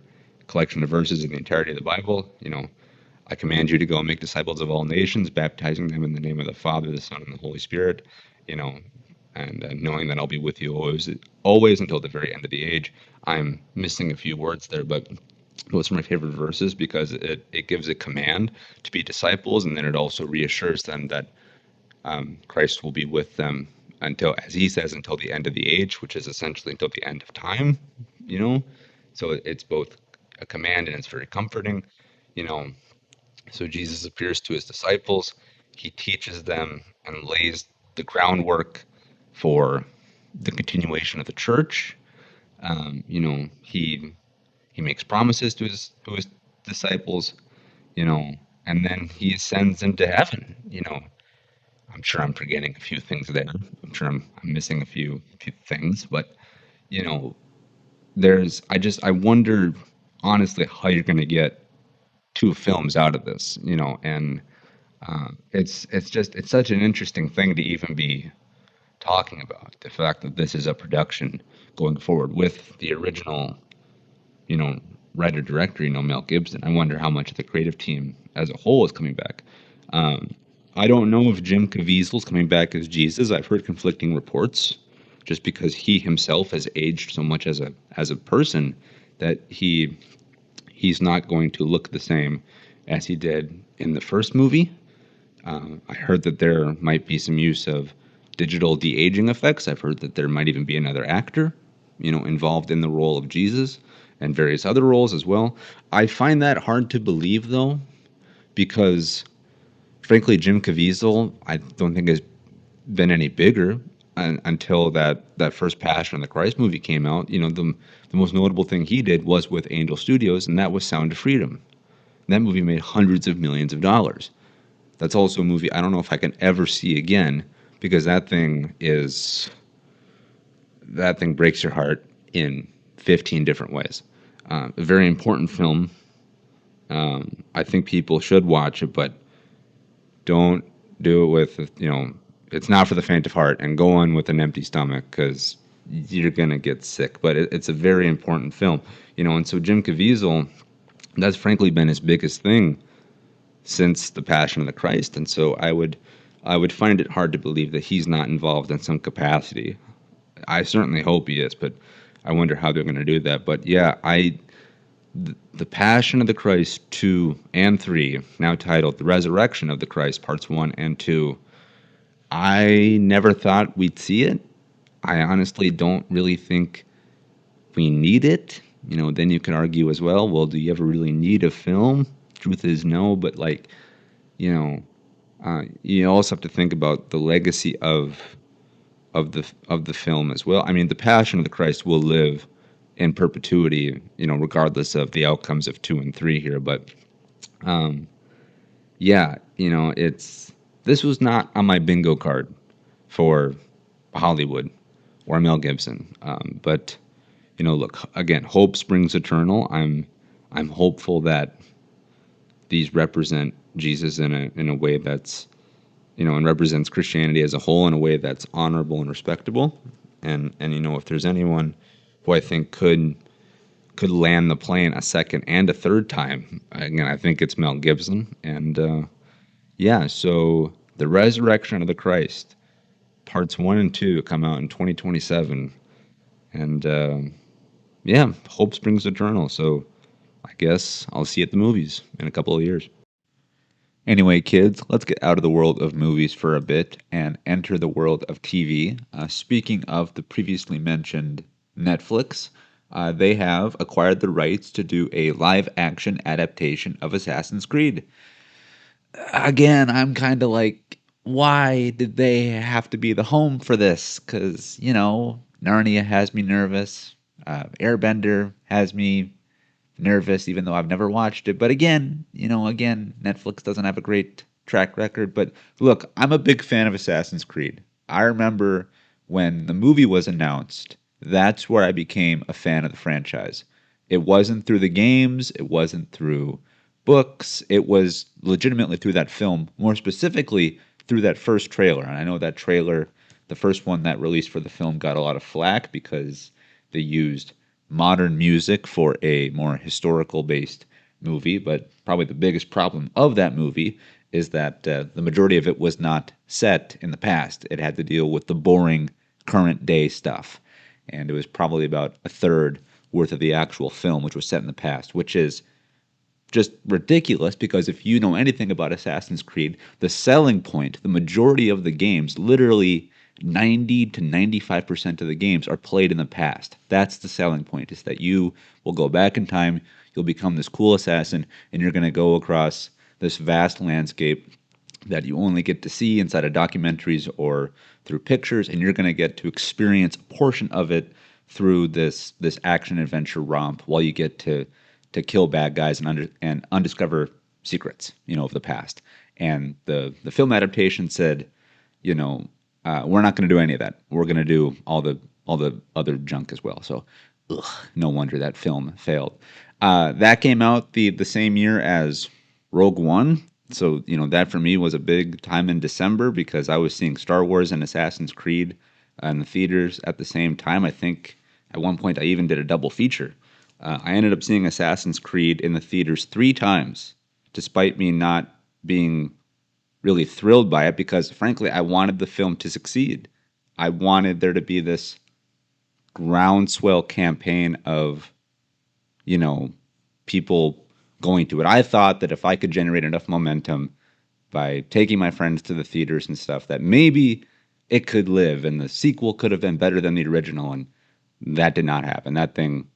[SPEAKER 1] collection of verses in the entirety of the Bible. I command you to go and make disciples of all nations, baptizing them in the name of the Father, the Son, and the Holy Spirit. And knowing that I'll be with you always until the very end of the age. I'm missing a few words there, but those are my favorite verses, because it gives a command to be disciples, and then it also reassures them that Christ will be with them until, as he says, until the end of the age, which is essentially until the end of time. So it's both a command and it's very comforting. So Jesus appears to his disciples. He teaches them and lays the groundwork for the continuation of the church. He makes promises to his disciples, and then he ascends into heaven. I'm sure I'm forgetting a few things there. I'm sure I'm missing a few things, but I wonder honestly how you're going to get 2 films out of this, and it's such an interesting thing to even be talking about, the fact that this is a production going forward with the original, writer-director, Mel Gibson. I wonder how much of the creative team as a whole is coming back.
[SPEAKER 5] I don't know if Jim Caviezel's coming back as Jesus. I've heard conflicting reports, just because he himself has aged so much as a person that he's not going to look the same as he did in the first movie. I heard that there might be some use of digital de-aging effects. I've heard that there might even be another actor, involved in the role of Jesus and various other roles as well. I find that hard to believe, though, because frankly, Jim Caviezel, I don't think has been any bigger until that first Passion of the Christ movie came out. The most notable thing he did was with Angel Studios, and that was Sound of Freedom. And that movie made hundreds of millions of dollars. That's also a movie I don't know if I can ever see again, because that thing breaks your heart in 15 different ways. A very important film. I think people should watch it, but don't do it with, it's not for the faint of heart, and go on with an empty stomach, because you're going to get sick. But it's a very important film, and so Jim Caviezel, that's frankly been his biggest thing since the Passion of the Christ. And so I would find it hard to believe that he's not involved in some capacity. I certainly hope he is, but I wonder how they're going to do that. But yeah, the Passion of the Christ 2 and 3, now titled The Resurrection of the Christ, Parts 1 and 2, I never thought we'd see it. I honestly don't really think we need it. Then you can argue as well, do you ever really need a film? Truth is no, but you also have to think about the legacy of the film as well. I mean, the Passion of the Christ will live in perpetuity, regardless of the outcomes of 2 and 3 here. But this was not on my bingo card for Hollywood or Mel Gibson. But look, again, hope springs eternal. I'm hopeful that these represent Jesus in a way that's, and represents Christianity as a whole in a way that's honorable and respectable. And if there's anyone who I think could land the plane a second and a third time, again, I think it's Mel Gibson. And so The Resurrection of the Christ, Parts 1 and 2 come out in 2027. And hope springs eternal. So I guess I'll see you at the movies in a couple of years. Anyway, kids, let's get out of the world of movies for a bit and enter the world of TV. Speaking of the previously mentioned Netflix, they have acquired the rights to do a live-action adaptation of Assassin's Creed. Again, I'm kind of like, why did they have to be the home for this? Because, Narnia has me nervous. Airbender has me nervous, even though I've never watched it. But again, Netflix doesn't have a great track record. But look, I'm a big fan of Assassin's Creed. I remember when the movie was announced, that's where I became a fan of the franchise. It wasn't through the games. It wasn't through books. It was legitimately through that film, more specifically through that first trailer. And I know that trailer, the first one that released for the film, got a lot of flack because they used modern music for a more historical-based movie, but probably the biggest problem of that movie is that the majority of it was not set in the past. It had to deal with the boring current-day stuff, and it was probably about a third worth of the actual film, which was set in the past, which is just ridiculous, because if you know anything about Assassin's Creed, the selling point, the majority of the games, literally 90 to 95% of the games are played in the past. That's the selling point, is that you will go back in time, you'll become this cool assassin, and you're going to go across this vast landscape that you only get to see inside of documentaries or through pictures, and you're going to get to experience a portion of it through this action-adventure romp while you get to kill bad guys and undiscover secrets, of the past. And the film adaptation said, we're not going to do any of that. We're going to do all the other junk as well. So, no wonder that film failed. That came out the same year as Rogue One. So, that for me was a big time in December, because I was seeing Star Wars and Assassin's Creed in the theaters at the same time. I think at one point I even did a double feature. I ended up seeing Assassin's Creed in the theaters 3 times, despite me not being
[SPEAKER 1] really thrilled by it because, frankly, I wanted the film to succeed. I wanted there to be this groundswell campaign of, you know, people going to it. I thought that if I could generate enough momentum by taking my friends to the theaters and stuff, that maybe it could live and the sequel could have been better than the original. And that did not happen. That thing,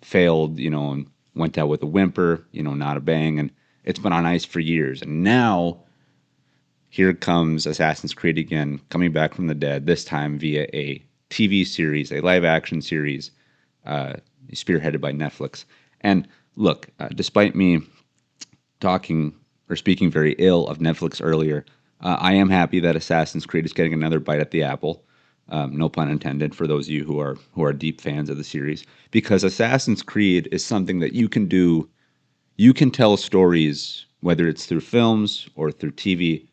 [SPEAKER 1] failed, and went out with a whimper, not a bang. And it's been on ice for years. And now here comes Assassin's Creed again, coming back from the dead, this time via a TV series, a live action series, spearheaded by Netflix. And look, despite me talking or speaking very ill of Netflix earlier, I am happy that Assassin's Creed is getting another bite at the apple. No pun intended for those of you who are deep fans of the series, because Assassin's Creed is something that you can do. You can tell stories, whether it's through films or through TV,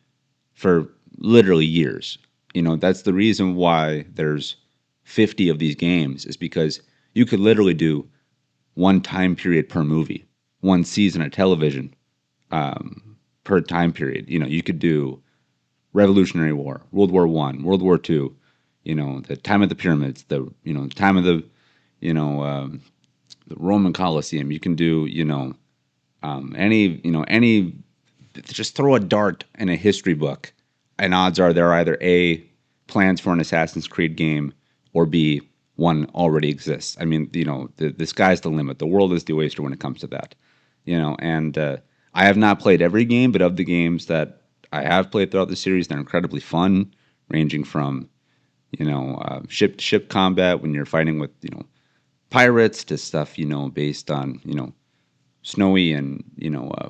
[SPEAKER 1] for literally years. That's the reason why there's 50 of these games, is because you could literally do one time period per movie, one season of television per time period. You could do Revolutionary War, World War I, World War II, the time of the pyramids, the time of the Roman Colosseum. You can do any just throw a dart in a history book, and odds are there are either A, plans for an Assassin's Creed game, or B, one already exists. I mean, the sky's the limit. The world is the oyster when it comes to that. And I have not played every game, but of the games that I have played throughout the series, they're incredibly fun, ranging from ship to ship combat when you're fighting with pirates, to stuff based on snowy and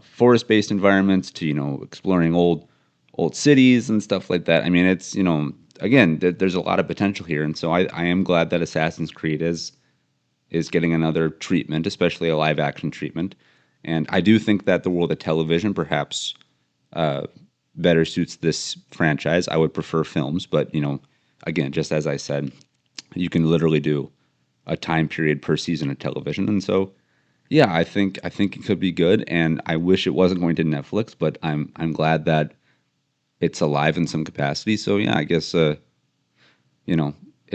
[SPEAKER 1] forest based environments, to exploring old cities and stuff like that. I mean, it's again, there's a lot of potential here, and so I am glad that Assassin's Creed is getting another treatment, especially a live action treatment. And I do think that the world of television perhaps better suits this franchise. I would prefer films, but again, just as I said, you can literally do a time period per season of television, and so yeah, I think it could be good. And I wish it wasn't going to Netflix, but I'm glad that it's alive in some capacity. So yeah, I guess it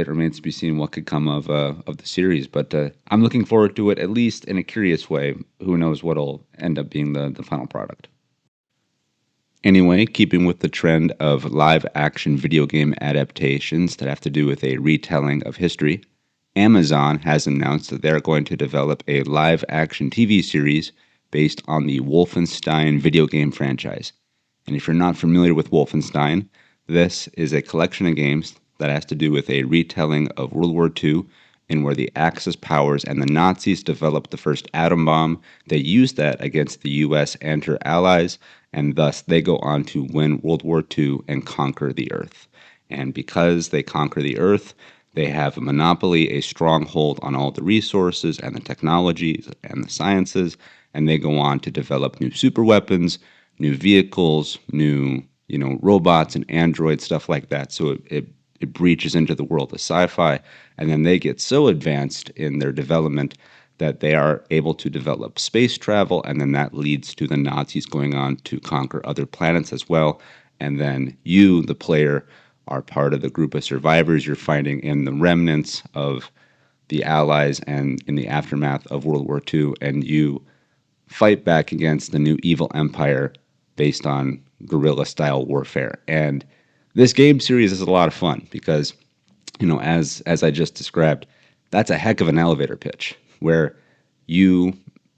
[SPEAKER 1] remains to be seen what could come of the series. But I'm looking forward to it, at least in a curious way. Who knows what'll end up being the final product. Anyway, keeping with the trend of live-action video game adaptations that have to do with a retelling of history, Amazon has announced that they're going to develop a live-action TV series based on the Wolfenstein video game franchise. And if you're not familiar with Wolfenstein, this is a collection of games that has to do with a retelling of World War II, and where the Axis powers and the Nazis developed the first atom bomb. They used that against the U.S. and her allies, and thus they go on to win World War II and conquer the Earth. And because they conquer the Earth, they have a monopoly, a stronghold on all the resources and the technologies and the sciences, and they go on to develop new superweapons, new vehicles, new robots and androids, stuff like that. So it breaches into the world of sci-fi, and then they get so advanced in their development that they are able to develop space travel, and then that leads to the Nazis going on to conquer other planets as well. And then you, the player, are part of the group of survivors. You're fighting in the remnants of the Allies and in the aftermath of World War II, and you fight back against the new evil empire based on guerrilla-style warfare. And this game series is a lot of fun because, as I just described, that's a heck of an elevator pitch where you,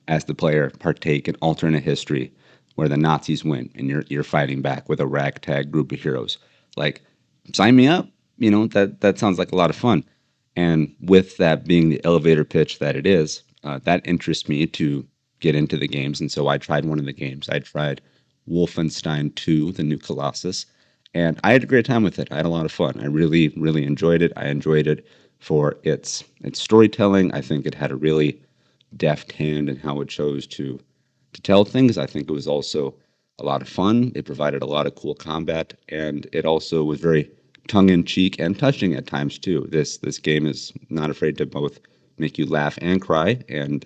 [SPEAKER 1] as the player, partake in alternate history where the Nazis win and you're fighting back with a ragtag group of heroes. Like, sign me up. That sounds like a lot of fun. And with that being the elevator pitch that it is, that interests me to get into the games. And so I tried one of the games. I tried Wolfenstein 2, the new Colossus, and I had a great time with it. I had a lot of fun. I really, really enjoyed it. I enjoyed it for its storytelling. I think it had a really deft hand in how it chose to tell things. I think it was also a lot of fun. It provided a lot of cool combat, and it also was very tongue-in-cheek and touching at times too. This game is not afraid to both make you laugh and cry, and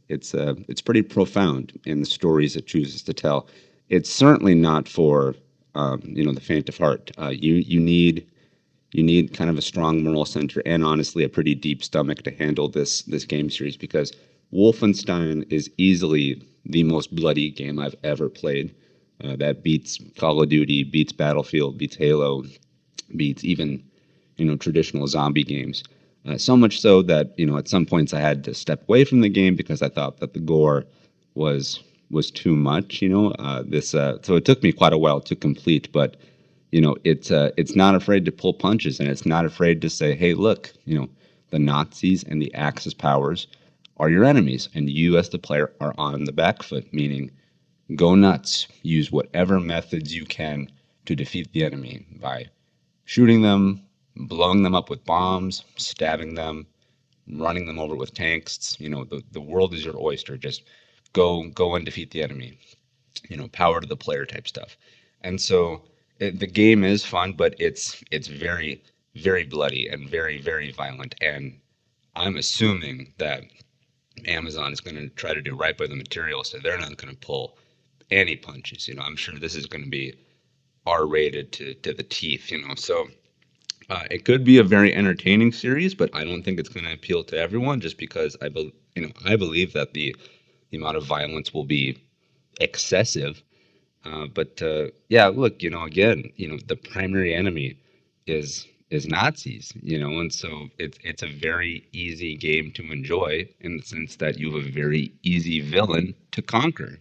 [SPEAKER 1] it's pretty profound in the stories it chooses to tell.
[SPEAKER 5] it's certainly not for the faint of heart. You need kind of a strong moral center and honestly a pretty deep stomach to handle this game series, because Wolfenstein is easily the most bloody game I've ever played. That beats Call of Duty, beats Battlefield, beats Halo, beats even traditional zombie games. So much so that at some points I had to step away from the game because I thought that the gore was too much. So it took me quite a while to complete, but it's not afraid to pull punches, and it's not afraid to say, hey, look, the Nazis and the Axis powers are your enemies, and you as the player are on the back foot, meaning go nuts, use whatever methods you can to defeat the enemy by shooting them, blowing them up with bombs, stabbing them, running them over with tanks. The world is your oyster. Just go and defeat the enemy. Power to the player type stuff. And so the game is fun, but it's very, very bloody and very, very violent. And I'm assuming that Amazon is going to try to do right by the material, so they're not going to pull any punches. I'm sure this is going to be R-rated to the teeth. So it could be a very entertaining series, but I don't think it's going to appeal to everyone, just because I believe that the amount of violence will be excessive. But look, again, the primary enemy is Nazis, and so it's a very easy game to enjoy, in the sense that you have a very easy villain to conquer,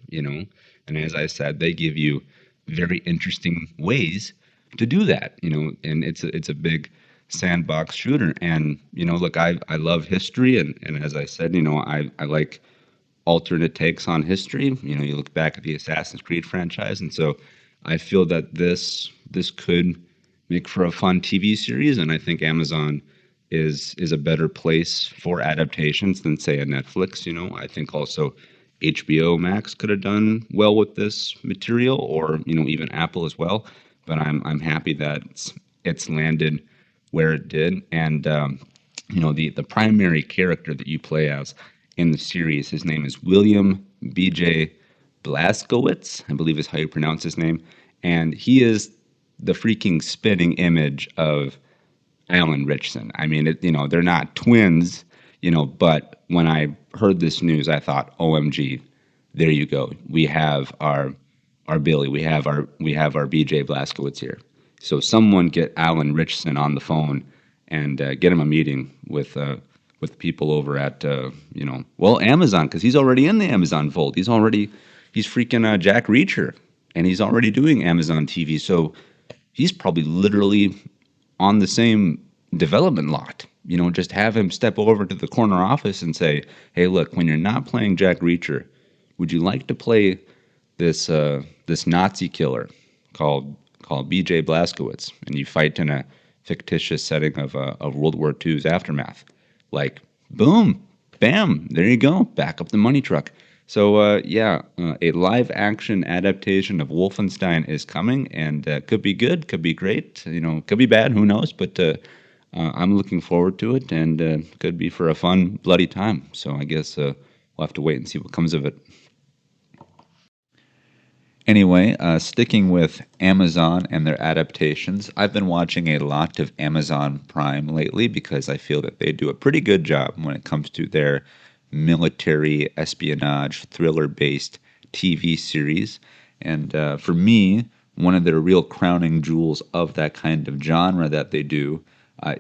[SPEAKER 5] and as I said, they give you very interesting ways to do that, and it's a big sandbox shooter. And look, I love history, and as I said, I like alternate takes on history. You look back at the Assassin's Creed franchise, and so I feel that this could make for a fun TV series, and I think Amazon is a better place for adaptations than, say, a Netflix. I think also HBO Max could have done well with this material, or even Apple as well. But I'm happy that it's landed where it did. And the primary character that you play as in the series, his name is William B.J. Blazkowicz, I believe is how you pronounce his name, and he is the freaking spitting image of Alan Ritchson. I mean, they're not twins, but when I heard this news, I thought, OMG, there you go. We have our Billy. We have our BJ Blazkowicz here. So someone get Alan Ritchson on the phone and get him a meeting with people over at Amazon, because he's already in the Amazon fold. He's freaking Jack Reacher, and he's already doing Amazon TV. So he's probably literally on the same development lot. Just have him step over to the corner office and say, hey, look, when you're not playing Jack Reacher, would you like to play this Nazi killer called B.J. Blazkowicz, and you fight in a fictitious setting of World War II's aftermath? Like, boom, bam, there you go, back up the money truck. So a live action adaptation of Wolfenstein is coming, and could be good, could be great, could be bad, who knows? But I'm looking forward to it, and could be for a fun, bloody time. So I guess we'll have to wait and see what comes of it. Anyway, sticking with Amazon and their adaptations, I've been watching a lot of Amazon Prime lately, because I feel that they do a pretty good job when it comes to their military espionage thriller-based TV series. And for me, one of their real crowning jewels of that kind of genre that they do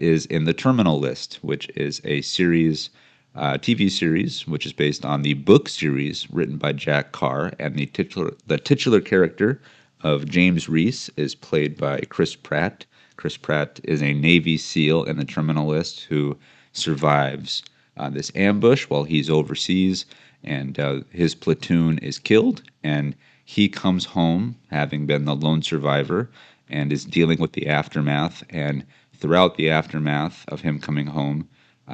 [SPEAKER 5] is in The Terminal List, which is a series, TV series, which is based on the book series written by Jack Carr, and the titular character of James Reese is played by Chris Pratt. Chris Pratt is a Navy SEAL in The Terminal List who survives this ambush while he's overseas, and his platoon is killed, and he comes home having been the lone survivor and is dealing with the aftermath. And throughout the aftermath of him coming home,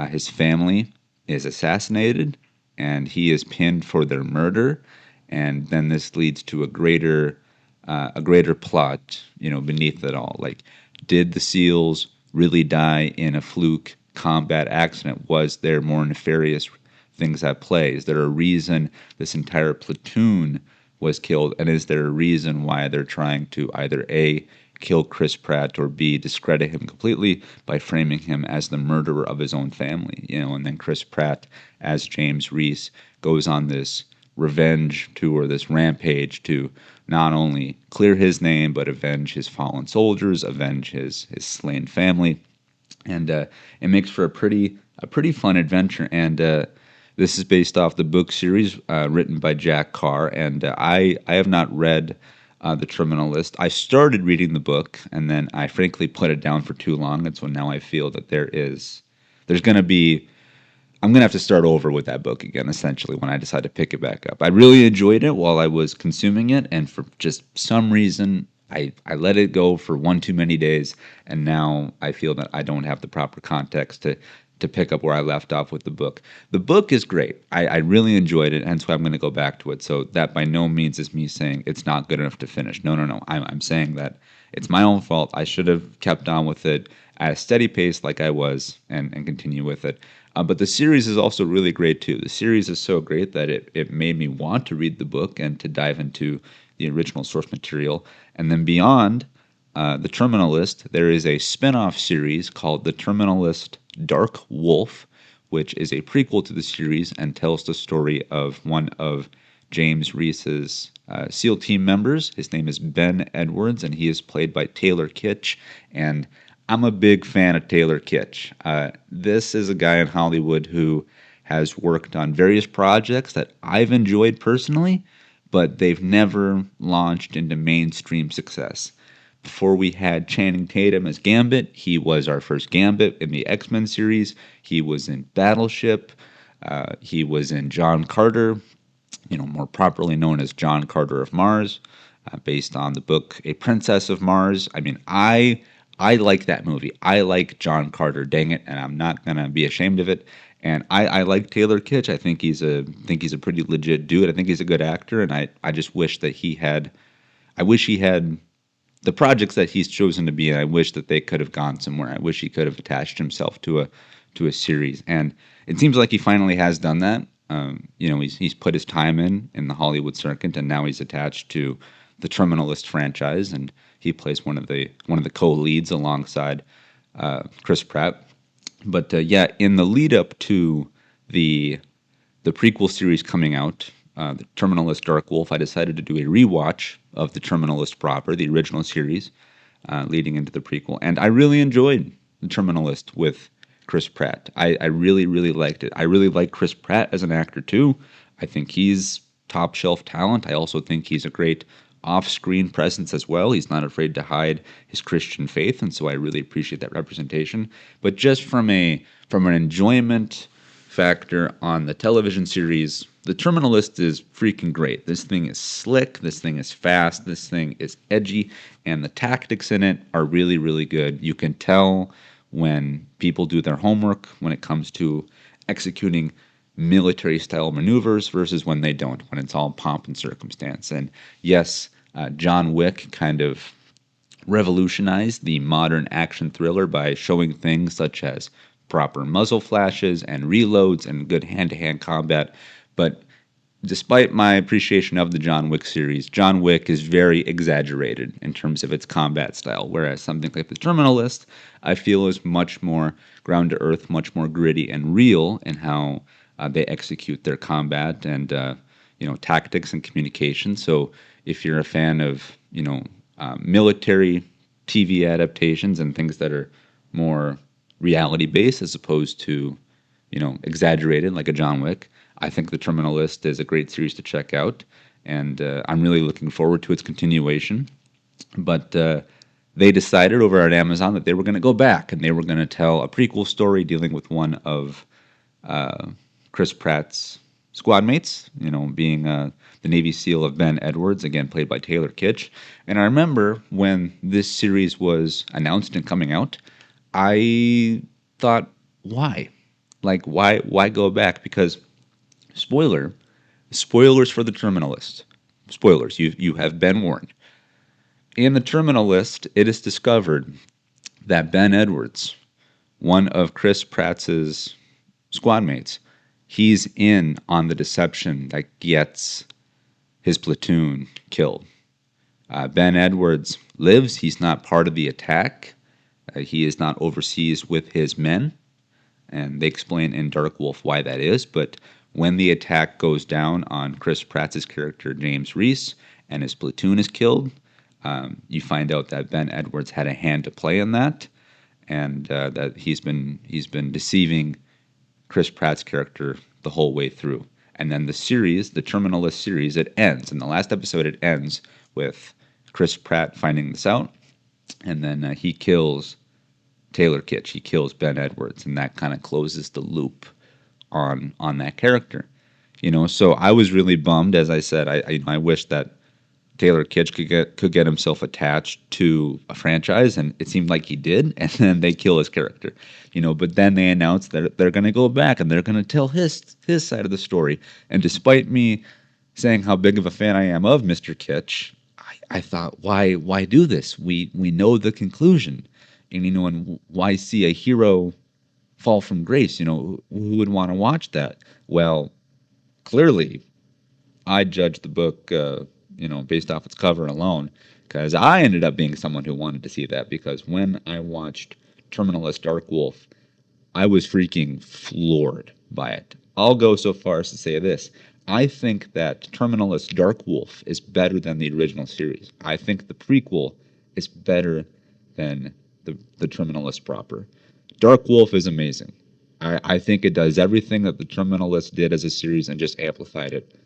[SPEAKER 5] his family is assassinated, and he is pinned for their murder. And then this leads to a greater plot, beneath it all. Like, did the SEALs really die in a fluke combat accident? Was there more nefarious things at play? Is there a reason this entire platoon
[SPEAKER 1] was killed, and is there a reason why they're trying to either A, kill Chris Pratt, or B, discredit him completely by framing him as the murderer of his own family, and then Chris Pratt as James Reese goes on this revenge tour, this rampage to not only clear his name, but avenge his fallen soldiers, avenge his slain family. And it makes for a pretty fun adventure. And this is based off the book series written by Jack Carr. And I have not read The Terminal List. I started reading the book, and then I frankly put it down for too long. And so now I feel that there's going to be, I'm going to have to start over with that book again, essentially, when I decide to pick it back up. I really enjoyed it while I was consuming it, and for just some reason, I let it go for one too many days, and now I feel that I don't have the proper context to pick up where I left off with the book. The book is great. I really enjoyed it, hence why I'm going to go back to it. So that by no means is me saying it's not good enough to finish. No. I'm saying that it's my own fault. I should have kept on with it at a steady pace like I was and continue with it. But the series is also really great too. The series is so great that it made me want to read the book and to dive into the original source material. And then beyond The Terminal List, there is a spin-off series called The Terminal List Dark Wolf, which is a prequel to the series and tells the story of one of James Reese's SEAL team members. His name is Ben Edwards, and he is played by Taylor Kitsch. And I'm a big fan of Taylor Kitsch. This is a guy in Hollywood who has worked on various projects that I've enjoyed personally, but they've never launched into mainstream success. Before we had Channing Tatum as Gambit, he was our first Gambit in the X-Men series. He was in Battleship. He was in John Carter, more properly known as John Carter of Mars, based on the book A Princess of Mars. I mean, I like that movie. I like John Carter, dang it, and I'm not gonna be ashamed of it. And I like Taylor Kitsch. I think he's a pretty legit dude. I think he's a good actor, and I just wish that he had the projects that he's chosen to be in. I wish that they could have gone somewhere. I wish he could have attached himself to a series, and it seems like he finally has done that. He's put his time in the Hollywood circuit, and now he's attached to the Terminal List franchise, and he plays one of the co-leads alongside Chris Pratt. But in the lead up to the prequel series coming out, the Terminal List Dark Wolf, I decided to do a rewatch of the Terminal List proper, the original series, leading into the prequel, and I really enjoyed the Terminal List with Chris Pratt. I really, really liked it. I really like Chris Pratt as an actor too. I think he's top shelf talent. I also think he's a great off-screen presence as well. He's not afraid to hide his Christian faith, and so I really appreciate that representation. But just from an enjoyment factor on the television series, the Terminal List is freaking great. This thing is slick, this thing is fast, this thing is edgy, and the tactics in it are really, really good. You can tell when people do their homework when it comes to executing military-style maneuvers versus when they don't, when it's all pomp and circumstance. And yes, John Wick kind of revolutionized the modern action thriller by showing things such as proper muzzle flashes and reloads and good hand-to-hand combat. But despite my appreciation of the John Wick series, John Wick is very exaggerated in terms of its combat style, whereas something like the Terminal List, I feel, is much more ground-to-earth, much more gritty and real in how they execute their combat and tactics and communication. So if you're a fan of military TV adaptations and things that are more reality based as opposed to exaggerated like a John Wick, I think the Terminal List is a great series to check out, and I'm really looking forward to its continuation. But they decided over at Amazon that they were going to go back and they were going to tell a prequel story dealing with one of Chris Pratt's squad mates, being the Navy SEAL of Ben Edwards, again played by Taylor Kitsch. And I remember when this series was announced and coming out, I thought, why? Like, why go back? Because spoilers for the Terminal List. Spoilers, you have been warned. In the Terminal List, it is discovered that Ben Edwards, one of Chris Pratt's squad mates, he's in on the deception that gets his platoon killed. Ben Edwards lives. He's not part of the attack. He is not overseas with his men, and they explain in Dark Wolf why that is. But when the attack goes down on Chris Pratt's character James Reese and his platoon is killed, you find out that Ben Edwards had a hand to play in that, and that he's been deceiving Chris Pratt's character the whole way through. And then the series, the Terminalist series, it ends. In the last episode, it ends with Chris Pratt finding this out, and then he kills Taylor Kitsch. He kills Ben Edwards, and that kind of closes the loop on that character. So I was really bummed. As I said, I wish that Taylor Kitsch could get himself attached to a franchise, and it seemed like he did, and then they kill his character. But then they announced that they're going to go back and they're going to tell his side of the story. And despite me saying how big of a fan I am of Mr. Kitsch, I thought, why do this? We know the conclusion, and and why see a hero fall from grace? Who would want to watch that? Well, clearly, I judged the book, based off its cover alone, because I ended up being someone who wanted to see that. Because when I watched Terminalist Dark Wolf, I was freaking floored by it. I'll go so far as to say this. I think that Terminalist Dark Wolf is better than the original series. I think the prequel is better than the Terminalist proper. Dark Wolf is amazing. I think it does everything that the Terminalist did as a series and just amplified it.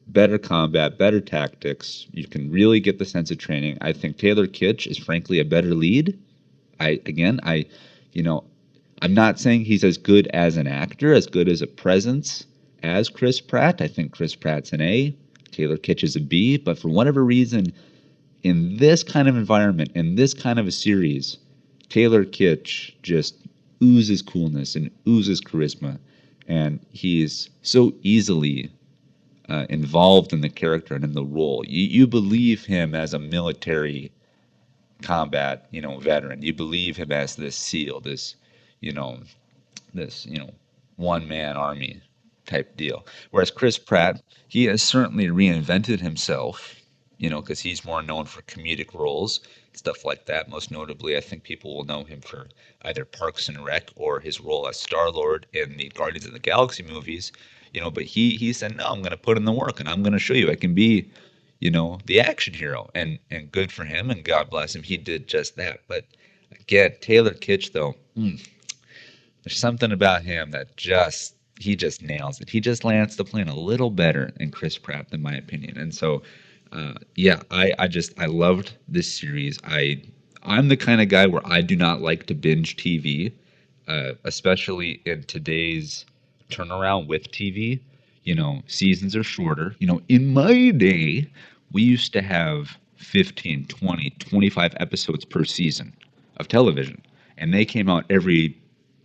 [SPEAKER 1] Better combat, better tactics. You can really get the sense of training. I think Taylor Kitsch is frankly a better lead. I'm not saying he's as good as an actor, as good as a presence as Chris Pratt. I think Chris Pratt's an A. Taylor Kitsch is a B. But for whatever reason, in this kind of environment, in this kind of a series, Taylor Kitsch just oozes coolness and oozes charisma. And he's so easily involved in the character and in the role. You believe him as a military combat, veteran. You believe him as this SEAL, this one-man army type deal. Whereas Chris Pratt, he has certainly reinvented himself, because he's more known for comedic roles, stuff like that. Most notably, I think people will know him for either Parks and Rec or his role as Star-Lord in the Guardians of the Galaxy movies. But he said, no, I'm going to put in the work, and I'm going to show you I can be, the action hero. And good for him, and God bless him, he did just that. But again, Taylor Kitsch, though, there's something about him that he just nails it. He just lands the plane a little better than Chris Pratt, in my opinion. And so, I loved this series. I'm the kind of guy where I do not like to binge TV, especially in today's turnaround with TV. Seasons are shorter. In my day, we used to have 15, 20, 25 episodes per season of television, and they came out every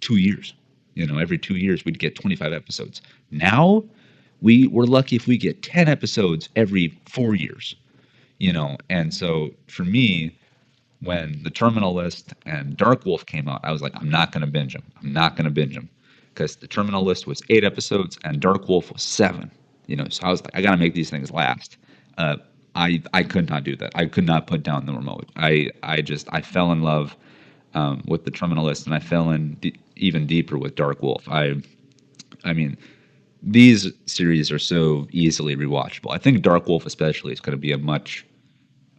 [SPEAKER 1] 2 years. Every 2 years we'd get 25 episodes. Now we're lucky if we get 10 episodes every 4 years. And so for me, when The Terminalist and Dark Wolf came out, I was like, I'm not going to binge them. Because The Terminalist was 8 episodes and Dark Wolf was 7. So I was like, I got to make these things last. I could not do that. I could not put down the remote. I fell in love with The Terminalist, and I fell in even deeper with Dark Wolf. I mean, these series are so easily rewatchable. I think Dark Wolf especially is going to be a much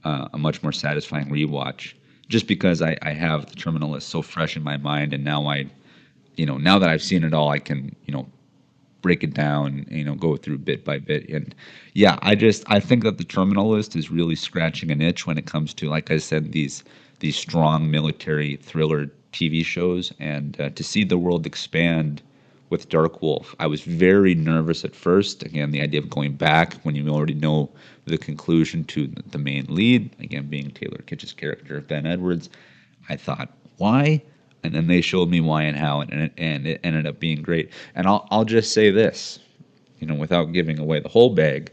[SPEAKER 1] more satisfying rewatch, just because I have The Terminalist so fresh in my mind, and now now that I've seen it all, I can, break it down, go through bit by bit. And yeah, I think that The Terminalist is really scratching an itch when it comes to, like I said, these strong military thriller TV shows. And to see the world expand with Dark Wolf, I was very nervous at first. Again, the idea of going back when you already know the conclusion to the main lead, again, being Taylor Kitsch's character, Ben Edwards. I thought, why? And then they showed me why and how, and it ended up being great. And I'll just say this, without giving away the whole bag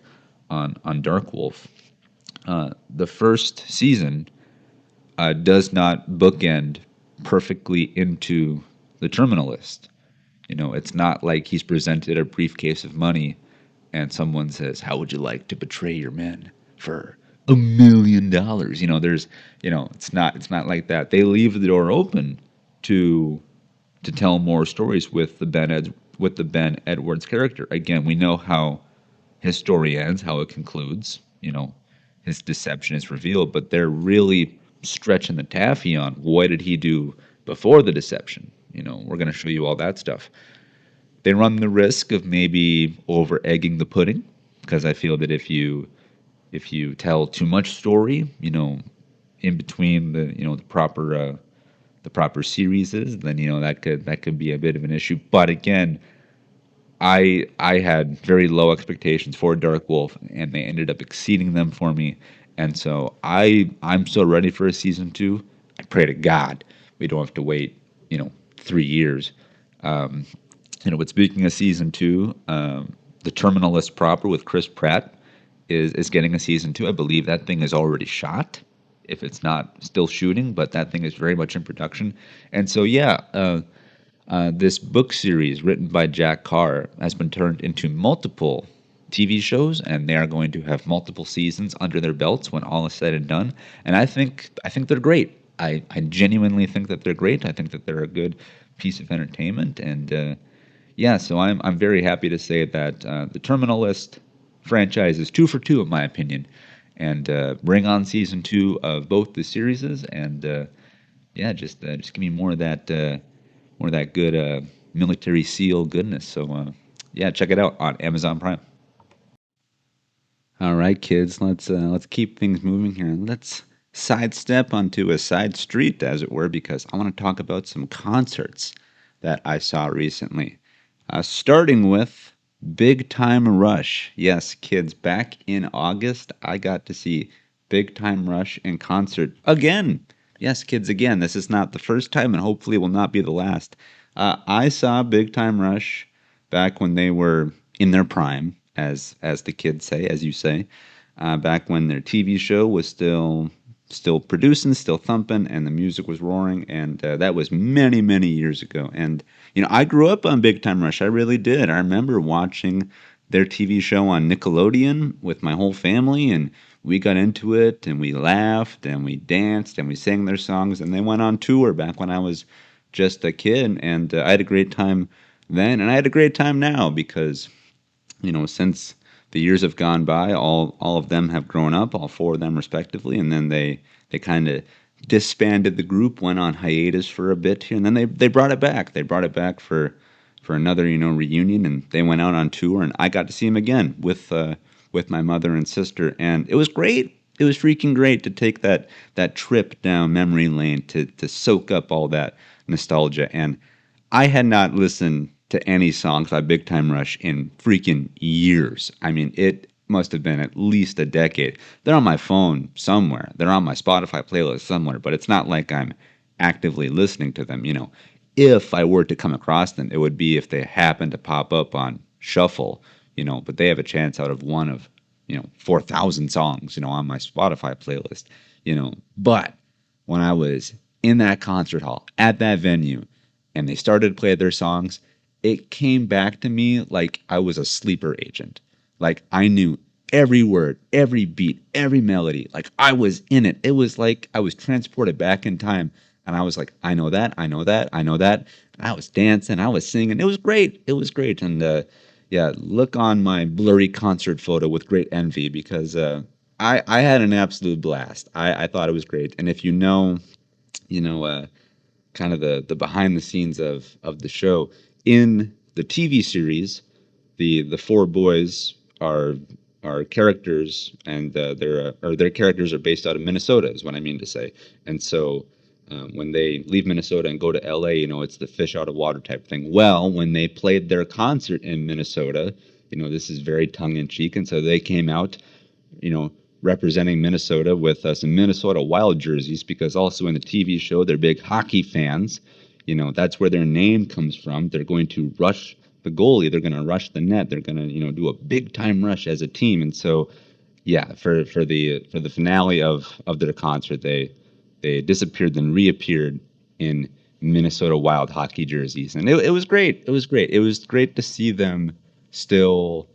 [SPEAKER 1] on Dark Wolf. The first season does not bookend perfectly into The Terminalist. It's not like he's presented a briefcase of money
[SPEAKER 6] and someone says, "How would you like to betray your men for $1 million?" There's, it's not like that. They leave the door open to tell more stories with the Ben Edwards character. Again, we know how his story ends, how it concludes. His deception is revealed, but they're really stretching the taffy on what did he do before the deception. We're going to show you all that stuff. They run the risk of maybe over egging the pudding, because I feel that if you tell too much story, in between the proper series, then that could be a bit of an issue. But again, I had very low expectations for Dark Wolf, and they ended up exceeding them for me. And so I'm so ready for a season 2. I pray to God we don't have to wait 3 years. But speaking of season 2, the Terminalist proper with Chris Pratt is getting a season 2. I believe that thing is already shot, if it's not still shooting, but that thing is very much in production. And so, this book series written by Jack Carr has been turned into multiple TV shows, and they are going to have multiple seasons under their belts when all is said and done. And I think they're great. I genuinely think that they're great. I think that they're a good piece of entertainment. And so I'm very happy to say that the Terminalist franchise is 2 for 2 in my opinion. And bring on season 2 of both the series, and just give me more of that good military SEAL goodness. So check it out on Amazon Prime. All right, kids, let's keep things moving here. Let's sidestep onto a side street, as it were, because I want to talk about some concerts that I saw recently. Starting with Big Time Rush. Yes, kids, back in August, I got to see Big Time Rush in concert again. Yes, kids, again. This is not the first time, and hopefully will not be the last. I saw Big Time Rush back when they were in their prime, as the kids say, as you say. Back when their TV show was still producing, still thumping, and the music was roaring, and that was many, many years ago. And I grew up on Big Time Rush. I really did. I remember watching their TV show on Nickelodeon with my whole family, and we got into it, and we laughed, and we danced, and we sang their songs, and they went on tour back when I was just a kid, and I had a great time then, and I had a great time now, because, since the years have gone by, all of them have grown up, all 4 of them respectively, and then they kind of disbanded the group, went on hiatus for a bit here, and then they brought it back. They brought it back for another, reunion, and they went out on tour, and I got to see them again with my mother and sister, and it was great. It was freaking great to take that trip down memory lane to soak up all that nostalgia. And I had not listened to any songs by Big Time Rush in freaking years. I mean, it must have been at least a decade. They're on my phone somewhere. They're on my Spotify playlist somewhere, but it's not like I'm actively listening to them. If I were to come across them, it would be if they happen to pop up on Shuffle, but they have a chance out of one of, 4,000 songs, on my Spotify playlist, But when I was in that concert hall, at that venue, and they started to play their songs, it came back to me like I was a sleeper agent. Like I knew every word, every beat, every melody. Like I was in it. It was like I was transported back in time. And I was like, I know that, I know that, I know that. And I was dancing, I was singing. It was great. It was great. And look on my blurry concert photo with great envy, because I had an absolute blast. I thought it was great. And if kind of the behind the scenes of the show, in the TV series, the 4 boys are characters, and their characters are based out of Minnesota, is what I mean to say. And so when they leave Minnesota and go to LA, it's the fish out of water type thing. Well, when they played their concert in Minnesota, this is very tongue in cheek, and so they came out, representing Minnesota with some Minnesota Wild jerseys, because also in the TV show, they're big hockey fans. That's where their name comes from. They're going to rush the goalie. They're going to rush the net. They're going to, do a big time rush as a team. And so, for the finale of their concert, they disappeared, then reappeared in Minnesota Wild hockey jerseys. And it was great. It was great. It was great to see them still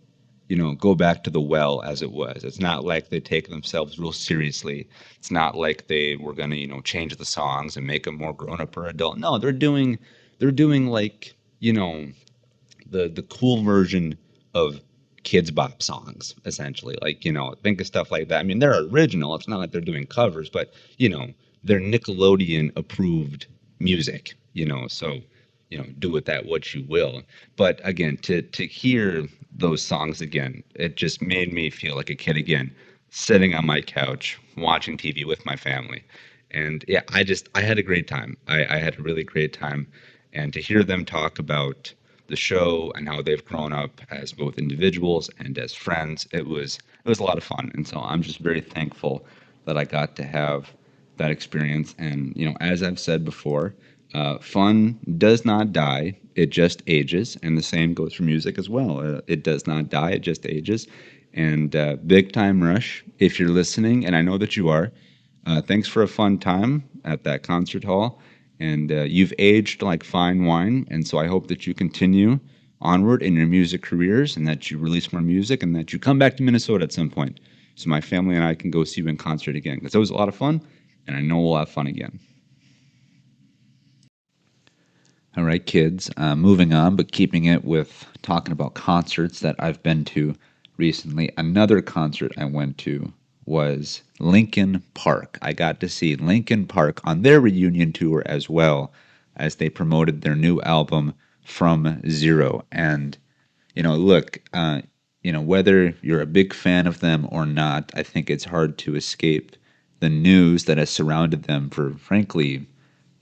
[SPEAKER 5] go back to the well as it was. It's not like they take themselves real seriously. It's not like they were gonna, change the songs and make them more grown up or adult. No, they're doing like, the cool version of kids bop songs, essentially. Like, think of stuff like that. I mean, they're original. It's not like they're doing covers, but they're Nickelodeon approved music, so do with that what you will. But again, to hear those songs again, it just made me feel like a kid again, sitting on my couch watching TV with my family. And yeah, I had a great time. I had a really great time. And to hear them talk about the show and how they've grown up as both individuals and as friends, it was a lot of fun. And so I'm just very thankful that I got to have that experience. And as I've said before, fun does not die, it just ages. And the same goes for music as well. It does not die, it just ages. And Big Time Rush, if you're listening, and I know that you are, thanks for a fun time at that concert hall. And you've aged like fine wine. And so I hope that you continue onward in your music careers, and that you release more music, and that you come back to Minnesota at some point so my family and I can go see you in concert again, because it was a lot of fun, and I know we'll have fun again. All right, kids, moving on, but keeping it with talking about concerts that I've been to recently. Another concert I went to was Linkin Park. I got to see Linkin Park on their reunion tour, as well as they promoted their new album, From Zero. And, look, whether you're a big fan of them or not, I think it's hard to escape the news that has surrounded them for, frankly,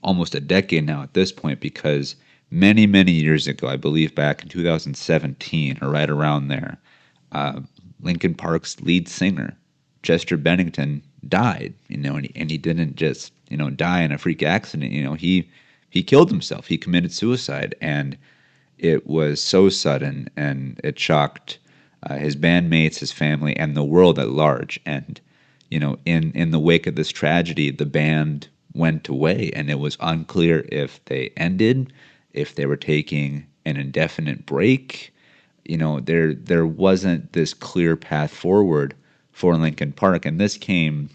[SPEAKER 5] almost a decade now at this point, because many, many years ago, I believe back in 2017 or right around there, Linkin Park's lead singer, Chester Bennington, died, and he didn't just, die in a freak accident. He killed himself. He committed suicide, and it was so sudden, and it shocked his bandmates, his family, and the world at large. And, in the wake of this tragedy, the band went away, and it was unclear if they ended, if they were taking an indefinite break. There wasn't this clear path forward for Linkin Park, and this came,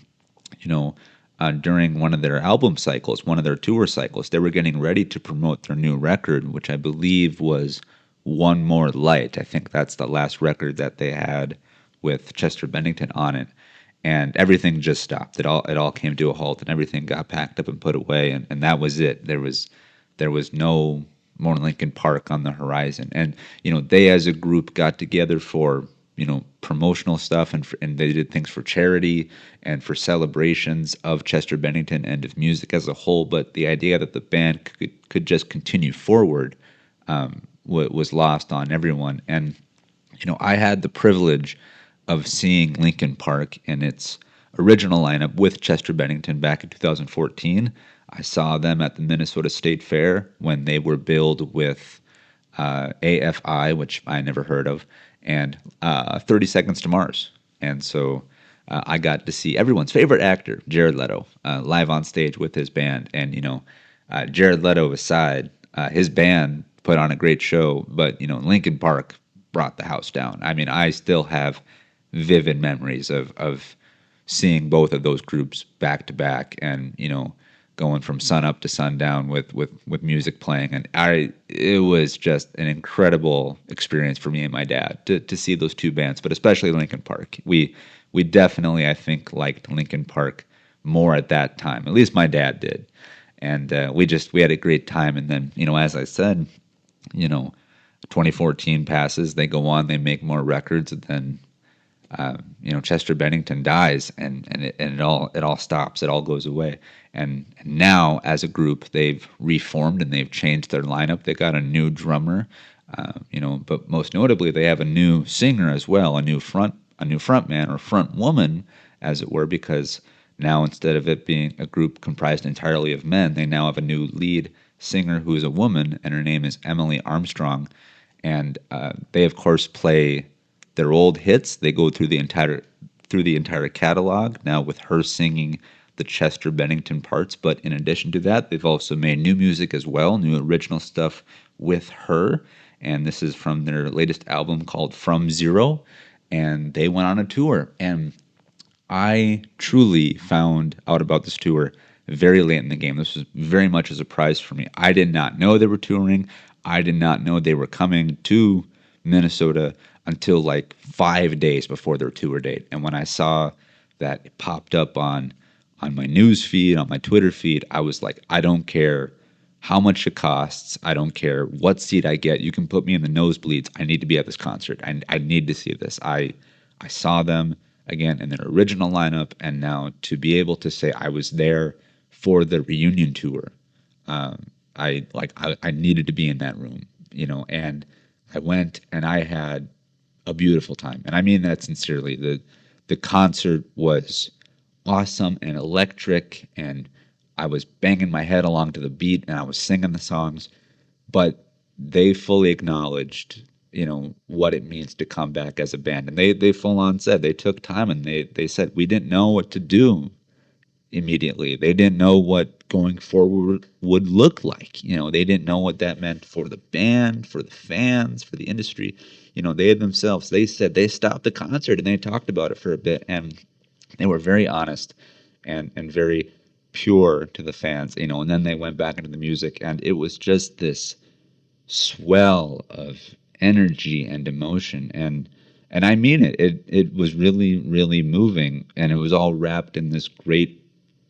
[SPEAKER 5] during one of their album cycles, one of their tour cycles. They were getting ready to promote their new record, which I believe was One More Light. I think that's the last record that they had with Chester Bennington on it. And everything just stopped. It all came to a halt, and everything got packed up and put away, and that was it. There was no more Linkin Park on the horizon. And they as a group got together for promotional stuff, and they did things for charity and for celebrations of Chester Bennington and of music as a whole. But the idea that the band could just continue forward was lost on everyone. And I had the privilege of seeing Linkin Park in its original lineup with Chester Bennington back in 2014. I saw them at the Minnesota State Fair when they were billed with AFI, which I never heard of, and 30 Seconds to Mars. And so I got to see everyone's favorite actor, Jared Leto, live on stage with his band. And, Jared Leto aside, his band put on a great show, but, Linkin Park brought the house down. I mean, I still have vivid memories of seeing both of those groups back to back, and going from sun up to sundown with music playing. And it was just an incredible experience for me and my dad to see those two bands, but especially Linkin Park. We definitely, I think, liked Linkin Park more at that time. At least my dad did. And we had a great time. And then, as I said, 2014 passes, they go on, they make more records, and then Chester Bennington dies, and it all stops. It all goes away. And now, as a group, they've reformed and they've changed their lineup. They got a new drummer, but most notably, they have a new singer as well, a new front man or front woman, as it were, because now instead of it being a group comprised entirely of men, they now have a new lead singer who is a woman, and her name is Emily Armstrong. And they, of course, play their old hits. They go through the entire catalog now with her singing the Chester Bennington parts. But in addition to that, they've also made new music as well, new original stuff with her.
[SPEAKER 6] and this is from their latest album called From Zero, and they went on a tour, and I truly found out about this tour very late in the game. This was very much a surprise for me. I did not know they were touring. I did not know they were coming to Minnesota until like 5 days before their tour date. And when I saw that it popped up on my news feed, on my Twitter feed, I was like, I don't care how much it costs. I don't care what seat I get. You can put me in the nosebleeds. I need to be at this concert. I need to see this. I saw them again in their original lineup, and now to be able to say I was there for the reunion tour, I needed to be in that room, and I went and I had a beautiful time, and I mean that sincerely. The concert was awesome and electric, and I was banging my head along to the beat, and I was singing the songs, but they fully acknowledged what it means to come back as a band. And they full on said, they took time, and they said, we didn't know what to do immediately. They didn't know what going forward would look like. They didn't know what that meant for the band, for the fans, for the industry. They said they stopped the concert and they talked about it for a bit, and they were very honest and very pure to the fans, and then they went back into the music, and it was just this swell of energy and emotion, and I mean it was really, really moving, and it was all wrapped in this great,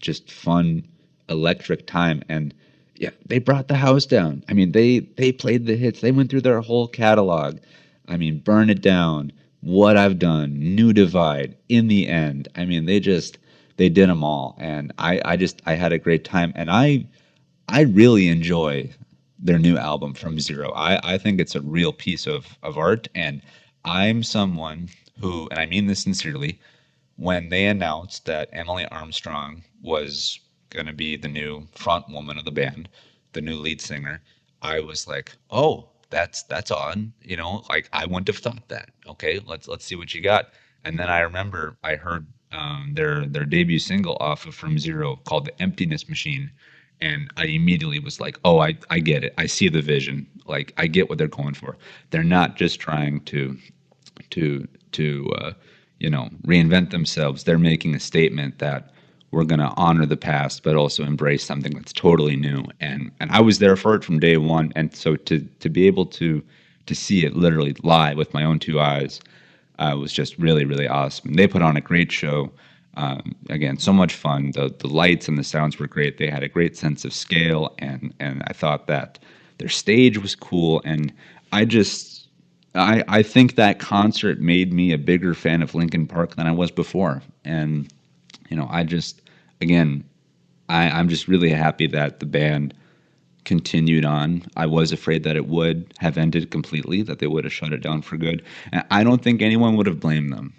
[SPEAKER 6] just fun, electric time. And yeah, they brought the house down. I mean, they played the hits. They went through their whole catalog. I mean, Burn It Down, What I've Done, New Divide, In the End. I mean, they did them all, and I had a great time, and I really enjoy their new album From Zero. I think it's a real piece of art, and I'm someone who, and I mean this sincerely, when they announced that Emily Armstrong was going to be the new front woman of the band, the new lead singer, I was like, oh, that's odd. Like, I wouldn't have thought that. Okay, let's see what you got. And then I remember I heard their debut single off of From Zero called The Emptiness Machine. And I immediately was like, oh, I get it. I see the vision. Like, I get what they're going for. They're not just trying to reinvent themselves. They're making a statement that we're going to honor the past, but also embrace something that's totally new. And I was there for it from day one. And so to be able to see it literally live with my own two eyes was just really, really awesome. And they put on a great show. Again, so much fun. The lights and the sounds were great. They had a great sense of scale, and I thought that their stage was cool. And I think that concert made me a bigger fan of Linkin Park than I was before. And I'm just really happy that the band continued on. I was afraid that it would have ended completely, that they would have shut it down for good. And I don't think anyone would have blamed them.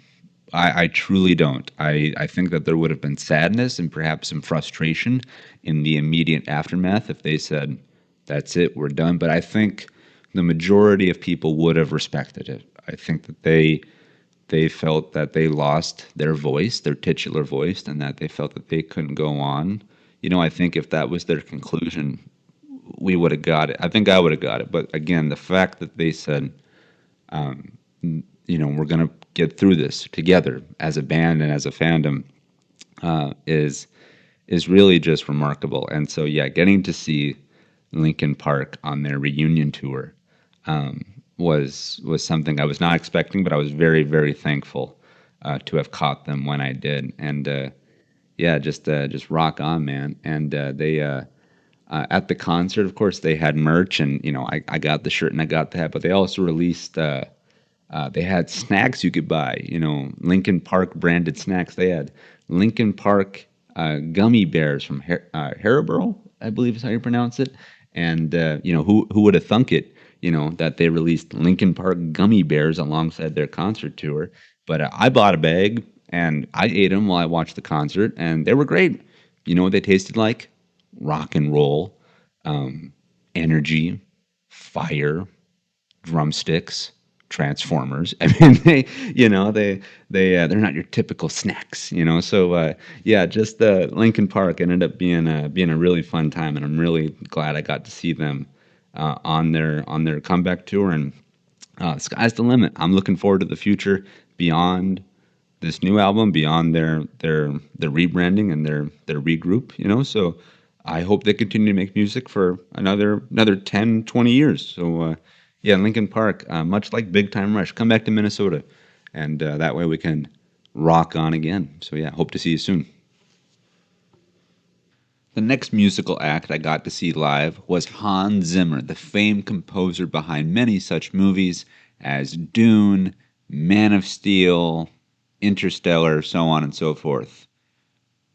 [SPEAKER 6] I truly don't. I think that there would have been sadness and perhaps some frustration in the immediate aftermath if they said, that's it, we're done. But I think the majority of people would have respected it. I think that they felt that they lost their voice, their titular voice, and that they felt that they couldn't go on. I think if that was their conclusion, we would have got it. I think I would have got it. But again, the fact that they said, we're going to get through this together as a band and as a fandom is really just remarkable. And so, yeah, getting to see Linkin Park on their reunion tour was something I was not expecting, but I was very, very thankful to have caught them when I did. And just rock on, man. And they at the concert, of course, they had merch, and I got the shirt and I got the hat, but they also released. They had snacks you could buy, Linkin Park branded snacks. They had Linkin Park gummy bears from Haribo, I believe is how you pronounce it. And, who would have thunk it, that they released Linkin Park gummy bears alongside their concert tour. But I bought a bag and I ate them while I watched the concert, and they were great. You know what they tasted like? Rock and roll, energy, fire, drumsticks, Transformers. I mean, they're not your typical snacks, So just Linkin Park ended up being a really fun time, and I'm really glad I got to see them on their comeback tour, and sky's the limit. I'm looking forward to the future beyond this new album, beyond their rebranding and their regroup. So I hope they continue to make music for another 10, 20 years. So yeah, Linkin Park, much like Big Time Rush, come back to Minnesota, and that way we can rock on again. So yeah, hope to see you soon. The next musical act I got to see live was Hans Zimmer, the famed composer behind many such movies as Dune, Man of Steel, Interstellar, so on and so forth.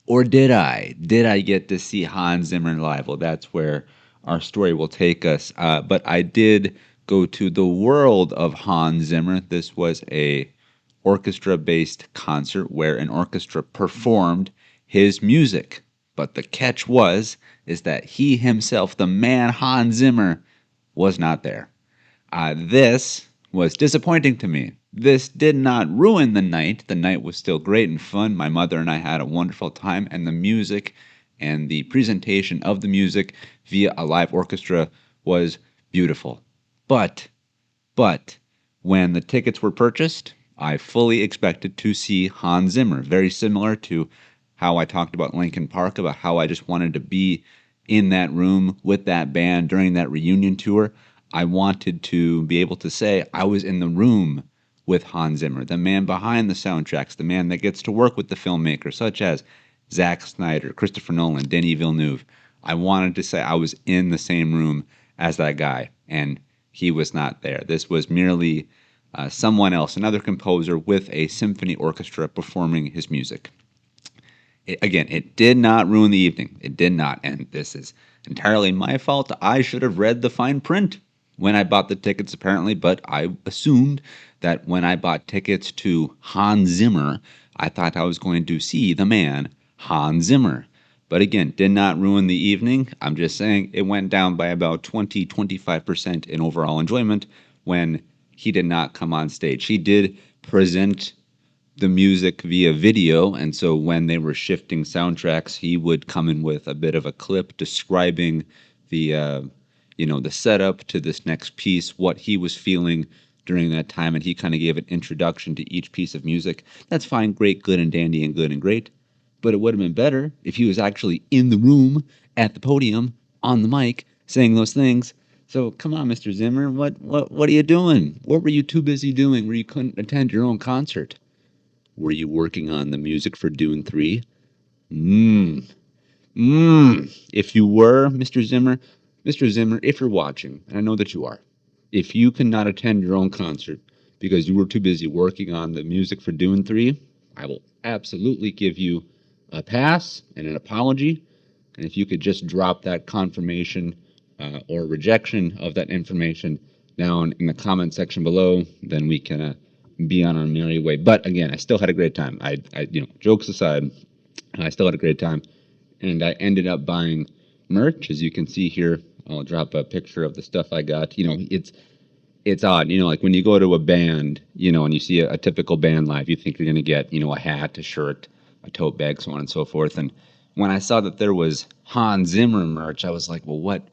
[SPEAKER 6] Or did I? Did I get to see Hans Zimmer live? Well, that's where our story will take us. But I did go to the World of Hans Zimmer. This was a orchestra-based concert where an orchestra performed his music. But the catch is that he himself, the man Hans Zimmer, was not there. This was disappointing to me. This did not ruin the night. The night was still great and fun. My mother and I had a wonderful time, and the music and the presentation of the music via a live orchestra was beautiful. But when the tickets were purchased, I fully expected to see Hans Zimmer, very similar to how I talked about Linkin Park, about how I just wanted to be in that room with that band during that reunion tour. I wanted to be able to say I was in the room with Hans Zimmer, the man behind the soundtracks, the man that gets to work with the filmmakers such as Zack Snyder, Christopher Nolan, Denis Villeneuve. I wanted to say I was in the same room as that guy, and he was not there. This was merely someone else, another composer with a symphony orchestra performing his music. It did not ruin the evening. It did not, and this is entirely my fault. I should have read the fine print when I bought the tickets, apparently, but I assumed that when I bought tickets to Hans Zimmer, I thought I was going to see the man, Hans Zimmer. But again, did not ruin the evening. I'm just saying it went down by about 20-25% in overall enjoyment when he did not come on stage. He did present the music via video, and so when they were shifting soundtracks, he would come in with a bit of a clip describing the setup to this next piece, what he was feeling during that time, and he kind of gave an introduction to each piece of music. That's fine, great, good and dandy, and good and great, but it would have been better if he was actually in the room at the podium on the mic saying those things. So come on, Mr. Zimmer, what are you doing? What were you too busy doing where you couldn't attend your own concert? Were you working on the music for Dune 3? If you were, Mr. Zimmer, if you're watching, and I know that you are, if you cannot attend your own concert because you were too busy working on the music for Dune 3, I will absolutely give you a pass and an apology. And if you could just drop that confirmation or rejection of that information down in the comment section below, then we can be on our merry way. But again, I still had a great time. I jokes aside, I still had a great time, and I ended up buying merch, as you can see here. I'll drop a picture of the stuff I got. It's odd, like when you go to a band, and you see a typical band live, you think you're going to get, a hat, a shirt, a tote bag, so on and so forth. And when I saw that there was Hans Zimmer merch, I was like, well, what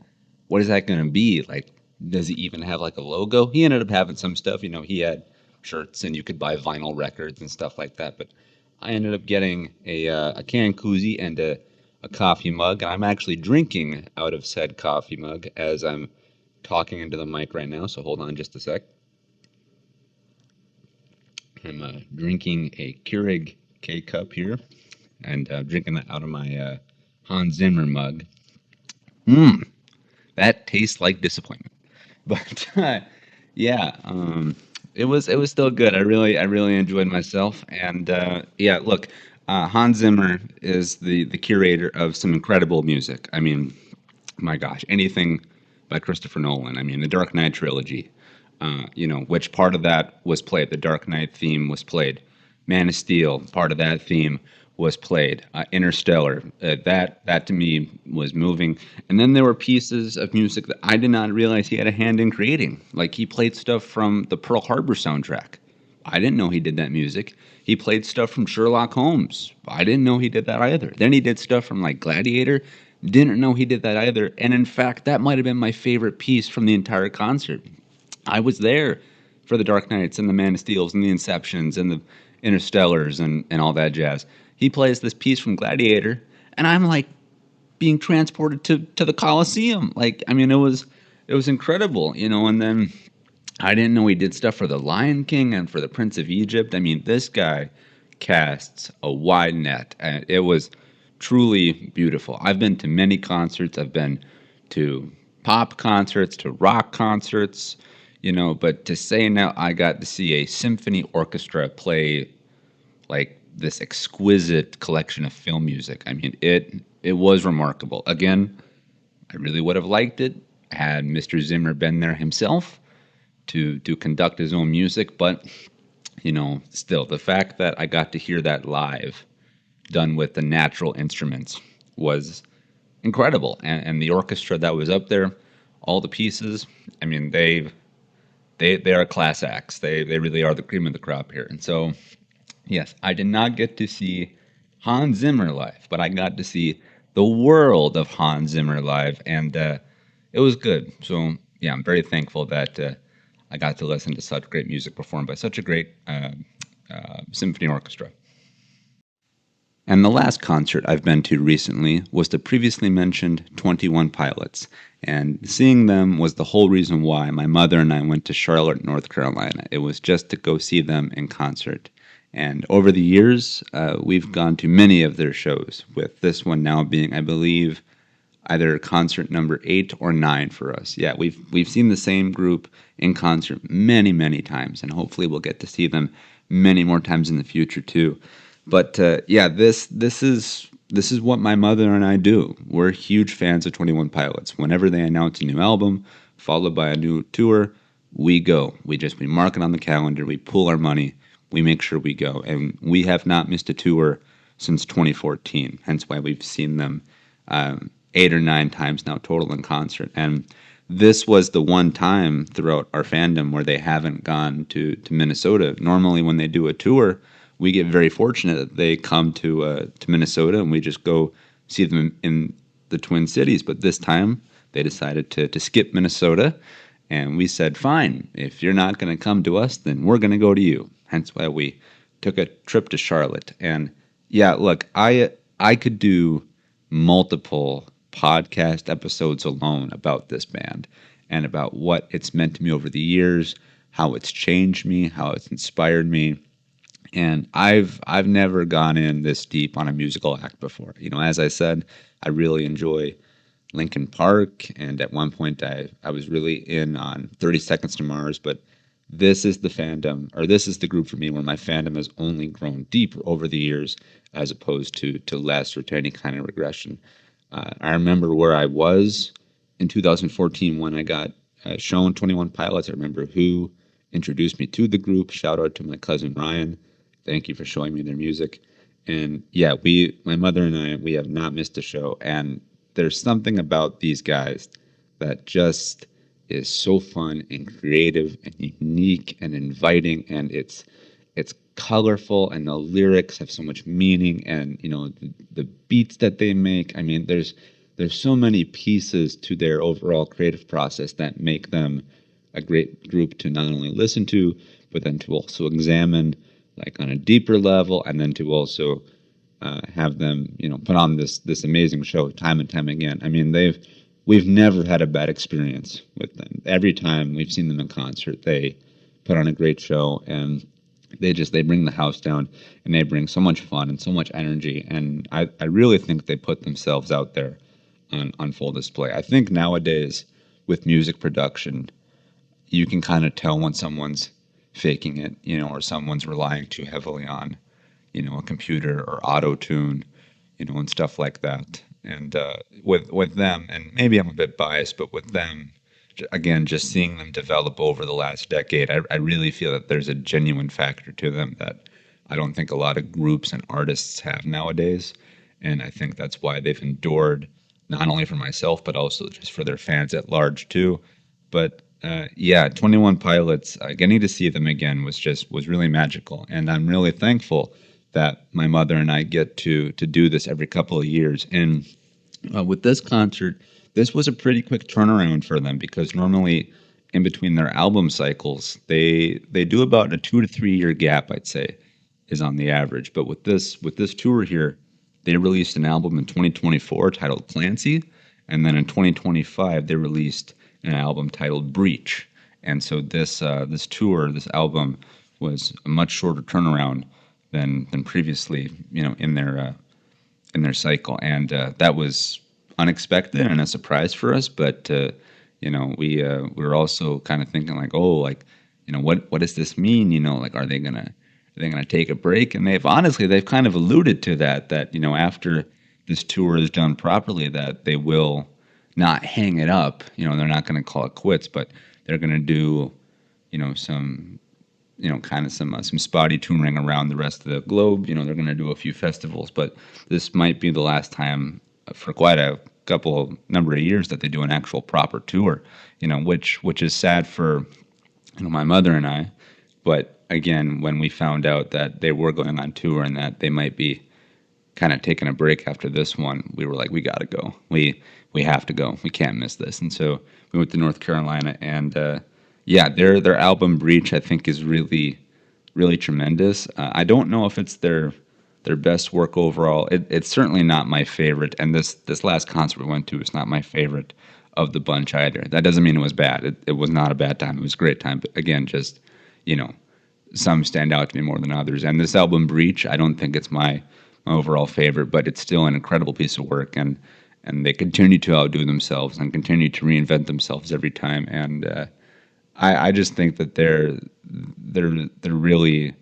[SPEAKER 6] is that going to be? Like, does he even have like a logo? He ended up having some stuff, he had shirts and you could buy vinyl records and stuff like that. But I ended up getting a can koozie and a coffee mug. And I'm actually drinking out of said coffee mug as I'm talking into the mic right now. So hold on just a sec. I'm drinking a Keurig K-Cup here and drinking that out of my Hans Zimmer mug. That tastes like disappointment. But yeah, it was still good. I really enjoyed myself. And yeah, look, Hans Zimmer is the curator of some incredible music. I mean, my gosh, anything by Christopher Nolan. I mean, the Dark Knight trilogy. Which part of that was played? The Dark Knight theme was played. Man of Steel, part of that theme was played. Interstellar, that to me was moving. And then there were pieces of music that I did not realize he had a hand in creating. Like he played stuff from the Pearl Harbor soundtrack. I didn't know he did that music. He played stuff from Sherlock Holmes. I didn't know he did that either. Then he did stuff from like Gladiator. Didn't know he did that either. And in fact, that might have been my favorite piece from the entire concert. I was there for the Dark Knights and the Man of Steels and the Inceptions and the Interstellars and all that jazz. He plays this piece from Gladiator, and I'm like being transported to the Colosseum. Like, I mean, it was incredible, you know. And then I didn't know he did stuff for the Lion King and for the Prince of Egypt. I mean, this guy casts a wide net, and it was truly beautiful. I've been to many concerts. I've been to pop concerts, to rock concerts, you know, but to say now I got to see a symphony orchestra play like this exquisite collection of film music. I mean, it was remarkable. Again, I really would have liked it had Mr. Zimmer been there himself to conduct his own music, but you know, still the fact that I got to hear that live done with the natural instruments was incredible. And the orchestra that was up there, all the pieces, I mean, they are class acts. They really are the cream of the crop here. And so, yes, I did not get to see Hans Zimmer live, but I got to see the world of Hans Zimmer live, and it was good. So, yeah, I'm very thankful that I got to listen to such great music performed by such a great symphony orchestra. And the last concert I've been to recently was the previously mentioned 21 Pilots. And seeing them was the whole reason why my mother and I went to Charlotte, North Carolina. It was just to go see them in concert. And over the years, we've gone to many of their shows, with this one now being, I believe, either concert number 8 or 9 for us. Yeah, we've seen the same group in concert many, many times, and hopefully we'll get to see them many more times in the future too. But yeah, this is what my mother and I do. We're huge fans of 21 Pilots. Whenever they announce a new album, followed by a new tour, we go. We mark it on the calendar. We pool our money. We make sure we go. And we have not missed a tour since 2014. Hence why we've seen them 8 or 9 times now total in concert. And this was the one time throughout our fandom where they haven't gone to Minnesota. Normally when they do a tour, we get very fortunate that they come to Minnesota and we just go see them in the Twin Cities. But this time they decided to skip Minnesota, and we said, fine, if you're not going to come to us, then we're going to go to you. Hence why we took a trip to Charlotte. And yeah, look, I could do multiple podcast episodes alone about this band and about what it's meant to me over the years, how it's changed me, how it's inspired me. And I've never gone in this deep on a musical act before. You know, as I said, I really enjoy Linkin Park, and at one point I was really in on 30 Seconds to Mars, but this is the fandom, or this is the group for me where my fandom has only grown deeper over the years as opposed to less or to any kind of regression. I remember where I was in 2014 when I got shown 21 Pilots. I remember who introduced me to the group. Shout out to my cousin Ryan. Thank you for showing me their music. And yeah, my mother and I, we have not missed a show. And there's something about these guys that just is so fun and creative and unique and inviting, and it's colorful, and the lyrics have so much meaning, and you know the beats that they make. I mean, there's so many pieces to their overall creative process that make them a great group to not only listen to, but then to also examine like on a deeper level, and then to also have them, you know, put on this amazing show time and time again. I mean, we've never had a bad experience with them. Every time we've seen them in concert, they put on a great show, and they bring the house down, and they bring so much fun and so much energy. And I really think they put themselves out there on full display. I think nowadays with music production, you can kind of tell when someone's faking it, you know, or someone's relying too heavily on, you know, a computer or auto-tune, you know, and stuff like that. And with them, and maybe I'm a bit biased, but with them, again, just seeing them develop over the last decade, I really feel that there's a genuine factor to them that I don't think a lot of groups and artists have nowadays. And I think that's why they've endured, not only for myself, but also just for their fans at large too. But yeah, 21 Pilots, getting to see them again was really magical. And I'm really thankful that my mother and I get to do this every couple of years. And With this concert, this was a pretty quick turnaround for them because normally in between their album cycles, they do about a 2 to 3 year gap, I'd say, is on the average. But with this tour here, they released an album in 2024 titled Clancy, and then in 2025 they released an album titled Breach. And so this tour, this album, was a much shorter turnaround than previously, in their cycle, and that was unexpected and a surprise for us. But we were also kind of thinking like, oh, like, what does this mean? Like, are they gonna take a break? And they've kind of alluded to that after this tour is done properly, that they will not hang it up. They're not going to call it quits, but they're going to do some kind of some spotty touring around the rest of the globe. They're going to do a few festivals, but this might be the last time for quite a number of years that they do an actual proper tour. Which is sad for my mother and I. But again, when we found out that they were going on tour and that they might be kind of taking a break after this one, we were like, we got to go. We have to go. We can't miss this. And so we went to North Carolina, and their album Breach, I think, is really, really tremendous. I don't know if it's their best work overall. It's certainly not my favorite, and this last concert we went to is not my favorite of the bunch either. That doesn't mean it was bad. It was not a bad time. It was a great time. But again, just some stand out to me more than others. And this album Breach, I don't think it's my overall favorite, but it's still an incredible piece of work, and they continue to outdo themselves and continue to reinvent themselves every time. And I just think that they're really,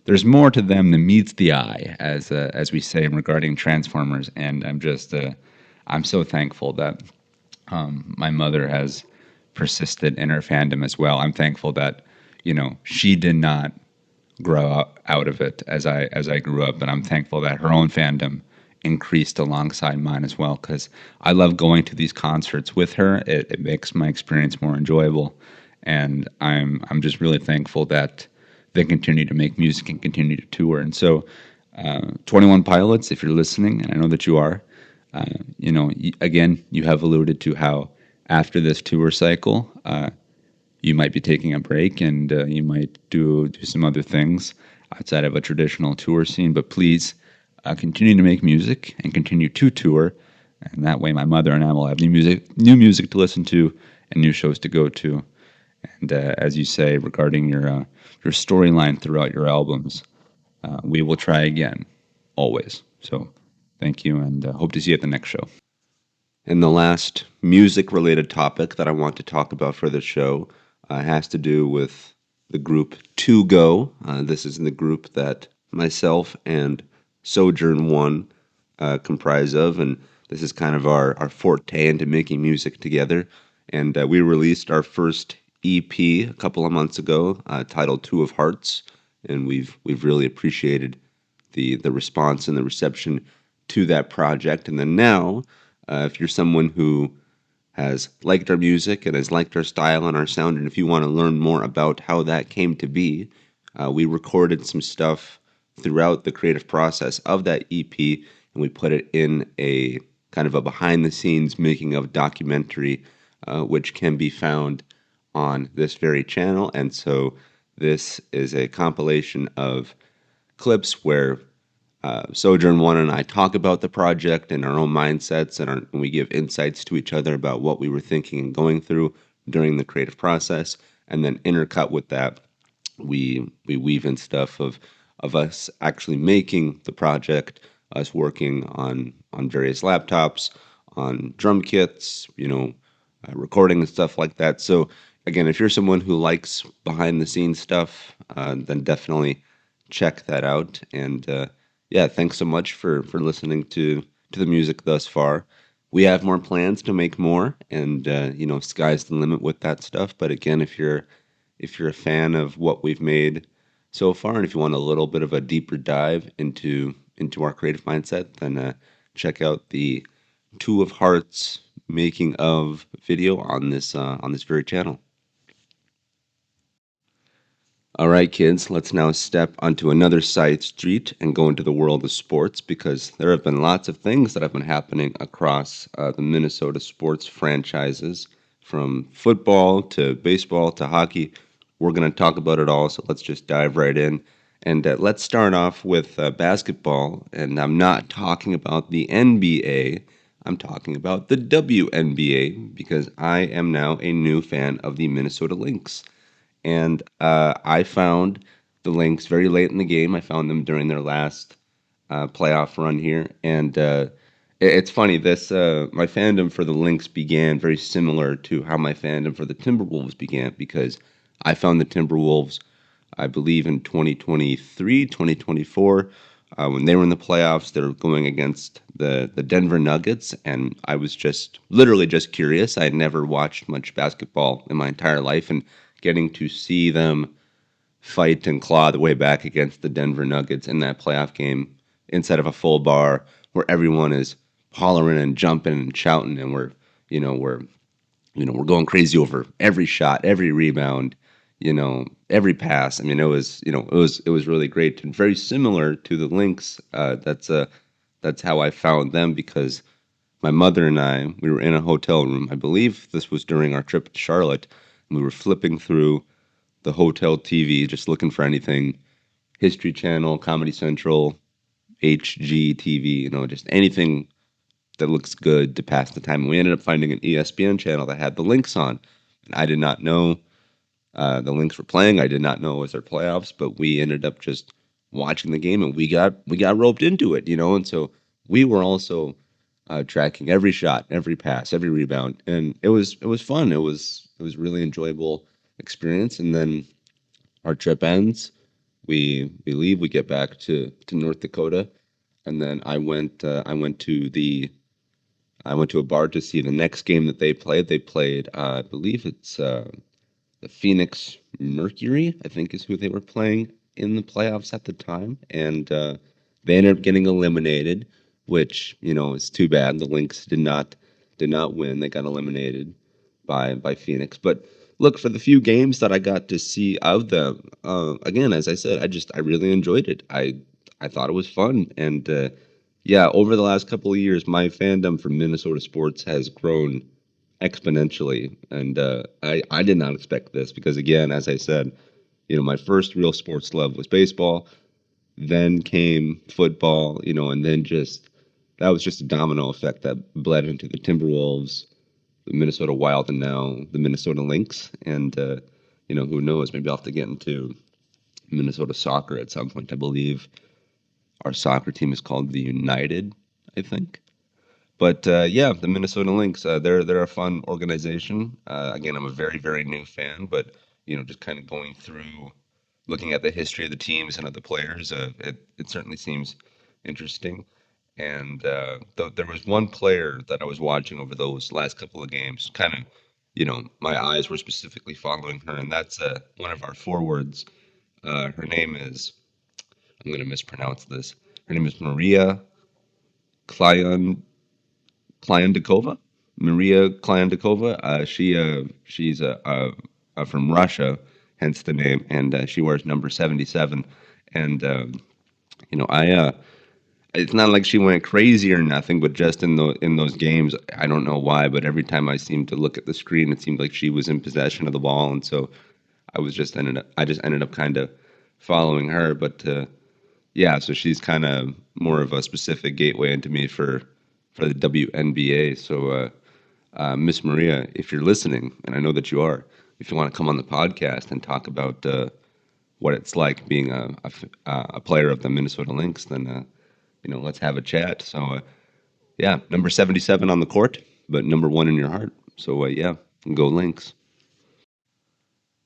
[SPEAKER 6] there's more to them than meets the eye, as we say regarding Transformers. And I'm so thankful that my mother has persisted in her fandom as well. I'm thankful that she did not grow out of it as I grew up, and I'm thankful that her own fandom increased alongside mine as well, because I love going to these concerts with her. It makes my experience more enjoyable, and I'm just really thankful that they continue to make music and continue to tour. And so 21 Pilots, if you're listening, and I know that you are, again, you have alluded to how after this tour cycle, you might be taking a break, and you might do some other things outside of a traditional tour scene. But please continue to make music and continue to tour, and that way my mother and I will have new music to listen to and new shows to go to. And as you say regarding your storyline throughout your albums, we will try again, always. So thank you, and hope to see you at the next show.
[SPEAKER 1] And the last music-related topic that I want to talk about for the show has to do with the group To Go. This is the group that myself and Sojourn 1 comprise of, and this is kind of our forte into making music together. And we released our first EP a couple of months ago, titled Two of Hearts, and we've really appreciated the response and the reception to that project. And then now, if you're someone who has liked our music and has liked our style and our sound, and if you want to learn more about how that came to be, we recorded some stuff throughout the creative process of that EP, and we put it in a kind of a behind-the-scenes making of documentary, which can be found on this very channel. And so this is a compilation of clips where Sojourn 1 and I talk about the project and our own mindsets, and we give insights to each other about what we were thinking and going through during the creative process. And then intercut with that, we weave in stuff of us actually making the project, us working on various laptops, on drum kits, recording and stuff like that. So again, if you're someone who likes behind the scenes stuff, then definitely check that out. And thanks so much for listening to the music thus far. We have more plans to make more, and sky's the limit with that stuff. But again, if you're a fan of what we've made so far, and if you want a little bit of a deeper dive into our creative mindset, then check out the Two of Hearts making of video on this very channel.
[SPEAKER 7] All right, kids, let's now step onto another side street and go into the world of sports because there have been lots of things that have been happening across the Minnesota sports franchises, from football to baseball to hockey. We're going to talk about it all, so let's just dive right in. And let's start off with basketball. And I'm not talking about the NBA, I'm talking about the WNBA because I am now a new fan of the Minnesota Lynx. And I found the Lynx very late in the game. I found them during their last playoff run here, and it's funny. This my fandom for the Lynx began very similar to how my fandom for the Timberwolves began because I found the Timberwolves, I believe, in 2023, 2024. When they were in the playoffs, they were going against the Denver Nuggets, and I was just literally just curious. I had never watched much basketball in my entire life, and getting to see them fight and claw the way back against the Denver Nuggets in that playoff game inside of a full bar where everyone is hollering and jumping and shouting, and we're going crazy over every shot, every rebound, every pass. I mean, it was really great and very similar to the Lynx. That's how I found them because my mother and we were in a hotel room. I believe this was during our trip to Charlotte. And we were flipping through the hotel TV, just looking for anything, History Channel, Comedy Central, HGTV, just anything that looks good to pass the time. And we ended up finding an ESPN channel that had the Lynx on. And I did not know the Lynx were playing. I did not know it was their playoffs, but we ended up just watching the game, and we got roped into it, and so we were also tracking every shot, every pass, every rebound, and it was fun. It was really enjoyable experience. And then our trip ends. We leave. We get back to North Dakota, and then I went to a bar to see the next game that they played. They played, I believe it's the Phoenix Mercury, I think is who they were playing in the playoffs at the time, and they ended up getting eliminated, which is too bad. The Lynx did not win. They got eliminated by Phoenix. But look, for the few games that I got to see of them, again, as I said, I really enjoyed it. I thought it was fun, and yeah, over the last couple of years, my fandom for Minnesota sports has grown exponentially, and I did not expect this because, again, as I said, my first real sports love was baseball. Then came football, and then that was just a domino effect that bled into the Timberwolves, the Minnesota Wild, and now the Minnesota Lynx. And who knows? Maybe I'll have to get into Minnesota soccer at some point. I believe our soccer team is called the United, I think. But yeah, the Minnesota Lynx, they're a fun organization. Again, I'm a very, very new fan, but just kind of going through, looking at the history of the teams and of the players, it certainly seems interesting. And there was one player that I was watching over those last couple of games, kind of, my eyes were specifically following her, and that's one of our forwards. Her name is, I'm going to mispronounce this. Her name is Maria Klyandikova. Maria Klyandikova. She's from Russia, hence the name, and she wears number 77. And it's not like she went crazy or nothing, but just in those games, I don't know why, but every time I seemed to look at the screen, it seemed like she was in possession of the ball, and so I just ended up kind of following her. But yeah, so she's kind of more of a specific gateway into me for the WNBA. So Miss Maria, if you're listening, and I know that you are, if you want to come on the podcast and talk about what it's like being a player of the Minnesota Lynx, then let's have a chat. So yeah, number 77 on the court, but number 1 in your heart. So yeah, go Lynx.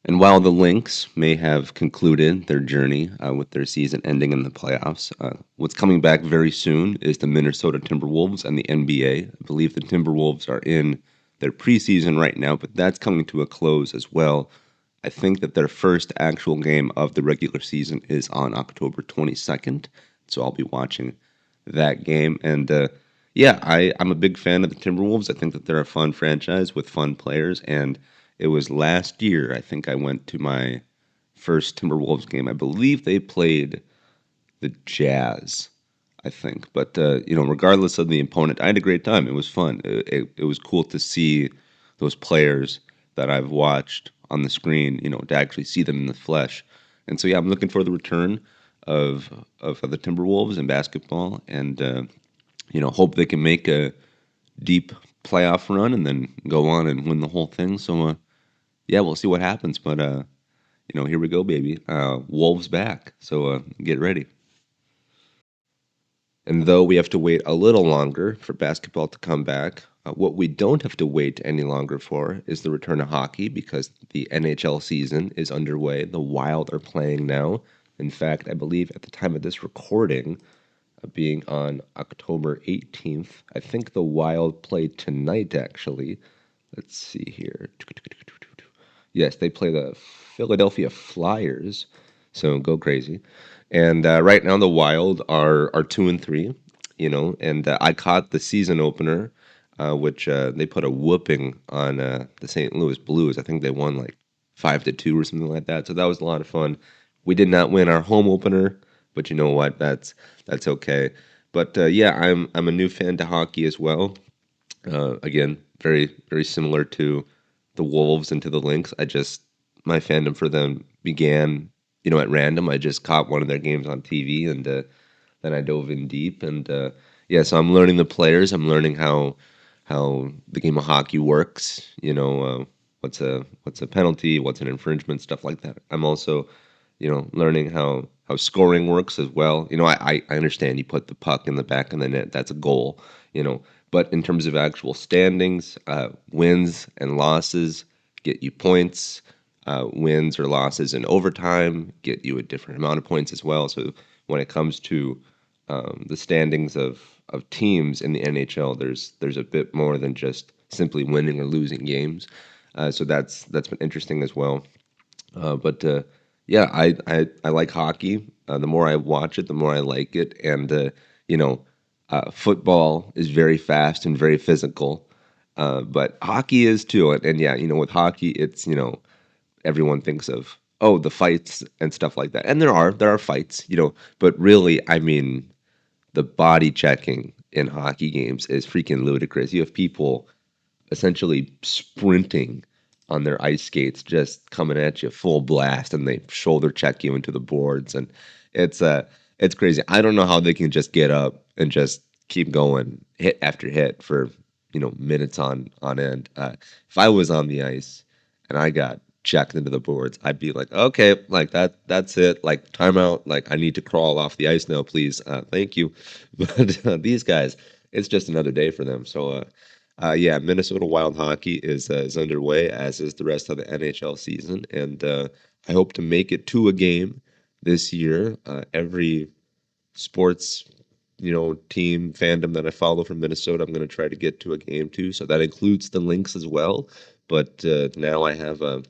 [SPEAKER 7] And while the Lynx may have concluded their journey with their season ending in the playoffs, what's coming back very soon is the Minnesota Timberwolves and the NBA. I believe the Timberwolves are in their preseason right now, but that's coming to a close as well. I think that their first actual game of the regular season is on October 22nd, so I'll be watching that game. And yeah, I'm a big fan of the Timberwolves. I think that they're a fun franchise with fun players, and it was last year, I think I went to my first Timberwolves game. I believe they played the Jazz, I think. But regardless of the opponent, I had a great time. It was fun. It was cool to see those players that I've watched on the screen, to actually see them in the flesh. And so, yeah, I'm looking for the return of the Timberwolves in basketball, and hope they can make a deep playoff run and then go on and win the whole thing. So, yeah, we'll see what happens. But here we go, baby. Wolves back. So get ready. And though we have to wait a little longer for basketball to come back, what we don't have to wait any longer for is the return of hockey, because the NHL season is underway. The Wild are playing now. In fact, I believe at the time of this recording, being on October 18th, I think the Wild play tonight, actually. Let's see here. Yes, they play the Philadelphia Flyers, so go crazy. And right now the Wild are 2-3, and I caught the season opener, which they put a whooping on the St. Louis Blues. I think they won like 5-2 or something like that. So that was a lot of fun. We did not win our home opener, but you know what? That's okay. But yeah, I'm a new fan to hockey as well. Again, very very similar to the Wolves and to the Lynx. My fandom for them began, at random. I just caught one of their games on TV, and then I dove in deep. And yeah, so I'm learning the players. I'm learning how the game of hockey works. What's a penalty, what's an infringement, stuff like that. I'm also, learning how scoring works as well. I understand you put the puck in the back of the net. That's a goal. But in terms of actual standings, wins and losses get you points. Wins or losses in overtime get you a different amount of points as well. So when it comes to the standings of teams in the NHL, there's a bit more than just simply winning or losing games. So that's been interesting as well. But yeah, I like hockey. The more I watch it, the more I like it. And football is very fast and very physical, but hockey is too. And yeah, with hockey, it's everyone thinks of, oh, the fights and stuff like that. And there are fights, but really, I mean, the body checking in hockey games is freaking ludicrous. You have people essentially sprinting on their ice skates, just coming at you full blast, and they shoulder check you into the boards, and it's crazy. I don't know how they can just get up and just keep going hit after hit for minutes on end. If I was on the ice and I got checked into the boards, I'd be like, okay, like that's it, like timeout, like I need to crawl off the ice now, please, thank you. But these guys, it's just another day for them. So yeah, Minnesota Wild hockey is underway, as is the rest of the NHL season, and I hope to make it to a game this year. Every sports team fandom that I follow from Minnesota, I'm going to try to get to a game too. So that includes the Lynx as well. But now I have a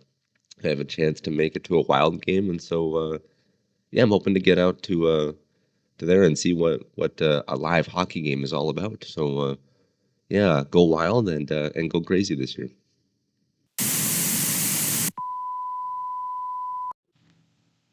[SPEAKER 7] chance to make it to a Wild game, and so yeah, I'm hoping to get out to there and see what a live hockey game is all about. So yeah, go Wild and go crazy this year.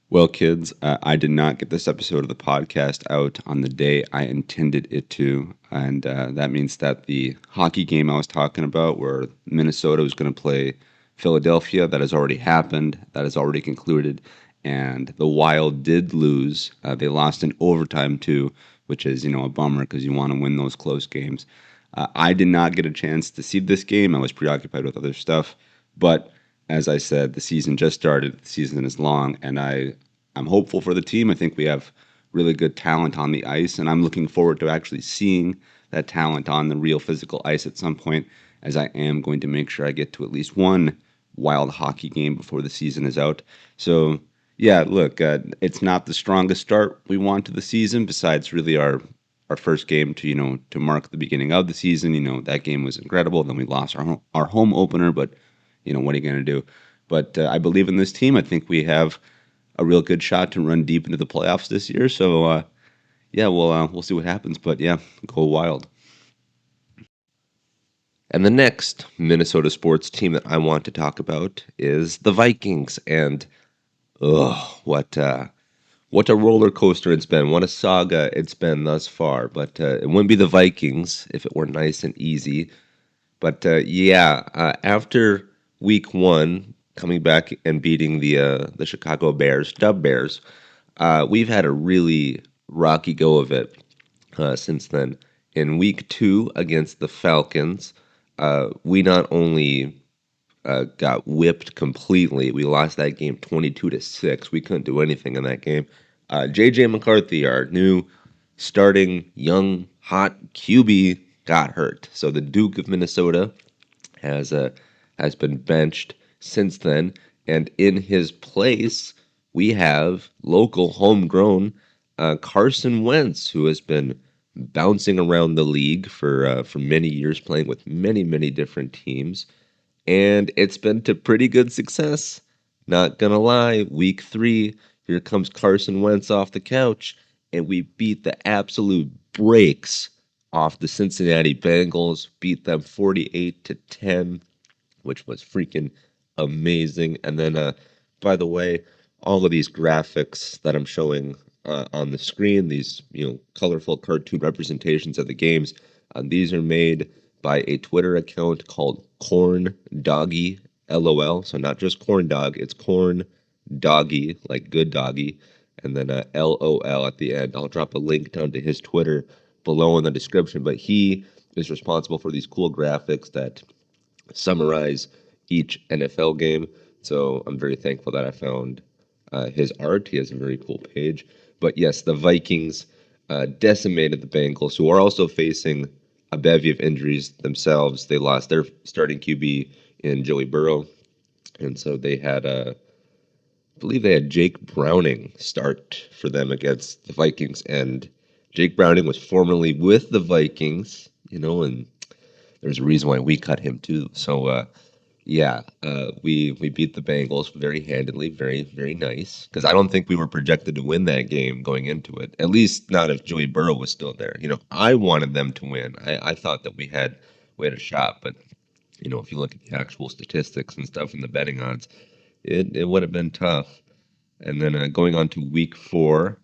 [SPEAKER 6] Well, kids, I did not get this episode of the podcast out on the day I intended it to, and that means that the hockey game I was talking about, where Minnesota was going to play Philadelphia, that has already happened, that has already concluded, and the Wild did lose. They lost in overtime too, which is a bummer because you want to win those close games. I did not get a chance to see this game. I was preoccupied with other stuff, but as I said, the season just started. The season is long, and I'm hopeful for the team. I think we have really good talent on the ice, and I'm looking forward to actually seeing that talent on the real physical ice at some point, as I am going to make sure I get to at least one Wild hockey game before the season is out. So, yeah, look, it's not the strongest start we want to the season, besides really our first game to to mark the beginning of the season. That game was incredible. Then we lost our home opener, but what are you going to do? But I believe in this team. I think we have a real good shot to run deep into the playoffs this year. So yeah, we'll see what happens. But yeah, go Wild.
[SPEAKER 7] And the next Minnesota sports team that I want to talk about is the Vikings. And Ugh, what a roller coaster it's been. What a saga it's been thus far. But it wouldn't be the Vikings if it were nice and easy. But after week one, coming back and beating the Chicago Bears, Dub Bears, we've had a really rocky go of it since then. In week two against the Falcons, we not only got whipped completely. We lost that game 22-6. We couldn't do anything in that game. JJ McCarthy, our new starting young hot QB, got hurt. So the Duke of Minnesota has been benched since then, and in his place we have local homegrown Carson Wentz, who has been bouncing around the league for many years, playing with many different teams, and it's been to pretty good success. Not gonna lie, week three, here comes Carson Wentz off the couch, and we beat the absolute brakes off the Cincinnati Bengals, beat them 48-10, which was freaking amazing. And then, by the way, all of these graphics that I'm showing on the screen, these colorful cartoon representations of the games, these are made by a Twitter account called Corn Doggy LOL. So not just corn dog, it's Corn Doggy, like good doggy, and then LOL at the end. I'll drop a link down to his Twitter below in the description. But he is responsible for these cool graphics that summarize each NFL game. So I'm very thankful that I found his art. He has a very cool page. But yes, the Vikings decimated the Bengals, who are also facing a bevy of injuries themselves. They lost their starting QB in Joey Burrow, and so they had I believe they had Jake Browning start for them against the Vikings, and Jake Browning was formerly with the Vikings, and there's a reason why we cut him too. So we beat the Bengals very handedly, very very nice. Because I don't think we were projected to win that game going into it. At least not if Joey Burrow was still there. I wanted them to win. I thought that we had a shot, but if you look at the actual statistics and stuff and the betting odds, it would have been tough. And then going on to week four,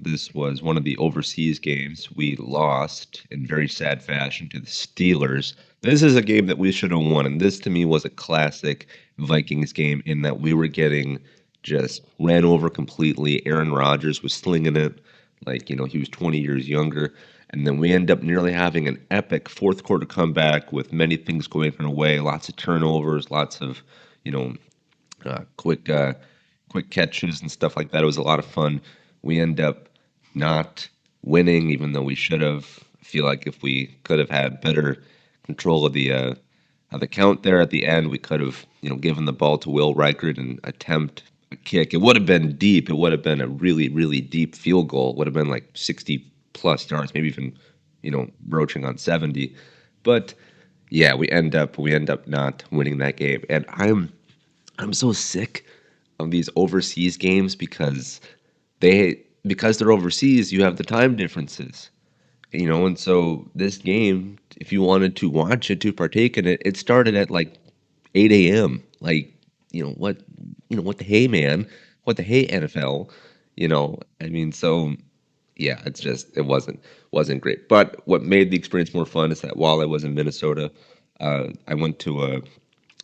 [SPEAKER 7] this was one of the overseas games. We lost in very sad fashion to the Steelers. This is a game that we should have won, and this to me was a classic Vikings game in that we were getting just ran over completely. Aaron Rodgers was slinging it like, he was 20 years younger. And then we end up nearly having an epic fourth quarter comeback with many things going our way, lots of turnovers, lots of, quick catches and stuff like that. It was a lot of fun. We end up not winning, even though we should have. I feel like if we could have had better control of the count there at the end, we could have, given the ball to Will Reichert and attempt a kick. It would have been deep. It would have been a really, really deep field goal. It would have been like 60 plus yards, maybe even, broaching on 70. But yeah, we end up not winning that game. And I'm so sick of these overseas games because they're overseas, you have the time differences. And so this game, if you wanted to watch it, to partake in it, it started at like 8 a.m. Like, what the hey, man? What the hey, NFL? So yeah, it wasn't great. But what made the experience more fun is that while I was in Minnesota, I went to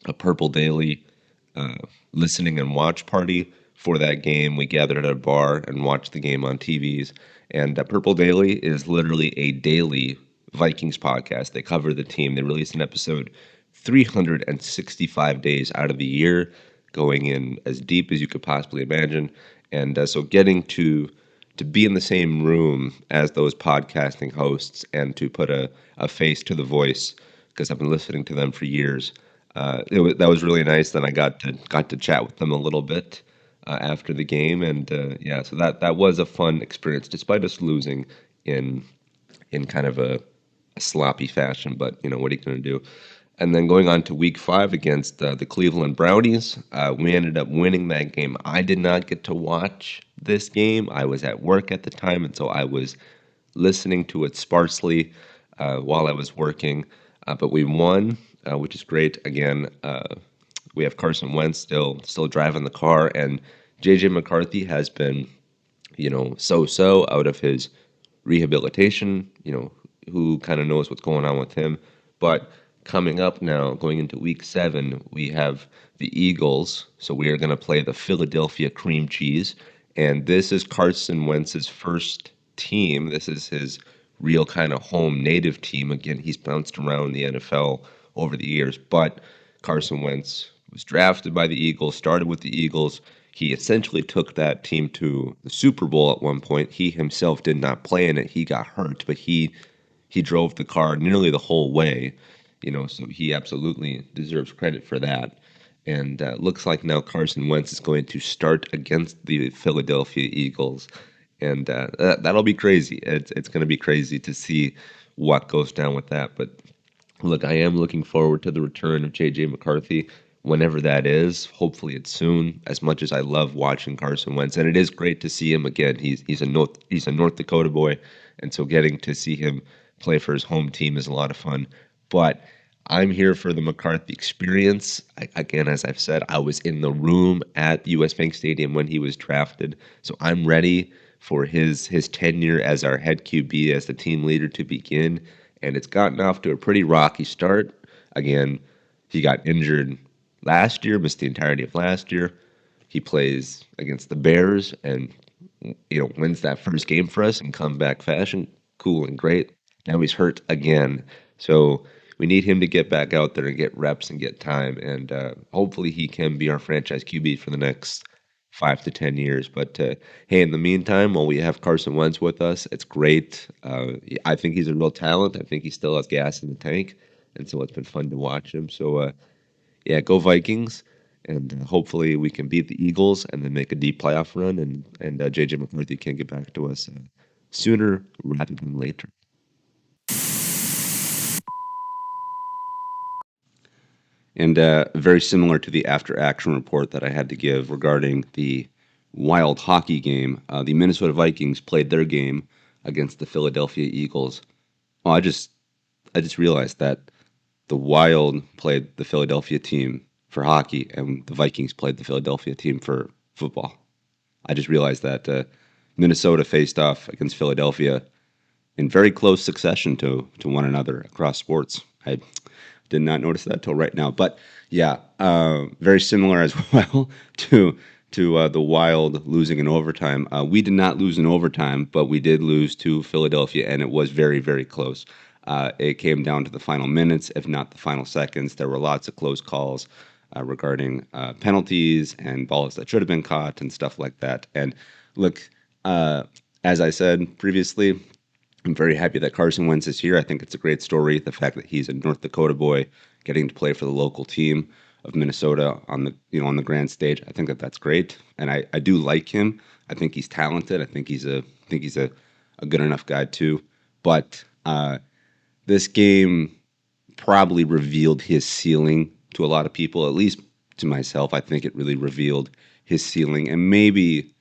[SPEAKER 7] a Purple Daily listening and watch party for that game. We gathered at a bar and watched the game on TVs. And Purple Daily is literally a daily Vikings podcast. They cover the team. They release an episode 365 days out of the year, going in as deep as you could possibly imagine. And so getting to be in the same room as those podcasting hosts and to put a face to the voice, because I've been listening to them for years, that was really nice. Then I got to chat with them a little bit after the game, and so that was a fun experience, despite us losing in kind of a sloppy fashion. But what are you going to do? And then going on to week 5 against the Cleveland Brownies, we ended up winning that game. I did not get to watch this game. I was at work at the time, and so I was listening to it sparsely while I was working. But we won, which is great. Again, we have Carson Wentz still driving the car, and JJ McCarthy has been, so out of his rehabilitation. Who kind of knows what's going on with him. But coming up now, going into week 7, we have the Eagles. So we are going to play the Philadelphia Cream Cheese. And this is Carson Wentz's first team. This is his real kind of home native team. Again, he's bounced around the NFL over the years, but Carson Wentz was drafted by the Eagles, started with the Eagles. He essentially took that team to the Super Bowl at one point. He himself did not play in it. He got hurt, but he drove the car nearly the whole way, so he absolutely deserves credit for that. And looks like now Carson Wentz is going to start against the Philadelphia Eagles. And that'll be crazy. It's going to be crazy to see what goes down with that. But look, I am looking forward to the return of J.J. McCarthy, whenever that is. Hopefully it's soon, as much as I love watching Carson Wentz. And it is great to see him again. He's a North Dakota boy, and so getting to see him play for his home team is a lot of fun. But I'm here for the McCarthy experience. Again, as I've said, I was in the room at US Bank Stadium when he was drafted. So I'm ready for his tenure as our head QB, as the team leader to begin. And it's gotten off to a pretty rocky start. Again, he got injured last year, missed the entirety of last year. He plays against the Bears and wins that first game for us in comeback fashion. Cool and great. Now he's hurt again. So we need him to get back out there and get reps and get time. And hopefully he can be our franchise QB for the next 5 to 10 years. But hey, in the meantime, while we have Carson Wentz with us, it's great. I think he's a real talent. I think he still has gas in the tank. And so it's been fun to watch him. So yeah, go Vikings. And hopefully we can beat the Eagles and then make a deep playoff run. And JJ McCarthy can get back to us sooner rather than later. And very similar to the after-action report that I had to give regarding the Wild hockey game, the Minnesota Vikings played their game against the Philadelphia Eagles. Oh, I just realized that the Wild played the Philadelphia team for hockey, and the Vikings played the Philadelphia team for football. I just realized that Minnesota faced off against Philadelphia in very close succession to one another across sports. I did not notice that till right now. But yeah, very similar as well to the Wild losing in overtime. We did not lose in overtime, but we did lose to Philadelphia, and it was very, very close. It came down to the final minutes, if not the final seconds. There were lots of close calls regarding penalties and balls that should have been caught and stuff like that. And look, as I said previously, I'm very happy that Carson Wentz is here. I think it's a great story. The fact that he's a North Dakota boy getting to play for the local team of Minnesota on the grand stage. I think that's great. And I do like him. I think he's talented. I think he's a good enough guy too. But this game probably revealed his ceiling to a lot of people, at least to myself. I think it really revealed his ceiling. And maybe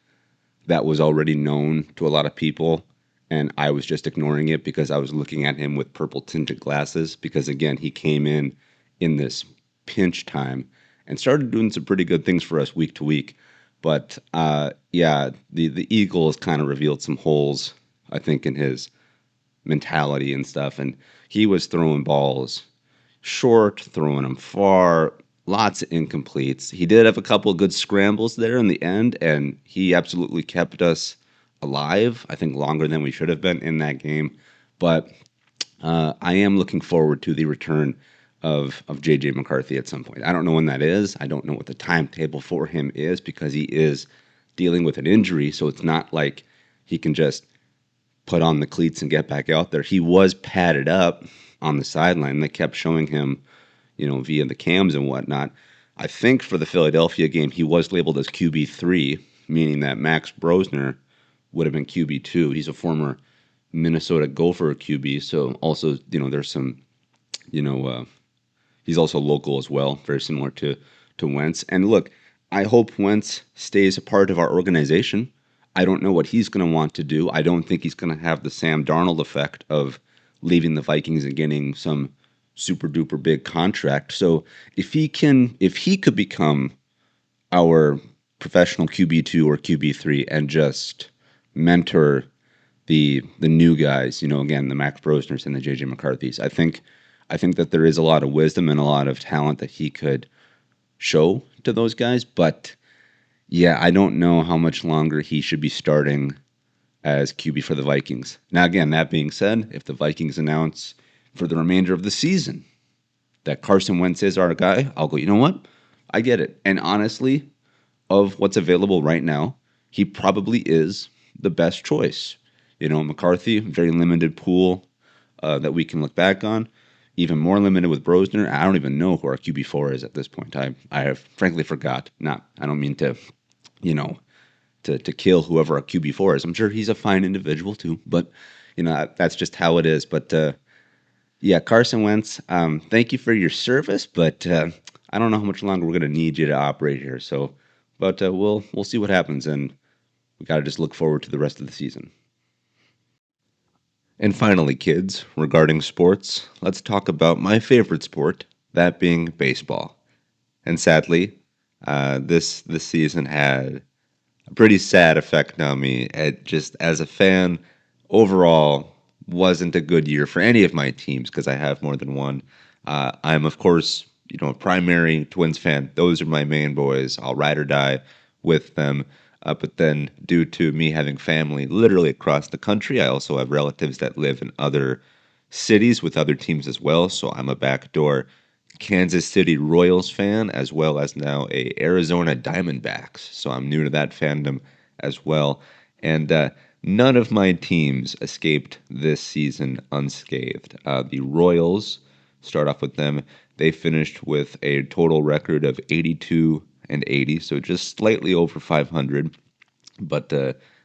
[SPEAKER 7] that was already known to a lot of people. And I was just ignoring it because I was looking at him with purple tinted glasses because, again, he came in this pinch time and started doing some pretty good things for us week to week. But, yeah, the Eagles kind of revealed some holes, I think, in his mentality and stuff. And he was throwing balls short, throwing them far, lots of incompletes. He did have a couple of good scrambles there in the end, and he absolutely kept us alive, I think longer than we should have been in that game. But I am looking forward to the return of J.J. McCarthy at some point. I don't know when that is. I don't know what the timetable for him is because he is dealing with an injury, so it's not like he can just put on the cleats and get back out there. He was padded up on the sideline. They kept showing him, via the cams and whatnot. I think for the Philadelphia game, he was labeled as QB3, meaning that Max Brosner would have been QB2. He's a former Minnesota Gopher QB, so also, there's some, he's also local as well, very similar to Wentz. And look, I hope Wentz stays a part of our organization. I don't know what he's going to want to do. I don't think he's going to have the Sam Darnold effect of leaving the Vikings and getting some super duper big contract. So if he could become our
[SPEAKER 1] professional QB2 or QB3 and just mentor the new guys, again, the Max Brosners and the JJ McCarthys. I think that there is a lot of wisdom and a lot of talent that he could show to those guys, but yeah, I don't know how much longer he should be starting as QB for the Vikings. Now, again, that being said, if the Vikings announce for the remainder of the season that Carson Wentz is our guy, I'll go, you know what? I get it. And honestly, of what's available right now, he probably is the best choice. McCarthy, very limited pool that we can look back on. Even more limited with Brosner. I don't even know who our QB4 is at this point. I have frankly forgot. I don't mean to, to kill whoever our QB4 is. I'm sure he's a fine individual too, but that's just how it is. But yeah, Carson Wentz, thank you for your service, but I don't know how much longer we're going to need you to operate here. So, but we'll see what happens, and we got to just look forward to the rest of the season. And finally, kids, regarding sports, let's talk about my favorite sport, that being baseball. And sadly, this season had a pretty sad effect on me. It just, as a fan, overall, wasn't a good year for any of my teams because I have more than one. I'm, of course, a primary Twins fan. Those are my main boys. I'll ride or die with them. But then due to me having family literally across the country, I also have relatives that live in other cities with other teams as well. So I'm a backdoor Kansas City Royals fan, as well as now a Arizona Diamondbacks. So I'm new to that fandom as well. And none of my teams escaped this season unscathed. The Royals, start off with them, they finished with a total record of 82-80, so just slightly over 500, but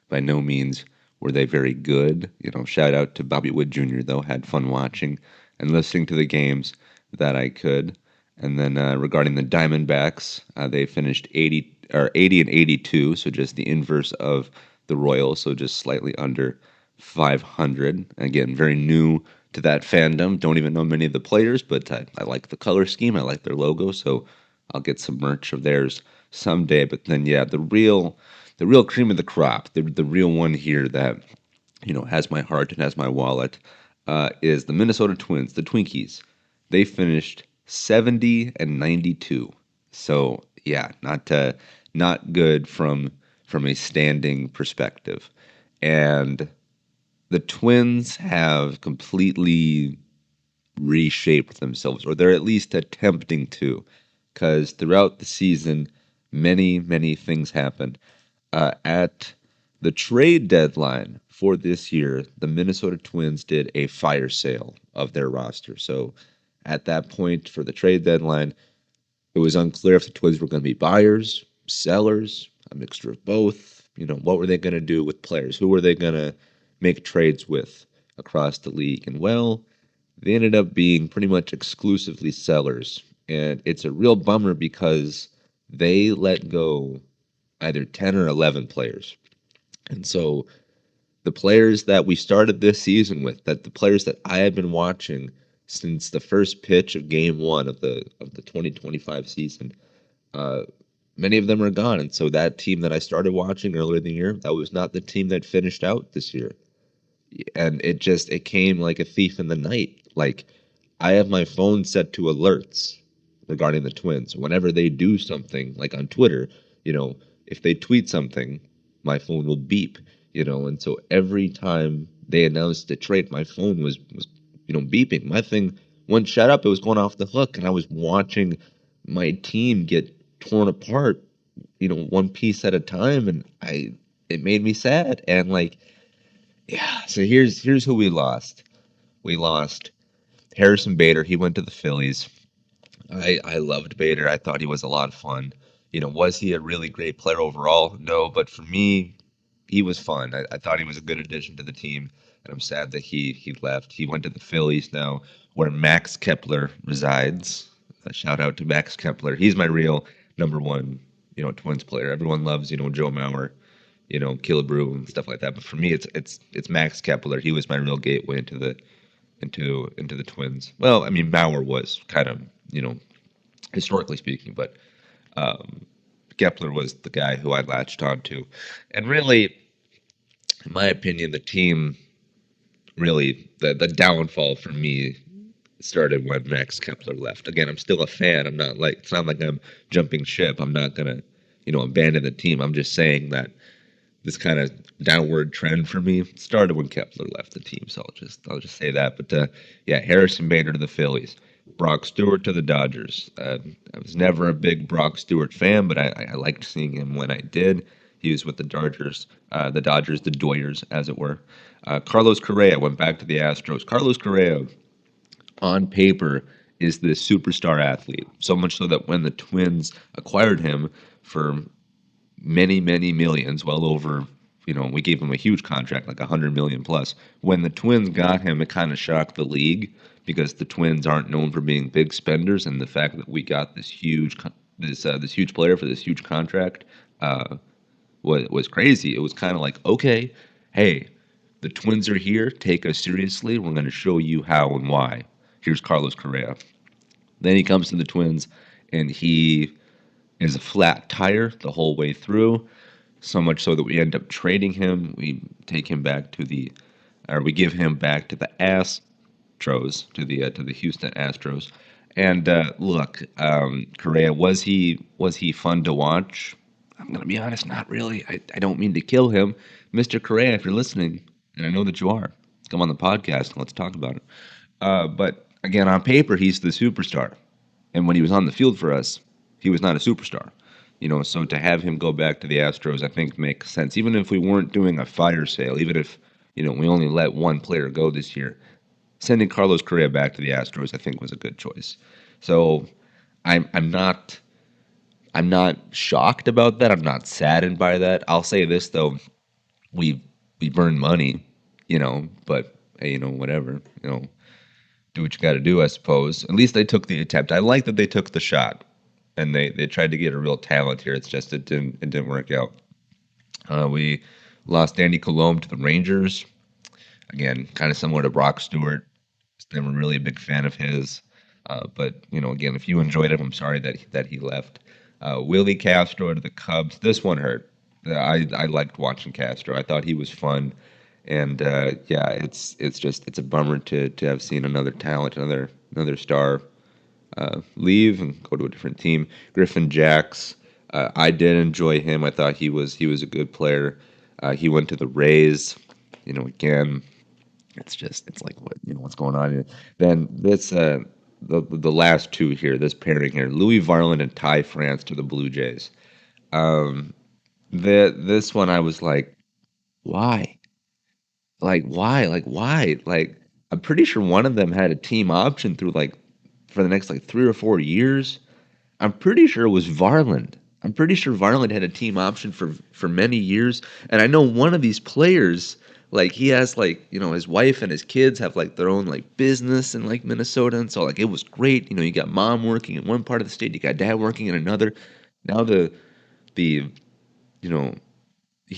[SPEAKER 1] by no means were they very good. Shout out to Bobby Wood Jr., though. Had fun watching and listening to the games that I could. And then regarding the Diamondbacks, they finished 80-82, so just the inverse of the Royals, so just slightly under 500. Again, very new to that fandom. Don't even know many of the players, but I like the color scheme. I like their logo, so I'll get some merch of theirs someday. But then, yeah, the real cream of the crop, the real one here that has my heart and has my wallet, is the Minnesota Twins, the Twinkies. They finished 70-92. So yeah, not good from a standing perspective. And the Twins have completely reshaped themselves, or they're at least attempting to, because throughout the season, many things happened. At the trade deadline for this year, the Minnesota Twins did a fire sale of their roster. So at that point for the trade deadline, it was unclear if the Twins were going to be buyers, sellers, a mixture of both. What were they going to do with players? Who were they going to make trades with across the league? And well, they ended up being pretty much exclusively sellers. And it's a real bummer because they let go either 10 or 11 players. And so the players that we started this season with, that the players that I had been watching since the first pitch of game 1 of the 2025 season, many of them are gone. And so that team that I started watching earlier in the year, that was not the team that finished out this year. And it came like a thief in the night. Like, I have my phone set to alerts regarding the Twins. Whenever they do something, like on Twitter, if they tweet something, my phone will beep, and so every time they announced a trade, my phone was beeping. My thing wouldn't shut up. It was going off the hook, and I was watching my team get torn apart, one piece at a time, and it made me sad. And yeah, so here's who we lost. We lost Harrison Bader. He went to the Phillies. I loved Bader. I thought he was a lot of fun. Was he a really great player overall? No, but for me, he was fun. I thought he was a good addition to the team, and I'm sad that he left. He went to the Phillies now, where Max Kepler resides. A shout out to Max Kepler. He's my real number one, Twins player. Everyone loves, Joe Mauer, Killebrew and stuff like that. But for me, it's Max Kepler. He was my real gateway into the Twins. Well, I mean, Mauer was kind of, historically speaking, but
[SPEAKER 5] Kepler was the guy who I latched onto. And really, in my opinion, the team really, the downfall for me started when Max Kepler left. Again, I'm still a fan. I'm not like, it's not like I'm jumping ship. I'm not going to, abandon the team. I'm just saying that this kind of downward trend for me started when Kepler left the team. So I'll just say that. But yeah, Harrison Bader to the Phillies, Brock Stewart to the Dodgers. I was never a big Brock Stewart fan, but I liked seeing him when I did. He was with the Dodgers, the Doyers, as it were. Carlos Correa went back to the Astros. Carlos Correa, on paper, is this superstar athlete. So much so that when the Twins acquired him for many, many millions, well over, we gave him a huge contract, like 100 million plus. When the Twins got him, it kind of shocked the league because the Twins aren't known for being big spenders, and the fact that we got this huge player for this huge contract was crazy. It was kind of like, okay, hey, the Twins are here. Take us seriously. We're going to show you how and why. Here's Carlos Correa. Then he comes to the Twins, and he is a flat tire the whole way through, so much so that we end up trading him. We take him back we give him back to the Astros, to the Houston Astros. And look, Correa, was he fun to watch? I'm going to be honest, not really. I don't mean to kill him. Mr. Correa, if you're listening, and I know that you are, come on the podcast and let's talk about it. But again, on paper, he's the superstar. And when he was on the field for us, he was not a superstar. So to have him go back to the Astros, I think makes sense. Even if we weren't doing a fire sale, even if, we only let one player go this year, sending Carlos Correa back to the Astros, I think was a good choice. So I'm not shocked about that. I'm not saddened by that. I'll say this though, we burned money, but hey, whatever, do what you got to do, I suppose. At least they took the attempt. I like that they took the shot, and they tried to get a real talent here. It's just it didn't work out. We lost Andy Colomb to the Rangers. Again, kind of similar to Brock Stewart. Never really a big fan of his. But again, if you enjoyed it, I'm sorry that he left. Willie Castro to the Cubs. This one hurt. I liked watching Castro. I thought he was fun. And yeah, it's a bummer to have seen another talent, another star leave and go to a different team. Griffin Jacks, I did enjoy him. I thought he was a good player. He went to the Rays. Again, it's like what's going on here. Then this the last two here, this pairing here, Louis Varland and Ty France to the Blue Jays. This one I was like, why? Like, why? I'm pretty sure one of them had a team option through for the next 3 or 4 years. I'm pretty sure it was Varland. I'm pretty sure Varland had a team option for many years. And I know one of these players, he has his wife and his kids have their own business in Minnesota. And so it was great. You got mom working in one part of the state, you got dad working in another. Now he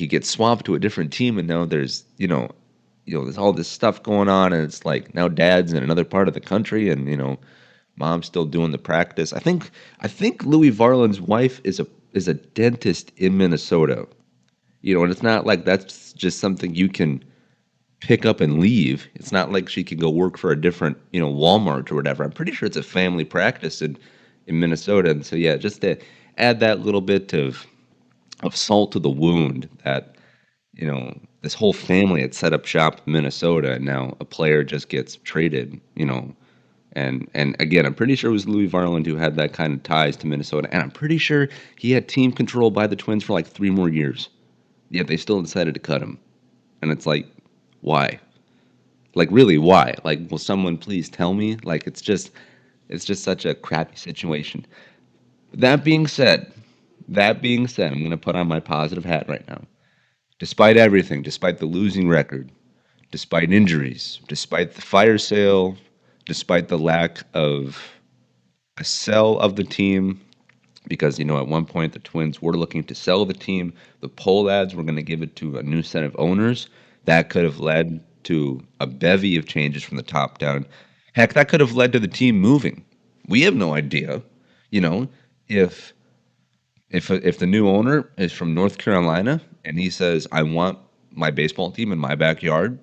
[SPEAKER 5] gets swapped to a different team, and now there's there's all this stuff going on, and it's now dad's in another part of the country, and mom's still doing the practice. I think Louis Varland's wife is a dentist in Minnesota, and it's not that's just something you can pick up and leave. It's not like she can go work for a different Walmart or whatever. I'm pretty sure it's a family practice in Minnesota, and so yeah, just to add that little bit of salt to the wound that this whole family had set up shop in Minnesota, and now a player just gets traded, and again, I'm pretty sure it was Louis Varland who had that kind of ties to Minnesota, and I'm pretty sure he had team control by the Twins for 3 more years, yet they still decided to cut him, and it's why? Really, why? Will someone please tell me? It's just such a crappy situation. That being said, I'm going to put on my positive hat right now. Despite everything, despite the losing record, despite injuries, despite the fire sale, despite the lack of a sell of the team, because, at one point the Twins were looking to sell the team. The poll ads were going to give it to a new set of owners. That could have led to a bevy of changes from the top down. Heck, that could have led to the team moving. We have no idea, if If the new owner is from North Carolina and he says, I want my baseball team in my backyard,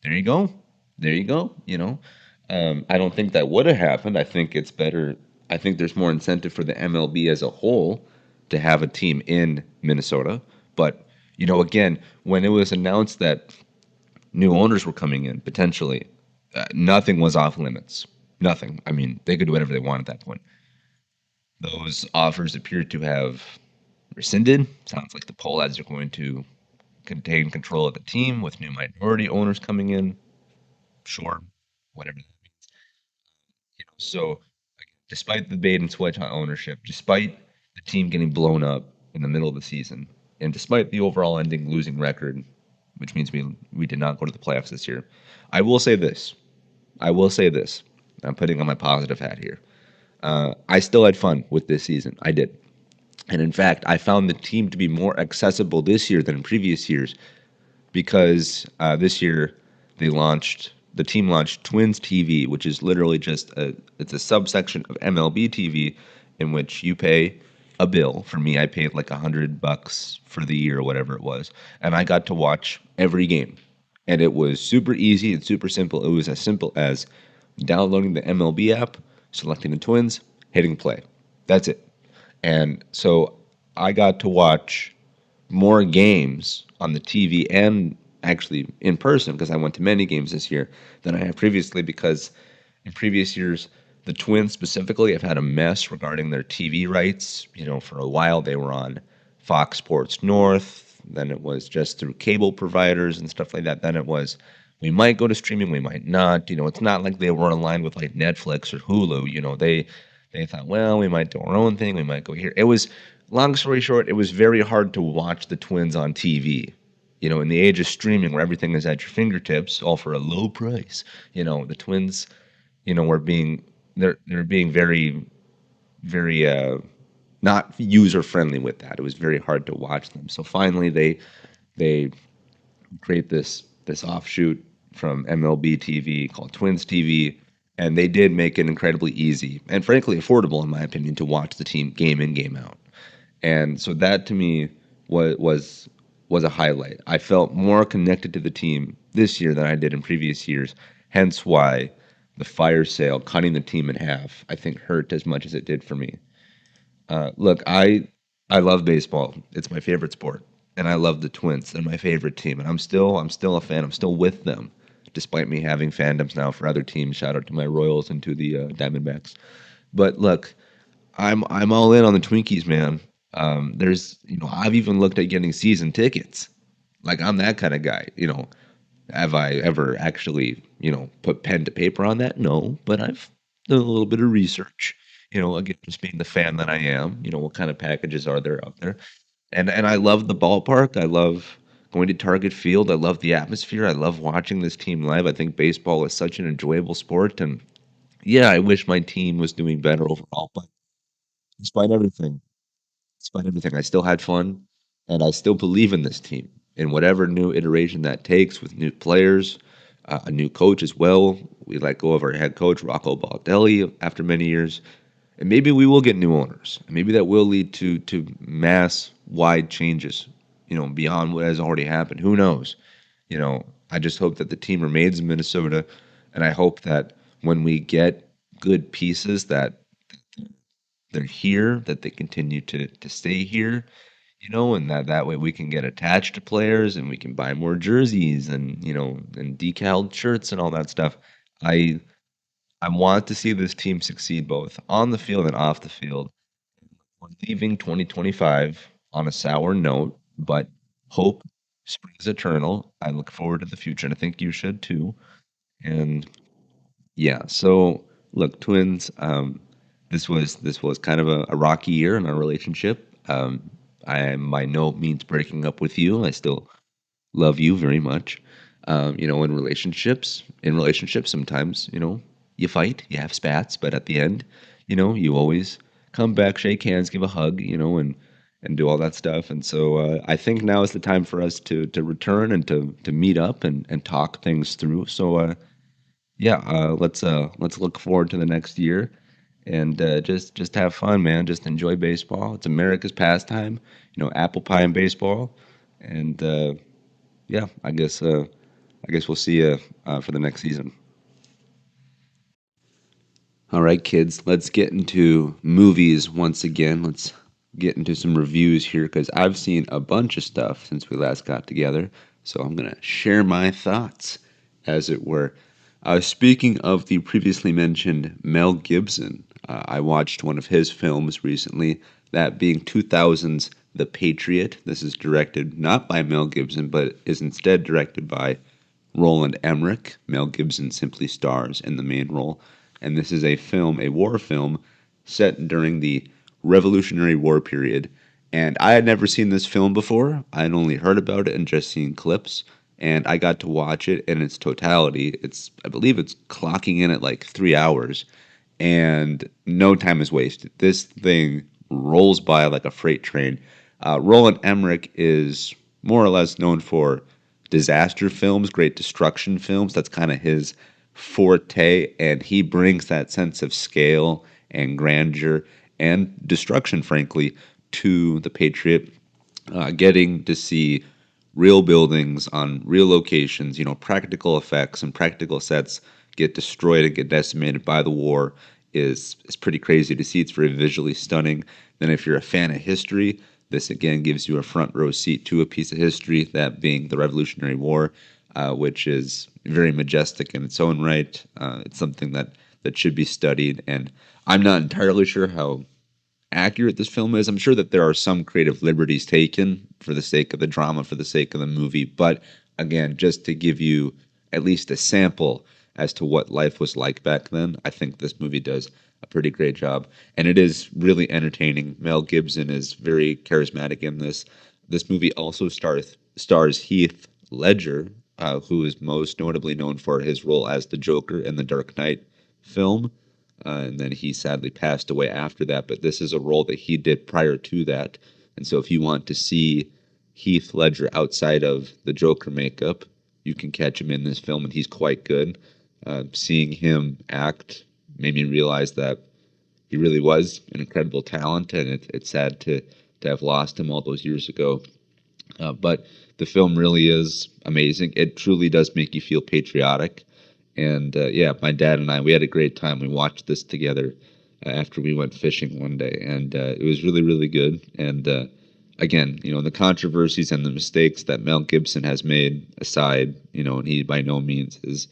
[SPEAKER 5] there you go. There you go. I don't think that would have happened. I think it's better. I think there's more incentive for the MLB as a whole to have a team in Minnesota. But, again, when it was announced that new owners were coming in potentially, nothing was off limits. Nothing. I mean, they could do whatever they want at that point. Those offers appear to have rescinded. Sounds like the poll ads are going to contain control of the team with new minority owners coming in. Sure, whatever that means. So despite the bait and switch on ownership, despite the team getting blown up in the middle of the season, and despite the overall ending losing record, which means we did not go to the playoffs this year, I will say this. I'm putting on my positive hat here. I still had fun with this season. I did. And in fact, I found the team to be more accessible this year than in previous years because this year the team launched Twins TV, which is literally it's a subsection of MLB TV in which you pay a bill. For me, I paid like $100 for the year or whatever it was, and I got to watch every game. And it was super easy and super simple. It was as simple as downloading the MLB app, selecting the Twins, hitting play. That's it. And so I got to watch more games on the TV and actually in person because I went to many games this year than I have previously because in previous years, the Twins specifically have had a mess regarding their TV rights. For a while they were on Fox Sports North. Then it was just through cable providers and stuff like that. Then it was we might go to streaming, we might not. It's not like they were aligned with like Netflix or Hulu. They thought, well, we might do our own thing. We might go here. It was, long story short, it was very hard to watch the Twins on TV. In the age of streaming where everything is at your fingertips, all for a low price. The Twins, they're being very, very not user friendly with that. It was very hard to watch them. So finally, they create this offshoot from MLB TV called Twins TV. And they did make it incredibly easy and frankly affordable, in my opinion, to watch the team game in, game out. And so that to me was a highlight. I felt more connected to the team this year than I did in previous years. Hence why the fire sale, cutting the team in half, I think hurt as much as it did for me. Look, I love baseball. It's my favorite sport. And I love the Twins. They're my favorite team. And I'm still a fan. I'm still with them. Despite me having fandoms now for other teams. Shout out to my Royals and to the Diamondbacks. But look, I'm all in on the Twinkies, man. I've even looked at getting season tickets. Like, I'm that kind of guy. Have I ever actually, put pen to paper on that? No, but I've done a little bit of research. Again, just being the fan that I am. What kind of packages are there out there? And I love the ballpark. I love going to Target Field. I love the atmosphere. I love watching this team live. I think baseball is such an enjoyable sport. And yeah, I wish my team was doing better overall. But despite everything, I still had fun. And I still believe in this team. In whatever new iteration that takes with new players, a new coach as well. We let go of our head coach, Rocco Baldelli, after many years. And maybe we will get new owners. Maybe that will lead to mass-wide changes, beyond what has already happened. Who knows? I just hope that the team remains in Minnesota, and I hope that when we get good pieces that they're here, that they continue to stay here, and that way we can get attached to players and we can buy more jerseys and, and decaled shirts and all that stuff. I want to see this team succeed both on the field and off the field. We're leaving 2025 on a sour note, but hope springs eternal. I look forward to the future, and I think you should too. And yeah, so look, Twins, this was kind of a rocky year in our relationship. I am by no means breaking up with you. I still love you very much. In relationships, sometimes, you fight, you have spats, but at the end, you always come back, shake hands, give a hug, and do all that stuff. And so I think now is the time for us to return and to meet up and talk things through. So let's look forward to the next year.
[SPEAKER 7] and just have fun, man. Just enjoy baseball. It's America's pastime, apple pie and baseball, and yeah, I guess we'll see you for the next season. All right, kids, let's get into movies once again. Let's get into some reviews here because I've seen a bunch of stuff since we last got together. So I'm going to share my thoughts, as it were. Speaking of the previously mentioned Mel Gibson, I watched one of his films recently, that being 2000's The Patriot. This is directed not by Mel Gibson, but is instead directed by Roland Emmerich. Mel Gibson simply stars in the main role. And this is a war film, set during the Revolutionary War period. And I had never seen this film before. I had only heard about it and just seen clips. And I got to watch it in its totality. I believe it's clocking in at like 3 hours. And no time is wasted. This thing rolls by like a freight train. Roland Emmerich is more or less known for disaster films, great destruction films. That's kind of his forte, and he brings that sense of scale and grandeur and destruction, frankly, to The Patriot. Getting to see real buildings on real locations, practical effects and practical sets get destroyed and get decimated by the war is pretty crazy to see. It's very visually stunning. Then if you're a fan of history, this again gives you a front row seat to a piece of history, that being the Revolutionary War, which is very majestic in its own right. It's something that should be studied, and I'm not entirely sure how accurate this film is. I'm sure that there are some creative liberties taken for the sake of the drama, for the sake of the movie, but again, just to give you at least a sample as to what life was like back then, I think this movie does a pretty great job, and it is really entertaining. Mel Gibson is very charismatic in this. This movie also stars Heath Ledger, who is most notably known for his role as the Joker in the Dark Knight film. And then he sadly passed away after that, but this is a role that he did prior to that. And so if you want to see Heath Ledger outside of the Joker makeup, you can catch him in this film, and he's quite good. Seeing him act made me realize that he really was an incredible talent, and it's sad to have lost him all those years ago. But the film really is amazing. It truly does make you feel patriotic. And yeah, my dad and we had a great time. We watched this together after we went fishing one day, and it was really, really good. And again, the controversies and the mistakes that Mel Gibson has made aside, and he by no means is,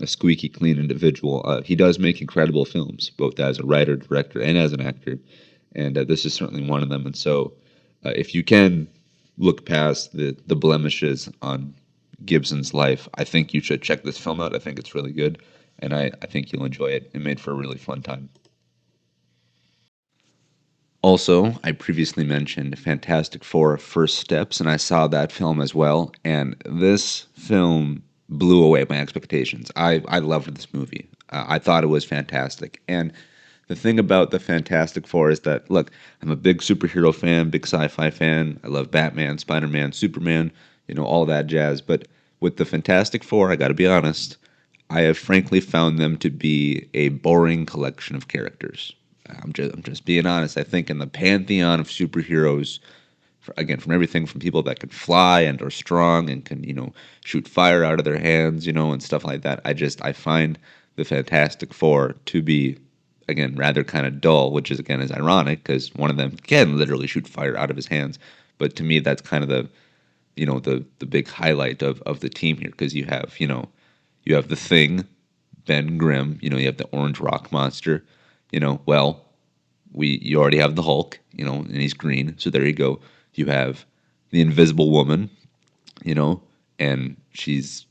[SPEAKER 7] a squeaky clean individual. He does make incredible films, both as a writer, director, and as an actor. And this is certainly one of them. And so if you can look past the blemishes on Gibson's life, I think you should check this film out. I think it's really good, and I think you'll enjoy it. It made for a really fun time. Also, I previously mentioned Fantastic Four First Steps, and I saw that film as well, and this film blew away my expectations. I loved this movie. I thought it was fantastic, and the thing about the Fantastic Four is that, look, I'm a big superhero fan, big sci-fi fan. I love Batman, Spider-Man, Superman, all that jazz. But with the Fantastic Four, I got to be honest, I have frankly found them to be a boring collection of characters. I'm just being honest. I think in the pantheon of superheroes, again, from everything from people that can fly and are strong and can, shoot fire out of their hands, and stuff like that, I find the Fantastic Four to be, again, rather kind of dull, which is ironic because one of them can literally shoot fire out of his hands. But to me, that's kind of the big highlight of the team here, because you have the Thing, Ben Grimm, you have the Orange Rock Monster, you already have the Hulk, and he's green, so there you go. You have the Invisible Woman, and she's,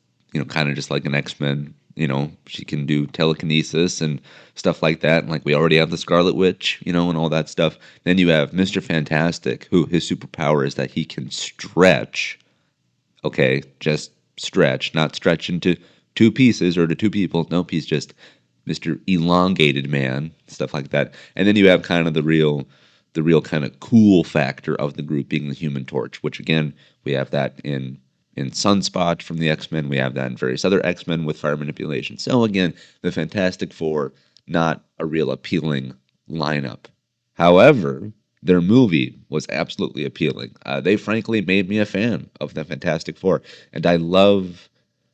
[SPEAKER 7] kind of just like an X-Men. She can do telekinesis and stuff like that. And like we already have the Scarlet Witch, and all that stuff. Then you have Mr. Fantastic, who his superpower is that he can stretch. Okay, just stretch, not stretch into two pieces or to two people. Nope, he's just Mr. Elongated Man, stuff like that. And then you have kind of the real kind of cool factor of the group being the Human Torch, which again, we have that in Sunspot from the X-Men. We have that in various other X-Men with fire manipulation. So again, the Fantastic Four not a real appealing lineup. However, their movie was absolutely appealing. They frankly made me a fan of the Fantastic Four, and I love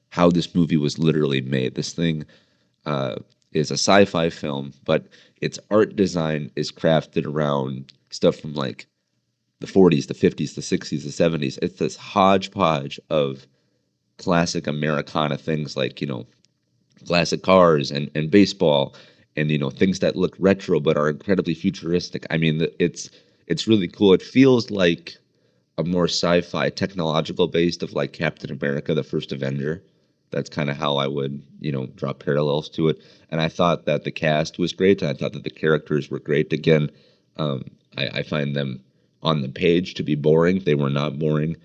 [SPEAKER 7] how this movie was literally made. This thing is a sci-fi film, but its art design is crafted around stuff from like the 40s, the 50s, the 60s, the 70s. It's this hodgepodge of classic Americana things like, classic cars and baseball and, things that look retro but are incredibly futuristic. I mean, it's really cool. It feels like a more sci-fi technological based of like Captain America, the first Avenger. That's kind of how I would, draw parallels to it. And I thought that the cast was great. I thought that the characters were great. Again, I find them on the page to be boring. They were not boring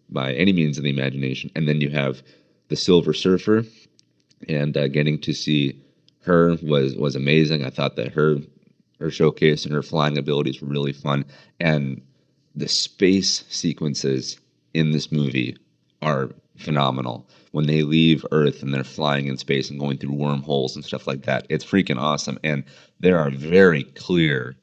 [SPEAKER 7] by any means of the imagination. And then you have the Silver Surfer, and getting to see her was amazing. I thought that her showcase and her flying abilities were really fun. And the space sequences in this movie are phenomenal. When they leave Earth and they're flying in space and going through wormholes and stuff like that, it's freaking awesome. And there are very clear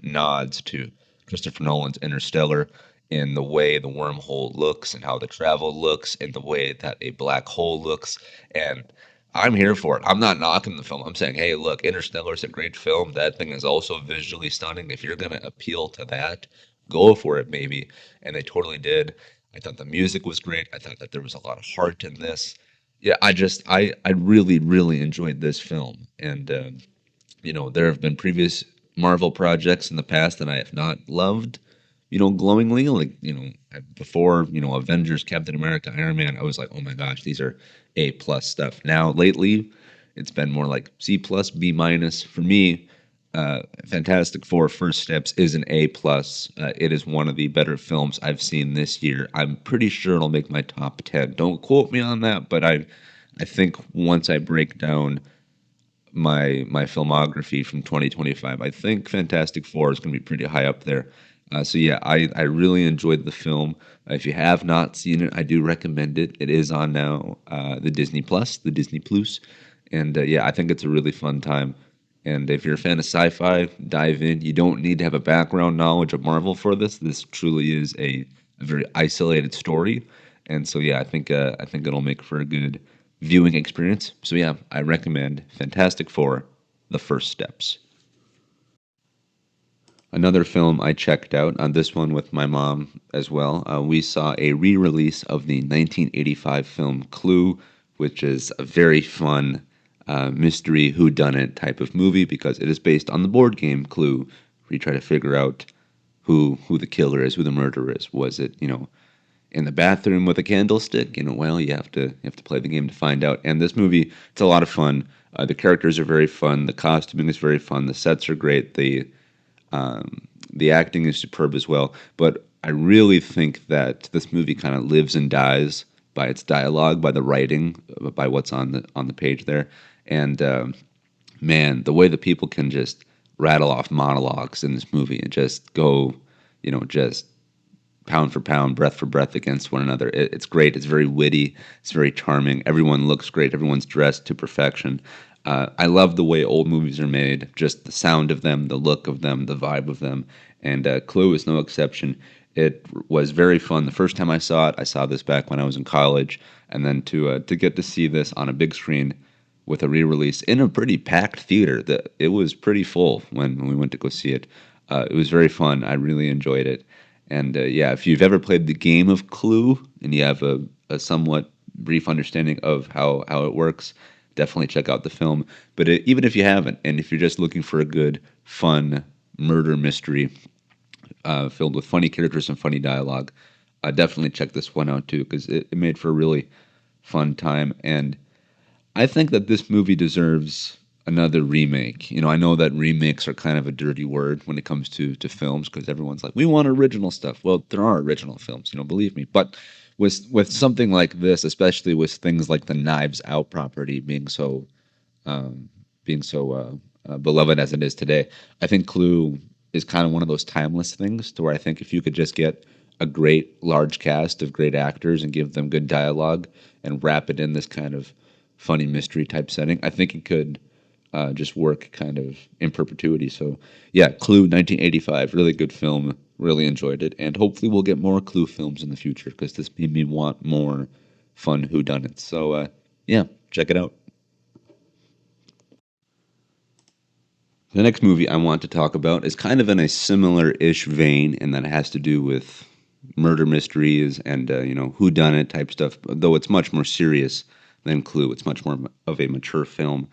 [SPEAKER 7] nods to Christopher Nolan's Interstellar in the way the wormhole looks and how the travel looks and the way that a black hole looks. And I'm here for it. I'm not knocking the film. I'm saying, hey, look, Interstellar is a great film. That thing is also visually stunning. If you're going to appeal to that, go for it, maybe. And they totally did. I thought the music was great. I thought that there was a lot of heart in this. Yeah, I really, really enjoyed this film. And, there have been previous Marvel projects in the past that I have not loved, glowingly. Like, before, Avengers, Captain America, Iron Man, I was like, oh my gosh, these are A+ stuff. Now, lately, it's been more like C+, B-. For me, Fantastic Four: First Steps is an A+. It is one of the better films I've seen this year. I'm pretty sure it'll make my top 10. Don't quote me on that, but I think once I break down my filmography from 2025, I think Fantastic Four is going to be pretty high up there. So yeah, I really enjoyed the film. If you have not seen it, I do recommend it. It is on now, the Disney Plus, and yeah, I think it's a really fun time. And if you're a fan of sci-fi, dive in. You don't need to have a background knowledge of Marvel for this. This truly is a very isolated story, and so yeah, I think it'll make for a good viewing experience. So yeah, I recommend Fantastic Four: The First Steps. Another film I checked out, on this one with my mom as well. We saw a re-release of the 1985 film Clue, which is a very fun mystery whodunit type of movie because it is based on the board game Clue, where you try to figure out who the killer is, who the murderer is. Was it, in the bathroom with a candlestick? Well, you have to play the game to find out. And this movie, it's a lot of fun. The characters are very fun. The costuming is very fun. The sets are great. The acting is superb as well. But I really think that this movie kind of lives and dies by its dialogue, by the writing, by what's on the page there. And man, the way that people can just rattle off monologues in this movie and just go, just pound for pound, breath for breath against one another. It's great. It's very witty. It's very charming. Everyone looks great. Everyone's dressed to perfection. I love the way old movies are made, just the sound of them, the look of them, the vibe of them. And Clue is no exception. It was very fun. The first time I saw it, I saw this back when I was in college. And then to get to see this on a big screen with a re-release in a pretty packed theater, it was pretty full when we went to go see it. It was very fun. I really enjoyed it. And yeah, if you've ever played the game of Clue and you have a somewhat brief understanding of how it works, definitely check out the film. But even if you haven't, and if you're just looking for a good, fun murder mystery filled with funny characters and funny dialogue, definitely check this one out too, because it made for a really fun time. And I think that this movie deserves another remake. I know that remakes are kind of a dirty word when it comes to films, because everyone's like, we want original stuff. Well, there are original films, believe me. But with something like this, especially with things like the Knives Out property being so beloved as it is today, I think Clue is kind of one of those timeless things to where I think if you could just get a great large cast of great actors and give them good dialogue and wrap it in this kind of funny mystery type setting, I think it could just work kind of in perpetuity. So yeah, Clue 1985, really good film. Really enjoyed it, and hopefully we'll get more Clue films in the future because this made me want more fun whodunits. So yeah, check it out. The next movie I want to talk about is kind of in a similar-ish vein, and that has to do with murder mysteries and whodunit type stuff. Though it's much more serious than Clue. It's much more of a mature film.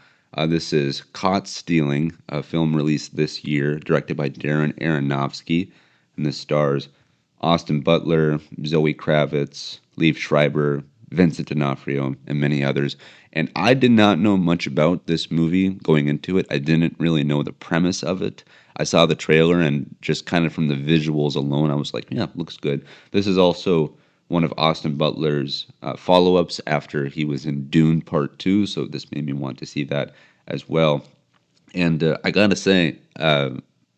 [SPEAKER 7] This is Caught Stealing, a film released this year, directed by Darren Aronofsky, and this stars Austin Butler, Zoe Kravitz, Liev Schreiber, Vincent D'Onofrio, and many others. And I did not know much about this movie going into it. I didn't really know the premise of it. I saw the trailer, and just kind of from the visuals alone, I was like, yeah, looks good. This is also one of Austin Butler's follow-ups after he was in Dune Part 2, so this made me want to see that as well. And I gotta say,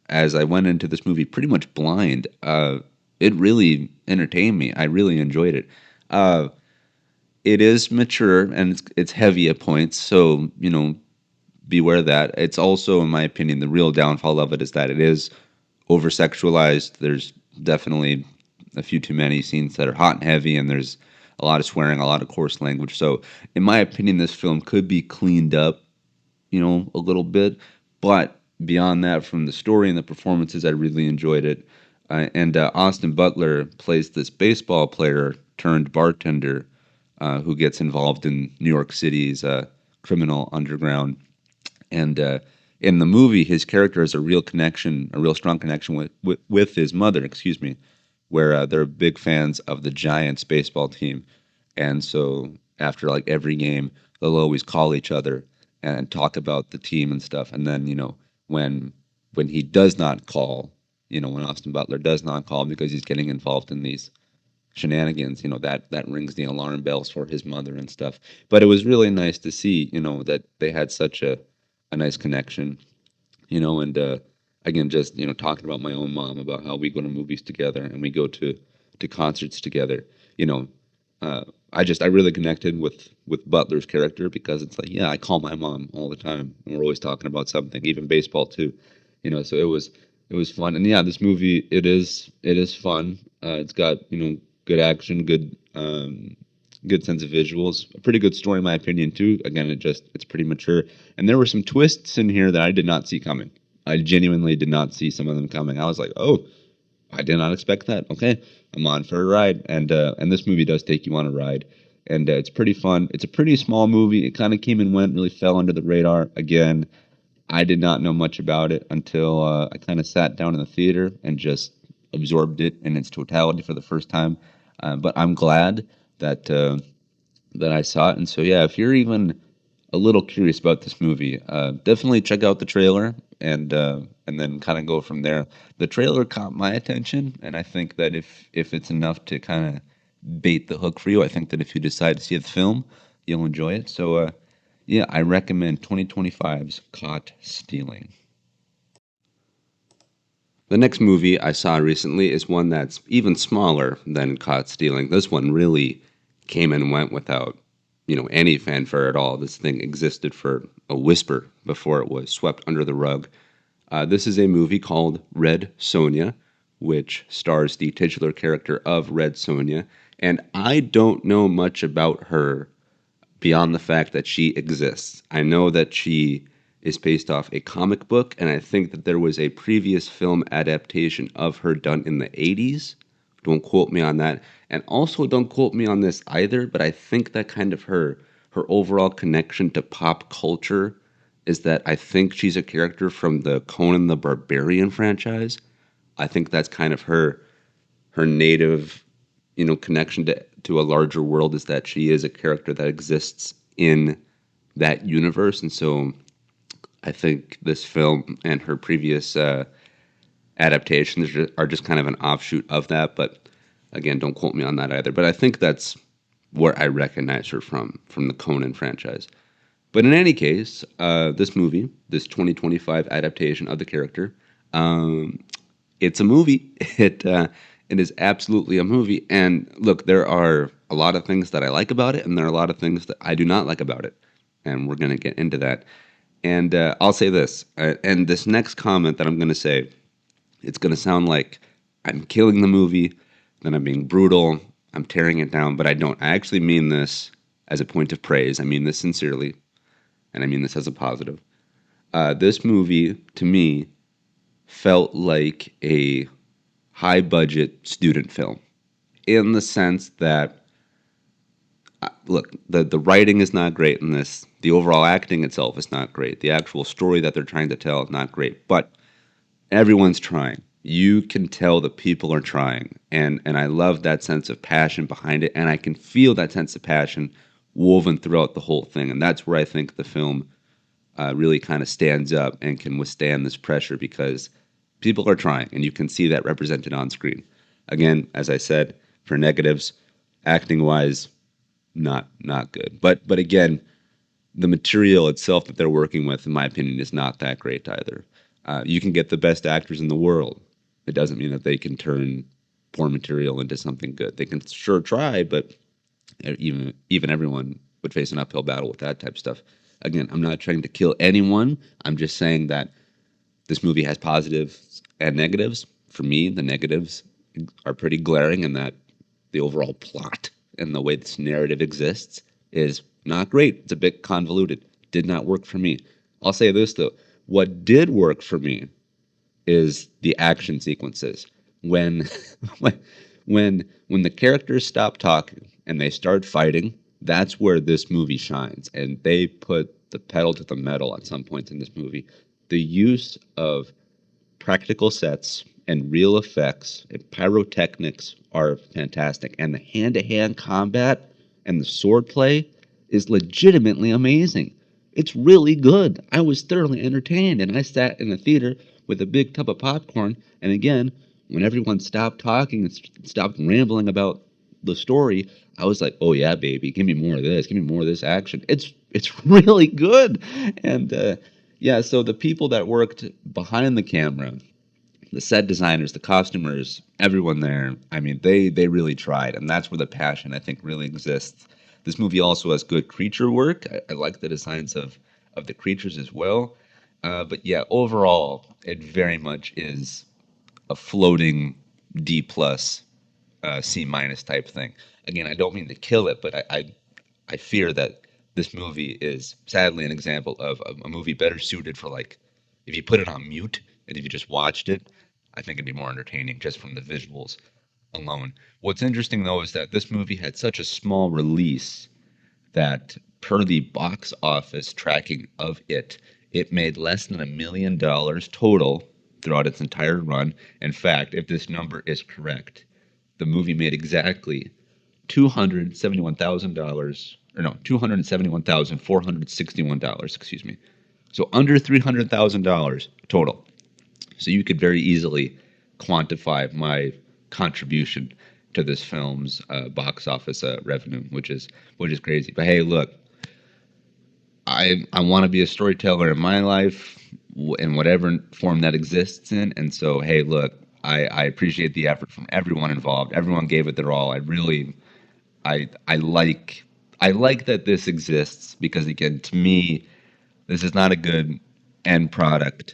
[SPEAKER 7] as I went into this movie pretty much blind, it really entertained me. I really enjoyed it. It is mature and it's heavy at points, so beware that. It's also, in my opinion, the real downfall of it is that it is over sexualized. There's definitely a few too many scenes that are hot and heavy, and there's a lot of swearing, a lot of coarse language. So, in my opinion, this film could be cleaned up, a little bit. But beyond that, from the story and the performances, I really enjoyed it. And Austin Butler plays this baseball player turned bartender who gets involved in New York City's criminal underground. And in the movie, his character has a real strong connection with his mother, where they're big fans of the Giants baseball team. And so after like every game, they'll always call each other and talk about the team and stuff. And then, when he does not call, when Austin Butler does not call because he's getting involved in these shenanigans, that rings the alarm bells for his mother and stuff. But it was really nice to see, that they had such a nice connection, and again, just, talking about my own mom, about how we go to movies together and we go to concerts together, I really connected with Butler's character because it's like, yeah, I call my mom all the time and we're always talking about something, even baseball too, so it was fun. And yeah, this movie, it is fun. It's got, good action, good sense of visuals, a pretty good story in my opinion too. Again, it's pretty mature. And there were some twists in here that I did not see coming. I genuinely did not see some of them coming. I was like, oh, I did not expect that. Okay, I'm on for a ride. And this movie does take you on a ride. And it's pretty fun. It's a pretty small movie. It kind of came and went, really fell under the radar. Again, I did not know much about it until I kind of sat down in the theater and just absorbed it in its totality for the first time. But I'm glad that I saw it. And so, yeah, if you're even a little curious about this movie, definitely check out the trailer and then kind of go from there. The trailer caught my attention, and I think that if it's enough to kind of bait the hook for you, I think that if you decide to see the film, you'll enjoy it. So, yeah, I recommend 2025's Caught Stealing. The next movie I saw recently is one that's even smaller than Caught Stealing. This one really came and went without, any fanfare at all. This thing existed for a whisper before it was swept under the rug. This is a movie called Red Sonja, which stars the titular character of Red Sonja. And I don't know much about her beyond the fact that she exists. I know that she is based off a comic book, and I think that there was a previous film adaptation of her done in the 80s. Don't quote me on that. And also don't quote me on this either, but I think that kind of her overall connection to pop culture is that I think she's a character from the Conan the Barbarian franchise. I think that's kind of her native, connection to a larger world, is that she is a character that exists in that universe. And so I think this film and her previous adaptations are just kind of an offshoot of that. But again, don't quote me on that either. But I think that's where I recognize her from the Conan franchise. But in any case, this movie, this 2025 adaptation of the character, it's a movie. It is absolutely a movie. And look, there are a lot of things that I like about it, and there are a lot of things that I do not like about it. And we're going to get into that. And I'll say this, and this next comment that I'm going to say, it's going to sound like I'm killing the movie, that I'm being brutal, I'm tearing it down, but I don't. I actually mean this as a point of praise. I mean this sincerely, and I mean this as a positive. This movie, to me, felt like a high-budget student film in the sense that, look, the writing is not great in this. The overall acting itself is not great. The actual story that they're trying to tell is not great. But everyone's trying. You can tell that people are trying. And I love that sense of passion behind it. And I can feel that sense of passion woven throughout the whole thing. And that's where I think the film really kind of stands up and can withstand this pressure, because people are trying. And you can see that represented on screen. Again, as I said, for negatives, acting-wise, not good. But again, the material itself that they're working with, in my opinion, is not that great either. You can get the best actors in the world. It doesn't mean that they can turn poor material into something good. They can sure try, but even everyone would face an uphill battle with that type of stuff. Again, I'm not trying to kill anyone. I'm just saying that this movie has positives and negatives. For me, the negatives are pretty glaring, in that the overall plot and the way this narrative exists is not great. It's a bit convoluted. Did not work for me. I'll say this, though. What did work for me is the action sequences. When the characters stop talking and they start fighting, that's where this movie shines. And they put the pedal to the metal at some points in this movie. The use of practical sets and real effects and pyrotechnics are fantastic. And the hand-to-hand combat and the swordplay is legitimately amazing. It's really good. I was thoroughly entertained, and I sat in the theater with a big tub of popcorn. And again, when everyone stopped talking and stopped rambling about the story, I was like, "Oh yeah, baby, give me more of this. Give me more of this action." It's really good. And yeah, so the people that worked behind the camera, the set designers, the costumers, everyone there, I mean, they really tried, and that's where the passion, I think, really exists. This movie also has good creature work. I like the designs of the creatures as well. But yeah, overall, it very much is a floating D plus, C minus type thing. Again, I don't mean to kill it, but I fear that this movie is sadly an example of a movie better suited for, like, if you put it on mute and if you just watched it, I think it'd be more entertaining just from the visuals alone. What's interesting, though, is that this movie had such a small release that, per the box office tracking of it made less than $1 million total throughout its entire run. In fact, if this number is correct, the movie made exactly $271,461, excuse me. So under $300,000 total. So you could very easily quantify my contribution to this film's box office revenue, which is crazy. But hey, look, I want to be a storyteller in my life, in whatever form that exists in. And so, hey, look, I appreciate the effort from everyone involved. Everyone gave it their all. I like that this exists, because, again, to me, this is not a good end product.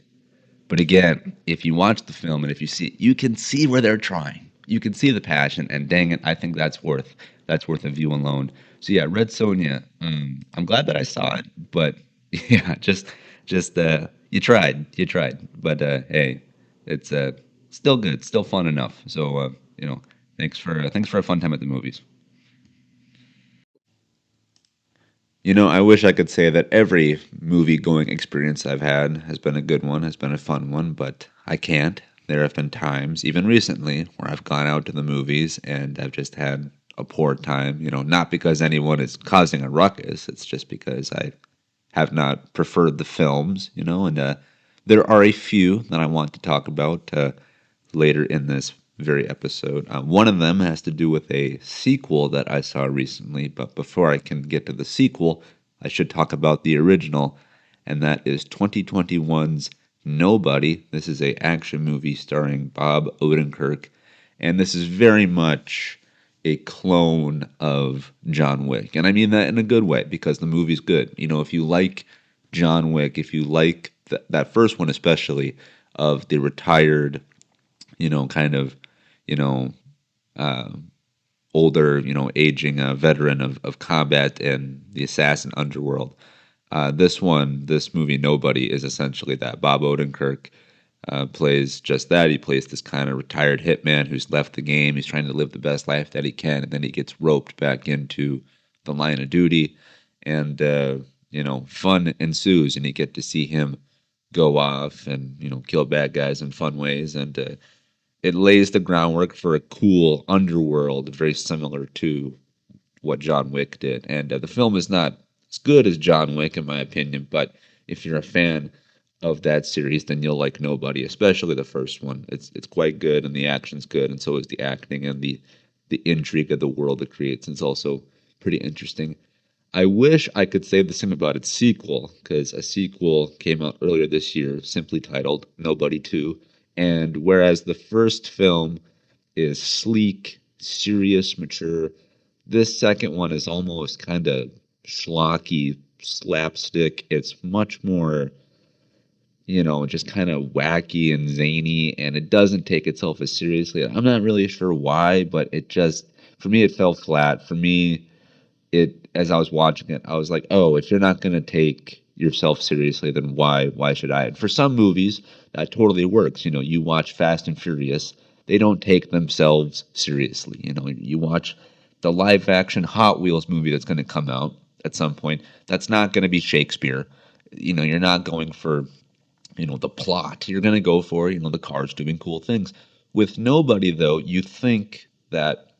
[SPEAKER 7] But again, if you watch the film and if you see it, you can see where they're trying. You can see the passion, and dang it, I think that's worth a view alone. So yeah, Red Sonja, I'm glad that I saw it, but yeah, just you tried, but hey, it's still good, still fun enough. So thanks for a fun time at the movies.
[SPEAKER 1] I wish I could say that every movie-going experience I've had has been a good one, has been a fun one, but I can't. There have been times, even recently, where I've gone out to the movies and I've just had a poor time. Not because anyone is causing a ruckus. It's just because I have not preferred the films, and there are a few that I want to talk about later in this very episode. One of them has to do with a sequel that I saw recently, but before I can get to the sequel, I should talk about the original, and that is 2021's Nobody. This is a action movie starring Bob Odenkirk, and this is very much a clone of John Wick, and I mean that in a good way, because the movie's good. If you like
[SPEAKER 6] John Wick, if you like that first one especially, of the retired, kind of, you know, uh, older, aging veteran of combat and the assassin underworld. This movie, Nobody, is essentially that. Bob Odenkirk plays just that. He plays this kind of retired hitman who's left the game. He's trying to live the best life that he can, and then he gets roped back into the line of duty, and fun ensues, and you get to see him go off and kill bad guys in fun ways, and it lays the groundwork for a cool underworld, very similar to what John Wick did. And the film is not as good as John Wick, in my opinion, but if you're a fan of that series, then you'll like Nobody, especially the first one. It's quite good, and the action's good, and so is the acting, and the intrigue of the world it creates is also pretty interesting. I wish I could say the same about its sequel, because a sequel came out earlier this year, simply titled Nobody 2. And whereas the first film is sleek, serious, mature, this second one is almost kind of schlocky, slapstick. It's much more, just kind of wacky and zany, and it doesn't take itself as seriously. I'm not really sure why, but for me, it fell flat. For me, as I was watching it, I was like, oh, if you're not going to take yourself seriously, then why should I? And for some movies, that totally works. You watch Fast and Furious, they don't take themselves seriously. You watch the live action Hot Wheels movie that's going to come out at some point, that's not going to be Shakespeare. You're not going for, the plot. You're going to go for, the cars doing cool things. With Nobody, though, you think that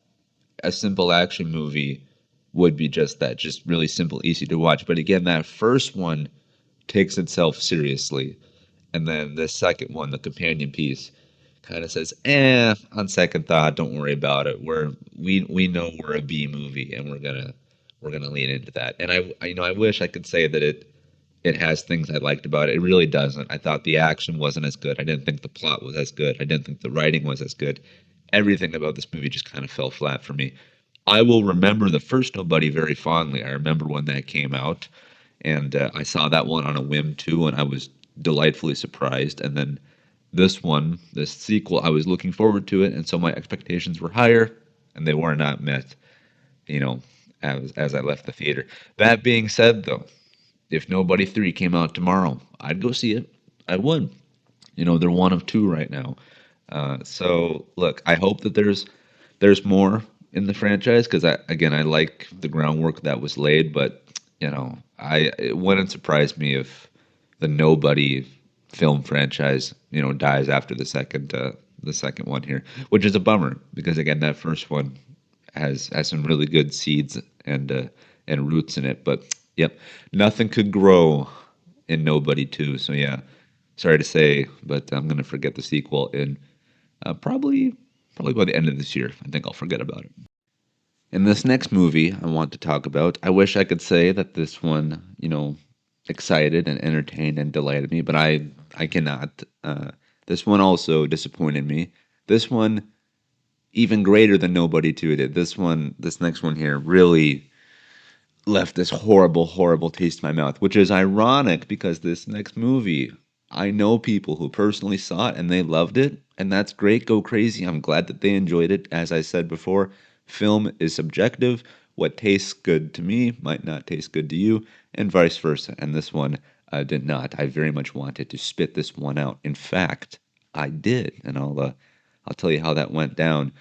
[SPEAKER 6] a simple action movie would be just that, just really simple, easy to watch. But again, that first one takes itself seriously. And then the second one, the companion piece, kind of says, on second thought, don't worry about it. We know we're a B movie, and we're gonna lean into that. And I wish I could say that it has things I liked about it. It really doesn't. I thought the action wasn't as good. I didn't think the plot was as good. I didn't think the writing was as good. Everything about this movie just kind of fell flat for me. I will remember the first Nobody very fondly. I remember when that came out, and I saw that one on a whim too, and I was delightfully surprised. And then this sequel, I was looking forward to it, and so my expectations were higher, and they were not met, as I left the theater. That being said, though, if Nobody 3 came out tomorrow, I'd go see it. I would. They're one of two right now. So look, I hope that there's more in the franchise, because I like the groundwork that was laid, but it wouldn't surprise me if the Nobody film franchise dies after the second one here, which is a bummer, because again, that first one has some really good seeds and roots in it. But yep, nothing could grow in Nobody 2. So yeah, sorry to say, but I'm gonna forget the sequel in probably by the end of this year. I think I'll forget about it. In this next movie I want to talk about, I wish I could say that this one, excited and entertained and delighted me, but I cannot. This one also disappointed me. This one, even greater than Nobody 2 did. This next one here really left this horrible, horrible taste in my mouth, which is ironic because this next movie, I know people who personally saw it and they loved it, and that's great. Go crazy. I'm glad that they enjoyed it. As I said before, film is subjective. What tastes good to me might not taste good to you, and vice versa. And this one did not. I very much wanted to spit this one out. In fact, I did, and I'll tell you how that went down.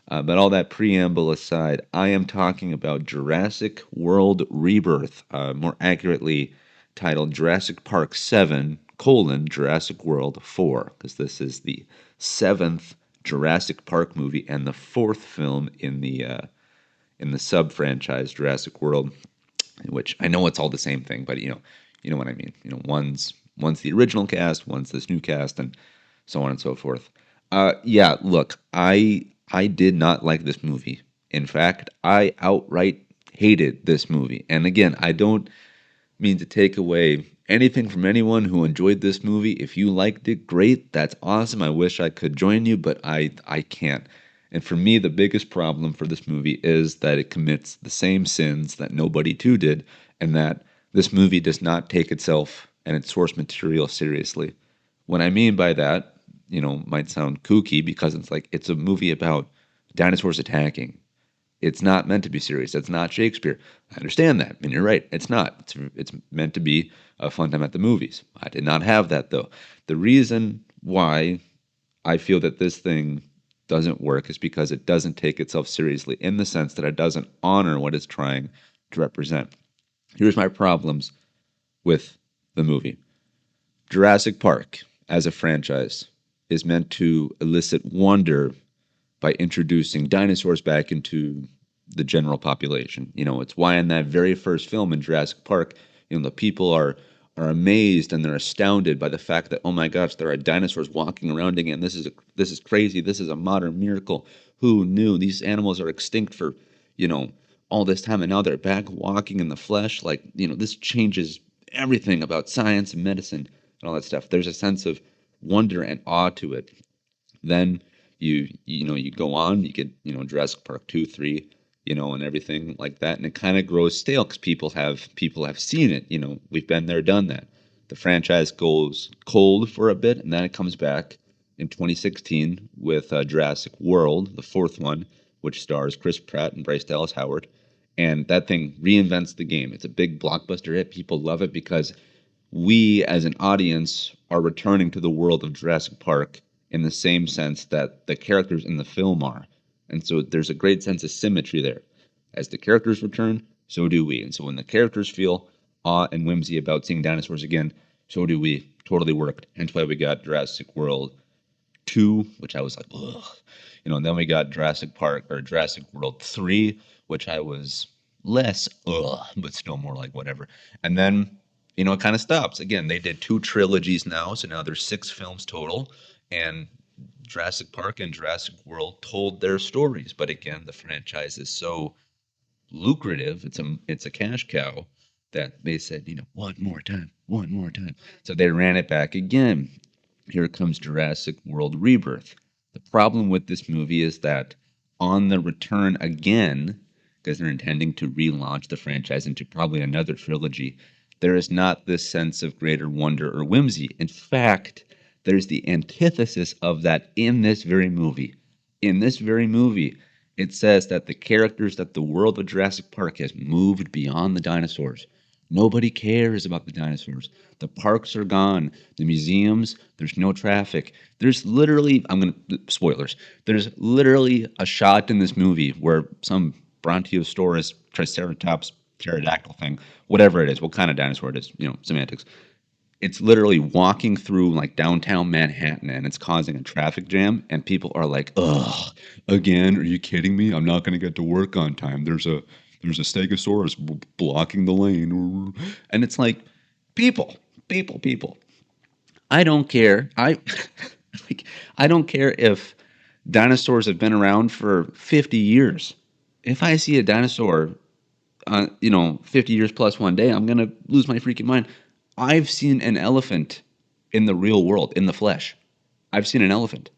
[SPEAKER 6] But all that preamble aside, I am talking about Jurassic World Rebirth, more accurately titled Jurassic Park 7, Jurassic World 4, because this is the 7th Jurassic Park movie and the 4th film in the sub-franchise Jurassic World, which I know it's all the same thing, but you know what I mean. One's the original cast, one's this new cast, and so on and so forth. Yeah, look, I did not like this movie. In fact, I outright hated this movie. And again, I don't mean to take away anything from anyone who enjoyed this movie. If you liked it, great. That's awesome. I wish I could join you, but I can't. And for me, the biggest problem for this movie is that it commits the same sins that Nobody 2 did, and that this movie does not take itself and its source material seriously. What I mean by that, might sound kooky because it's like it's a movie about dinosaurs attacking. It's not meant to be serious. It's not Shakespeare. I understand that, and you're right. It's not. It's meant to be a fun time at the movies. I did not have that though. The reason why I feel that this thing doesn't work is because it doesn't take itself seriously in the sense that it doesn't honor what it's trying to represent. Here's my problems with the movie. Jurassic Park, as a franchise, is meant to elicit wonder by introducing dinosaurs back into the general population. It's why in that very first film in Jurassic Park, the people are amazed and they're astounded by the fact that, oh my gosh, there are dinosaurs walking around again. This is crazy. This is a modern miracle. Who knew? These animals are extinct for, all this time, and now they're back walking in the flesh. Like, this changes everything about science and medicine and all that stuff. There's a sense of wonder and awe to it. Then you go on, you get, Jurassic Park 2, 3, and everything like that. And it kind of grows stale because people have seen it. We've been there, done that. The franchise goes cold for a bit, and then it comes back in 2016 with Jurassic World, the fourth one, which stars Chris Pratt and Bryce Dallas Howard. And that thing reinvents the game. It's a big blockbuster hit. People love it because we, as an audience, are returning to the world of Jurassic Park in the same sense that the characters in the film are. And so there's a great sense of symmetry there. As the characters return, so do we. And so when the characters feel awe and whimsy about seeing dinosaurs again, so do we. Totally worked. Hence why we got Jurassic World 2, which I was like, ugh. And then we got Jurassic World 3, which I was less ugh, but still more like whatever. And then, it kind of stops. Again, they did 2 trilogies now, so now there's 6 films total. And Jurassic Park and Jurassic World told their stories. But again, the franchise is so lucrative, it's a cash cow, that they said, one more time. So they ran it back again. Here comes Jurassic World Rebirth. The problem with this movie is that on the return again, because they're intending to relaunch the franchise into probably another trilogy, there is not this sense of greater wonder or whimsy. In fact, there's the antithesis of that in this very movie. In this very movie, it says that the characters, that the world of Jurassic Park has moved beyond the dinosaurs. Nobody cares about the dinosaurs. The parks are gone. The museums, there's no traffic. There's literally, spoilers, there's literally a shot in this movie where some Brontosaurus, Triceratops, pterodactyl thing, whatever it is, what kind of dinosaur it is, semantics. It's literally walking through like downtown Manhattan and it's causing a traffic jam and people are like, ugh, again, are you kidding me? I'm not going to get to work on time. There's a stegosaurus blocking the lane. And it's like, people. I don't care. I don't care if dinosaurs have been around for 50 years. If I see a dinosaur, 50 years plus one day, I'm going to lose my freaking mind. I've seen an elephant in the real world, in the flesh. I've seen an elephant.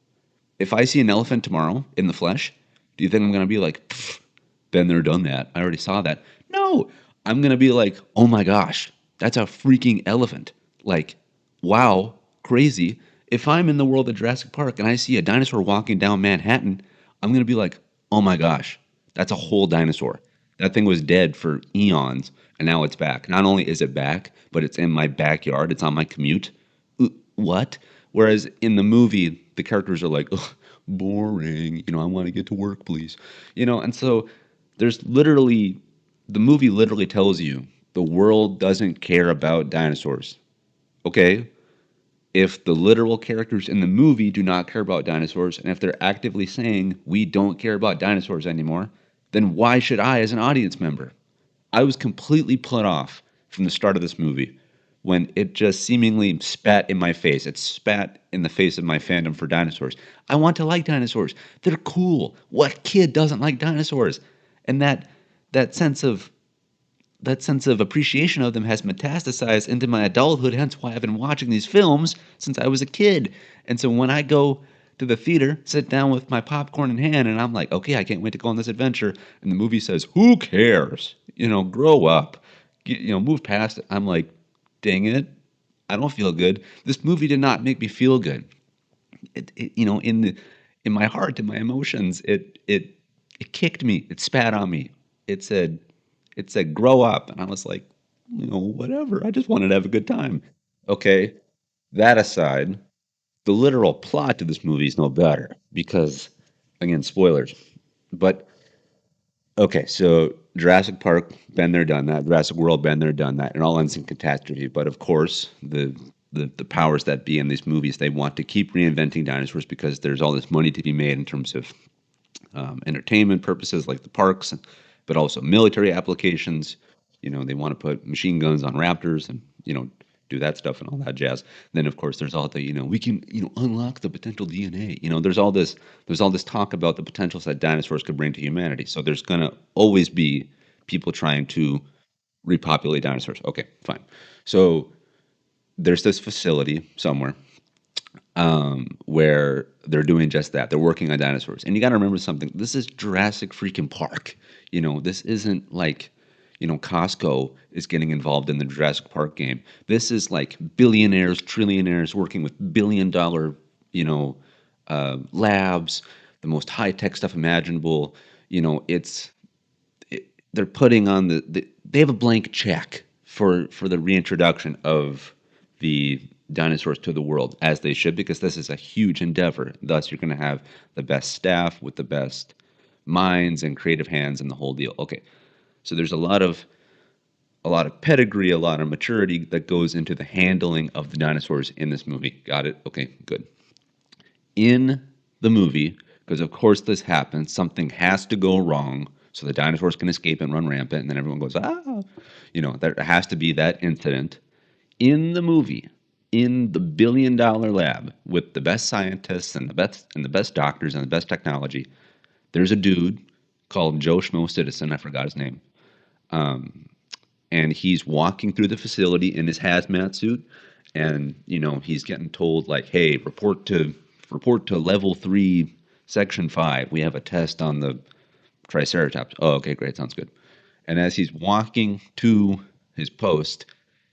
[SPEAKER 6] If I see an elephant tomorrow in the flesh, do you think I'm going to be like, been there, done that? I already saw that. No, I'm going to be like, oh my gosh, that's a freaking elephant. Like, wow, crazy. If I'm in the world of Jurassic Park and I see a dinosaur walking down Manhattan, I'm going to be like, oh my gosh, that's a whole dinosaur. That thing was dead for eons, and now it's back. Not only is it back, but it's in my backyard. It's on my commute. What? Whereas in the movie, the characters are like, boring. I want to get to work, please. And so there's literally, the movie literally tells you the world doesn't care about dinosaurs. Okay? If the literal characters in the movie do not care about dinosaurs, and if they're actively saying we don't care about dinosaurs anymore, then why should I as an audience member? I was completely put off from the start of this movie when it just seemingly spat in my face. It spat in the face of my fandom for dinosaurs. I want to like dinosaurs. They're cool. What kid doesn't like dinosaurs? And that sense of appreciation of them has metastasized into my adulthood, hence why I've been watching these films since I was a kid. And so when I go to the theater, sit down with my popcorn in hand, and I'm like, okay, I can't wait to go on this adventure. And the movie says, who cares? Grow up. Move past it. I'm like, dang it. I don't feel good. This movie did not make me feel good. In my heart, in my emotions, it kicked me. It spat on me. It said grow up, and I was like, whatever. I just wanted to have a good time. Okay, that aside, the literal plot to this movie is no better because, again, spoilers. But okay, so Jurassic Park, been there, done that. Jurassic World, been there, done that. It all ends in catastrophe. But of course, the powers that be in these movies, they want to keep reinventing dinosaurs because there's all this money to be made in terms of entertainment purposes, like the parks, but also military applications. They want to put machine guns on raptors and do that stuff and all that jazz. Then of course there's all the we can unlock the potential DNA. There's all this talk about the potentials that dinosaurs could bring to humanity. So there's gonna always be people trying to repopulate dinosaurs. Okay, fine. So there's this facility somewhere where they're doing just that. They're working on dinosaurs. And you got to remember something. This is Jurassic freaking Park. This isn't like, Costco is getting involved in the Jurassic Park game. This is like billionaires, trillionaires working with billion-dollar, labs, the most high-tech stuff imaginable. They're putting on they have a blank check for the reintroduction of the dinosaurs to the world, as they should, because this is a huge endeavor. Thus, you're going to have the best staff with the best minds and creative hands and the whole deal. Okay, so there's a lot of pedigree, a lot of maturity that goes into the handling of the dinosaurs in this movie. Got it? Okay, good. In the movie, because of course this happens, something has to go wrong so the dinosaurs can escape and run rampant, and then everyone goes, ah! There has to be that incident. In the movie, in the billion-dollar lab with the best scientists and the best doctors and the best technology, there's a dude called Joe Schmo Citizen. I forgot his name. And he's walking through the facility in his hazmat suit, and he's getting told like, "Hey, report to level 3, section 5. We have a test on the Triceratops." Oh, okay, great, sounds good. And as he's walking to his post,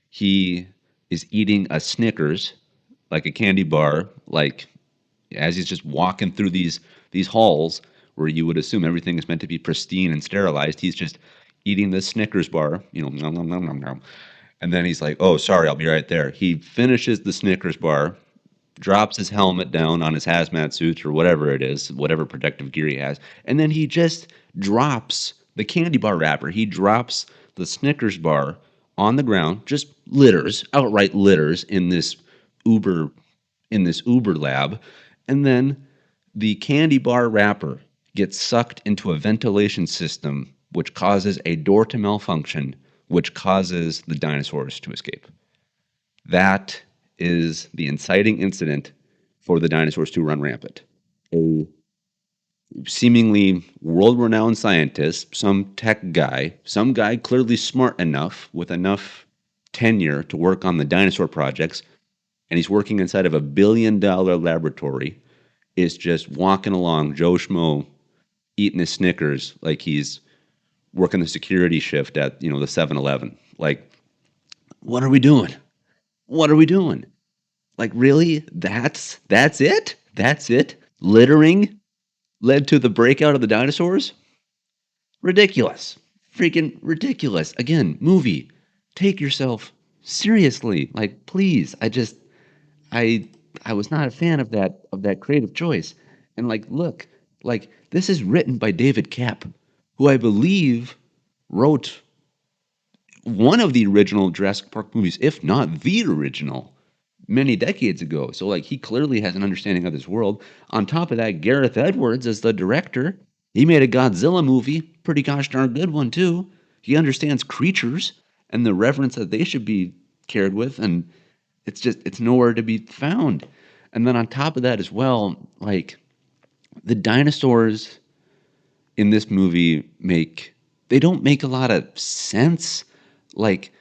[SPEAKER 6] he is eating a Snickers, like a candy bar, like as he's just walking through these halls where you would assume everything is meant to be pristine and sterilized. He's just eating this Snickers bar, nom, nom, nom, nom, nom. And then he's like, "Oh, sorry, I'll be right there." He finishes the Snickers bar, drops his helmet down on his hazmat suit or whatever it is, whatever protective gear he has, and then he just drops the candy bar wrapper. He drops the Snickers bar on the ground, just outright litters in this Uber lab, and then the candy bar wrapper gets sucked into a ventilation system, which causes a door to malfunction, which causes the dinosaurs to escape. That is the inciting incident for the dinosaurs to run rampant. A seemingly world-renowned scientist, some guy clearly smart enough with enough tenure to work on the dinosaur projects, and he's working inside of $1 billion laboratory, is just walking along, Joe Schmo, eating his Snickers like he's working the security shift at, the 7-Eleven. Like, what are we doing? What are we doing? Like, really? That's it? That's it? Littering led to the breakout of the dinosaurs? Ridiculous. Freaking ridiculous. Again, movie, take yourself seriously. Like, please. I was not a fan of that creative choice. And like, look, like, this is written by David Kapp, who I believe wrote one of the original Jurassic Park movies, if not the original, many decades ago. So like, he clearly has an understanding of this world. On top of that, Gareth Edwards is the director. He made a Godzilla movie, pretty gosh darn good one too. He understands creatures and the reverence that they should be cared with, and it's nowhere to be found. And then on top of that as well, like, the dinosaurs in this movie don't make a lot of sense. Like,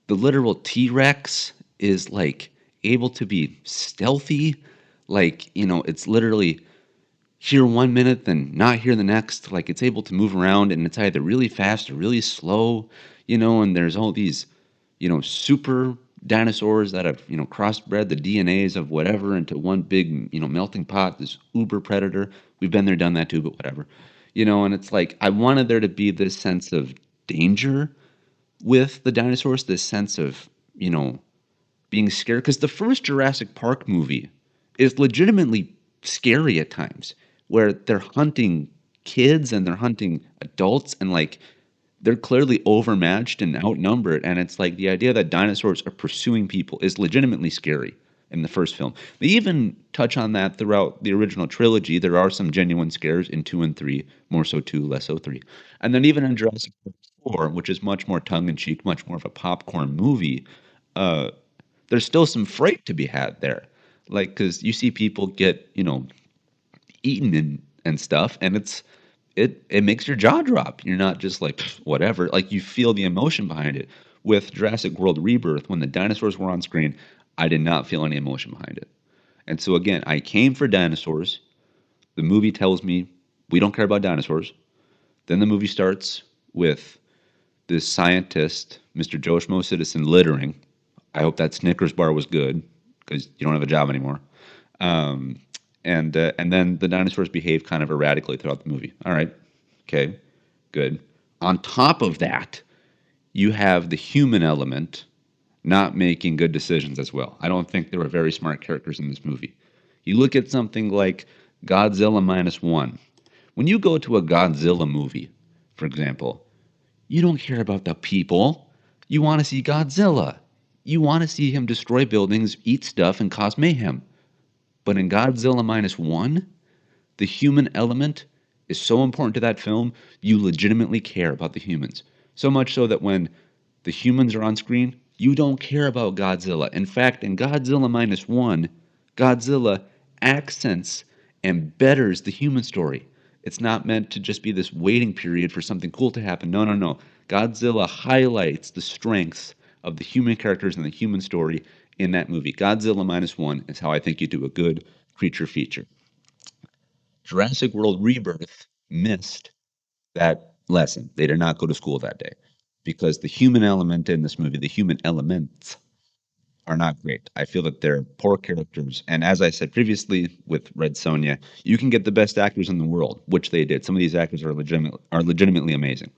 [SPEAKER 6] the literal T-Rex is like able to be stealthy. Like, it's literally here one minute, then not here the next. Like, it's able to move around, and it's either really fast or really slow, and there's all these, super dinosaurs that have, crossbred the DNAs of whatever into one big, melting pot, this uber predator. We've been there, done that too, but whatever. And it's like I wanted there to be this sense of danger with the dinosaurs, this sense of, being scared. Because the first Jurassic Park movie is legitimately scary at times, where they're hunting kids and they're hunting adults, and like they're clearly overmatched and outnumbered. And it's like the idea that dinosaurs are pursuing people is legitimately scary in the first film. They even touch on that throughout the original trilogy. There are some genuine scares in 2 and 3, more so 2, less so 3. And then even in Jurassic Park 4, which is much more tongue-in-cheek, much more of a popcorn movie, there's still some fright to be had there. Like, because you see people get, eaten and stuff, and it makes your jaw drop. You're not just like, whatever. Like, you feel the emotion behind it. With Jurassic World Rebirth, when the dinosaurs were on screen, I did not feel any emotion behind it. And so, again, I came for dinosaurs. The movie tells me we don't care about dinosaurs. Then the movie starts with this scientist, Mr. Joe Schmo Citizen, littering. I hope that Snickers bar was good, because you don't have a job anymore. And then the dinosaurs behave kind of erratically throughout the movie. All right, okay, good. On top of that, you have the human element not making good decisions as well. I don't think there were very smart characters in this movie. You look at something like Godzilla -1. When you go to a Godzilla movie, for example, you don't care about the people. You want to see Godzilla. You want to see him destroy buildings, eat stuff, and cause mayhem. But in Godzilla -1, the human element is so important to that film, you legitimately care about the humans. So much so that when the humans are on screen, you don't care about Godzilla. In fact, in Godzilla -1, Godzilla accents and betters the human story. It's not meant to just be this waiting period for something cool to happen. No, no, no. Godzilla highlights the strengths of the human characters and the human story in that movie. Godzilla -1 is how I think you do a good creature feature. Jurassic World Rebirth missed that lesson. They did not go to school that day because the human element in this movie, the human elements, are not great. I feel that they're poor characters. And as I said previously with Red Sonja, you can get the best actors in the world, which they did. Some of these actors are legitimately amazing.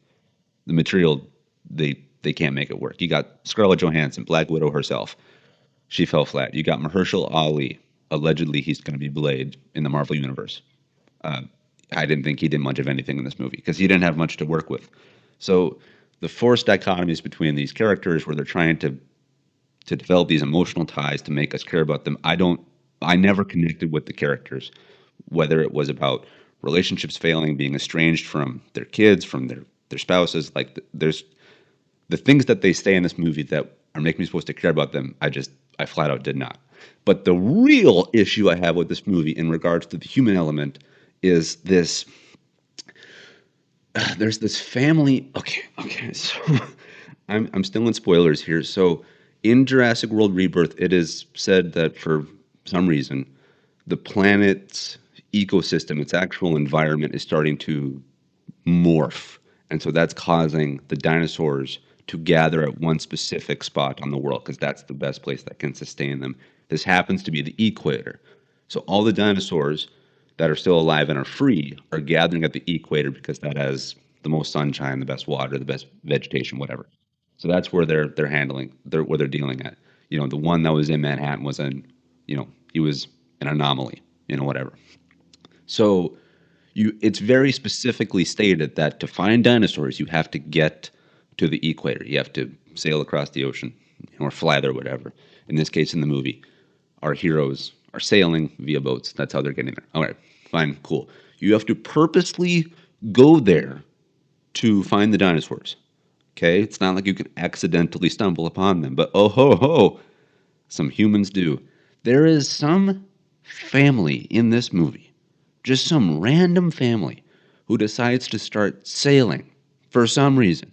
[SPEAKER 6] The material, they can't make it work. You got Scarlett Johansson, Black Widow herself. She fell flat. You got Mahershala Ali. Allegedly, he's going to be Blade in the Marvel Universe. I didn't think he did much of anything in this movie because he didn't have much to work with. So the forced dichotomies between these characters where they're trying to develop these emotional ties to make us care about them, I never connected with the characters, whether it was about relationships failing, being estranged from their kids, from their spouses. Like there's the things that they say in this movie that are making me supposed to care about them, I flat out did not. But the real issue I have with this movie in regards to the human element is this. There's this family. Okay. So I'm still in spoilers here. So in Jurassic World Rebirth, it is said that for some reason, the planet's ecosystem, its actual environment, is starting to morph, and so that's causing the dinosaurs to gather at one specific spot on the world because that's the best place that can sustain them. This happens to be the equator. So all the dinosaurs that are still alive and are free are gathering at the equator because that has the most sunshine, the best water, the best vegetation, whatever. So that's where they're dealing at. The one that was in Manhattan was he was an anomaly, whatever. So it's very specifically stated that to find dinosaurs, you have to get to the equator. You have to sail across the ocean or fly there, whatever. In this case, in the movie, our heroes are sailing via boats. That's how they're getting there. All right, fine, cool. You have to purposely go there to find the dinosaurs. Okay? It's not like you can accidentally stumble upon them, but oh ho ho, some humans do. There is some family in this movie, just some random family, who decides to start sailing for some reason.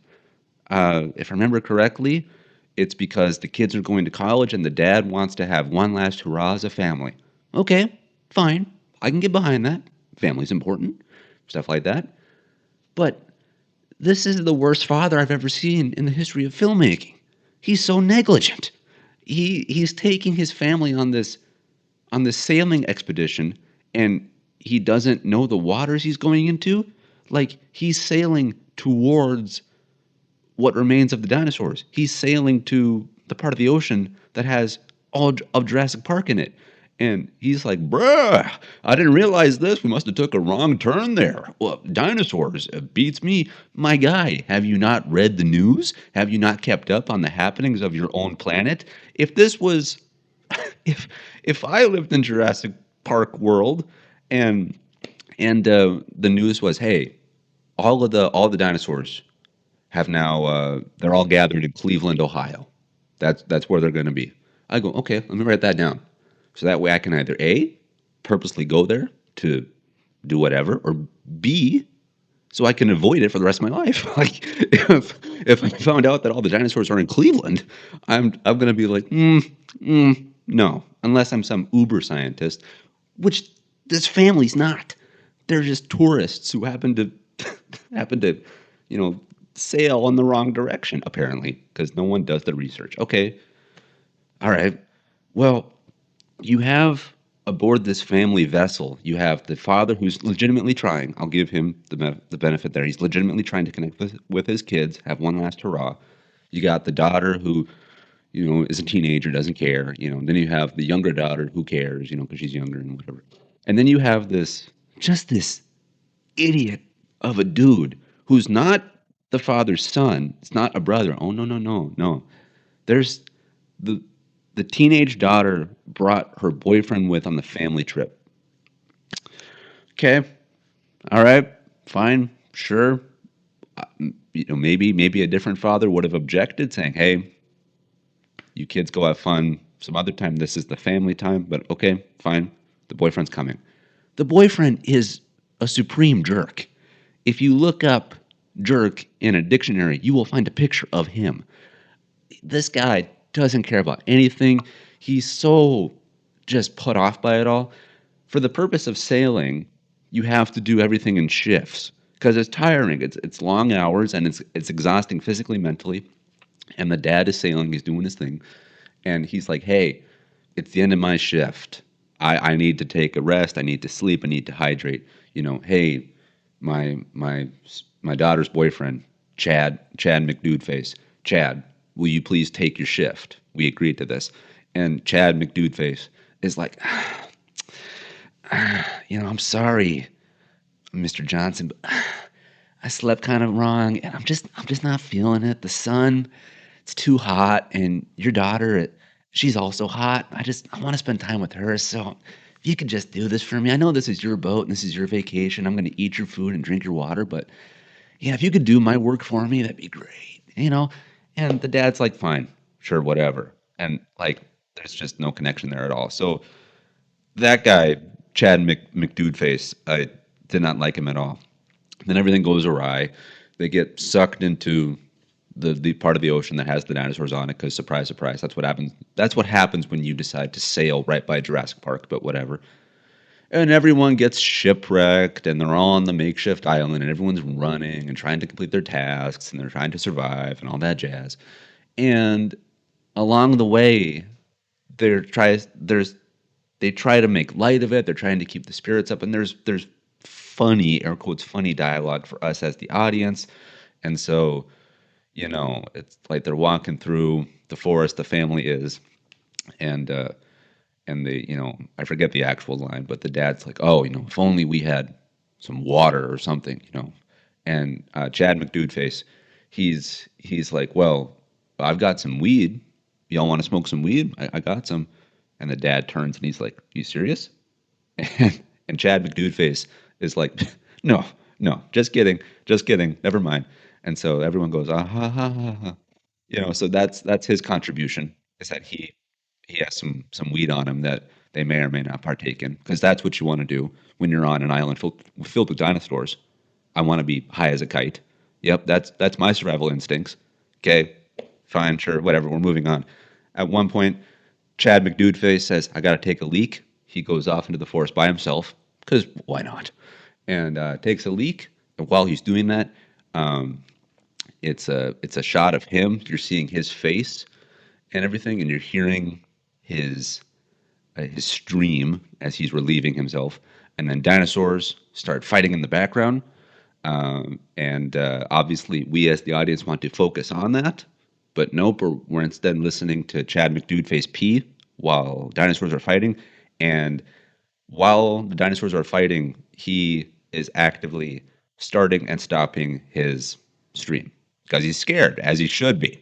[SPEAKER 6] If I remember correctly, it's because the kids are going to college and the dad wants to have one last hurrah as a family. Okay, fine. I can get behind that. Family's important. Stuff like that. But this is the worst father I've ever seen in the history of filmmaking. He's so negligent. He's taking his family on this sailing expedition, and he doesn't know the waters he's going into. Like, he's sailing towards what remains of the dinosaurs. He's sailing to the part of the ocean that has all of Jurassic Park in it. And he's like, bruh, I didn't realize this. We must have took a wrong turn there. Well, dinosaurs, it beats me. My guy, have you not read the news? Have you not kept up on the happenings of your own planet? If this was, if I lived in Jurassic Park world, and the news was, hey, all the dinosaurs have now they're all gathered in Cleveland, Ohio. That's where they're going to be. I go, okay, let me write that down. So that way I can either A, purposely go there to do whatever, or B, so I can avoid it for the rest of my life. Like, if I found out that all the dinosaurs are in Cleveland, I'm going to be like, no, unless I'm some uber scientist, which this family's not. They're just tourists who happen to sail in the wrong direction, apparently, because no one does the research. Okay, all right. Well, you have aboard this family vessel, you have the father who's legitimately trying. I'll give him the benefit there. He's legitimately trying to connect with his kids, have one last hurrah. You got the daughter who, is a teenager, doesn't care. Then you have the younger daughter who cares, because she's younger and whatever. And then you have this idiot of a dude who's not the father's son. It's not a brother. Oh, no. There's the teenage daughter brought her boyfriend with on the family trip. Okay. All right. Fine. Sure. Maybe a different father would have objected, saying, hey, you kids go have fun some other time. This is the family time. But okay, fine. The boyfriend's coming. The boyfriend is a supreme jerk. If you look up jerk in a dictionary, you will find a picture of him. This guy doesn't care about anything. He's so just put off by it all. For the purpose of sailing, you have to do everything in shifts because it's tiring. It's long hours and it's exhausting physically, mentally. And the dad is sailing. He's doing his thing. And he's like, hey, it's the end of my shift. I need to take a rest. I need to sleep. I need to hydrate. Hey, my daughter's boyfriend, Chad McDudeface. Chad, will you please take your shift? We agreed to this. And Chad McDudeface is like, I'm sorry, Mr. Johnson, but I slept kind of wrong, and I'm just not feeling it. The sun, it's too hot, and your daughter, she's also hot. I want to spend time with her. So if you could just do this for me, I know this is your boat and this is your vacation. I'm going to eat your food and drink your water, but yeah, if you could do my work for me, that'd be great. And the dad's like, fine, sure, whatever. And like, there's just no connection there at all. So that guy, Chad McDudeface, I did not like him at all. Then everything goes awry. They get sucked into the part of the ocean that has the dinosaurs on it because, surprise, surprise, that's what happens. That's what happens when you decide to sail right by Jurassic Park, but whatever. And everyone gets shipwrecked, and they're all on the makeshift island, and everyone's running and trying to complete their tasks, and they're trying to survive and all that jazz. And along the way, they try to make light of it. They're trying to keep the spirits up, and there's funny, air quotes, funny dialogue for us as the audience. And so, it's like they're walking through the forest, the family is, and I forget the actual line, but the dad's like, oh, if only we had some water or something, And Chad McDudeface, he's like, well, I've got some weed. Y'all want to smoke some weed? I got some. And the dad turns and he's like, you serious? And Chad McDudeface is like, no, just kidding, never mind. And so everyone goes, ah ha ha ha ha. So that's his contribution, is that he has some weed on him that they may or may not partake in, because that's what you want to do when you're on an island filled with dinosaurs. I want to be high as a kite. Yep, that's my survival instincts. Okay, fine, sure, whatever, we're moving on. At one point, Chad McDudeface says, I got to take a leak. He goes off into the forest by himself, because why not? And takes a leak. And while he's doing that, it's a shot of him. You're seeing his face,
[SPEAKER 5] and everything, and you're hearing his stream as he's relieving himself, and then dinosaurs start fighting in the background. And obviously, we as the audience want to focus on that, but nope, we're instead listening to Chad McDudeface pee while dinosaurs are fighting. And while the dinosaurs are fighting, he is actively starting and stopping his stream because he's scared, as he should be.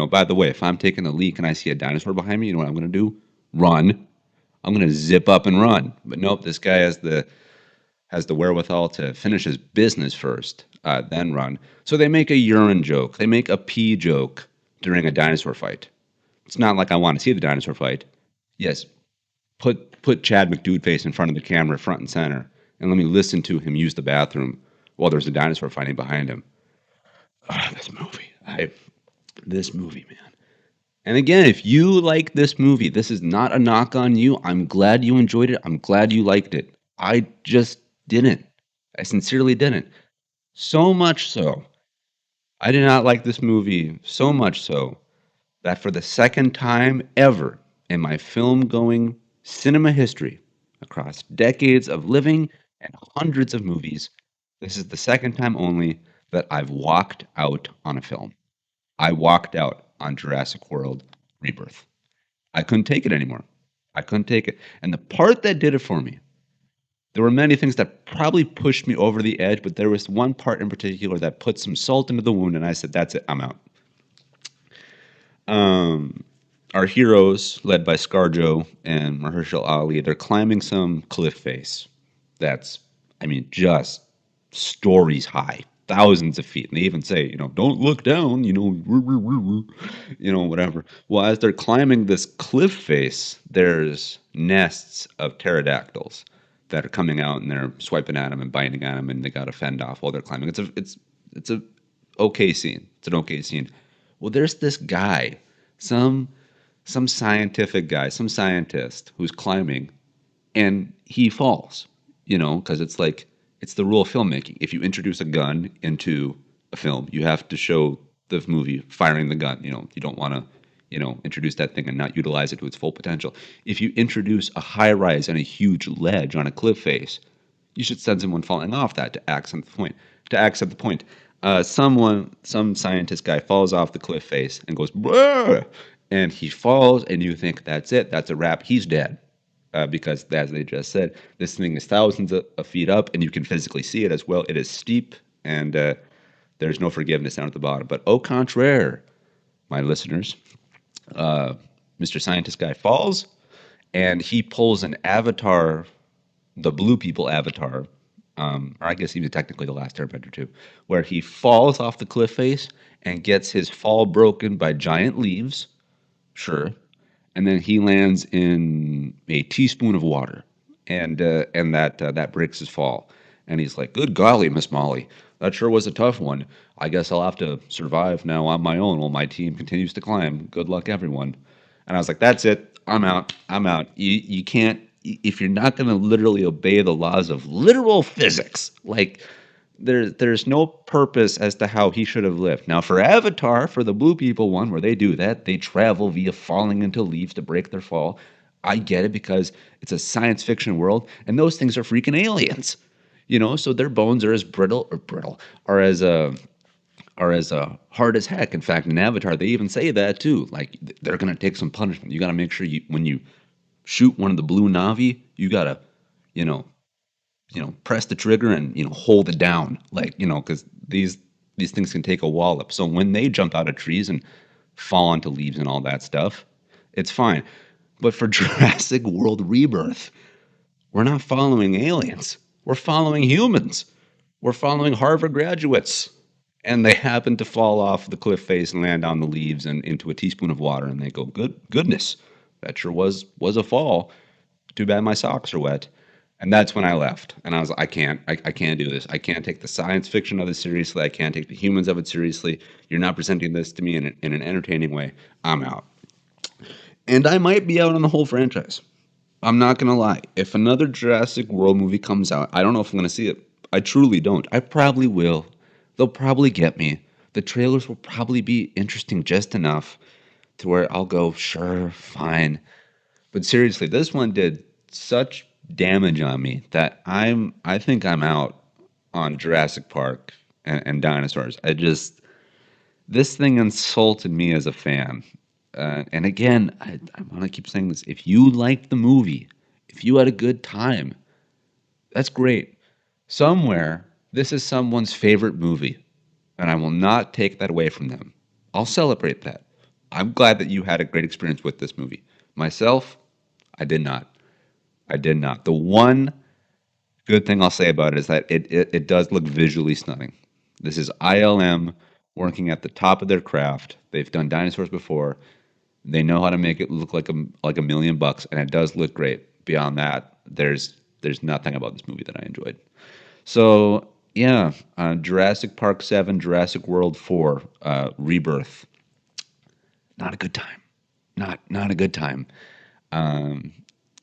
[SPEAKER 5] By the way, if I'm taking a leak and I see a dinosaur behind me, you know what I'm going to do? Run. I'm going to zip up and run. But nope, this guy has the wherewithal to finish his business first, then run. So they make a urine joke. They make a pee joke during a dinosaur fight. It's not like I want to see the dinosaur fight. Yes, put Chad McDudeface in front of the camera, front and center, and let me listen to him use the bathroom while there's a dinosaur fighting behind him. This movie, man. And again, if you like this movie, this is not a knock on you. I'm glad you enjoyed it. I'm glad you liked it. I just didn't. I sincerely didn't. So much so, I did not like this movie so much so that for the second time ever in my film-going cinema history, across decades of living and hundreds of movies, this is the second time only that I've walked out on a film. I walked out on Jurassic World Rebirth. I couldn't take it anymore. I couldn't take it. And the part that did it for me, there were many things that probably pushed me over the edge, but there was one part in particular that put some salt into the wound, and I said, that's it, I'm out. Our heroes, led by ScarJo and Mahershala Ali, they're climbing some cliff face that's, just stories high, thousands of feet. And they even say, don't look down, whatever. Well, as they're climbing this cliff face, there's nests of pterodactyls that are coming out, and they're swiping at them and biting at them, and they got to fend off while they're climbing. It's a okay scene. It's an okay scene. Well, there's this guy, some scientific guy, some scientist who's climbing, and he falls. Because it's the rule of filmmaking. If you introduce a gun into a film, you have to show the movie firing the gun. You don't want to, introduce that thing and not utilize it to its full potential. If you introduce a high rise and a huge ledge on a cliff face, you should send someone falling off that to accent the point. Some scientist guy falls off the cliff face and goes, "Bruh!" And he falls, and you think that's it, that's a wrap, he's dead. Because, as they just said, this thing is thousands of feet up, and you can physically see it as well. It is steep, and there's no forgiveness down at the bottom. But au contraire, my listeners, Mr. Scientist Guy falls, and he pulls an avatar, the Blue People avatar, or I guess even technically the Last Airbender too, where he falls off the cliff face and gets his fall broken by giant leaves, sure, and then he lands in a teaspoon of water, and that breaks his fall. And he's like, "Good golly, Miss Molly, that sure was a tough one. I guess I'll have to survive now on my own while my team continues to climb. Good luck, everyone." And I was like, "That's it. I'm out. You can't, if you're not going to literally obey the laws of literal physics, there's no purpose as to how he should have lived." Now, for Avatar, for the Blue People one, where they do that, they travel via falling into leaves to break their fall. I get it because it's a science fiction world, and those things are freaking aliens. So their bones are as are as hard as heck. In fact, in Avatar, they even say that too. They're gonna take some punishment. You got to make sure when you shoot one of the blue Navi, you gotta, press the trigger and hold it down, because these things can take a wallop. So when they jump out of trees and fall onto leaves and all that stuff, it's fine. But for Jurassic World Rebirth, we're not following aliens. We're following humans. We're following Harvard graduates. And they happen to fall off the cliff face and land on the leaves and into a teaspoon of water. And they go, goodness, that sure was a fall. Too bad my socks are wet. And that's when I left. And I was like, I can't do this. I can't take the science fiction of it seriously. I can't take the humans of it seriously. You're not presenting this to me in an entertaining way. I'm out. And I might be out on the whole franchise. I'm not going to lie. If another Jurassic World movie comes out, I don't know if I'm going to see it. I truly don't. I probably will. They'll probably get me. The trailers will probably be interesting just enough
[SPEAKER 6] to where I'll go, sure, fine. But seriously, this one did such damage on me that I think I'm out on Jurassic Park and dinosaurs. This thing insulted me as a fan. And again, I want to keep saying this. If you liked the movie, if you had a good time, that's great. Somewhere, this is someone's favorite movie, and I will not take that away from them. I'll celebrate that. I'm glad that you had a great experience with this movie. Myself, I did not. I did not. The one good thing I'll say about it is that it does look visually stunning. This is ILM working at the top of their craft. They've done dinosaurs before. They know how to make it look like a million bucks, and it does look great. Beyond that, there's nothing about this movie that I enjoyed. So yeah, Jurassic Park 7, Jurassic World 4, Rebirth. Not a good time. Not a good time.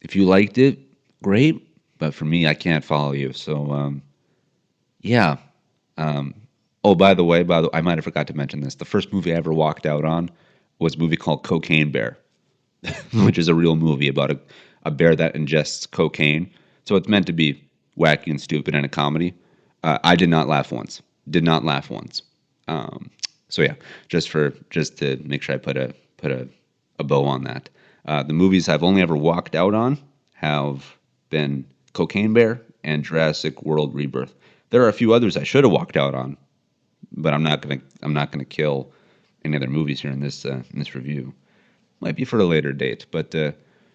[SPEAKER 6] If you liked it, great. But for me, I can't follow you. So yeah. Oh, by the way, I might have forgot to mention this. The first movie I ever walked out on was a movie called Cocaine Bear, which is a real movie about a bear that ingests cocaine. So it's meant to be wacky and stupid and a comedy. I did not laugh once. Did not laugh once. So yeah, just to make sure I put a bow on that. The movies I've only ever walked out on have been Cocaine Bear and Jurassic World Rebirth. There are a few others I should have walked out on, but I'm not gonna kill any other movies here in this review. Might be for a later date, but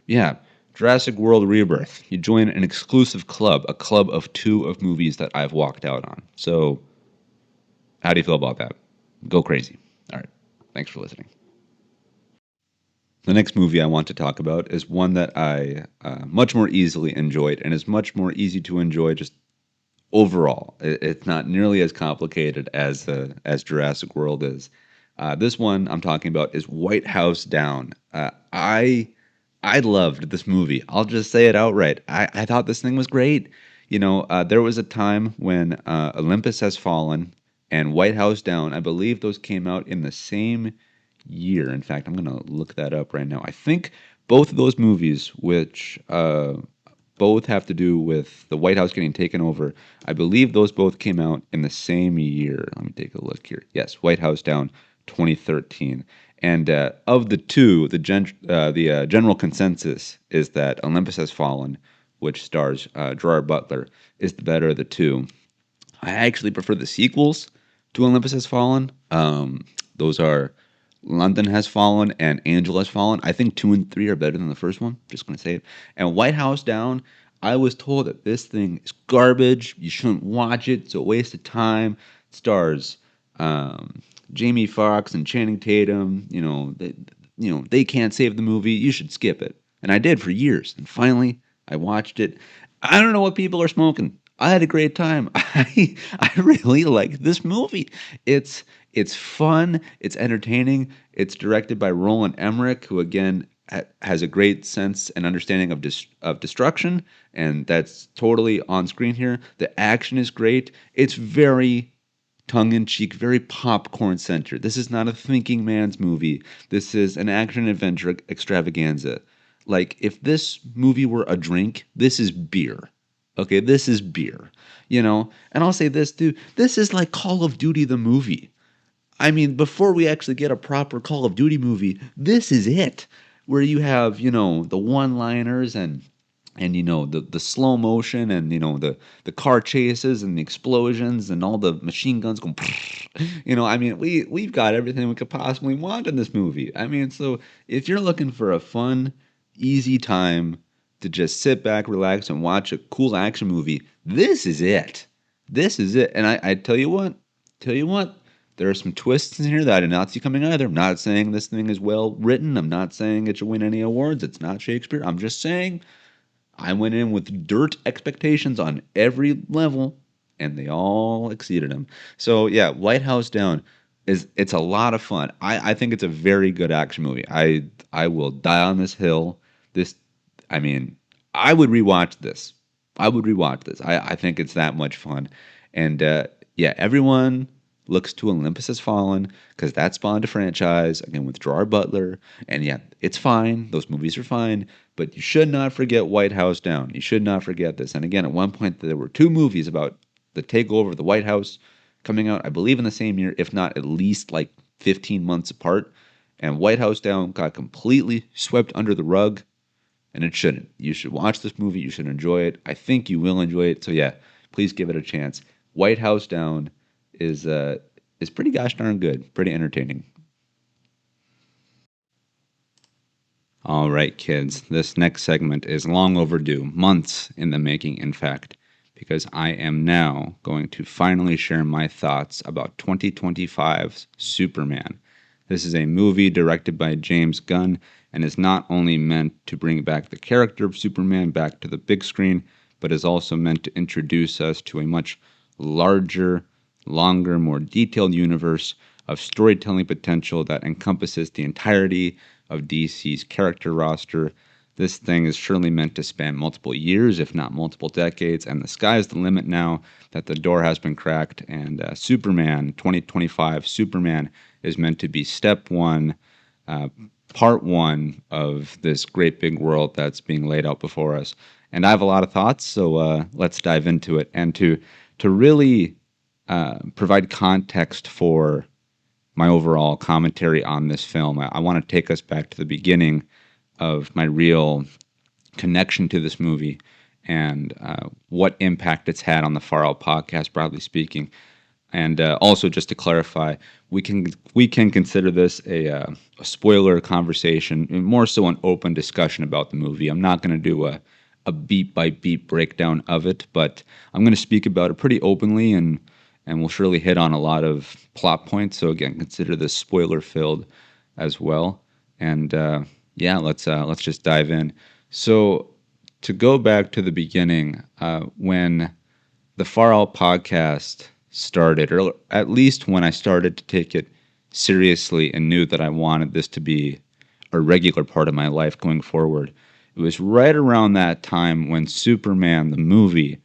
[SPEAKER 6] yeah, Jurassic World Rebirth. You join an exclusive club, a club of 2 of movies that I've walked out on. So, how do you feel about that? Go crazy. All right, thanks for listening. The next movie I want to talk about is one that I much more easily enjoyed, and is much more easy to enjoy just overall. It's not nearly as complicated as Jurassic World is. This one I'm talking about is White House Down. I loved this movie. I'll just say it outright. I thought this thing was great. You know, there was a time when Olympus Has Fallen and White House Down, I believe those came out in the same year. In fact, I'm going to look that up right now. I think both of those movies, which both have to do with the White House getting taken over, I believe those both came out in the same year. Let me take a look here. Yes, White House Down, 2013. And of the two, the general consensus is that Olympus Has Fallen, which stars Gerard Butler, is the better of the two. I actually prefer the sequels to Olympus Has Fallen. Those are London Has Fallen and Angel Has Fallen. I think 2 and 3 are better than the first one. Just going to say it. And White House Down, I was told that this thing is garbage. You shouldn't watch it. It's a waste of time. It stars Jamie Foxx and Channing Tatum. They can't save the movie. You should skip it. And I did for years. And finally, I watched it. I don't know what people are smoking. I had a great time. I really like this movie. It's fun. It's entertaining. It's directed by Roland Emmerich, who again has a great sense and understanding of destruction, and that's totally on screen here. The action is great. It's very tongue-in-cheek, very popcorn-centered. This is not a thinking man's movie. This is an action-adventure extravaganza. Like, if this movie were a drink, this is beer. Okay, this is beer. And I'll say this, too. This is like Call of Duty the movie. I mean, before we actually get a proper Call of Duty movie, this is it. Where you have, the one-liners and the slow motion and, the car chases and the explosions and all the machine guns going, we've got everything we could possibly want in this movie. I mean, so if you're looking for a fun, easy time to just sit back, relax, and watch a cool action movie, this is it. This is it. And I tell you what, there are some twists in here that I did not see coming either. I'm not saying this thing is well written. I'm not saying it should win any awards. It's not Shakespeare. I'm just saying I went in with dirt expectations on every level, and they all exceeded them. So yeah, White House Down it's a lot of fun. I think it's a very good action movie. I will die on this hill. I would rewatch this. I think it's that much fun. And yeah, everyone looks to Olympus Has Fallen, because that spawned a franchise, again, with Gerard Butler. And yeah, it's fine. Those movies are fine. But you should not forget White House Down. You should not forget this. And again, at one point, there were 2 movies about the takeover of the White House coming out, I believe, in the same year, if not at least like 15 months apart. And White House Down got completely swept under the rug. And it shouldn't. You should watch this movie. You should enjoy it. I think you will enjoy it. So yeah, please give it a chance. White House Down is pretty gosh darn good. Pretty entertaining. All right, kids. This next segment is long overdue. Months in the making, in fact. Because I am now going to finally share my thoughts about 2025's Superman. This is a movie directed by James Gunn and is not only meant to bring back the character of Superman back to the big screen, but is also meant to introduce us to a much larger, longer, more detailed universe of storytelling potential that encompasses the entirety of DC's character roster. This thing is surely meant to span multiple years, if not multiple decades, and the sky's the limit now that the door has been cracked, and Superman, 2025 Superman, is meant to be step one, part one of this great big world that's being laid out before us. And I have a lot of thoughts, so let's dive into it. And to really provide context for my overall commentary on this film, I want to take us back to the beginning of my real connection to this movie and what impact it's had on the Far Out podcast, broadly speaking. And also, just to clarify, we can consider this a spoiler conversation, and more so an open discussion about the movie. I'm not going to do a beat by beat breakdown of it, but I'm going to speak about it pretty openly, and we'll surely hit on a lot of plot points. So again, consider this spoiler filled as well. And yeah, let's just dive in. So to go back to the beginning, when the Far Out podcast started, or at least when I started to take it seriously and knew that I wanted this to be a regular part of my life going forward, it was right around that time when Superman, the movie,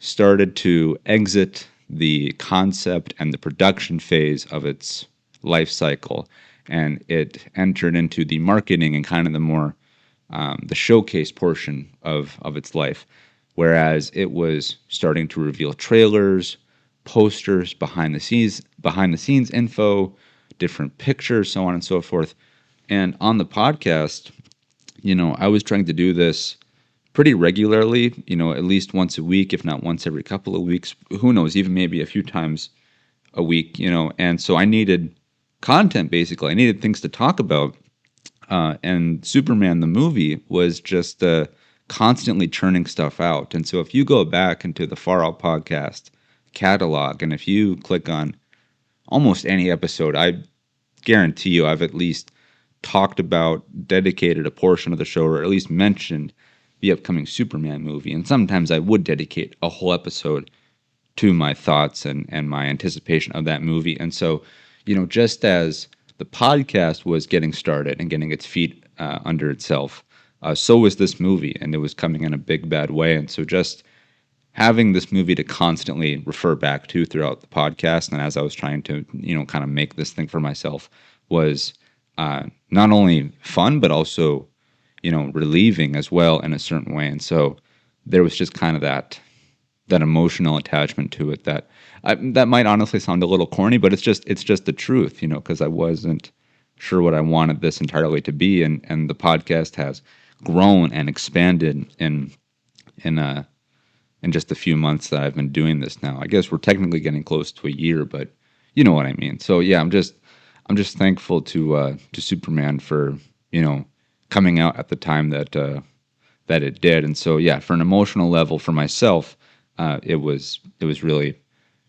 [SPEAKER 6] started to exit the concept and the production phase of its life cycle, and it entered into the marketing and kind of the more the showcase portion of its life, whereas it was starting to reveal trailers, posters, behind the scenes info, different pictures, so on and so forth. And on the podcast, I was trying to do this pretty regularly, at least once a week, if not once every couple of weeks, who knows, even maybe a few times a week, and so I needed content, basically. I needed things to talk about, and Superman the movie was just constantly churning stuff out. And so if you go back into the Far Out podcast catalog, and if you click on almost any episode, I guarantee you I've at least talked about, dedicated a portion of the show, or at least mentioned the upcoming Superman movie. And sometimes I would dedicate a whole episode to my thoughts and my anticipation of that movie. And so, just as the podcast was getting started and getting its feet under itself, so was this movie, and it was coming in a big bad way. And so just having this movie to constantly refer back to throughout the podcast, and as I was trying to, kind of make this thing for myself, was not only fun, but also, relieving as well in a certain way. And so there was just kind of that emotional attachment to it that might honestly sound a little corny, but it's just the truth, because I wasn't sure what I wanted this entirely to be. And the podcast has grown and expanded in just a few months that I've been doing this now. I guess we're technically getting close to a year, but you know what I mean. So yeah, I'm just thankful to Superman for, coming out at the time that it did. And so yeah, for an emotional level for myself, it was really,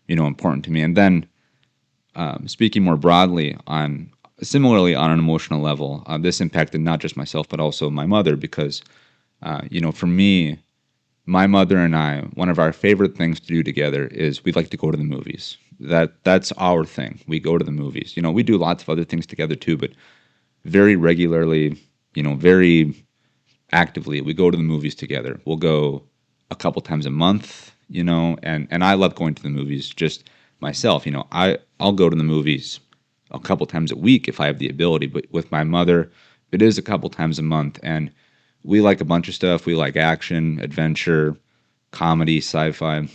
[SPEAKER 6] important to me. And then speaking more broadly similarly on an emotional level, this impacted not just myself, but also my mother, because, for me, my mother and I, one of our favorite things to do together is we'd like to go to the movies. That's our thing. We go to the movies. We do lots of other things together too, but very regularly, very actively, we go to the movies together. We'll go a couple times a month, and I love going to the movies just myself. I'll go to the movies a couple times a week if I have the ability, but with my mother, it is a couple times a month. And we like a bunch of stuff. We like action, adventure, comedy, sci-fi.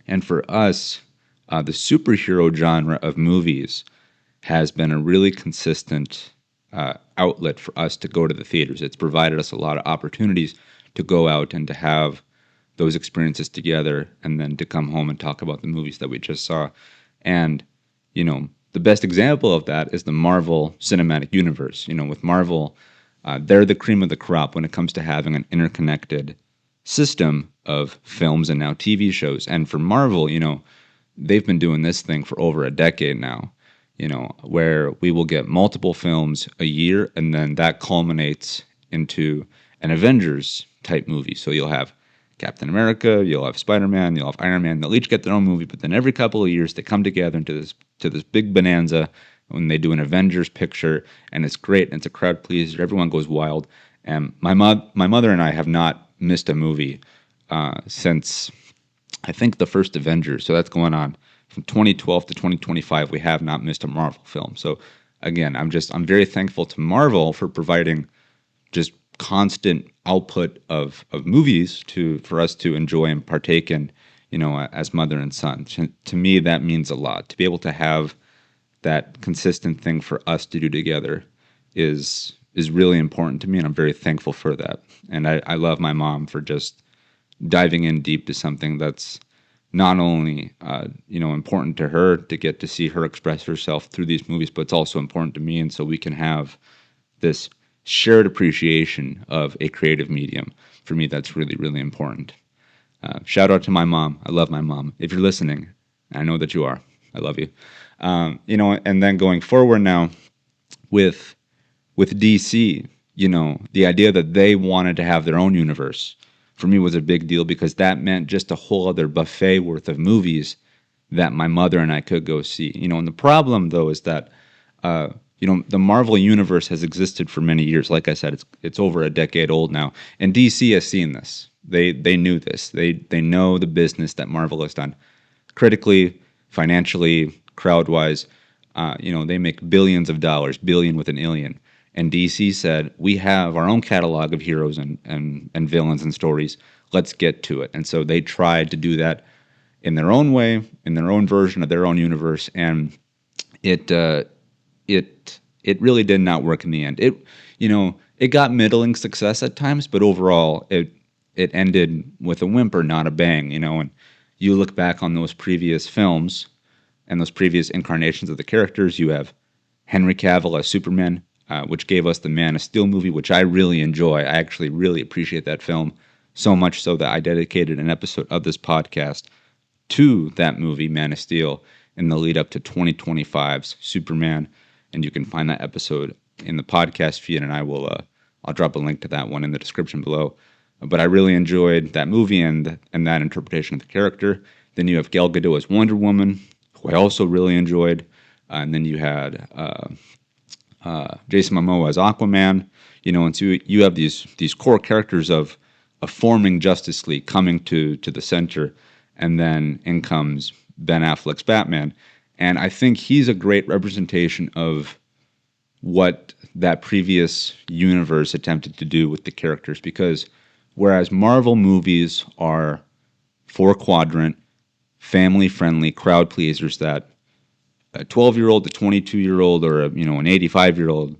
[SPEAKER 6] And for us, the superhero genre of movies has been a really consistent outlet for us to go to the theaters. It's provided us a lot of opportunities to go out and to have those experiences together, and then to come home and talk about the movies that we just saw. And, the best example of that is the Marvel Cinematic Universe. With Marvel, they're the cream of the crop when it comes to having an interconnected system of films and now TV shows. And for Marvel, they've been doing this thing for over a decade now, where we will get multiple films a year, and then that culminates into an Avengers type movie. So you'll have Captain America, you'll have Spider-Man, you'll have Iron Man. They'll each get their own movie, but then every couple of years they come together into this big bonanza when they do an Avengers picture, and it's great, and it's a crowd pleaser. Everyone goes wild. And my mother and I have not missed a movie since, I think, the first Avengers. So that's going on from 2012 to 2025. We have not missed a Marvel film. So again, I'm very thankful to Marvel for providing just constant output of movies for us to enjoy and partake in, as mother and son. To me, that means a lot. To be able to have that consistent thing for us to do together is really important to me, and I'm very thankful for that. And I love my mom for just diving in deep to something that's not only important to her to get to see her express herself through these movies, but it's also important to me, and so we can have this shared appreciation of a creative medium. For me, that's really, really important. Shout out to my mom. I love my mom. If you're listening, I know that you are. I love you. And then going forward now with DC, the idea that they wanted to have their own universe for me was a big deal, because that meant just a whole other buffet worth of movies that my mother and I could go see. And the problem, though, is that the Marvel universe has existed for many years. Like I said, it's over a decade old now, and DC has seen this. They knew this. They know the business that Marvel has done, critically, financially, crowd-wise. They make billions of dollars, billion with an alien. And DC said, we have our own catalog of heroes and villains and stories. Let's get to it. And so they tried to do that in their own way, in their own version of their own universe, and it really did not work in the end. It got middling success at times, but overall it ended with a whimper, not a bang. And you look back on those previous films and those previous incarnations of the characters. You have Henry Cavill as Superman, which gave us the Man of Steel movie, which I really enjoy. I actually really appreciate that film, so much so that I dedicated an episode of this podcast to that movie, Man of Steel, in the lead up to 2025's Superman. And you can find that episode in the podcast feed, and I'll drop a link to that one in the description below. But I really enjoyed that movie and that interpretation of the character. Then you have Gal Gadot as Wonder Woman, who I also really enjoyed. And then you had Jason Momoa as Aquaman. And so you have these core characters of forming Justice League coming to the center, and then in comes Ben Affleck's Batman. And I think he's a great representation of what that previous universe attempted to do with the characters, because whereas Marvel movies are 4-quadrant, family-friendly crowd pleasers that a 12-year-old, a 22-year-old, or an 85-year-old,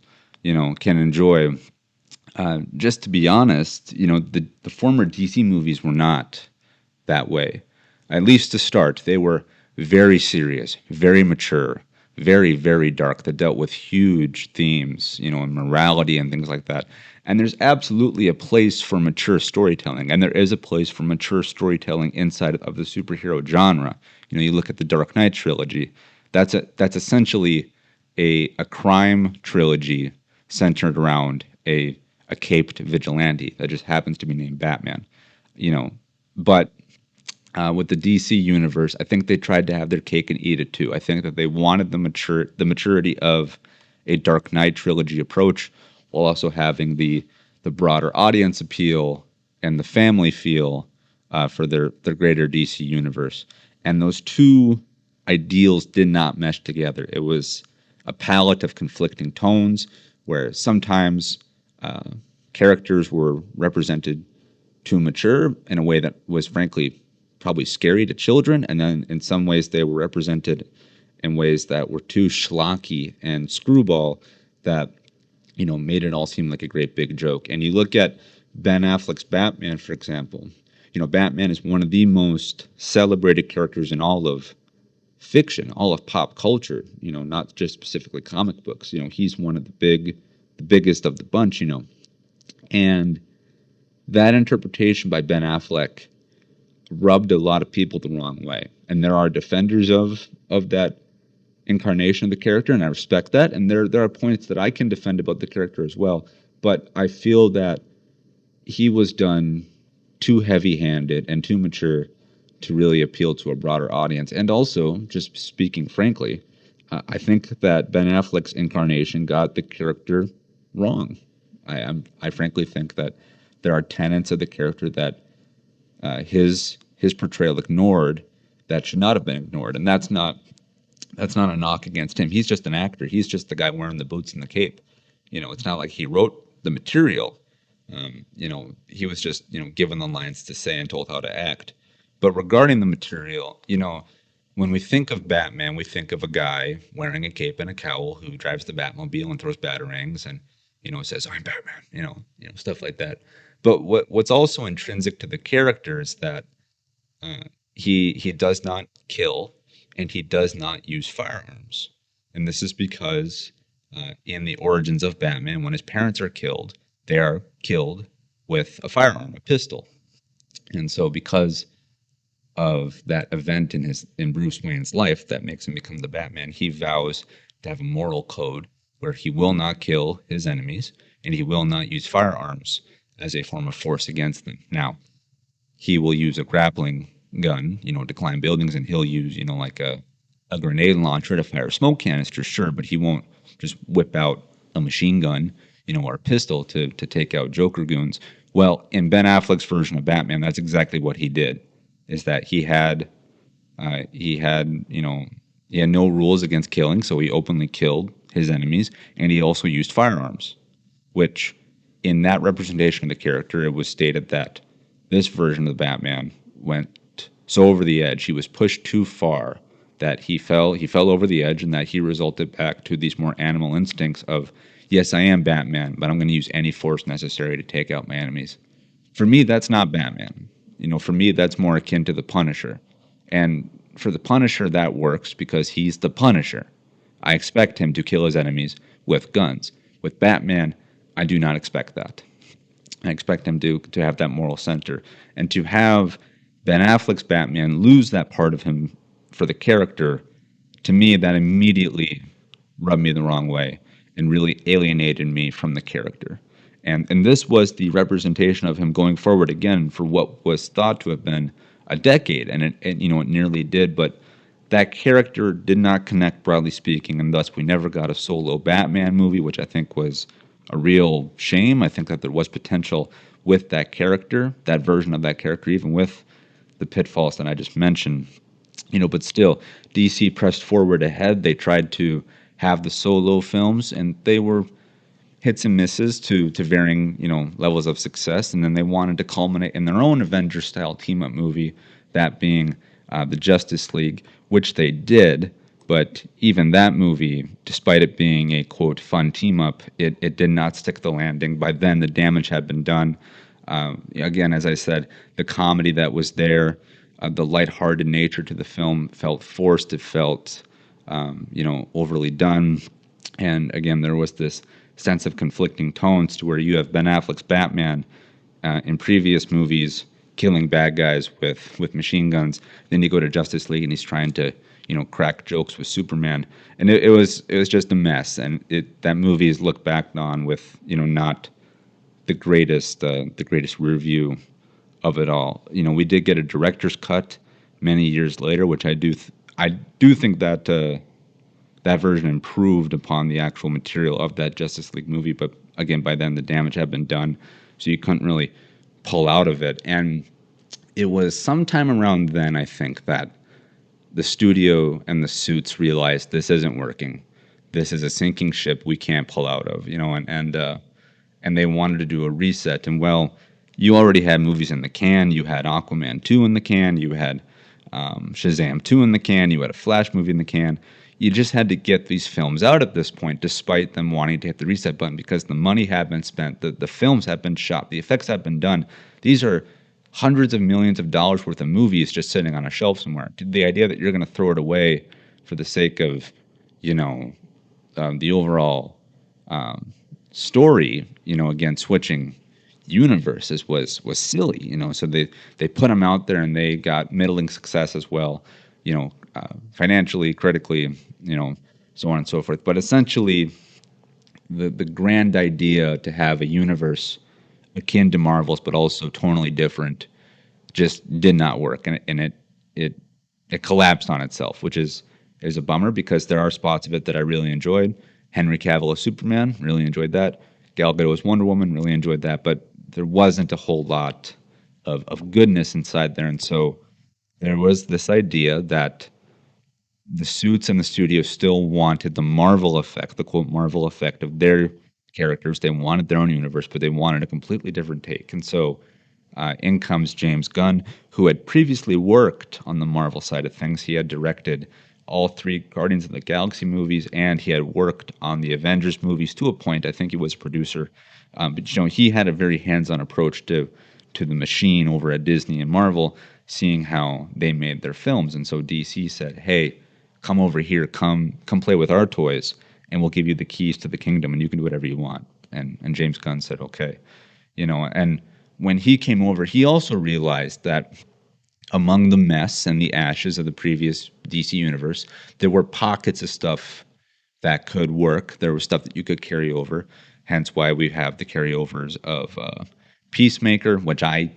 [SPEAKER 6] can enjoy. Just to be honest, the former DC movies were not that way. At least to start, they were very serious, very mature, very, very dark, that dealt with huge themes, and morality and things like that. And there's absolutely a place for mature storytelling, and there is a place for mature storytelling inside of the superhero genre. You look at the Dark Knight trilogy. That's essentially a crime trilogy centered around a caped vigilante that just happens to be named Batman. But with the DC universe, I think they tried to have their cake and eat it too. I think that they wanted the maturity of a Dark Knight trilogy approach, while also having the broader audience appeal and the family feel for their greater DC universe. And those two ideals did not mesh together. It was a palette of conflicting tones where sometimes characters were represented too mature in a way that was frankly probably scary to children, and then in some ways they were represented in ways that were too schlocky and screwball that made it all seem like a great big joke. And you look at Ben Affleck's Batman, for example. Batman is one of the most celebrated characters in all of fiction, all of pop culture, not just specifically comic books. He's one of the biggest of the bunch, And that interpretation by Ben Affleck rubbed a lot of people the wrong way. And there are defenders of that incarnation of the character, and I respect that. And there are points that I can defend about the character as well. But I feel that he was done too heavy-handed and too mature to really appeal to a broader audience. And also, just speaking frankly, I think that Ben Affleck's incarnation got the character wrong. I frankly think that there are tenets of the character that his portrayal ignored that should not have been ignored. And that's not a knock against him. He's just an actor. He's just the guy wearing the boots and the cape. It's not like he wrote the material. He was just, given the lines to say and told how to act. But regarding the material, when we think of Batman, we think of a guy wearing a cape and a cowl who drives the Batmobile and throws batarangs and, says, "I'm Batman," stuff like that. But what's also intrinsic to the character is that he does not kill and he does not use firearms. And this is because in the origins of Batman, when his parents are killed, they are killed with a firearm, a pistol. And so because of that event in Bruce Wayne's life that makes him become the Batman, he vows to have a moral code where he will not kill his enemies and he will not use firearms as a form of force against them. Now, he will use a grappling gun, to climb buildings, and he'll use, like a grenade launcher to fire smoke canisters, sure, but he won't just whip out a machine gun, or a pistol to take out Joker goons. Well, in Ben Affleck's version of Batman, that's exactly what he did. Is that he had no rules against killing, so he openly killed his enemies, and he also used firearms, which in that representation of the character, it was stated that this version of the Batman went so over the edge, he was pushed too far, that he fell over the edge, and that he resulted back to these more animal instincts of, yes, I am Batman, but I'm going to use any force necessary to take out my enemies. For me, that's not Batman. For me, that's more akin to the Punisher. And for the Punisher, that works because he's the Punisher. I expect him to kill his enemies with guns. With Batman, I do not expect that. I expect him to have that moral center. And to have Ben Affleck's Batman lose that part of him for the character, to me, that immediately rubbed me the wrong way and really alienated me from the character. And this was the representation of him going forward again for what was thought to have been a decade, and it nearly did, but that character did not connect, broadly speaking, and thus we never got a solo Batman movie, which I think was a real shame. I think that there was potential with that character, that version of that character, even with the pitfalls that I just mentioned. But still, DC pressed forward ahead. They tried to have the solo films, and they were hits and misses to varying, levels of success. And then they wanted to culminate in their own Avengers-style team-up movie, that being the Justice League, which they did. But even that movie, despite it being a, quote, fun team-up, it did not stick the landing. By then, the damage had been done. Again, as I said, the comedy that was there, the lighthearted nature to the film felt forced. It felt, overly done. And again, there was this sense of conflicting tones to where you have Ben Affleck's Batman in previous movies killing bad guys with machine guns. Then you go to Justice League and he's trying to crack jokes with Superman, and it was just a mess. And that movie is looked back on with not the greatest rear view of it all. We did get a director's cut many years later, which I do think that that version improved upon the actual material of that Justice League movie. But again, by then the damage had been done, so you couldn't really pull out of it. And it was sometime around then, I think, that the studio and the suits realized this isn't working. This is a sinking ship we can't pull out of, and they wanted to do a reset. And well, you already had movies in the can. You had Aquaman 2 in the can. You had Shazam 2 in the can. You had a Flash movie in the can. You just had to get these films out at this point, despite them wanting to hit the reset button, because the money had been spent, the films have been shot, the effects have been done. These are hundreds of millions of dollars worth of movies just sitting on a shelf somewhere. The idea that you're going to throw it away for the sake of, the overall story, again, switching universes was silly, So they put them out there and they got middling success as well, financially, critically, so on and so forth. But essentially, the grand idea to have a universe akin to Marvel's, but also tonally different, just did not work, and it collapsed on itself, which is a bummer because there are spots of it that I really enjoyed. Henry Cavill as Superman, really enjoyed that. Gal Gadot as Wonder Woman, really enjoyed that, but there wasn't a whole lot of goodness inside there, and so there was this idea that the suits and the studio still wanted the Marvel effect, the quote Marvel effect of their characters. They wanted their own universe, but they wanted a completely different take. And so in comes James Gunn, who had previously worked on the Marvel side of things. He had directed all 3 Guardians of the Galaxy movies, and he had worked on the Avengers movies to a point. I think he was a producer. But he had a very hands-on approach to the machine over at Disney and Marvel, seeing how they made their films. And so DC said, hey, come over here, come play with our toys, and we'll give you the keys to the kingdom, and you can do whatever you want. And James Gunn said, okay. And when he came over, he also realized that among the mess and the ashes of the previous DC universe, there were pockets of stuff that could work. There was stuff that you could carry over, hence why we have the carryovers of Peacemaker, which I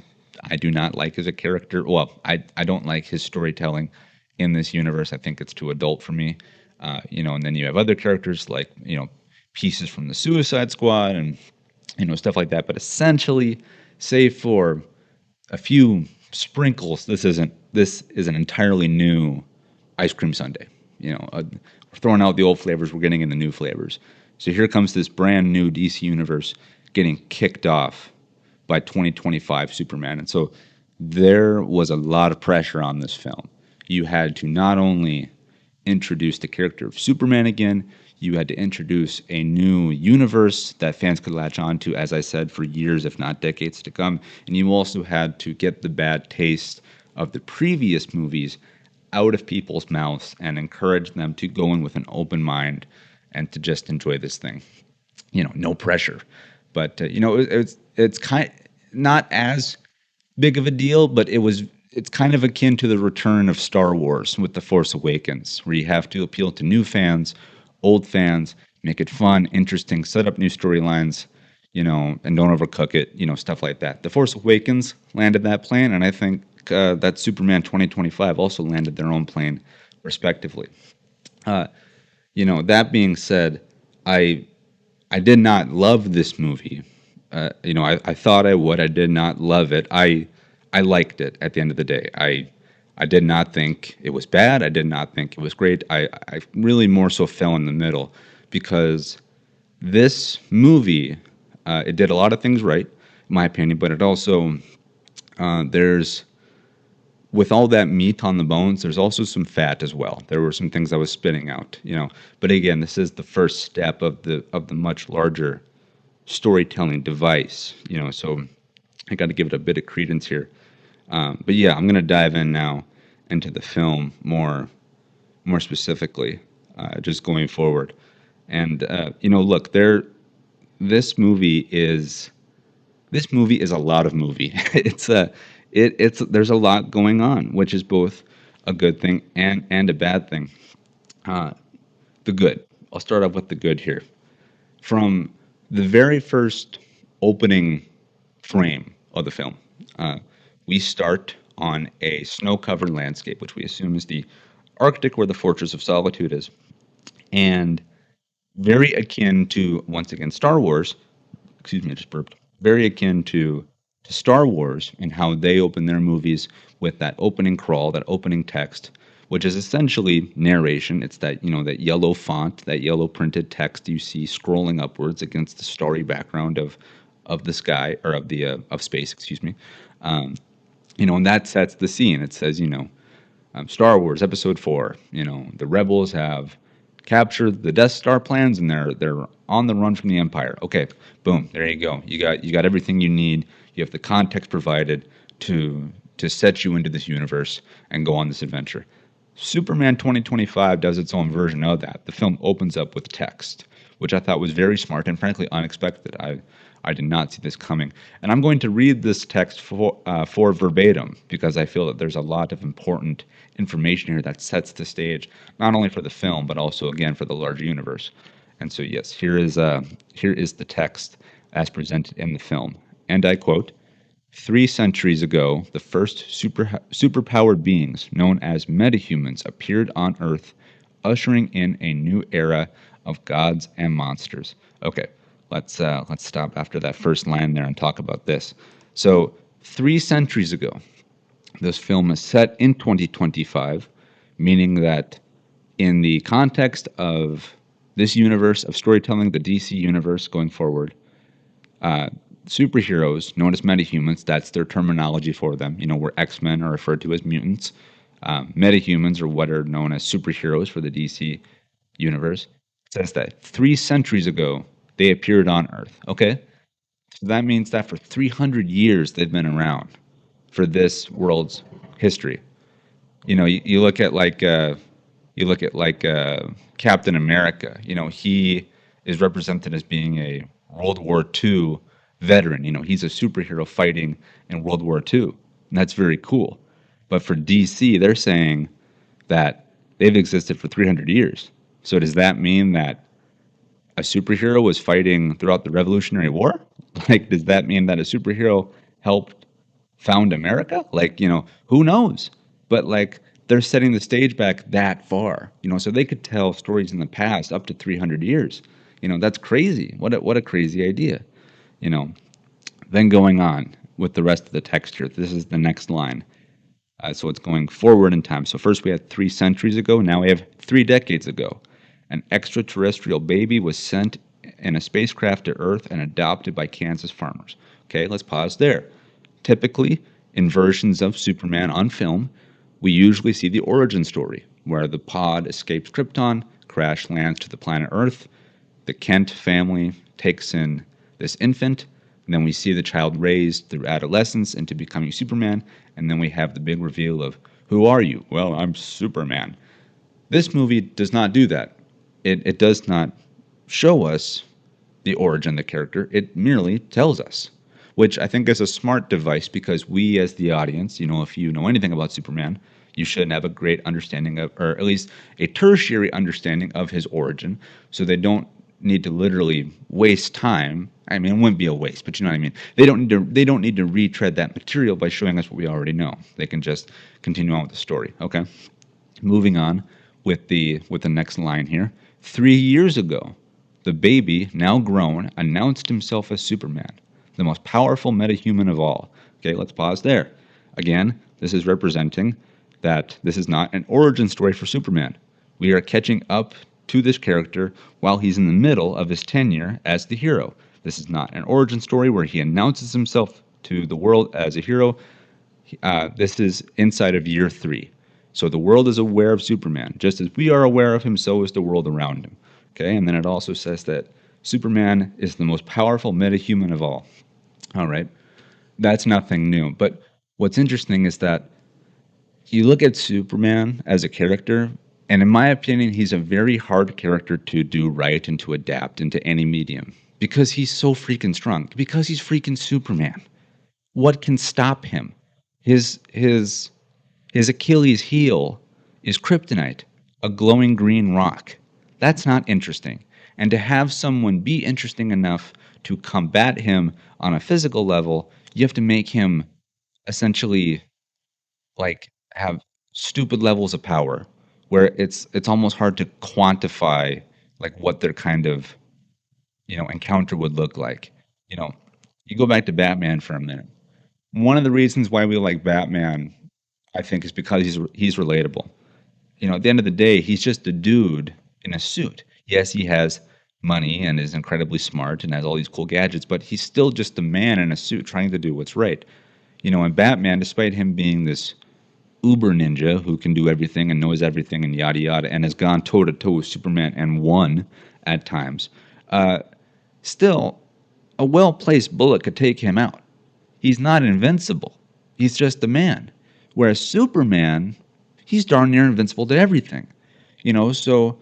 [SPEAKER 6] do not like as a character. Well, I don't like his storytelling in this universe. I think it's too adult for me. And then you have other characters like, pieces from the Suicide Squad and, stuff like that. But essentially, save for a few sprinkles, this is an entirely new ice cream sundae. We're throwing out the old flavors, we're getting in the new flavors. So here comes this brand new DC universe getting kicked off by 2025 Superman. And so there was a lot of pressure on this film. You had to not only introduce the character of Superman again, you had to introduce a new universe that fans could latch on to, as I said, for years, if not decades to come. And you also had to get the bad taste of the previous movies out of people's mouths and encourage them to go in with an open mind and to just enjoy this thing. No pressure. But, it's kind not as big of a deal, but it's kind of akin to the return of Star Wars with The Force Awakens, where you have to appeal to new fans, old fans, make it fun, interesting, set up new storylines, and don't overcook it, stuff like that. The Force Awakens landed that plane, and I think that Superman 2025 also landed their own plane, respectively. That being said, I did not love this movie. I thought I would. I did not love it. I liked it at the end of the day. I did not think it was bad. I did not think it was great. I really more so fell in the middle because this movie, it did a lot of things right, in my opinion, but it also, with all that meat on the bones, there's also some fat as well. There were some things I was spitting out, But again, this is the first step of the much larger storytelling device, so I got to give it a bit of credence here. But yeah, I'm going to dive in now into the film more specifically, just going forward. And look, this movie is a lot of movie. There's a lot going on, which is both a good thing and a bad thing. The good. I'll start off with the good here. From the very first opening frame of the film, we start on a snow-covered landscape, which we assume is the Arctic, where the Fortress of Solitude is. And very akin to, once again, Star Wars, excuse me, I just burped, very akin to Star Wars and how they open their movies with that opening crawl, that opening text, which is essentially narration. It's that, that yellow font, that yellow printed text you see scrolling upwards against the starry background of the sky, or of space, excuse me. And that sets the scene. It says, Star Wars Episode 4. The rebels have captured the Death Star plans, and they're on the run from the Empire. Okay, boom, there you go. You got everything you need. You have the context provided to set you into this universe and go on this adventure. Superman 2025 does its own version of that. The film opens up with text, which I thought was very smart and frankly unexpected. I did not see this coming. And I'm going to read this text for verbatim because I feel that there's a lot of important information here that sets the stage, not only for the film, but also, again, for the larger universe. And so, yes, here is the text as presented in the film. And I quote, "3 centuries ago, the first superpowered beings, known as metahumans, appeared on Earth, ushering in a new era of gods and monsters." Okay, let's stop after that first line there and talk about this. So, 3 centuries ago, this film is set in 2025, meaning that in the context of this universe of storytelling, the DC universe going forward, superheroes known as metahumans, that's their terminology for them. Where X-Men are referred to as mutants. Metahumans are what are known as superheroes for the DC universe. It says that 3 centuries ago, they appeared on Earth. Okay? So that means that for 300 years, they've been around for this world's history. You look at Captain America. He is represented as being a World War II veteran. He's a superhero fighting in World War II, and that's very cool. But for DC, they're saying that they've existed for 300 years. So does that mean that a superhero was fighting throughout the Revolutionary War? Does that mean that a superhero helped found America? Who knows? But they're setting the stage back that far, so they could tell stories in the past up to 300 years. That's crazy. What a crazy idea. Then going on with the rest of the text here, this is the next line. So it's going forward in time. So first we had 3 centuries ago. Now we have 3 decades ago. An extraterrestrial baby was sent in a spacecraft to Earth and adopted by Kansas farmers. Okay, let's pause there. Typically, in versions of Superman on film, we usually see the origin story, where the pod escapes Krypton, crash lands to the planet Earth, the Kent family takes in this infant, and then we see the child raised through adolescence into becoming Superman, and then we have the big reveal of, who are you? Well, I'm Superman. This movie does not do that. It does not show us the origin of the character. It merely tells us, which I think is a smart device because we as the audience, if you know anything about Superman, you should have a great understanding of, or at least a tertiary understanding of his origin, so they don't need to literally waste time. I mean, it wouldn't be a waste, but you know what I mean. They don't need to retread that material by showing us what we already know. They can just continue on with the story. Okay, moving on with the next line here. 3 years ago, the baby, now grown, announced himself as Superman, the most powerful metahuman of all. Okay, let's pause there. Again, this is representing that this is not an origin story for Superman. We are catching up to this character while he's in the middle of his tenure as the hero. This is not an origin story where he announces himself to the world as a hero. This is inside of year 3. So the world is aware of Superman. Just as we are aware of him, so is the world around him. Okay, and then it also says that Superman is the most powerful metahuman of all. All right, that's nothing new. But what's interesting is that you look at Superman as a character, and in my opinion, he's a very hard character to do right and to adapt into any medium. Because he's so freaking strong. Because he's freaking Superman. What can stop him? His Achilles heel is kryptonite, a glowing green rock. That's not interesting. And to have someone be interesting enough to combat him on a physical level, you have to make him essentially have stupid levels of power where it's almost hard to quantify what their kind of encounter would look like. You go back to Batman for a minute. One of the reasons why we like Batman, I think, is because he's relatable. at the end of the day, he's just a dude in a suit. Yes, he has money and is incredibly smart and has all these cool gadgets, but he's still just a man in a suit trying to do what's right. And Batman, despite him being this uber ninja who can do everything and knows everything and yada yada, and has gone toe to toe with Superman and won at times, still, a well placed bullet could take him out. He's not invincible. He's just a man. Whereas Superman, he's darn near invincible to everything. So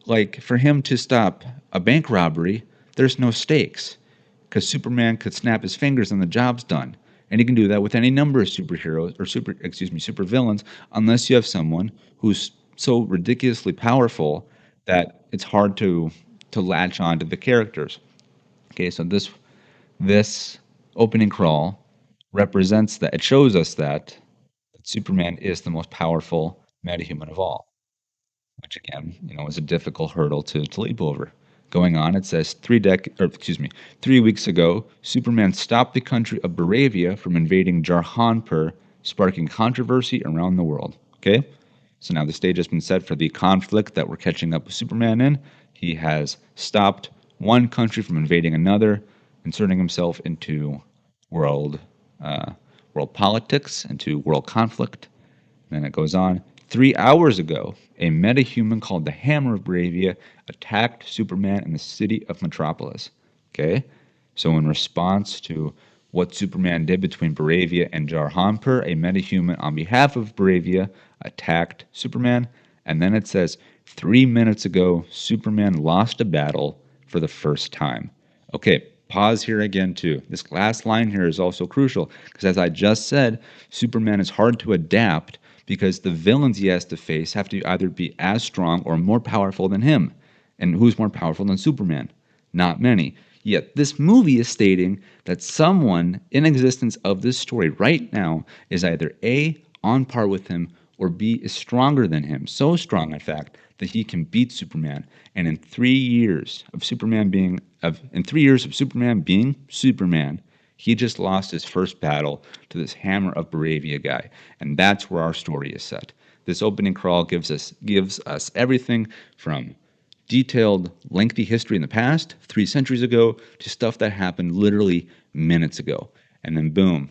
[SPEAKER 6] like for him to stop a bank robbery, there's no stakes because Superman could snap his fingers and the job's done. And he can do that with any number of superheroes or super villains, unless you have someone who's so ridiculously powerful that it's hard to latch on to the characters. Okay, so this opening crawl represents that. It shows us that Superman is the most powerful metahuman of all, which again, is a difficult hurdle to leap over. Going on, it says 3 weeks ago, Superman stopped the country of Baravia from invading Jarhanpur, sparking controversy around the world. Okay? So now the stage has been set for the conflict that we're catching up with Superman in. He has stopped one country from invading another, inserting himself into world politics, into world conflict. Then it goes on. 3 hours ago, a metahuman called the Hammer of Baravia attacked Superman in the city of Metropolis. Okay? So in response to what Superman did between Baravia and Jarhanpur, a metahuman on behalf of Baravia attacked Superman. And then it says, 3 minutes ago, Superman lost a battle for the first time. Okay, pause here again too. This last line here is also crucial because as I just said, Superman is hard to adapt because the villains he has to face have to either be as strong or more powerful than him. And who's more powerful than Superman? Not many. Yet this movie is stating that someone in existence of this story right now is either A, on par with him, or B, is stronger than him. So strong, in fact, that he can beat Superman. And in 3 years of Superman being Superman, he just lost his first battle to this Hammer of Baravia guy. And that's where our story is set. This opening crawl gives us everything from detailed, lengthy history in the past, 3 centuries ago, to stuff that happened literally minutes ago. And then boom,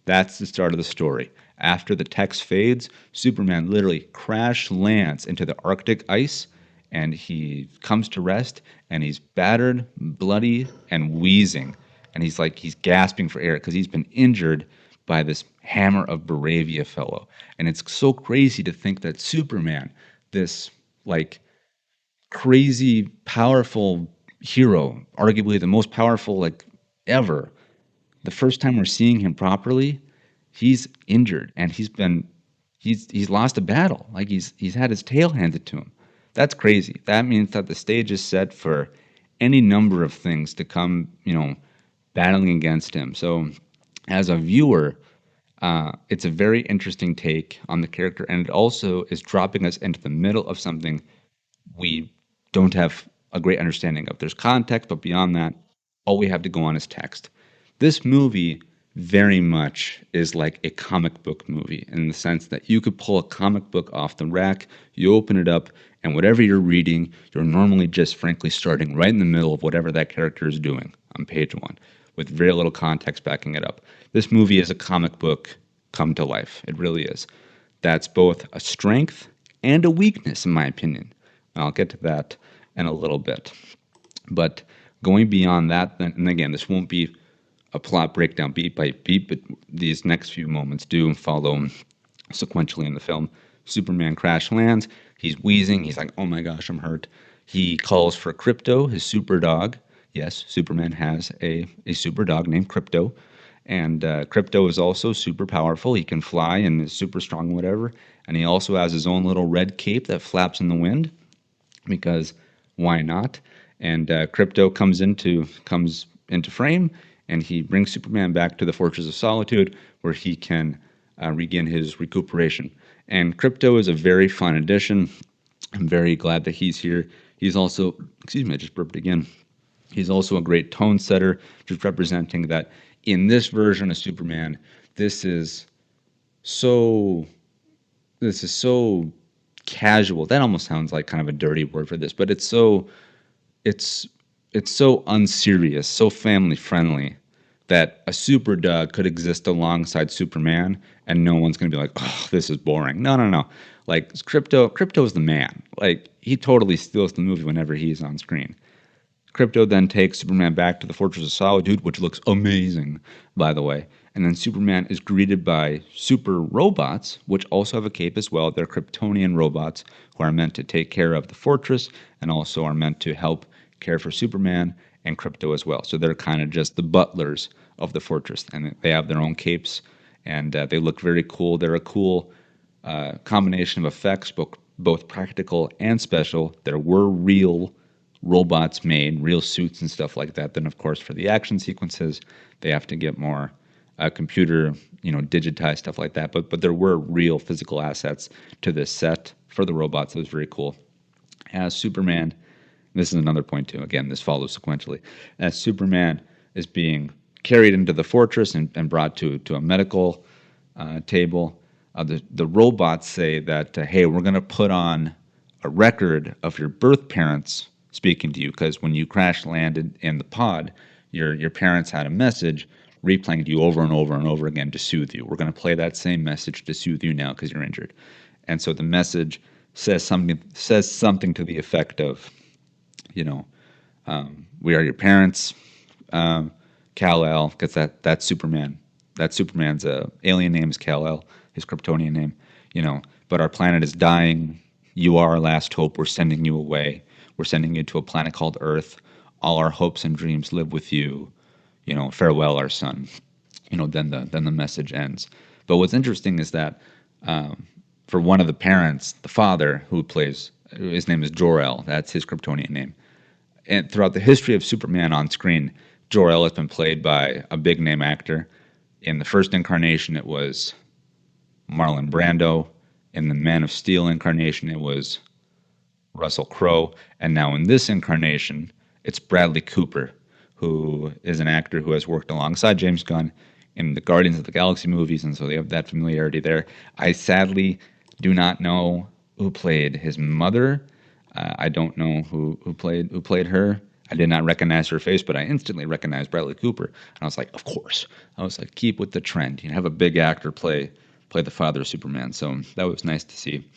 [SPEAKER 6] that's the start of the story. After the text fades, Superman literally crash lands into the Arctic ice, and he comes to rest, and he's battered, bloody, and wheezing. And he's gasping for air because he's been injured by this Hammer of Baravia fellow. And it's so crazy to think that Superman, this crazy powerful hero, arguably the most powerful ever, the first time we're seeing him properly, he's injured and he's lost a battle. He's had his tail handed to him. That's crazy. That means that the stage is set for any number of things to come, battling against him. So as a viewer, it's a very interesting take on the character, and it also is dropping us into the middle of something we don't have a great understanding of. There's context, but beyond that, all we have to go on is text. This movie very much is like a comic book movie in the sense that you could pull a comic book off the rack, you open it up, and whatever you're reading, you're normally just frankly starting right in the middle of whatever that character is doing on page 1, with very little context backing it up. This movie is a comic book come to life. It really is. That's both a strength and a weakness, in my opinion. I'll get to that in a little bit. But going beyond that, and again, this won't be a plot breakdown beat by beat, but these next few moments do follow sequentially in the film. Superman crash lands. He's wheezing. He's like, oh my gosh, I'm hurt. He calls for Crypto, his super dog. Yes, Superman has a super dog named Crypto. And Crypto is also super powerful. He can fly and is super strong, whatever. And he also has his own little red cape that flaps in the wind, because why not? And Crypto comes into frame, and he brings Superman back to the Fortress of Solitude, where he can regain his recuperation. And Crypto is a very fun addition. I'm very glad that he's here. He's also, I just burped again. He's also a great tone setter, just representing that in this version of Superman, this is so casual. That almost sounds like kind of a dirty word for this, but it's so unserious, so family friendly that a super dog could exist alongside Superman, and no one's gonna be like, "Oh, this is boring." No, no, no. Like Crypto's the man. Like he totally steals the movie whenever he's on screen. Crypto then takes Superman back to the Fortress of Solitude, which looks amazing, by the way. And then Superman is greeted by super robots, which also have a cape as well. They're Kryptonian robots who are meant to take care of the fortress and also are meant to help care for Superman and Crypto as well. So they're kind of just the butlers of the fortress, and they have their own capes, and they look very cool. They're a cool combination of effects, both practical and special. There were real robots made, real suits and stuff like that. Then, of course, for the action sequences, they have to get more computer, digitized stuff like that. But there were real physical assets to this set for the robots. It was very cool. As Superman, this is another point too. Again, this follows sequentially. As Superman is being carried into the fortress and brought to a medical table, the robots say that, hey, we're going to put on a record of your birth parents speaking to you, because when you crash landed in the pod, your parents had a message replaying to you over and over and over again to soothe you. We're going to play that same message to soothe you now because you're injured. And so the message says something to the effect of, we are your parents, Kal-El, because that's Superman. That's Superman's alien name is Kal-El, his Kryptonian name. But our planet is dying. You are our last hope. We're sending you away. We're sending you to a planet called Earth. All our hopes and dreams live with you. Farewell, our son. Then the message ends. But what's interesting is that for one of the parents, the father, his name is Jor-El. That's his Kryptonian name. And throughout the history of Superman on screen, Jor-El has been played by a big name actor. In the first incarnation, it was Marlon Brando. In the Man of Steel incarnation, it was Russell Crowe. And now in this incarnation, it's Bradley Cooper, who is an actor who has worked alongside James Gunn in the Guardians of the Galaxy movies, and so they have that familiarity there. I sadly do not know who played his mother. I don't know who played her. I did not recognize her face, but I instantly recognized Bradley Cooper. And I was like, of course. I was like, keep with the trend. Have a big actor play the father of Superman. So that was nice to see.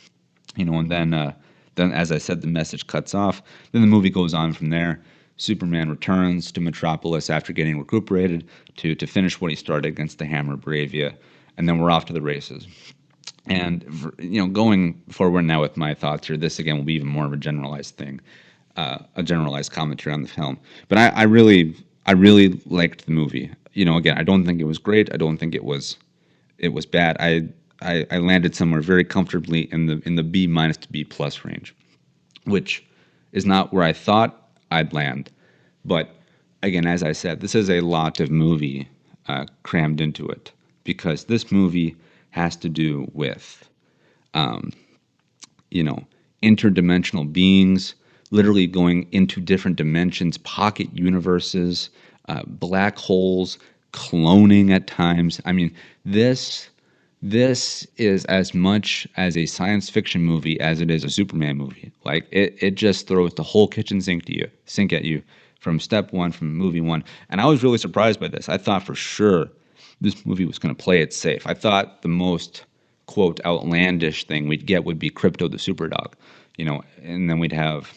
[SPEAKER 6] And then as I said, the message cuts off. Then the movie goes on from there. Superman returns to Metropolis after getting recuperated to finish what he started against the Hammer Bravia. And then we're off to the races. And, going forward now with my thoughts here, this again will be even more of a generalized thing. A generalized commentary on the film. But I really liked the movie. Again, I don't think it was great. I don't think it was bad. I landed somewhere very comfortably in the B- to B+ range, which is not where I thought I'd land. But again, as I said, this is a lot of movie crammed into it, because this movie has to do with interdimensional beings literally going into different dimensions, pocket universes, black holes, cloning at times. I mean, this is as much as a science fiction movie as it is a Superman movie. Like it just throws the whole kitchen sink at you from step one, from movie one. And I was really surprised by this. I thought for sure this movie was going to play it safe. I thought the most, quote, outlandish thing we'd get would be Crypto the Superdog, and then we'd have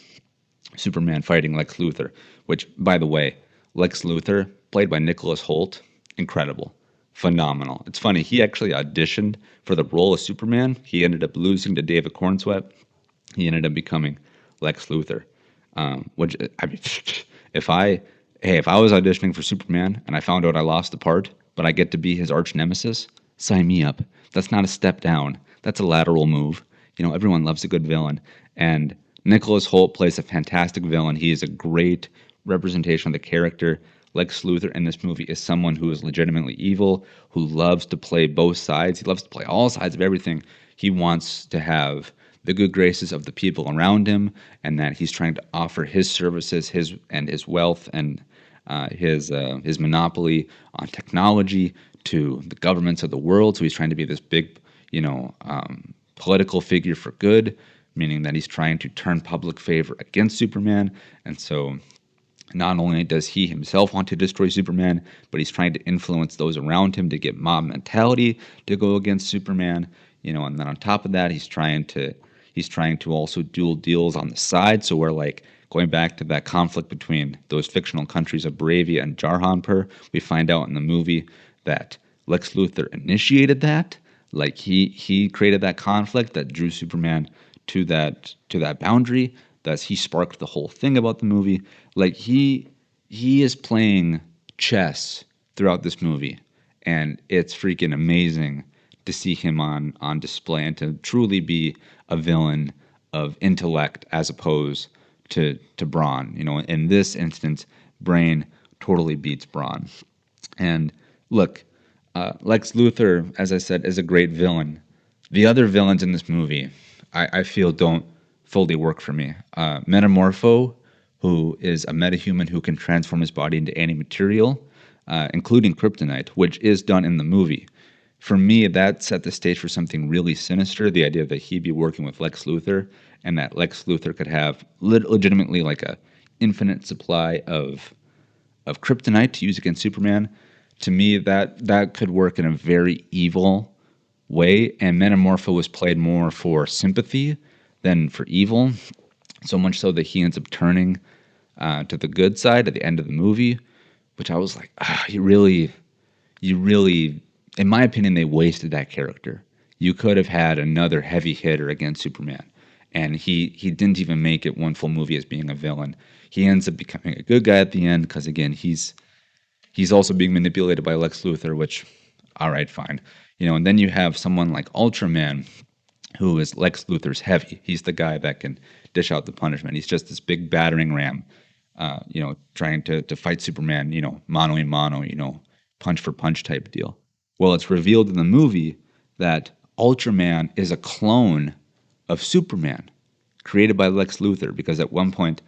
[SPEAKER 6] Superman fighting Lex Luthor, which, by the way, Lex Luthor, played by Nicholas Hoult, incredible, phenomenal. It's funny, he actually auditioned for the role of Superman. He ended up losing to David Cornsweet. He ended up becoming Lex Luthor, which, I mean, if I was auditioning for Superman and I found out I lost the part, but I get to be his arch nemesis, sign me up. That's not a step down. That's a lateral move. Everyone loves a good villain. And Nicholas Hoult plays a fantastic villain. He is a great representation of the character. Lex Luthor in this movie is someone who is legitimately evil, who loves to play both sides. He loves to play all sides of everything. He wants to have the good graces of the people around him, and that he's trying to offer his services, his wealth, and his monopoly on technology to the governments of the world. So he's trying to be this big, political figure for good. meaning that he's trying to turn public favor against Superman. And so not only does he himself want to destroy Superman, but he's trying to influence those around him to get mob mentality to go against Superman. And then on top of that, he's trying to also dual deals on the side. So we're like going back to that conflict between those fictional countries of Bravia and Jarhanpur. We find out in the movie that Lex Luthor initiated that. Like he created that conflict that drew Superman to that boundary. Thus, he sparked the whole thing about the movie. Like he is playing chess throughout this movie, and it's freaking amazing to see him on display and to truly be a villain of intellect as opposed to brawn. In this instance, brain totally beats brawn. And look, Lex Luthor, as I said, is a great villain. The other villains in this movie, I feel, don't fully work for me. Metamorpho, who is a metahuman who can transform his body into any material, including kryptonite, which is done in the movie. For me, that set the stage for something really sinister, the idea that he'd be working with Lex Luthor, and that Lex Luthor could have legitimately like a infinite supply of kryptonite to use against Superman. To me, that could work in a very evil way, and Metamorpho was played more for sympathy than for evil, so much so that he ends up turning to the good side at the end of the movie, which I was like, you really, in my opinion, they wasted that character. You could have had another heavy hitter against Superman, and he didn't even make it one full movie as being a villain. He ends up becoming a good guy at the end because, again, he's also being manipulated by Lex Luthor, which, all right, fine. And then you have someone like Ultraman, who is Lex Luthor's heavy. He's the guy that can dish out the punishment. He's just this big battering ram, trying to fight Superman, mano a mano, punch for punch type deal. Well, it's revealed in the movie that Ultraman is a clone of Superman, created by Lex Luthor, because at one point,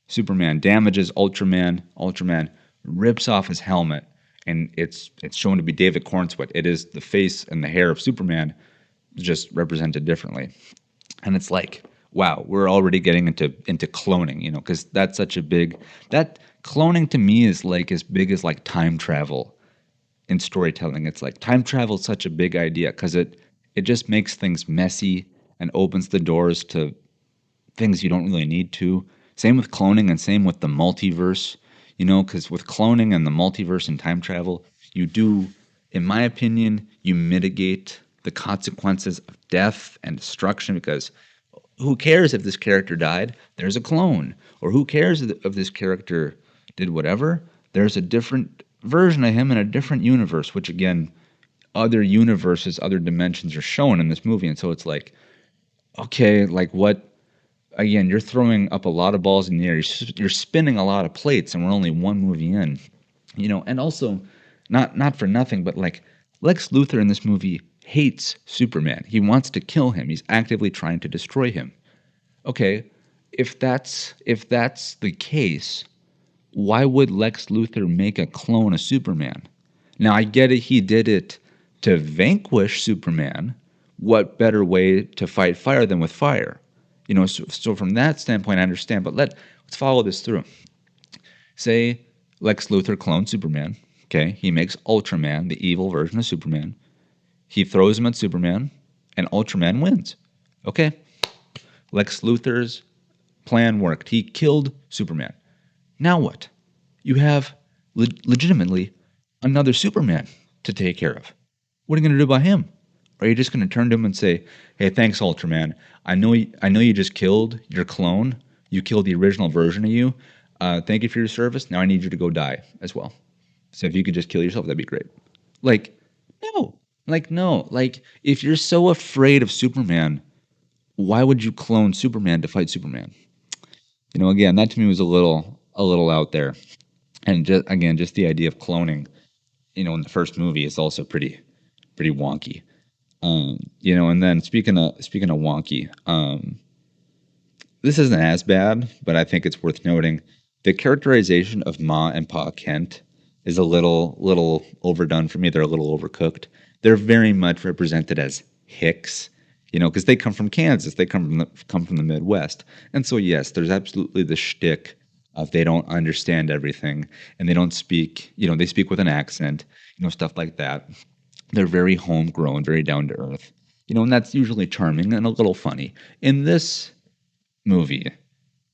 [SPEAKER 6] Superman damages Ultraman. Ultraman rips off his helmet, and it's shown to be David Cornsweet. It is the face and the hair of Superman, just represented differently. And it's like, wow, we're already getting into cloning, because that's such a big, that cloning to me is like as big as like time travel in storytelling. It's like time travel is such a big idea because it just makes things messy and opens the doors to things you don't really need to. Same with cloning and same with the multiverse, because with cloning and the multiverse and time travel, you do, in my opinion, you mitigate the consequences of death and destruction, because who cares if this character died? There's a clone. Or who cares if this character did whatever? There's a different version of him in a different universe, which again, other universes, other dimensions are shown in this movie. And so it's like, okay, like what? Again, you're throwing up a lot of balls in the air. You're spinning a lot of plates, and we're only one movie in, And also, not for nothing, but like Lex Luthor in this movie hates Superman. He wants to kill him. He's actively trying to destroy him. Okay, if that's the case, why would Lex Luthor make a clone of Superman? Now, I get it. He did it to vanquish Superman. What better way to fight fire than with fire? So from that standpoint, I understand. But let's follow this through. Say Lex Luthor clones Superman. Okay, he makes Ultraman, the evil version of Superman. He throws him at Superman, and Ultraman wins. Okay, Lex Luthor's plan worked. He killed Superman. Now what? You have legitimately another Superman to take care of. What are you going to do about him? Are you just going to turn to him and say, "Hey, thanks, Ultraman. I know you just killed your clone. You killed the original version of you. Thank you for your service. Now I need you to go die as well. So if you could just kill yourself, that'd be great." No. Like, if you're so afraid of Superman, why would you clone Superman to fight Superman? Again, that to me was a little out there. And just the idea of cloning, in the first movie is also pretty wonky. And then speaking of wonky, this isn't as bad, but I think it's worth noting. The characterization of Ma and Pa Kent is a little overdone for me. They're a little overcooked. They're very much represented as hicks, because they come from Kansas, they come from the Midwest, and so yes, there's absolutely the shtick of they don't understand everything and they don't speak, they speak with an accent, stuff like that. They're very homegrown, very down to earth, and that's usually charming and a little funny. In this movie,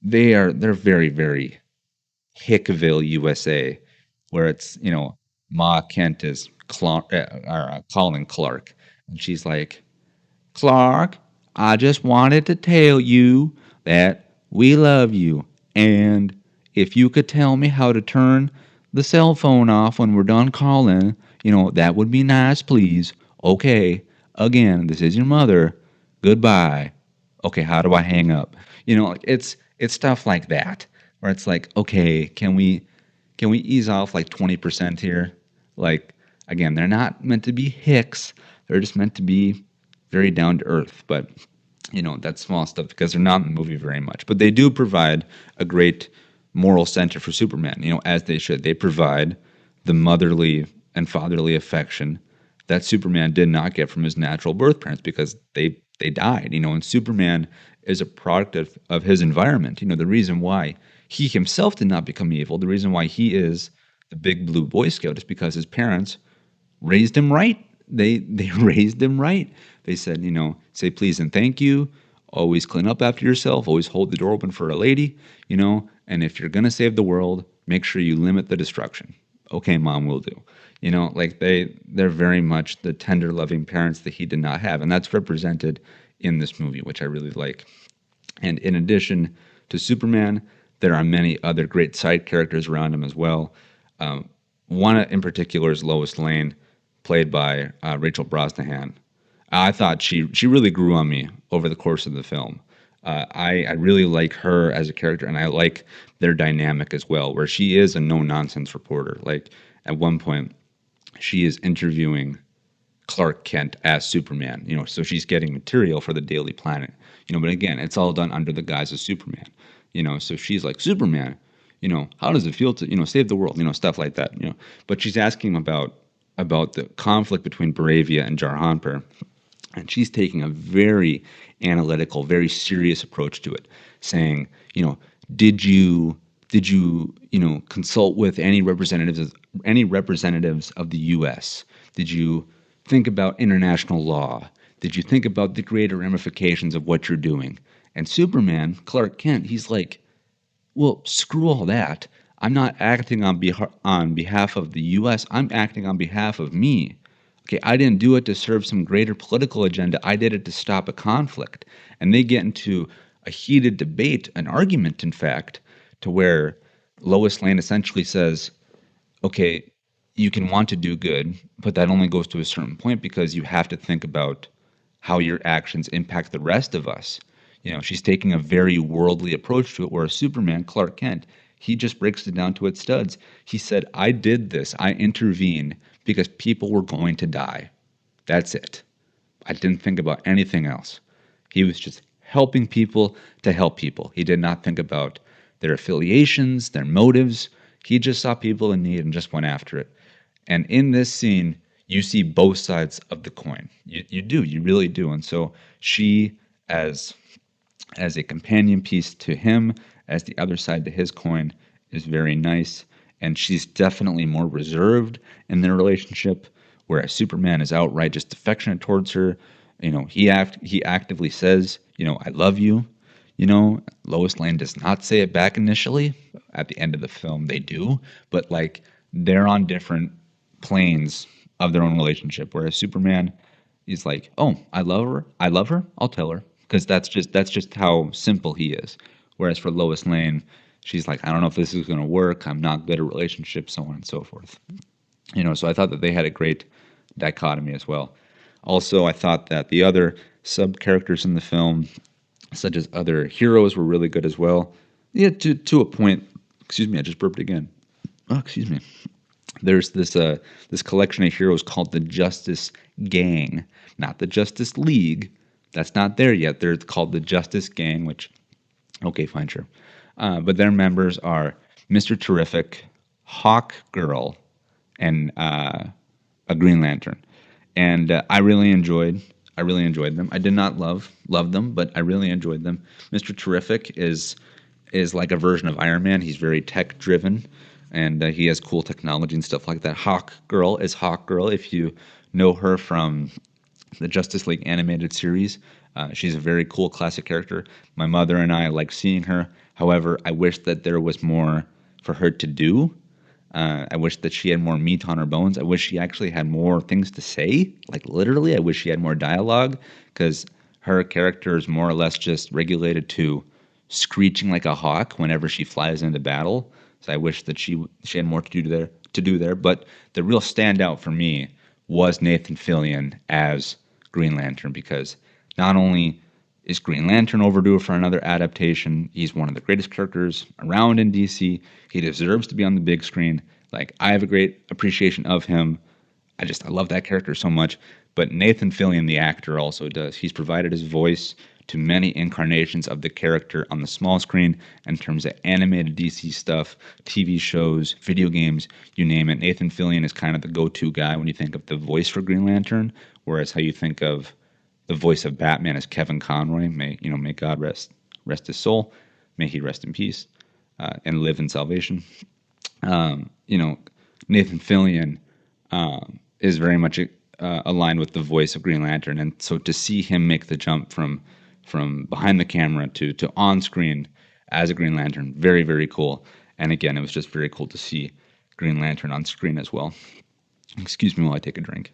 [SPEAKER 6] they're very, very Hickville, USA, where it's, Ma Kent is Colin Clark, and she's like, Clark, I just wanted to tell you that we love you, and if you could tell me how to turn the cell phone off when we're done calling, that would be nice, please. Okay, again, this is your mother. Goodbye. Okay, how do I hang up? It's stuff like that where it's like, okay, can we ease off like 20% here? Like, again, they're not meant to be hicks. They're just meant to be very down to earth. But, that's small stuff because they're not in the movie very much. But they do provide a great moral center for Superman, as they should. They provide the motherly and fatherly affection that Superman did not get from his natural birth parents because they died, and Superman is a product of his environment. The reason why he himself did not become evil, the reason why he is the big blue Boy Scout is because his parents raised him right. They raised him right. They said, say please and thank you, always clean up after yourself, always hold the door open for a lady, and if you're going to save the world, make sure you limit the destruction. Okay, Mom, will do. Like they're very much the tender, loving parents that he did not have. And that's represented in this movie, which I really like. And in addition to Superman, there are many other great side characters around him as well. One in particular is Lois Lane, played by Rachel Brosnahan. I thought she really grew on me over the course of the film. I really like her as a character, and I like their dynamic as well, where she is a no-nonsense reporter. Like, at one point, she is interviewing Clark Kent as Superman, so she's getting material for the Daily Planet, but again, it's all done under the guise of Superman, so she's like, Superman, how does it feel to, save the world, stuff like that, but she's asking about the conflict between Baravia and Jarhanpur, and she's taking a very analytical, very serious approach to it, saying, did you consult with any representatives of the U.S.? Did you think about international law? Did you think about the greater ramifications of what you're doing? And Superman, Clark Kent, he's like, well, screw all that. I'm not acting on behalf of the U.S. I'm acting on behalf of me. Okay, I didn't do it to serve some greater political agenda. I did it to stop a conflict. And they get into a heated debate, an argument, in fact, to where Lois Lane essentially says, okay, you can want to do good, but that only goes to a certain point because you have to think about how your actions impact the rest of us. She's taking a very worldly approach to it, whereas Superman, Clark Kent, he just breaks it down to its studs. He said, I did this. I intervened because people were going to die. That's it. I didn't think about anything else. He was just helping people to help people. He did not think about their affiliations, their motives. He just saw people in need and just went after it. And in this scene, you see both sides of the coin. You do. You really do. And so she, as a companion piece to him, as the other side to his coin, is very nice. And she's definitely more reserved in their relationship, whereas Superman is outright just affectionate towards her. He actively says, I love you. Lois Lane does not say it back initially. At the end of the film, they do. But, like, they're on different planes of their own relationship, whereas Superman is like, oh, I love her, I'll tell her. Because that's just how simple he is. Whereas for Lois Lane, she's like, I don't know if this is going to work. I'm not good at relationships, so on and so forth. So I thought that they had a great dichotomy as well. Also, I thought that the other sub-characters in the film, such as other heroes, were really good as well. Yeah, to a point. Excuse me, I just burped again. Oh, excuse me. There's this collection of heroes called the Justice Gang, not the Justice League. That's not there yet. They're called the Justice Gang, which, okay, fine, sure. But their members are Mr. Terrific, Hawk Girl, and a Green Lantern. And I really enjoyed I really enjoyed them. I did not love them, but I really enjoyed them. Mr. Terrific is like a version of Iron Man. He's very tech driven, and he has cool technology and stuff like that. Hawk Girl is Hawk Girl. If you know her from the Justice League animated series, she's a very cool classic character. My mother and I like seeing her. However, I wish that there was more for her to do. I wish that she had more meat on her bones. I wish she actually had more things to say. Like literally, I wish she had more dialogue, because her character is more or less just regulated to screeching like a hawk whenever she flies into battle. So I wish that she had more to do there. But the real standout for me was Nathan Fillion as Green Lantern, because not only is Green Lantern overdue for another adaptation, he's one of the greatest characters around in DC. He deserves to be on the big screen. Like, I have a great appreciation of him. I love that character so much. But Nathan Fillion, the actor, also does. He's provided his voice to many incarnations of the character on the small screen in terms of animated DC stuff, TV shows, video games, you name it. Nathan Fillion is kind of the go-to guy when you think of the voice for Green Lantern, whereas how you think of the voice of Batman is Kevin Conroy. May God rest his soul. May he rest in peace and live in salvation. Nathan Fillion is very much aligned with the voice of Green Lantern, and so to see him make the jump from behind the camera to on screen as a Green Lantern, very, very cool. And again, it was just very cool to see Green Lantern on screen as well. Excuse me while I take a drink.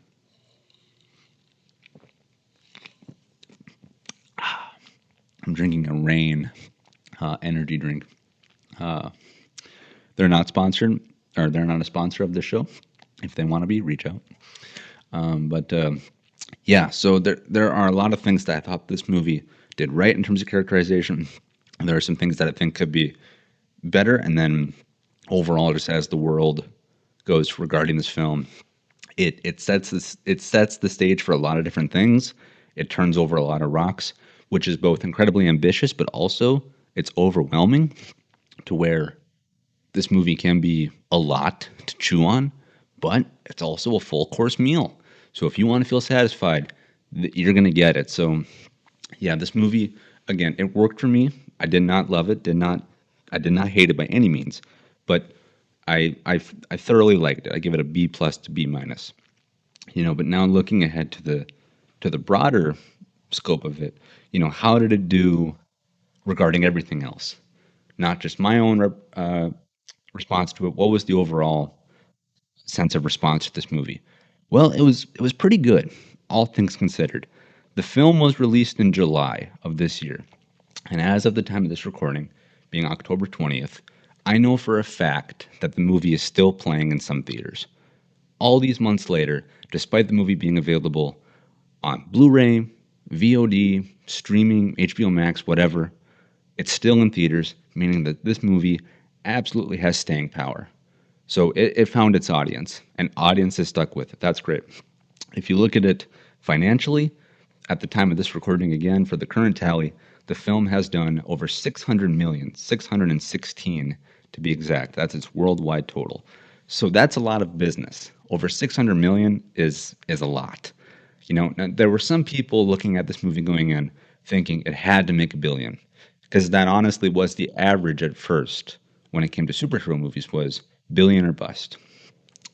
[SPEAKER 6] I'm drinking a Reign energy drink. They're not sponsored, or they're not a sponsor of this show. If they want to be, reach out. So there are a lot of things that I thought this movie did right in terms of characterization. There are some things that I think could be better, and then overall, just as the world goes regarding this film, it sets the stage for a lot of different things. It turns over a lot of rocks, which is both incredibly ambitious, but also it's overwhelming to where this movie can be a lot to chew on, but it's also a full course meal. So if you want to feel satisfied, you're going to get it. So yeah, this movie, again, it worked for me. I did not love it. I did not hate it by any means, but I thoroughly liked it. I give it a B+ to B-. But now looking ahead to the broader scope of it, how did it do regarding everything else? Not just my own response to it. What was the overall sense of response to this movie? Well, it was pretty good, all things considered. The film was released in July of this year, and as of the time of this recording, being October 20th, I know for a fact that the movie is still playing in some theaters. All these months later, despite the movie being available on Blu-ray, VOD, streaming, HBO Max, whatever, it's still in theaters, meaning that this movie absolutely has staying power. So it found its audience, and audiences stuck with it. That's great. If you look at it financially, at the time of this recording again, for the current tally, the film has done over 600 million, 616 to be exact. That's its worldwide total. So that's a lot of business. Over 600 million is a lot. Now, there were some people looking at this movie going in thinking it had to make $1 billion, because that honestly was the average at first when it came to superhero movies, was billion or bust.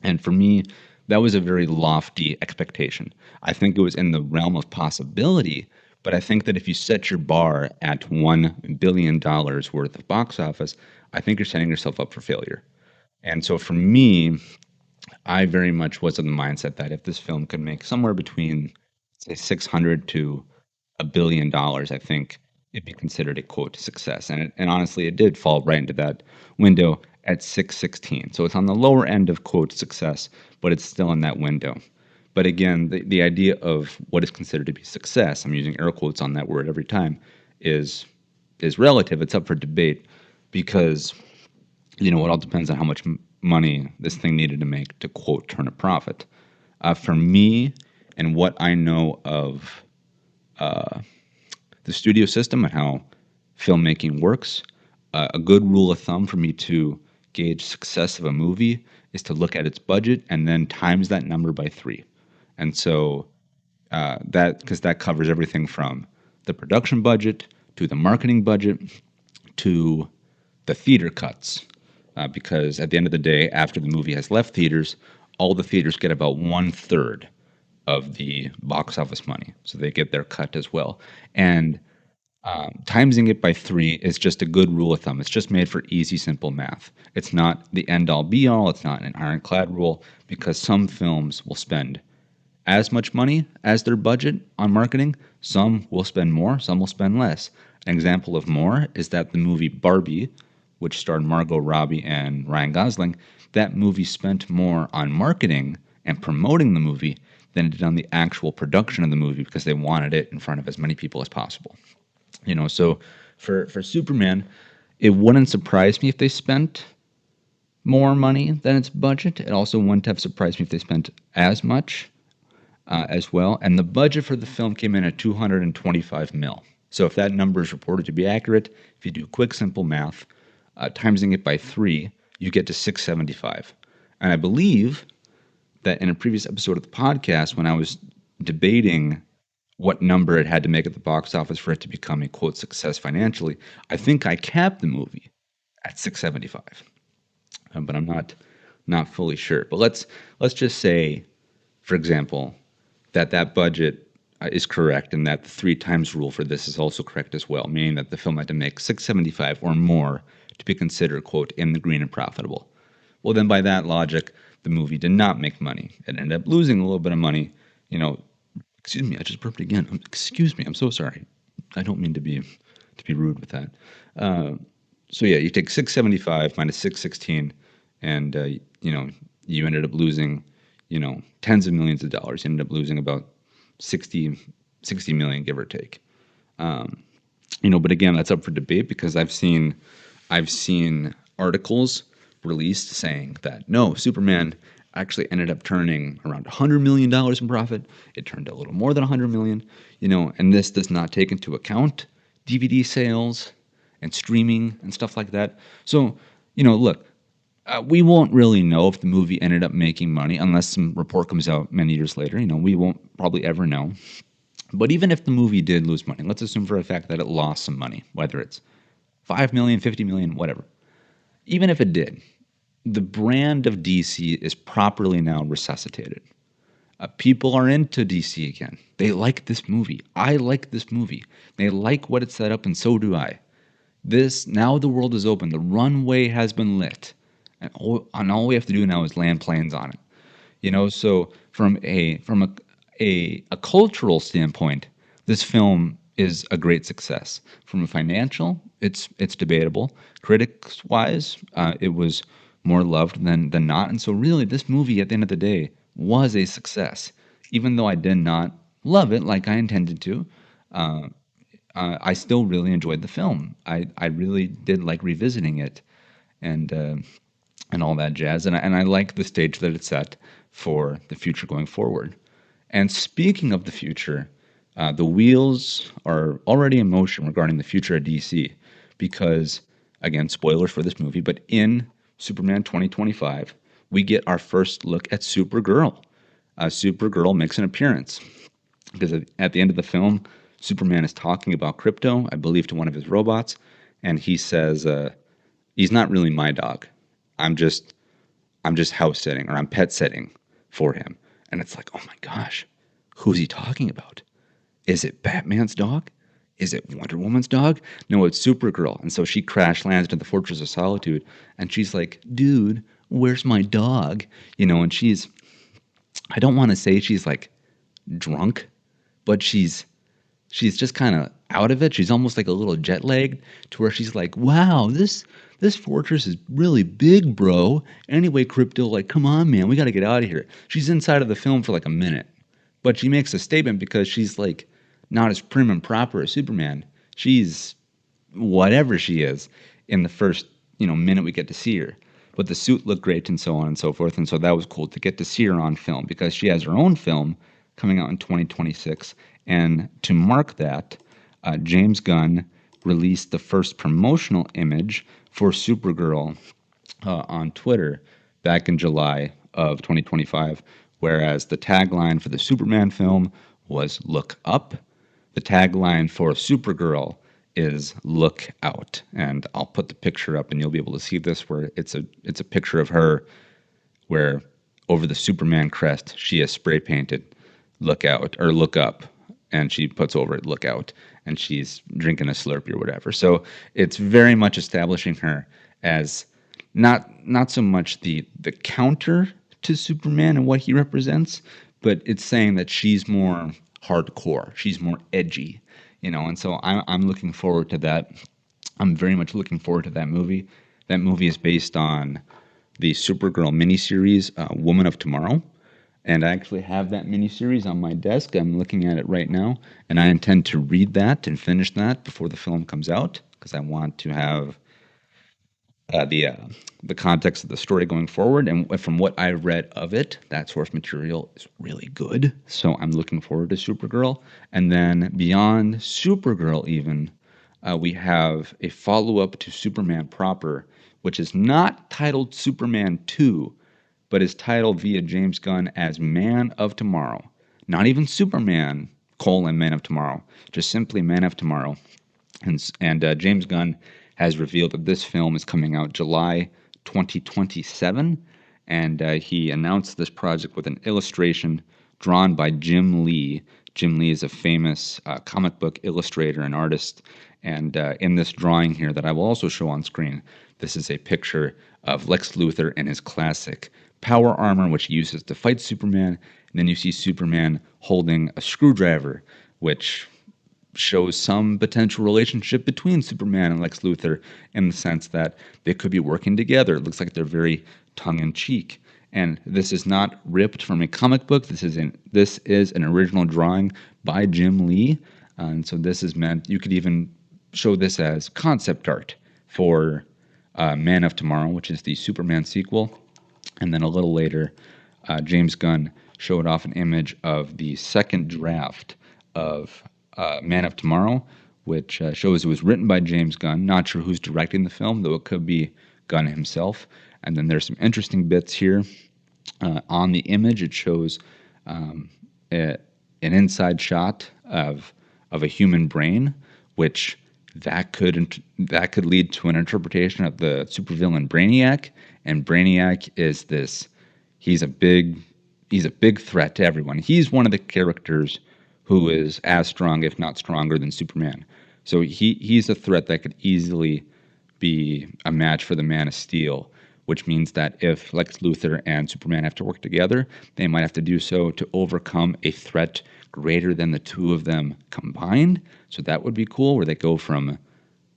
[SPEAKER 6] And for me, that was a very lofty expectation. I think it was in the realm of possibility, but I think that if you set your bar at $1 billion worth of box office, I think you're setting yourself up for failure. And so for me, I very much was of the mindset that if this film could make somewhere between, say, $600 to $1 billion, I think it'd be considered a, quote, success. And honestly, it did fall right into that window at 616. So it's on the lower end of, quote, success, but it's still in that window. But again, the idea of what is considered to be success, I'm using air quotes on that word every time, is relative. It's up for debate because, it all depends on how much money this thing needed to make to, quote, turn a profit. For me, and what I know of the studio system and how filmmaking works, a good rule of thumb for me to gauge success of a movie is to look at its budget and then times that number by 3. And so that covers everything from the production budget to the marketing budget to the theater cuts. Because at the end of the day, after the movie has left theaters, all the theaters get about 1/3 of the box office money, so they get their cut as well. And timesing it by 3 is just a good rule of thumb. It's just made for easy, simple math. It's not the end-all, be-all. It's not an ironclad rule, because some films will spend as much money as their budget on marketing. Some will spend more, some will spend less. An example of more is that the movie Barbie, which starred Margot Robbie and Ryan Gosling, that movie spent more on marketing and promoting the movie than it did on the actual production of the movie, because they wanted it in front of as many people as possible. So for Superman, it wouldn't surprise me if they spent more money than its budget. It also wouldn't have surprised me if they spent as much as well. And the budget for the film came in at $225 million. So if that number is reported to be accurate, if you do quick, simple math, timesing it by 3, you get to $675. And I believe that in a previous episode of the podcast, when I was debating what number it had to make at the box office for it to become a, quote, success financially, I think I capped the movie at $675. But I'm not fully sure. But let's just say, for example, that budget is correct, and that the 3 times rule for this is also correct as well, meaning that the film had to make $675 or more to be considered, quote, in the green and profitable. Well, then by that logic, the movie did not make money. It ended up losing a little bit of money. Excuse me, I just burped again. Excuse me, I'm so sorry. I don't mean to be rude with that. So yeah, you take $675 minus $616, and you ended up losing, tens of millions of dollars. You ended up losing about 60 million, give or take. But again, that's up for debate, because I've seen articles released saying that no, Superman actually ended up turning around $100 million in profit. It turned a little more than $100 million, and this does not take into account DVD sales and streaming and stuff like that. So, look, we won't really know if the movie ended up making money unless some report comes out many years later. We won't probably ever know. But even if the movie did lose money, let's assume for a fact that it lost some money, whether it's 5 million, 50 million, whatever. Even if it did, the brand of DC is properly now resuscitated. People are into DC again. They like this movie. I like this movie. They like what it set up, and so do I. Now the world is open. The runway has been lit. And all we have to do now is land planes on it. So from a cultural standpoint, this film is a great success. From a financial, it's debatable. Critics-wise, it was more loved than not. And so really, this movie, at the end of the day, was a success. Even though I did not love it like I intended to, I still really enjoyed the film. I really did like revisiting it and all that jazz. And I like the stage that it's set for the future going forward. And speaking of the future, the wheels are already in motion regarding the future of DC, because, again, spoilers for this movie, but in Superman 2025, we get our first look at Supergirl. Supergirl makes an appearance, because at the end of the film, Superman is talking about Krypto, I believe, to one of his robots, and he says, he's not really my dog. I'm just house sitting, or I'm pet sitting for him. And it's like, oh my gosh, who's he talking about? Is it Batman's dog? Is it Wonder Woman's dog? No, it's Supergirl. And so she crash lands into the Fortress of Solitude, and she's like, dude, where's my dog? And I don't want to say she's like drunk, but she's just kind of out of it. She's almost like a little jet lagged, to where she's like, wow, this fortress is really big, bro. Anyway, Krypto, like, come on, man, we got to get out of here. She's inside of the film for like a minute, but she makes a statement because she's like not as prim and proper as Superman. She's whatever she is in the first, minute we get to see her. But the suit looked great and so on and so forth. And so that was cool to get to see her on film, because she has her own film coming out in 2026. And to mark that, James Gunn released the first promotional image for Supergirl on Twitter back in July of 2025, whereas the tagline for the Superman film was look up. The tagline for Supergirl is look out. And I'll put the picture up and you'll be able to see this, where it's a picture of her where over the Superman crest she has spray painted look out or look up, and she puts over it look out, and she's drinking a Slurpee or whatever. So it's very much establishing her as not so much the counter to Superman and what he represents, but it's saying that she's more hardcore, she's more edgy, and so I'm looking forward to that. I'm very much looking forward to that movie. That movie is based on the Supergirl miniseries, Woman of Tomorrow. And I actually have that miniseries on my desk. I'm looking at it right now. And I intend to read that and finish that before the film comes out, because I want to have the context of the story going forward. And from what I read of it, that source material is really good. So I'm looking forward to Supergirl. And then beyond Supergirl even, we have a follow-up to Superman proper, which is not titled Superman 2, but is titled via James Gunn as Man of Tomorrow. Not even Superman, Man of Tomorrow, just simply Man of Tomorrow. And James Gunn has revealed that this film is coming out July 2027, and he announced this project with an illustration drawn by Jim Lee. Jim Lee is a famous comic book illustrator and artist, and in this drawing here that I will also show on screen, this is a picture of Lex Luthor in his classic power armor, which he uses to fight Superman, and then you see Superman holding a screwdriver, which shows some potential relationship between Superman and Lex Luthor in the sense that they could be working together. It looks like they're very tongue-in-cheek. And this is not ripped from a comic book. This is an original drawing by Jim Lee. And so this is meant, you could even show this as concept art for Man of Tomorrow, which is the Superman sequel. And then a little later, James Gunn showed off an image of the second draft of Man of Tomorrow, which shows it was written by James Gunn. Not sure who's directing the film, though it could be Gunn himself. And then there's some interesting bits here. On the image, it shows an inside shot of a human brain, which that could lead to an interpretation of the supervillain Brainiac. And Brainiac is he's a big threat to everyone. He's one of the characters who is as strong, if not stronger, than Superman. So he's a threat that could easily be a match for the Man of Steel, which means that if Lex Luthor and Superman have to work together, they might have to do so to overcome a threat greater than the two of them combined. So that would be cool, where they go from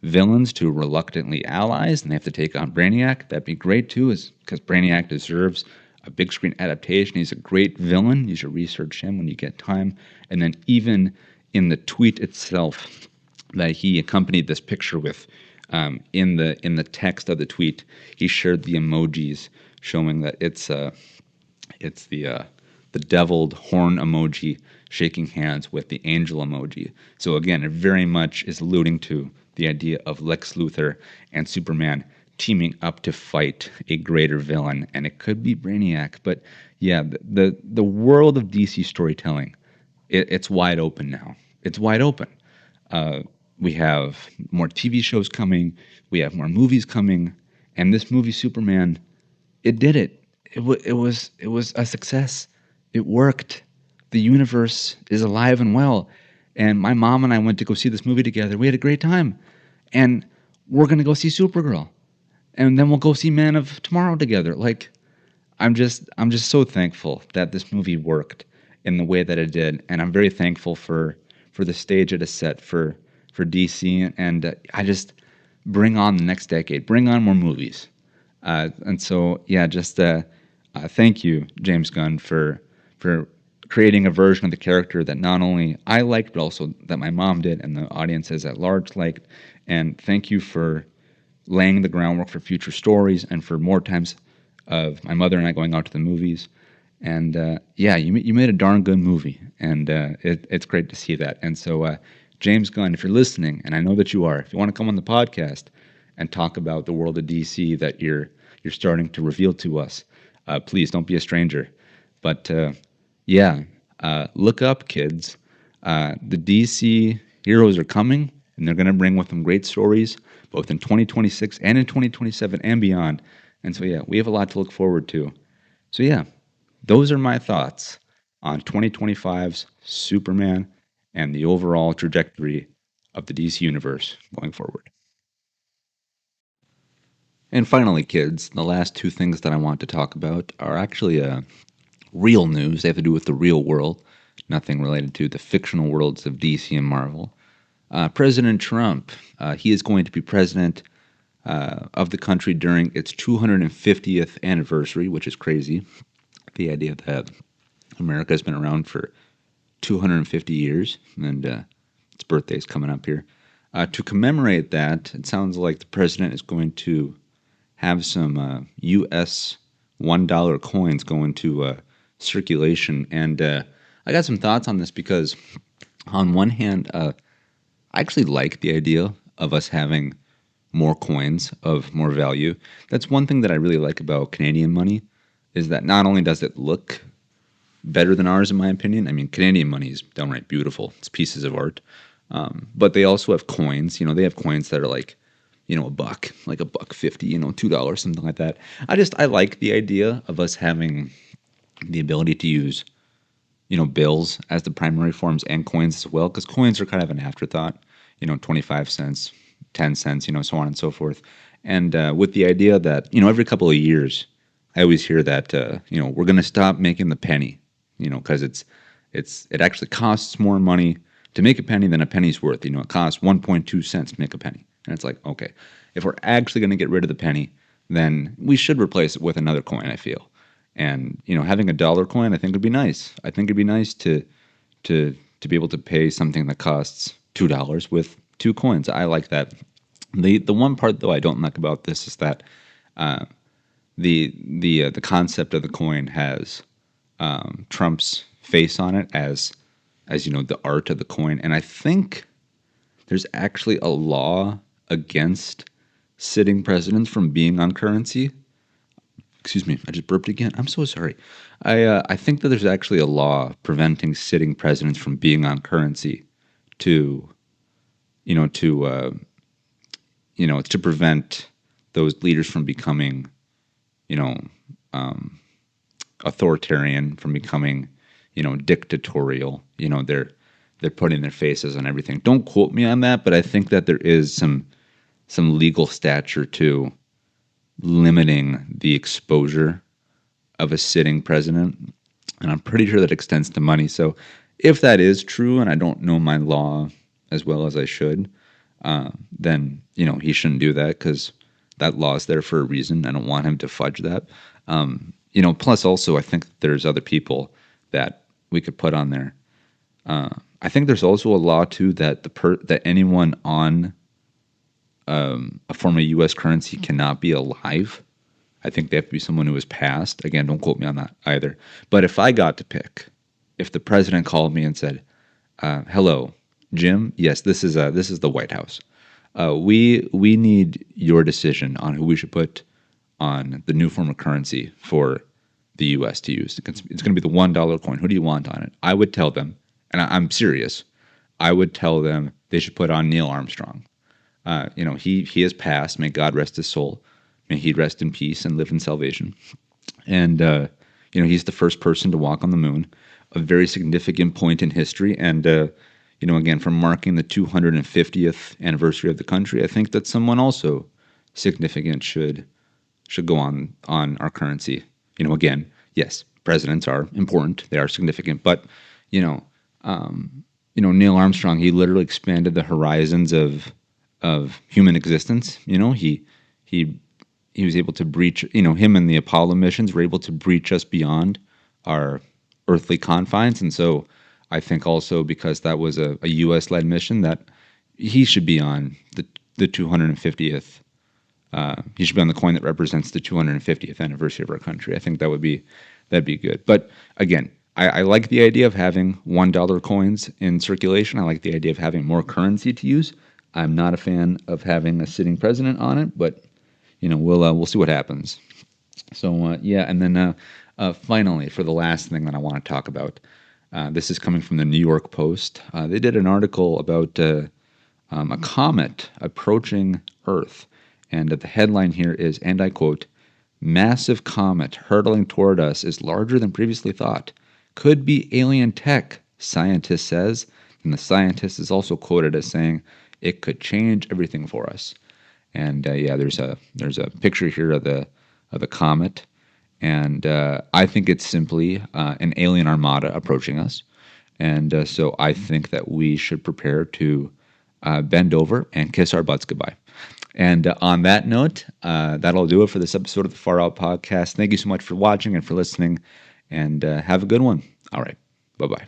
[SPEAKER 6] villains to reluctantly allies, and they have to take on Brainiac. That'd be great too, because Brainiac deserves a big screen adaptation. He's a great villain. You should research him when you get time. And then even in the tweet itself that he accompanied this picture with, in the text of the tweet, he shared the emojis showing that it's the deviled horn emoji shaking hands with the angel emoji. So again, it very much is alluding to the idea of Lex Luthor and Superman teaming up to fight a greater villain, and it could be Brainiac. But yeah, the world of DC storytelling, it's wide open now. It's wide open. We have more TV shows coming. We have more movies coming, and this movie Superman, it did it. It was a success. It worked. The universe is alive and well. And my mom and I went to go see this movie together. We had a great time, and we're gonna go see Supergirl. And then we'll go see Man of Tomorrow together. Like, I'm just so thankful that this movie worked in the way that it did, and I'm very thankful for the stage it has set for DC. And I just bring on the next decade, bring on more movies. And so yeah, just thank you, James Gunn, for creating a version of the character that not only I liked, but also that my mom did and the audiences at large liked. And thank you for laying the groundwork for future stories and for more times of my mother and I going out to the movies. And yeah, you made a darn good movie, and it's great to see that. And so James Gunn, if you're listening, and I know that you are, if you want to come on the podcast and talk about the world of DC that you're starting to reveal to us, please don't be a stranger. But yeah, look up, kids. The DC heroes are coming, and they're going to bring with them great stories, both in 2026 and in 2027 and beyond. And so, yeah, we have a lot to look forward to. So, yeah, those are my thoughts on 2025's Superman and the overall trajectory of the DC universe going forward. And finally, kids, the last two things that I want to talk about are actually real news. They have to do with the real world, nothing related to the fictional worlds of DC and Marvel. President Trump, he is going to be president of the country during its 250th anniversary, which is crazy. The idea that America has been around for 250 years, and its birthday is coming up here. To commemorate that, it sounds like the president is going to have some U.S. $1 coins go into circulation. And I got some thoughts on this because, on one hand, I actually like the idea of us having more coins of more value. That's one thing that I really like about Canadian money, is that not only does it look better than ours, in my opinion. I mean, Canadian money is downright beautiful. It's pieces of art. But they also have coins. They have coins that are like, a buck, like $1.50, $2, something like that. I like the idea of us having the ability to use, bills as the primary forms and coins as well, because coins are kind of an afterthought, 25 cents, 10 cents, so on and so forth. And with the idea that, every couple of years, I always hear that, we're going to stop making the penny, because it actually costs more money to make a penny than a penny's worth. It costs 1.2 cents to make a penny. And it's like, okay, if we're actually going to get rid of the penny, then we should replace it with another coin, I feel. And, having a dollar coin, I think would be nice. I think it'd be nice to be able to pay something that costs $2 with 2 coins. I like that. The one part, though, I don't like about this is that the concept of the coin has Trump's face on it as the art of the coin. And I think there's actually a law against sitting presidents from being on currency. Excuse me, I just burped again. I'm so sorry. I think that there's actually a law preventing sitting presidents from being on currency to prevent those leaders from becoming, authoritarian, from becoming, dictatorial. They're putting their faces on everything. Don't quote me on that, but I think that there is some legal stature to limiting the exposure of a sitting president, and I'm pretty sure that extends to money. So if that is true, and I don't know my law as well as I should, then he shouldn't do that, because that law is there for a reason. I don't want him to fudge that. Plus also I think there's other people that we could put on there. I think there's also a law too that that anyone on a form of U.S. currency cannot be alive. I think they have to be someone who has passed. Again, don't quote me on that either. But if I got to pick, if the president called me and said, "Hello, Jim. Yes, this is the White House. We need your decision on who we should put on the new form of currency for the U.S. to use. It's going to be the $1 coin. Who do you want on it?" I would tell them, and I'm serious, I would tell them they should put on Neil Armstrong. He has passed. May God rest his soul. May he rest in peace and live in salvation. And, he's the first person to walk on the moon, a very significant point in history. And, again, from marking the 250th anniversary of the country, I think that someone also significant should go on our currency. Again, yes, presidents are important. They are significant. But, Neil Armstrong, he literally expanded the horizons of human existence. He was able to breach, him and the Apollo missions were able to breach us beyond our earthly confines. And so I think also because that was a U.S.-led mission, that he should be on the 250th. He should be on the coin that represents the 250th anniversary of our country. I think that'd be good. But again, I like the idea of having $1 coins in circulation. I like the idea of having more currency to use. I'm not a fan of having a sitting president on it, but we'll see what happens. So and then finally, for the last thing that I want to talk about, This is coming from the New York Post. They did an article about a comet approaching Earth. And the headline here is, and I quote, "Massive comet hurtling toward us is larger than previously thought. Could be alien tech, scientist says." And the scientist is also quoted as saying, "It could change everything for us." And there's a picture here of the comet, and I think it's simply an alien armada approaching us. And so I think that we should prepare to bend over and kiss our butts goodbye. And on that note, that'll do it for this episode of the Far Out Podcast. Thank you so much for watching and for listening, and have a good one. All right. Bye-bye.